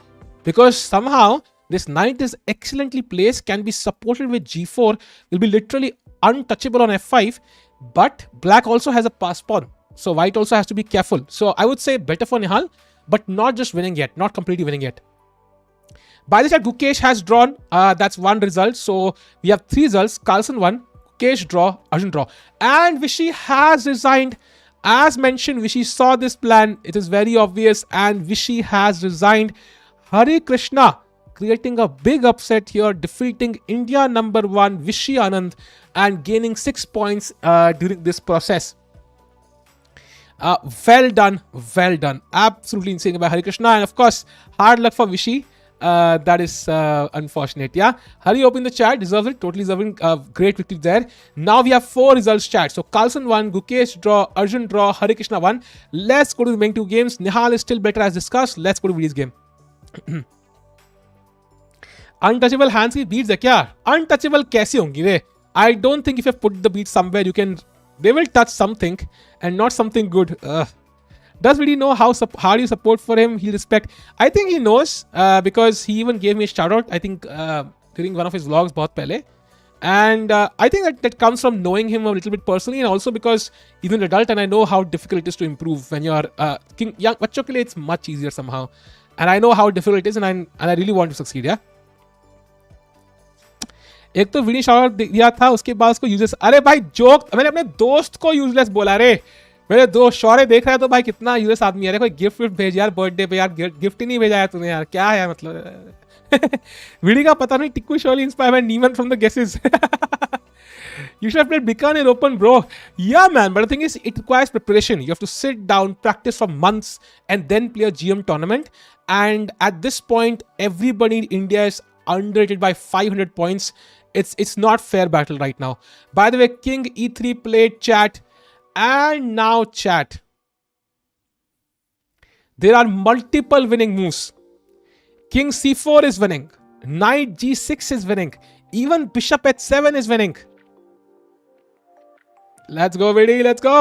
Because somehow this knight is excellently placed, can be supported with G4, will be literally untouchable on F5. But black also has a pass pawn. So white also has to be careful. So I would say better for Nihal, but not just winning yet. Not completely winning yet. By the time Gukesh has drawn, that's one result. So we have 3 results. Carlsen won, Gukesh draw, Arjun draw. And Vishy has resigned. As mentioned, Vishy saw this plan. It is very obvious. And Vishy has resigned. Harikrishna creating a big upset here, defeating India #1 Vishy Anand and gaining 6 points during this process. Well done. Absolutely insane by Harikrishna, and of course, hard luck for Vishy. That is unfortunate. Yeah, Hari opened the chat, deserves it, totally deserving. Great victory there. Now we have 4 results, chat. So Carlsen won, Gukesh draw, Arjun draw, Harikrishna won. Let's go to the main 2 games. Nihal is still better as discussed. Let's go to Vidit's game. Untouchable hands की beats है क्या? Untouchable कैसी होंगी रे? I don't think if you put the beat somewhere you can, they will touch something and not something good. Does Vidit know how do you support for him? He respect. I think he knows because he even gave me a shout out. I think during one of his vlogs बहुत पहले. And I think that comes from knowing him a little bit personally, and also because he's an adult and I know how difficult it is to improve when you're young. बच्चों के लिए it's much easier somehow, and I know how difficult it is, and I really want to succeed. Yeah. एक तो video shot दिया था, उसके बाद उसको यूजलेस. अरे भाई जोक, मैंने अपने दोस्त को यूजलेस बोला रे. मेरे दोस्त शौर्य देख रहा है तो भाई कितना यूजलेस आदमी है. कोई गिफ्ट भेज यार बर्थडे पे यार, गिफ्ट ही नहीं भेजा है तूने यार, क्या है मतलब. वीडियो का पता नहीं. टिक्कू शॉर्ली इंस्पायर्ड बाय नीमन from the guesses. You should have played Bikaner Open, bro. Yeah, man. But the thing is, it requires preparation. You have to sit down, practice for months, and then play a GM tournament. And at this point, everybody in India is underrated by 500 points. It's not fair battle right now. By the way, King E3 played chat, and now chat. There are multiple winning moves. King C4 is winning. Knight G6 is winning. Even Bishop H7 is winning. Let's go, Vidi. Let's go.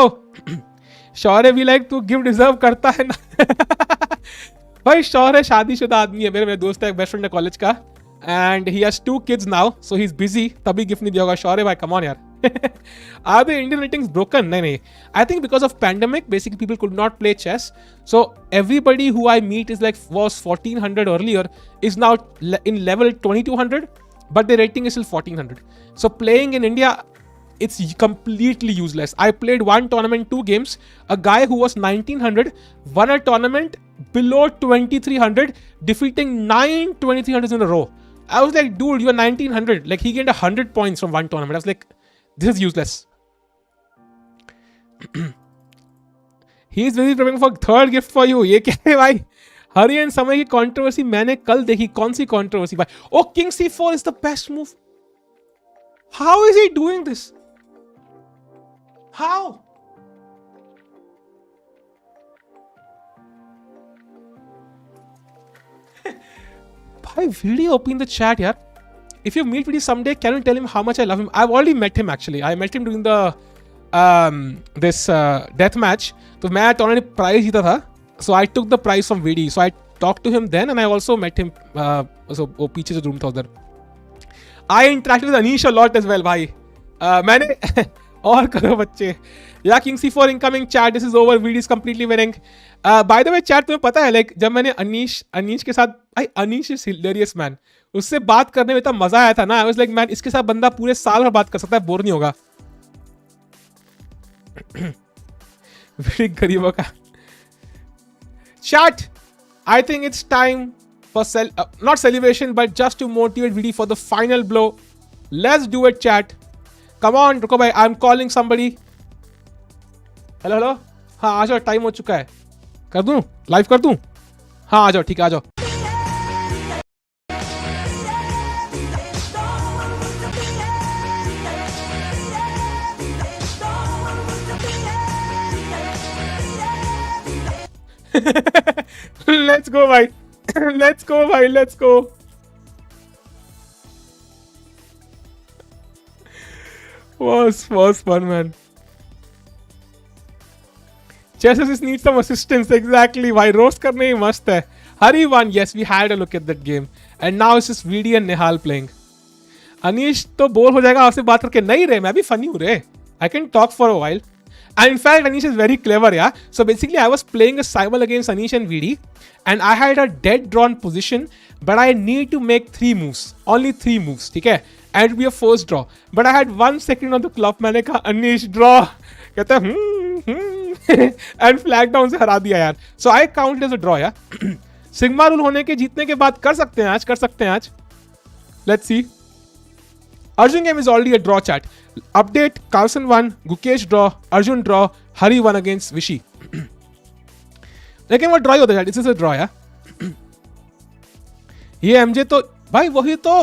शौर्य भी like to give deserve करता है ना. भाई शौर्य शादीशुदा आदमी है. मेरे दोस्त है, बेस्ट फ्रेंड है कॉलेज का. And he has 2 kids now, so he's busy. तभी गिफ्ट नहीं दिया होगा. शौर्य भाई, come on यार. Are the Indian ratings broken? नहीं. I think because of pandemic, basically people could not play chess. So everybody who I meet is like was 1400 earlier is now in level 2200, but the rating is still 1400. So playing in India, it's completely useless. I played one tournament, 2 games. A guy who was 1900 won a tournament below 2300, defeating 9 2300s in a row. I was like, dude, you are 1900. Like, he gained 100 points from one tournament. I was like, this is useless. He is busy preparing for third gift for you. ये क्या है भाई? हरी and समय की controversy मैंने कल देखी. कौन सी कंट्रोवर्सी भाई? Oh, King C4 is the best move. How is he doing this? How? Bhai, video open the chat, yaar. If you meet Vidit someday, can you tell him how much I love him? I've already met him actually. I met him during the this death match. तो मैं tournament prize जीता था. So I took the prize from Vidit. So I talked to him then, and I also met him. So वो पीछे जो room था उधर. I interacted with Anish a lot as well, भाई. मैंने और करो बच्चे. Yeah, King C4 incoming chat. This is over. Vidit is completely winning. By the way, chat तुम्हें पता है, like जब मैंने अनीश के साथ, भाई अनीश is hilarious man. उससे बात करने में इतना मजा आया था ना. I was like, man, इसके साथ बंदा पूरे साल भर बात कर सकता है, बोर नहीं होगा. गरीबों का chat. I think it's time for not celebration, but just to motivate Vidit for the final blow. Let's do it, chat. Come on, रुको भाई. I'm calling somebody. हेलो. हाँ आ जाओ, टाइम हो चुका है. कर दूं लाइव कर दूं? हाँ आ जाओ, ठीक है आ जाओ. Let's go भाई. Let's go भाई. Let's go. Was fun, man. Chess needs some assistance. Exactly. Why roast करने ही मस्त है. Hari won. Yes, we had a look at that game. And now it's just Vidit and Nihal playing. Anish तो bore हो जाएगा आपसे बात करके. नहीं रे, मैं भी funny हूँ रे. I can talk for a while. And in fact, Anish is very clever, yeah. So basically, I was playing a Simul against Anish and Vidit, and I had a dead drawn position, but I need to make 3 moves. Only 3 moves, ठीक है? And it would be a first draw. But I had 1 second on the clock. मैंने कहा Anish draw. कहता and flag down से हरा दिया यार. So I count it as a draw, yeah. Sigma rule होने के जीतने के बाद कर सकते हैं आज. Let's see. Arjun game is already a draw, chat. Update: Carlsen won, Gukesh draw, Arjun draw, Hari won against Vishy. लेकिन वो ड्रॉ ही होता है. This is a draw, yeah. ये MJ तो भाई वही तो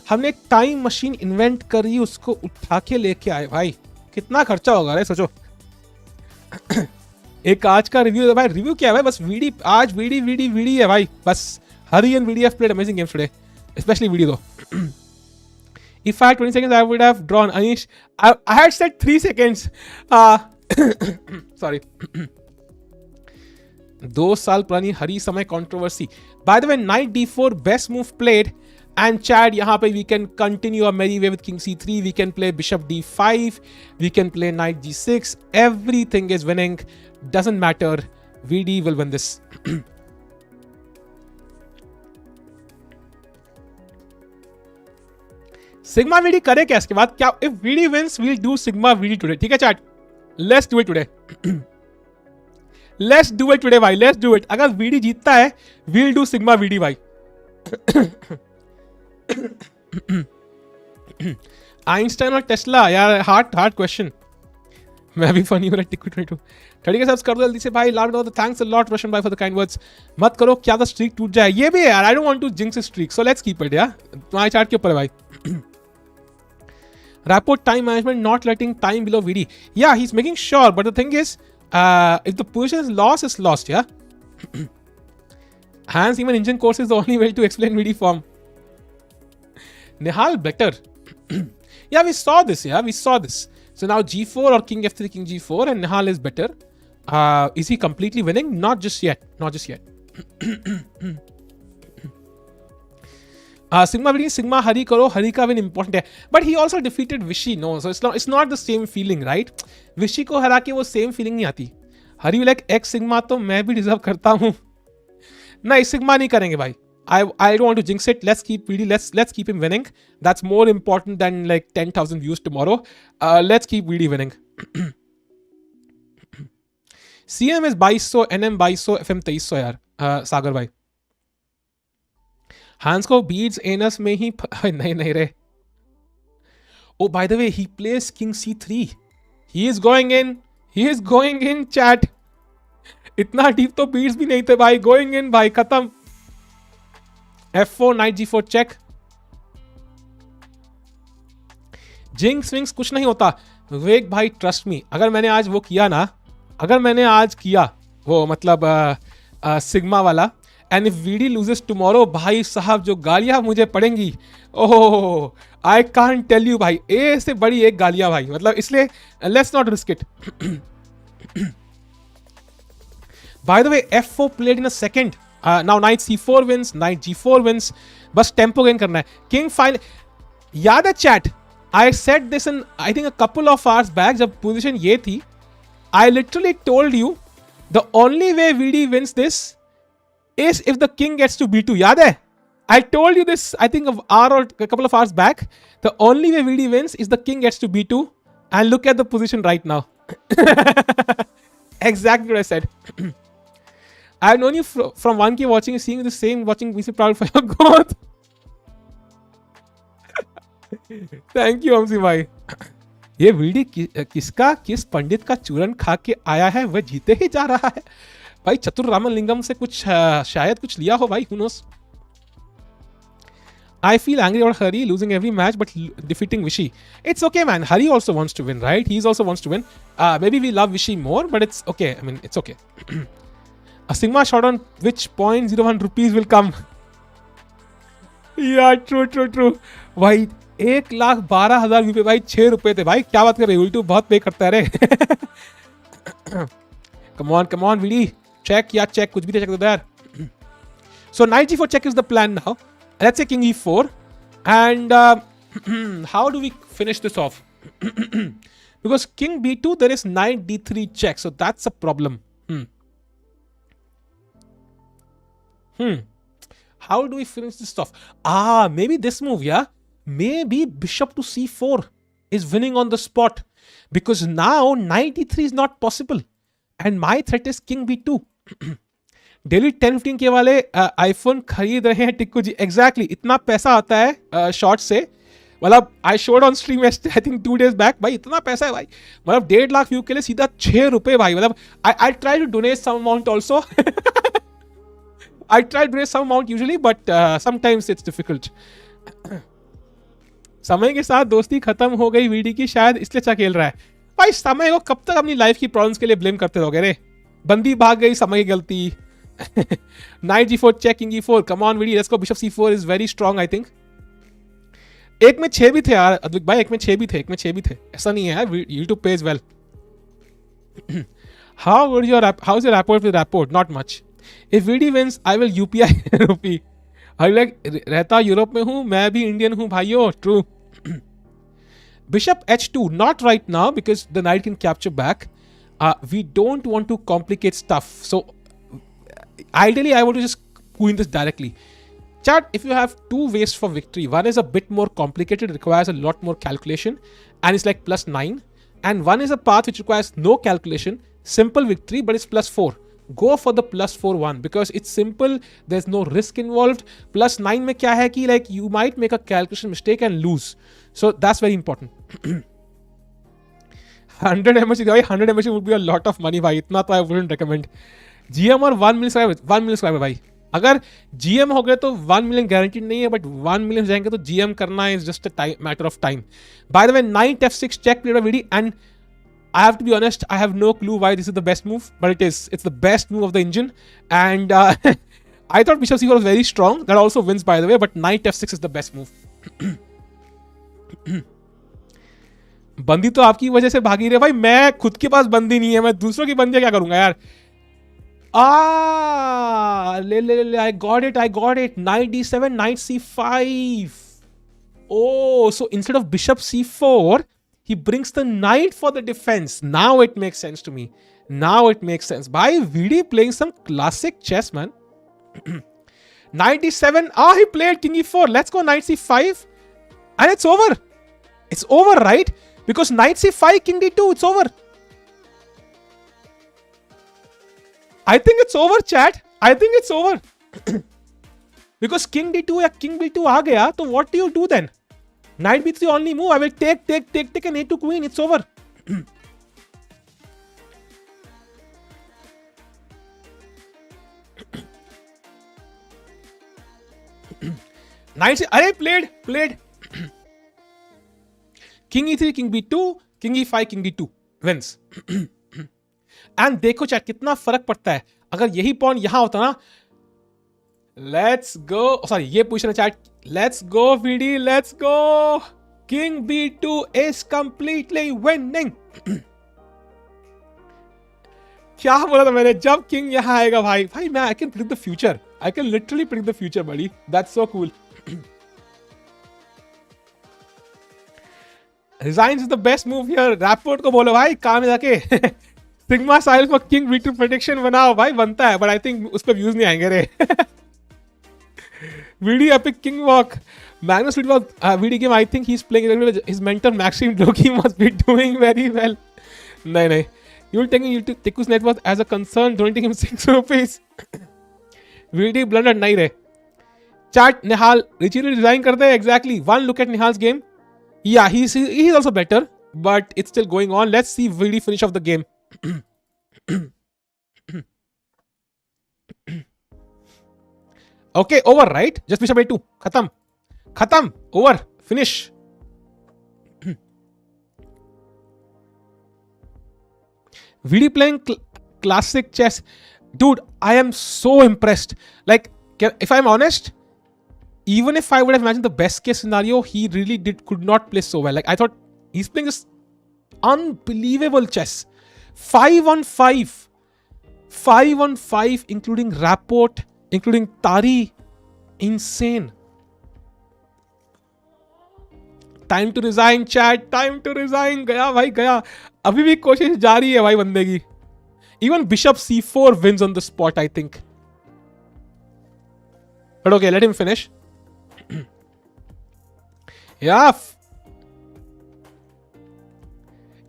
हमने एक टाइम मशीन इन्वेंट करी, उसको उठा के लेके आए भाई. कितना खर्चा होगा रे सोचो. एक आज का रिव्यू है भाई. रिव्यू क्या है भाई? बस वीडी आज वीडी है भाई. बस Hari and VD have played amazing games today. Specially video तो. If I had 20 seconds, I would have drawn. Anish, I had said 3 seconds. Sorry. 2 साल पुरानी हरी समय controversy. By the way, knight d4 best move played. And Chad, यहाँ पे we can continue our merry way with king c3. We can play bishop d5. We can play knight g6. Everything is winning. Doesn't matter. VD will win this. Sigma VD करे क्या इसके बाद? क्या if VD wins we'll do sigma VD today. ठीक है chat, let's do it today. Let's do it today भाई, let's do it. अगर VD जीतता है वील डू सिग्मा वीडी भाई. आइंस्टाइन और टेस्ला यार, हार्ड क्वेश्चन. मैं भी फनी हो रहा. टिकट 22 30 के सबस कर दो जल्दी से भाई. लाउड दो. थैंक्स अ लॉट रोशन भाई फॉर द काइंड वर्ड्स. मत करो क्या तो स्ट्रीक टूट जाए. ये भी है यार, I don't want to jinx streak, so let's keep it. यार तुम्हारे चार्ट के ऊपर है भाई. Rapport time management, not letting time below VD. Yeah, he's making sure, but the thing is, if the position is lost, it's lost, yeah? Hans, even engine course is the only way to explain VD form. Nihal better. Yeah, we saw this, we saw this. So now G4 or King F3, King G4, and Nihal is better. Is he completely winning? Not just yet. Sigma winning, Sigma Hari karo, Hari ka win important है. But he also defeated Vishy, no, so it's not the same feeling, right? Vishy को हरा के वो same feeling नहीं आती. Hari like X Sigma तो मैं भी deserve करता हूँ. नहीं, Sigma नहीं करेंगे भाई. I don't want to jinx it. Let's keep VD. Let's keep him winning. That's more important than like 10,000 views tomorrow. Let's keep VD winning. CM is 2200, NM 2200, FM 2300 यार. सागर भाई. Hans को beats anus में ही नहीं रे. Oh, by the way, he plays king c3. He is going in chat. इतना deep तो beats भी नहीं थे भाई. Going in भाई, खत्म. F4 knight g4 check. Jinx wings कुछ नहीं होता. विवेक भाई trust me. अगर मैंने आज वो किया वो मतलब सिग्मा वाला, and if VD loses tomorrow भाई साहब जो गालियां मुझे पड़ेंगी, oh I can't tell you भाई. ए से बड़ी एक गालियां भाई, मतलब इसलिए let's not risk it. By the way F4 played in a second. Now knight C4 wins, knight G4 wins. बस टेम्पो गेन करना है. King final. याद है chat, I said this in I think a couple of hours back जब position ये थी. I literally told you the only way VD wins this is if the king gets to b2. याद है? I told you this I think an hour or a couple of hours back. The only way VD wins is the king gets to b2, and look at the position right now. Exactly what I said. I've known you from 1K watching, seeing the same, watching VC proud for your growth. Thank you Amsi भाई. ये VD किस पंडित का चूरन खा के आया है वह जीते ही जा रहा है भाई. चतुर रामलिंगम से कुछ शायद कुछ लिया हो भाई. Who knows? I feel angry about Hari losing every match but defeating Vishy. It's okay man. Hari also wants to win, right? He also wants to win. Maybe we love Vishy more, but it's okay. I mean, it's okay. A Sigma shot on which 0.01 rupees will come. Yeah, true. भाई 1,12,000 view पे भाई 6 रुपए थे भाई. क्या बात कर रहे हो? यूट्यूब बहुत पे करता है रे. Come on, VD. Check, कुछ भी check दो यार. So knight g4 check is the plan now. Let's say king e4. And how do we finish this off? Because king b2, there is knight d3 check. So that's a problem. How do we finish this off? Maybe this move, yeah? Maybe bishop to c4 is winning on the spot. Because now knight d3 is not possible. And my threat is king b2. Daily 10-15 के वाले iPhone खरीद रहे हैं टिक्कू जी. Exactly इतना पैसा आता है short से. मतलब I showed on stream I think 2 days back भाई. इतना पैसा है भाई. मतलब 1.5 लाख व्यू के लिए सीधा 6 रुपए भाई. मतलब I try to donate some amount also. I try to donate some amount usually but sometimes it's difficult. समय के साथ दोस्ती खत्म हो गई वीडी की, शायद इसलिए अच्छा खेल रहा है भाई. समय को कब तक अपनी लाइफ की प्रॉब्लम्स के लिए ब्लेम करते रहोगे रे. बंदी भाग गई, समय की गलती. Knight g4 check, king e4. Come on Vidi, let's go. Bishop c4 is very strong I think. एक में 6 भी थे यार अद्विक भाई, एक में 6 भी थे, ऐसा नहीं है यार. YouTube pays well. How's your rapport with Rapport? Not much. If VD wins, I will UPI rupee. I like रहता यूरोप में हूँ, मैं भी इंडियन हूँ भाइयों. True. Bishop h2, not right now because the knight can capture back. We don't want to complicate stuff. So ideally, I want to just queen this directly. Chat, if you have two ways for victory, one is a bit more complicated, requires a lot more calculation, and it's like +9. And one is a path which requires no calculation, simple victory, but it's +4. Go for the +4 one because it's simple, there's no risk involved. +9 में क्या है कि like you might make a calculation mistake and lose. So that's very important. 100 MHC, 100 MHC would be a lot of money भाई, इतना तो I wouldn't recommend. GM और 1 million subscriber भाई. अगर GM हो गए तो 1 million guaranteed नहीं है, but 1 million जाएंगे तो GM करना is just a matter of time. By the way, knight f6 check played a VD, and I have to be honest, I have no clue why this is the best move, but it is. It's the best move of the engine, and I thought bishop c4 was very strong. That also wins, by the way, but knight f6 is the best move. बंदी तो आपकी वजह से भागी रहे भाई, मैं खुद के पास बंदी नहीं है, मैं दूसरों की बंदी क्या करूंगा यार. ले, I got it. Knight d7, knight c5. Oh, so instead of bishop c4, he brings the knight for the defense. Now it makes sense to me. By VD playing some classic chess, man. Knight d7. He played king e4. Let's go knight c5. And it's over. It's over, right? Because knight c5, king d2, it's over. I think it's over, chat. I think it's over. Because king d2 या king b2 आ गया, तो what do you do then? Knight b3 only move. I will take and a2 queen. It's over. Knight, अरे played. King e3, king b2, king e5, king d2 wins. And देखो chat कितना फर्क पड़ता है अगर यही पॉन यहां होता ना. लेट्स गो, सॉरी ये पोजीशन है chat. Let's go VD, let's go. King b2 is completely winning. क्या बोला था मैंने, जब किंग यहां आएगा भाई मैं I can predict the future. I can literally predict the future बड़ी. That's so cool. Resign is the best move here. Rapport को बोलो भाई काम में जाके सिग्मा साइल को किंग b2 प्रोटेक्शन बनाओ भाई. बनता है, बट आई थिंक उस पर व्यूज नहीं आएंगे रे. VD epic king walk. Magnus VD game. I think he's playing his mentor Maxim Loki must be doing very well. नहीं. You're taking Tiku's net worth as a concern, donating him 6 rupees. VD blunder नहीं रे. Chat Nihal Richie resign कर दे. Exactly. One look at Nihal's game. Yeah, he's also better, but it's still going on. Let's see VD finish off the game. Okay, over, right? Just bishop a2. Khatam. Over. Finish. VD playing classic chess. Dude, I am so impressed. Like, if I'm honest, even if I would have imagined the best case scenario, he really could not play so well. Like, I thought he's playing this unbelievable chess. 5-on-5, including Rapport, including Tari. Insane. Time to resign, chat. Time to resign. गया भाई गया. अभी भी कोशिश जारी है भाई बंदे की. Even bishop c4 wins on the spot, I think. But okay, let him finish. Yeah.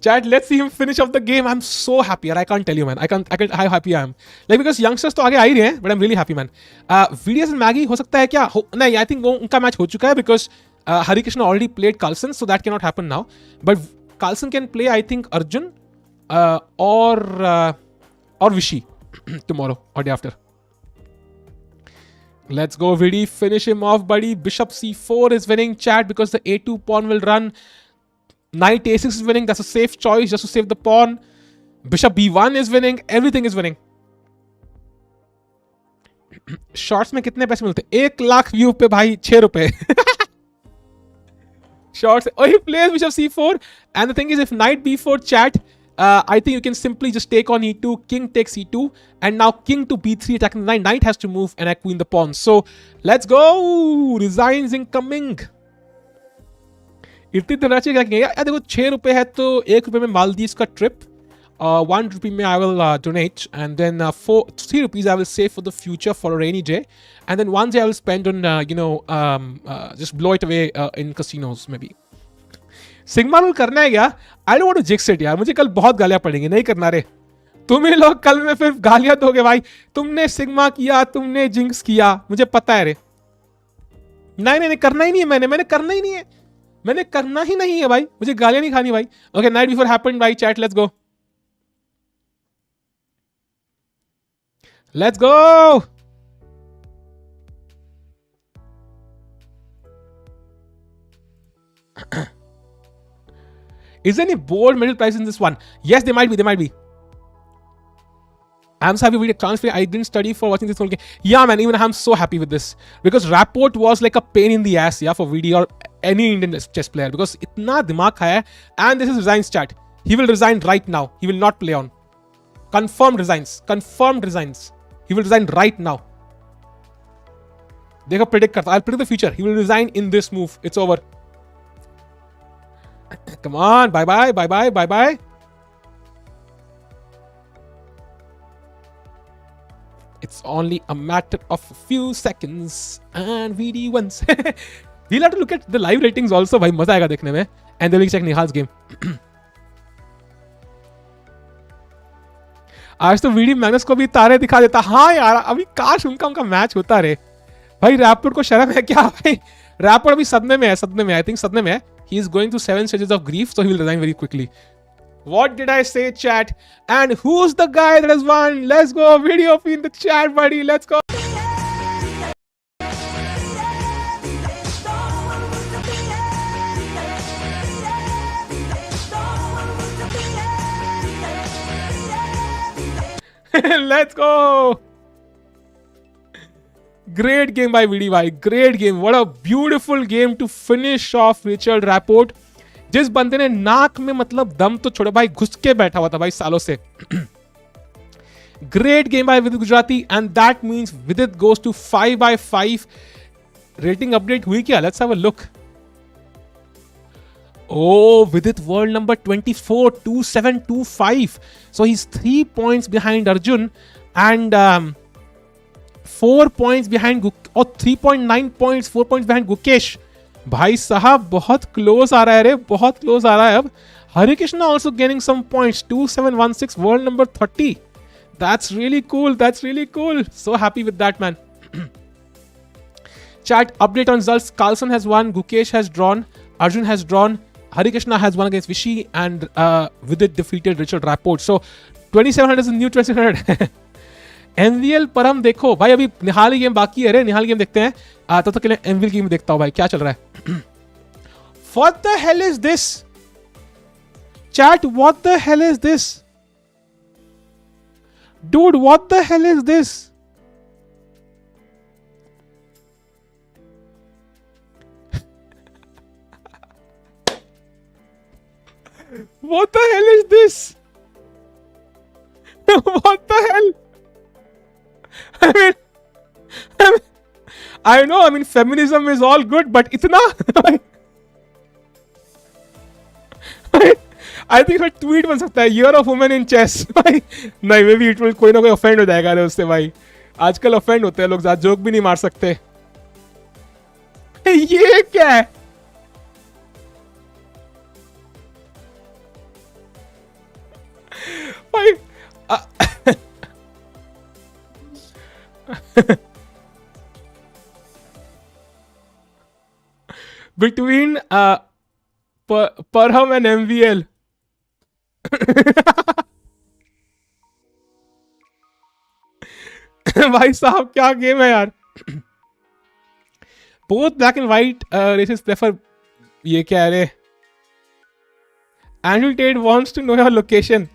Chat, let's see him finish off the game. I'm so happy. I can't tell you, man. I can't how happy I am. Like, because youngsters तो आगे आ ही रहे हैं, but I'm really happy, man. VDS and Maggie हो सकता है क्या? नहीं, I think वो उनका मैच हो चुका है because Harikrishna already played Carlsen, so that cannot happen now. But Carlsen can play, I think, Arjun or Vishy tomorrow or day after. Let's go, VD. Finish him off, buddy. Bishop c4 is winning, chat, because the a2 pawn will run. Knight a6 is winning. That's a safe choice just to save the pawn. Bishop b1 is winning. Everything is winning. Shorts में कितने पैसे मिलते हैं? 1 lakh view पे भाई 6 रुपए. Shorts. Oh, he plays bishop c4, and the thing is, if knight b4 chat, I think you can simply just take on e2, king takes e2, and now king to b3 attacking the knight. Knight has to move and I queen the pawn. So let's go. Resigns incoming. इतनी धनराशि क्या कहेंगे यार? देखो 6 रुपए है तो 1 रुपए में मालदीव्स का ट्रिप. 1 rupee में I will donate, and then 3 rupees I will save for the future for a rainy day, and then 1 day I will spend on just blow it away in casinos maybe. Sigma role करना है क्या? I don't want to jinx it यार. मुझे कल बहुत गालियां पड़ेंगी. नहीं करना रे. तुम्हें लोग कल में फिर गालियां दोगे भाई. तुमने सिग्मा किया, तुमने जिंक्स किया, मुझे पता है रे. नहीं करना ही नहीं है. मैंने करना ही नहीं है. मैंने करना ही नहीं है भाई. मुझे गालियां नहीं खानी भाई. ओके, नाइट बिफोर हैपेंड भाई. Chat let's go. Let's go. Is there any board middle price in this one? Yes, there might be. I'm so happy we did transfer. I didn't study for watching this whole game. Yeah, man, even I'm so happy with this. Because Rapport was like a pain in the ass, yeah, for VD or any Indian chess player. Because itna dimag khaya hai. And this is resigns chat. He will resign right now. He will not play on. Confirmed resigns. He will resign right now. देखो predict करता. I'll predict the future. He will resign in this move. It's over. Come on. Bye. It's only a matter of a few seconds. And VD wins. We'll have to look at the live ratings also. भाई मजा आएगा देखने में. And then we'll check Nihal's game. आज तो VD Magnus को भी तारे दिखा देता. हाँ यार, अभी काश उनका मैच होता रे भाई. रैपर को शर्म है क्या भाई? रैपर अभी सदमे में है. आई थिंक सदमे में है. He is going through 7 stages of grief, so he will resign very quickly. What did I say, chat? And who's the guy that has won? Let's go. Video in the chat, buddy. Let's go. Let's go. Great game by VD bhai. Great game. What a beautiful game to finish off Richard Rapport. जिस बंदे ने नाक में मतलब दम तो छोड़ो भाई, घुस के बैठा हुआ था भाई सालों से. Great game by Vidit Gujarati, and that means Vidit goes to 5/5. Rating update हुई क्या? Let's have a look. Oh, Vidit world number 24, 2725. So he's 3 points behind Arjun and 4 points behind 3.9 points, 4 points behind Gukesh. भाई साहब बहुत close आ रहा है रे, बहुत close आ रहा है अब. Harikrishna also gaining some points, 2716, world number 30. That's really cool. So happy with that, man. Chat update on results. Carlsen has won, Gukesh has drawn, Arjun has drawn, Harikrishna has won against Vishy, and Vidit defeated Richard Rapport. So 2700 is the new 2700. एमवीएल पर हम देखो भाई, अभी निहाल game बाकी है रे. निहाल game देखते हैं. तब तक के लिए एमवीएल गेम देखता हूं भाई क्या चल रहा है. What the hell is this? Chat, what the hell is this? Dude, what the hell is this? What the hell is this? What the hell? I know, feminism is all good, but itna. I think मैं tweet बन सकता है, year of women in chess. भाई नहीं, may be it will, कोई ना कोई offend हो जाएगा उससे भाई. आजकल ऑफेंड होते हैं लोग, ज्यादा जोक भी नहीं मार सकते. ये क्या है? भाई between Parham and MVL. भाई साहब क्या गेम है यार. Both black and white races prefer. ये क्या है रे? Andrew Tate wants to know your location.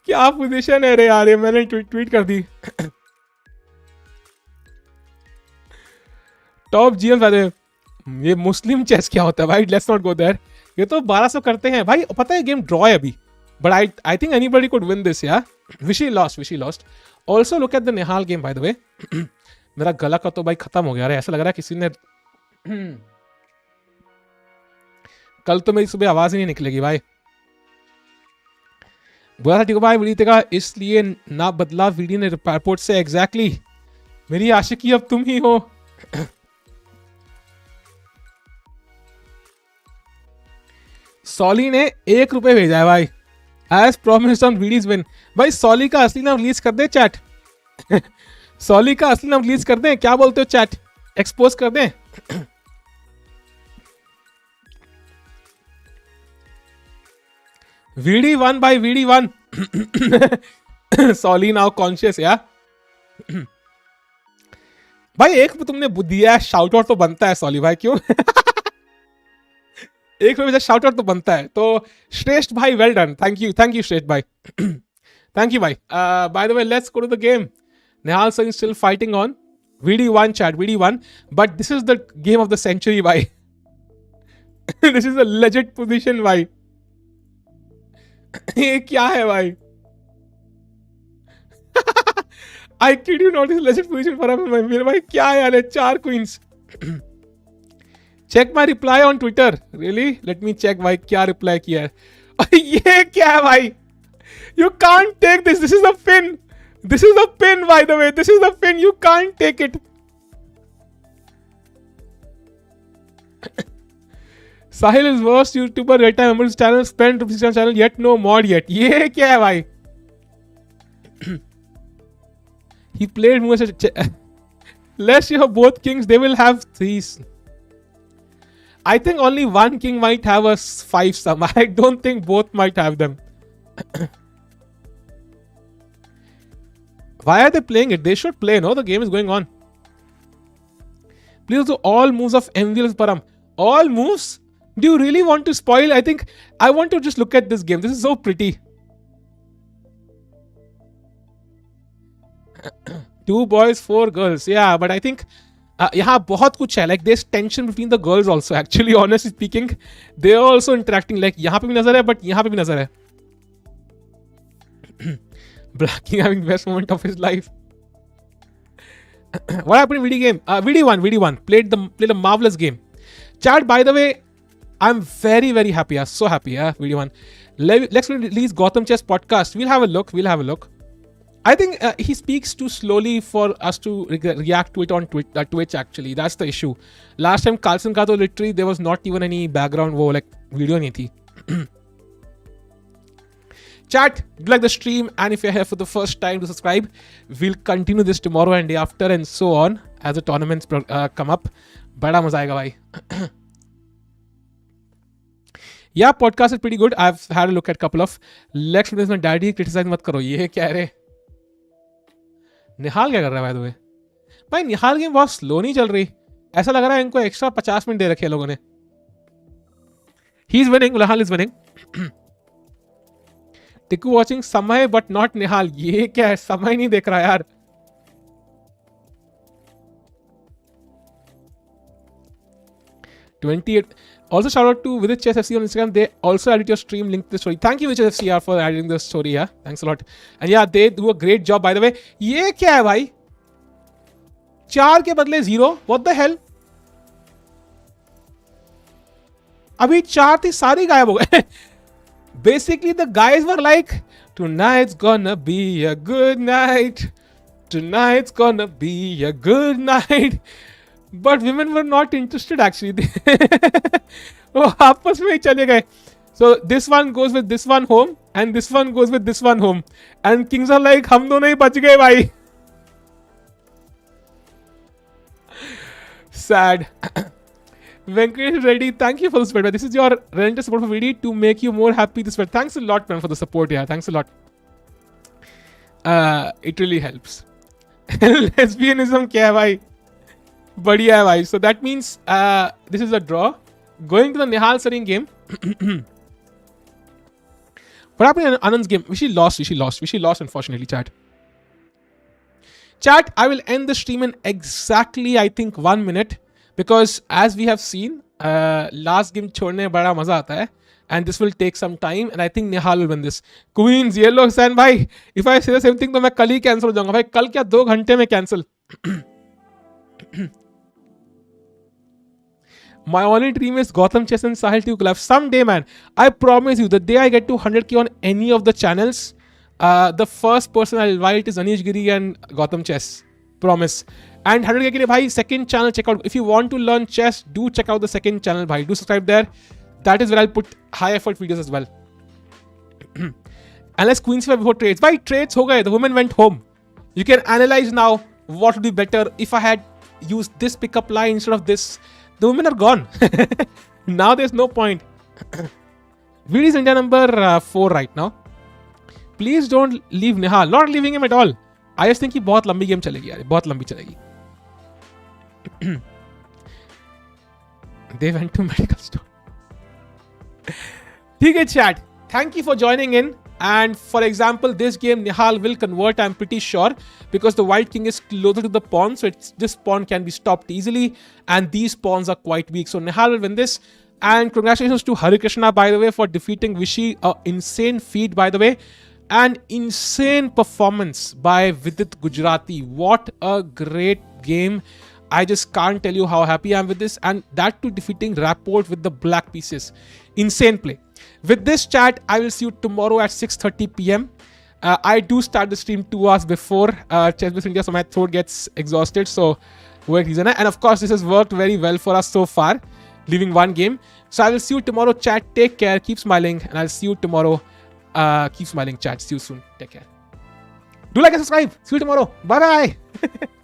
क्या पोजीशन है रे यार, ये मैंने ट्वीट कर दी। टॉप जीएम वाले, ये मुस्लिम चेस क्या होता है भाई, लेट्स नॉट गो देयर। ये तो 1200 करते हैं भाई, पता है गेम ड्रॉ है अभी, but I think anybody could win this या। विशी lost. Also look at the Nihal game bye the वे। मेरा गला का तो भाई खत्म हो गया है, ऐसा लग रहा है किसी ने कल तो मेरी सुबह आवाज ही नहीं निकलेगी भाई। बुरा था ठीक भाई, विदित का इसलिए ना बदला वीडी ने रिपोर्ट से। एग्जैक्टली मेरी आशिकी अब तुम ही हो। सॉली ने 1 रुपए भेजा है भाई, एज प्रॉमिस्ड ऑन वीडीज विन। भाई सॉली का असली नाम रिलीज कर दे चैट। सॉली का असली नाम रिलीज कर दें, क्या बोलते हो चैट, एक्सपोज कर दें। VD1 by VD1। सॉली now conscious या। भाई एक तुमने दिया है, शाउट आउट तो बनता है सॉली भाई, क्यों? एक रुपये शाउट आउट तो बनता है। तो श्रेष्ठ भाई well done, thank you Shreshth भाई। थैंक यू भाई। By the way let's go to the game. Nihal sir is still fighting on VD1 chat, VD1, but this is the game of the century भाई। This is a legit position भाई। ये क्या है भाई? I kid you not, this is legit position for him। मेरे भाई क्या है यार, 4 queens। Check my reply on Twitter। Really? Let me check भाई क्या reply किया है। ये क्या है भाई? You can't take this। This is the pin। This is the pin by the way। This is the pin। You can't take it। Sahil is worst YouTuber right time members channel spent channel yet no mod yet। ये क्या है भाई? He played more less you have both kings they will have 3s। I think only one king might have a 5 sum। I don't think both might have them। Why are they playing it? They should play, no? The game is going on. Please do all moves of MVL's Param। All moves? Do you really want to spoil? I think I want to just look at this game. This is so pretty। 2 boys 4 girls। Yeah, but I think यहाँ बहुत कुछ है। Like there's tension between the girls also। Actually, honestly speaking, they are also interacting। Like यहाँ पे भी नजर है, but यहाँ पे भी नजर है। Black King having best moment of his life। What happened in VD game? VD1 played a marvelous game। Chat, by the way, I'm very happy। So happy। VD1। Let's release Gotham Chess podcast। We'll have a look। I think he speaks too slowly for us to react to it on Twitch actually। That's the issue। Last time Carlsen का तो literally there was not even any background वो like video नहीं थी। Chat, do you like the stream? And if you're here for the first time, to subscribe। We'll continue this tomorrow and day after and so on as the tournaments come up। बड़ा मजा आएगा भाई। Yeah, podcast is pretty good। I've had a look at couple of Lex with my daddy criticize मत करो। ये क्या है रे? निहाल क्या कर रहा है by the way? भाई निहाल गेम बहुत स्लो नहीं चल रही, ऐसा लग रहा है इनको एक्स्ट्रा 50 मिनट दे रखे हैं लोगों ने। He is winning। Nihal is winning। Tiku watching समय बट नॉट निहाल। ये क्या है, समय नहीं देख रहा यार। Also shout out to Vidit Chess FC on Instagram। They also added your stream link to the story। Thank you Vidit Chess FC for adding the story। Yeah, thanks a lot। And yeah, they do a great job by the way। ये क्या है भाई, 4 के बदले 0। What the hell? अभी 4 थी, सारी गायब हो गए। Basically the guys were like, tonight's gonna be a good night। Tonight's gonna be a good night। But women were not interested actually। वो आपस में ही चले गए। So this one goes with this one home and this one goes with this one home and kings are like, हम दोनों ही बच गए भाई। Sad। Venkatesh Reddy, thank you for the support। This is your relentless support for VD to make you more happy this way। Thanks a lot man for the support। Yeah, thanks a lot। It really helps। Lesbianism क्या है भाई, बढ़िया है भाई। So that means this is a draw। Going to the Nihal Sarin game। What happened in Anand's game? Vishy lost, unfortunately, chat. Chat, I will end the stream in exactly, I think, 1 minute. Because as we have seen, last game chhodne bada maza aata hai. And this will take some time. And I think Nihal will win this. Queens, yellow, San bhai. If I say the same thing, तो मैं कल ही cancel हो जाऊंगा. भाई कल क्या 2 घंटे में cancel. My only dream is Gotham Chess and Sahil to collab. Someday, man. I promise you, the day I get to 100k on any of the channels, the first person I'll invite is Anish Giri and Gotham Chess. Promise. And 100k ke liye, bhai, second channel, check out. If you want to learn chess, do check out the second channel, bhai. Do subscribe there. That is where I'll put high effort videos as well. Unless Queens before trades. Bhai, trades ho gaye. The women went home. You can analyze now what would be better if I had used this pickup line instead of this. The women are gone. Now there's no point. Vidit is India number 4 right now. Please don't leave Nihal. Not leaving him at all. I just think he बहुत लंबी game चलेगी यार. बहुत लंबी चलेगी. They went to medical store. ठीक है chat. Thank you for joining in. And for example, this game Nihal will convert, I'm pretty sure, because the white king is closer to the pawn, so this pawn can be stopped easily, and these pawns are quite weak. So Nihal will win this. And congratulations to Harikrishna, by the way, for defeating Vishy. Insane feat, by the way. And insane performance by Vidit Gujarati. What a great game. I just can't tell you how happy I am with this. And that too defeating Rapport with the black pieces. Insane play. With this chat, I will see you tomorrow at 6:30 p.m. I do start the stream 2 hours before Chess India, so my throat gets exhausted. So, work reason. And of course, this has worked very well for us so far, leaving 1 game. So I will see you tomorrow, chat. Take care. Keep smiling. And I'll see you tomorrow. Keep smiling, chat. See you soon. Take care. Do like and subscribe. See you tomorrow. Bye-bye.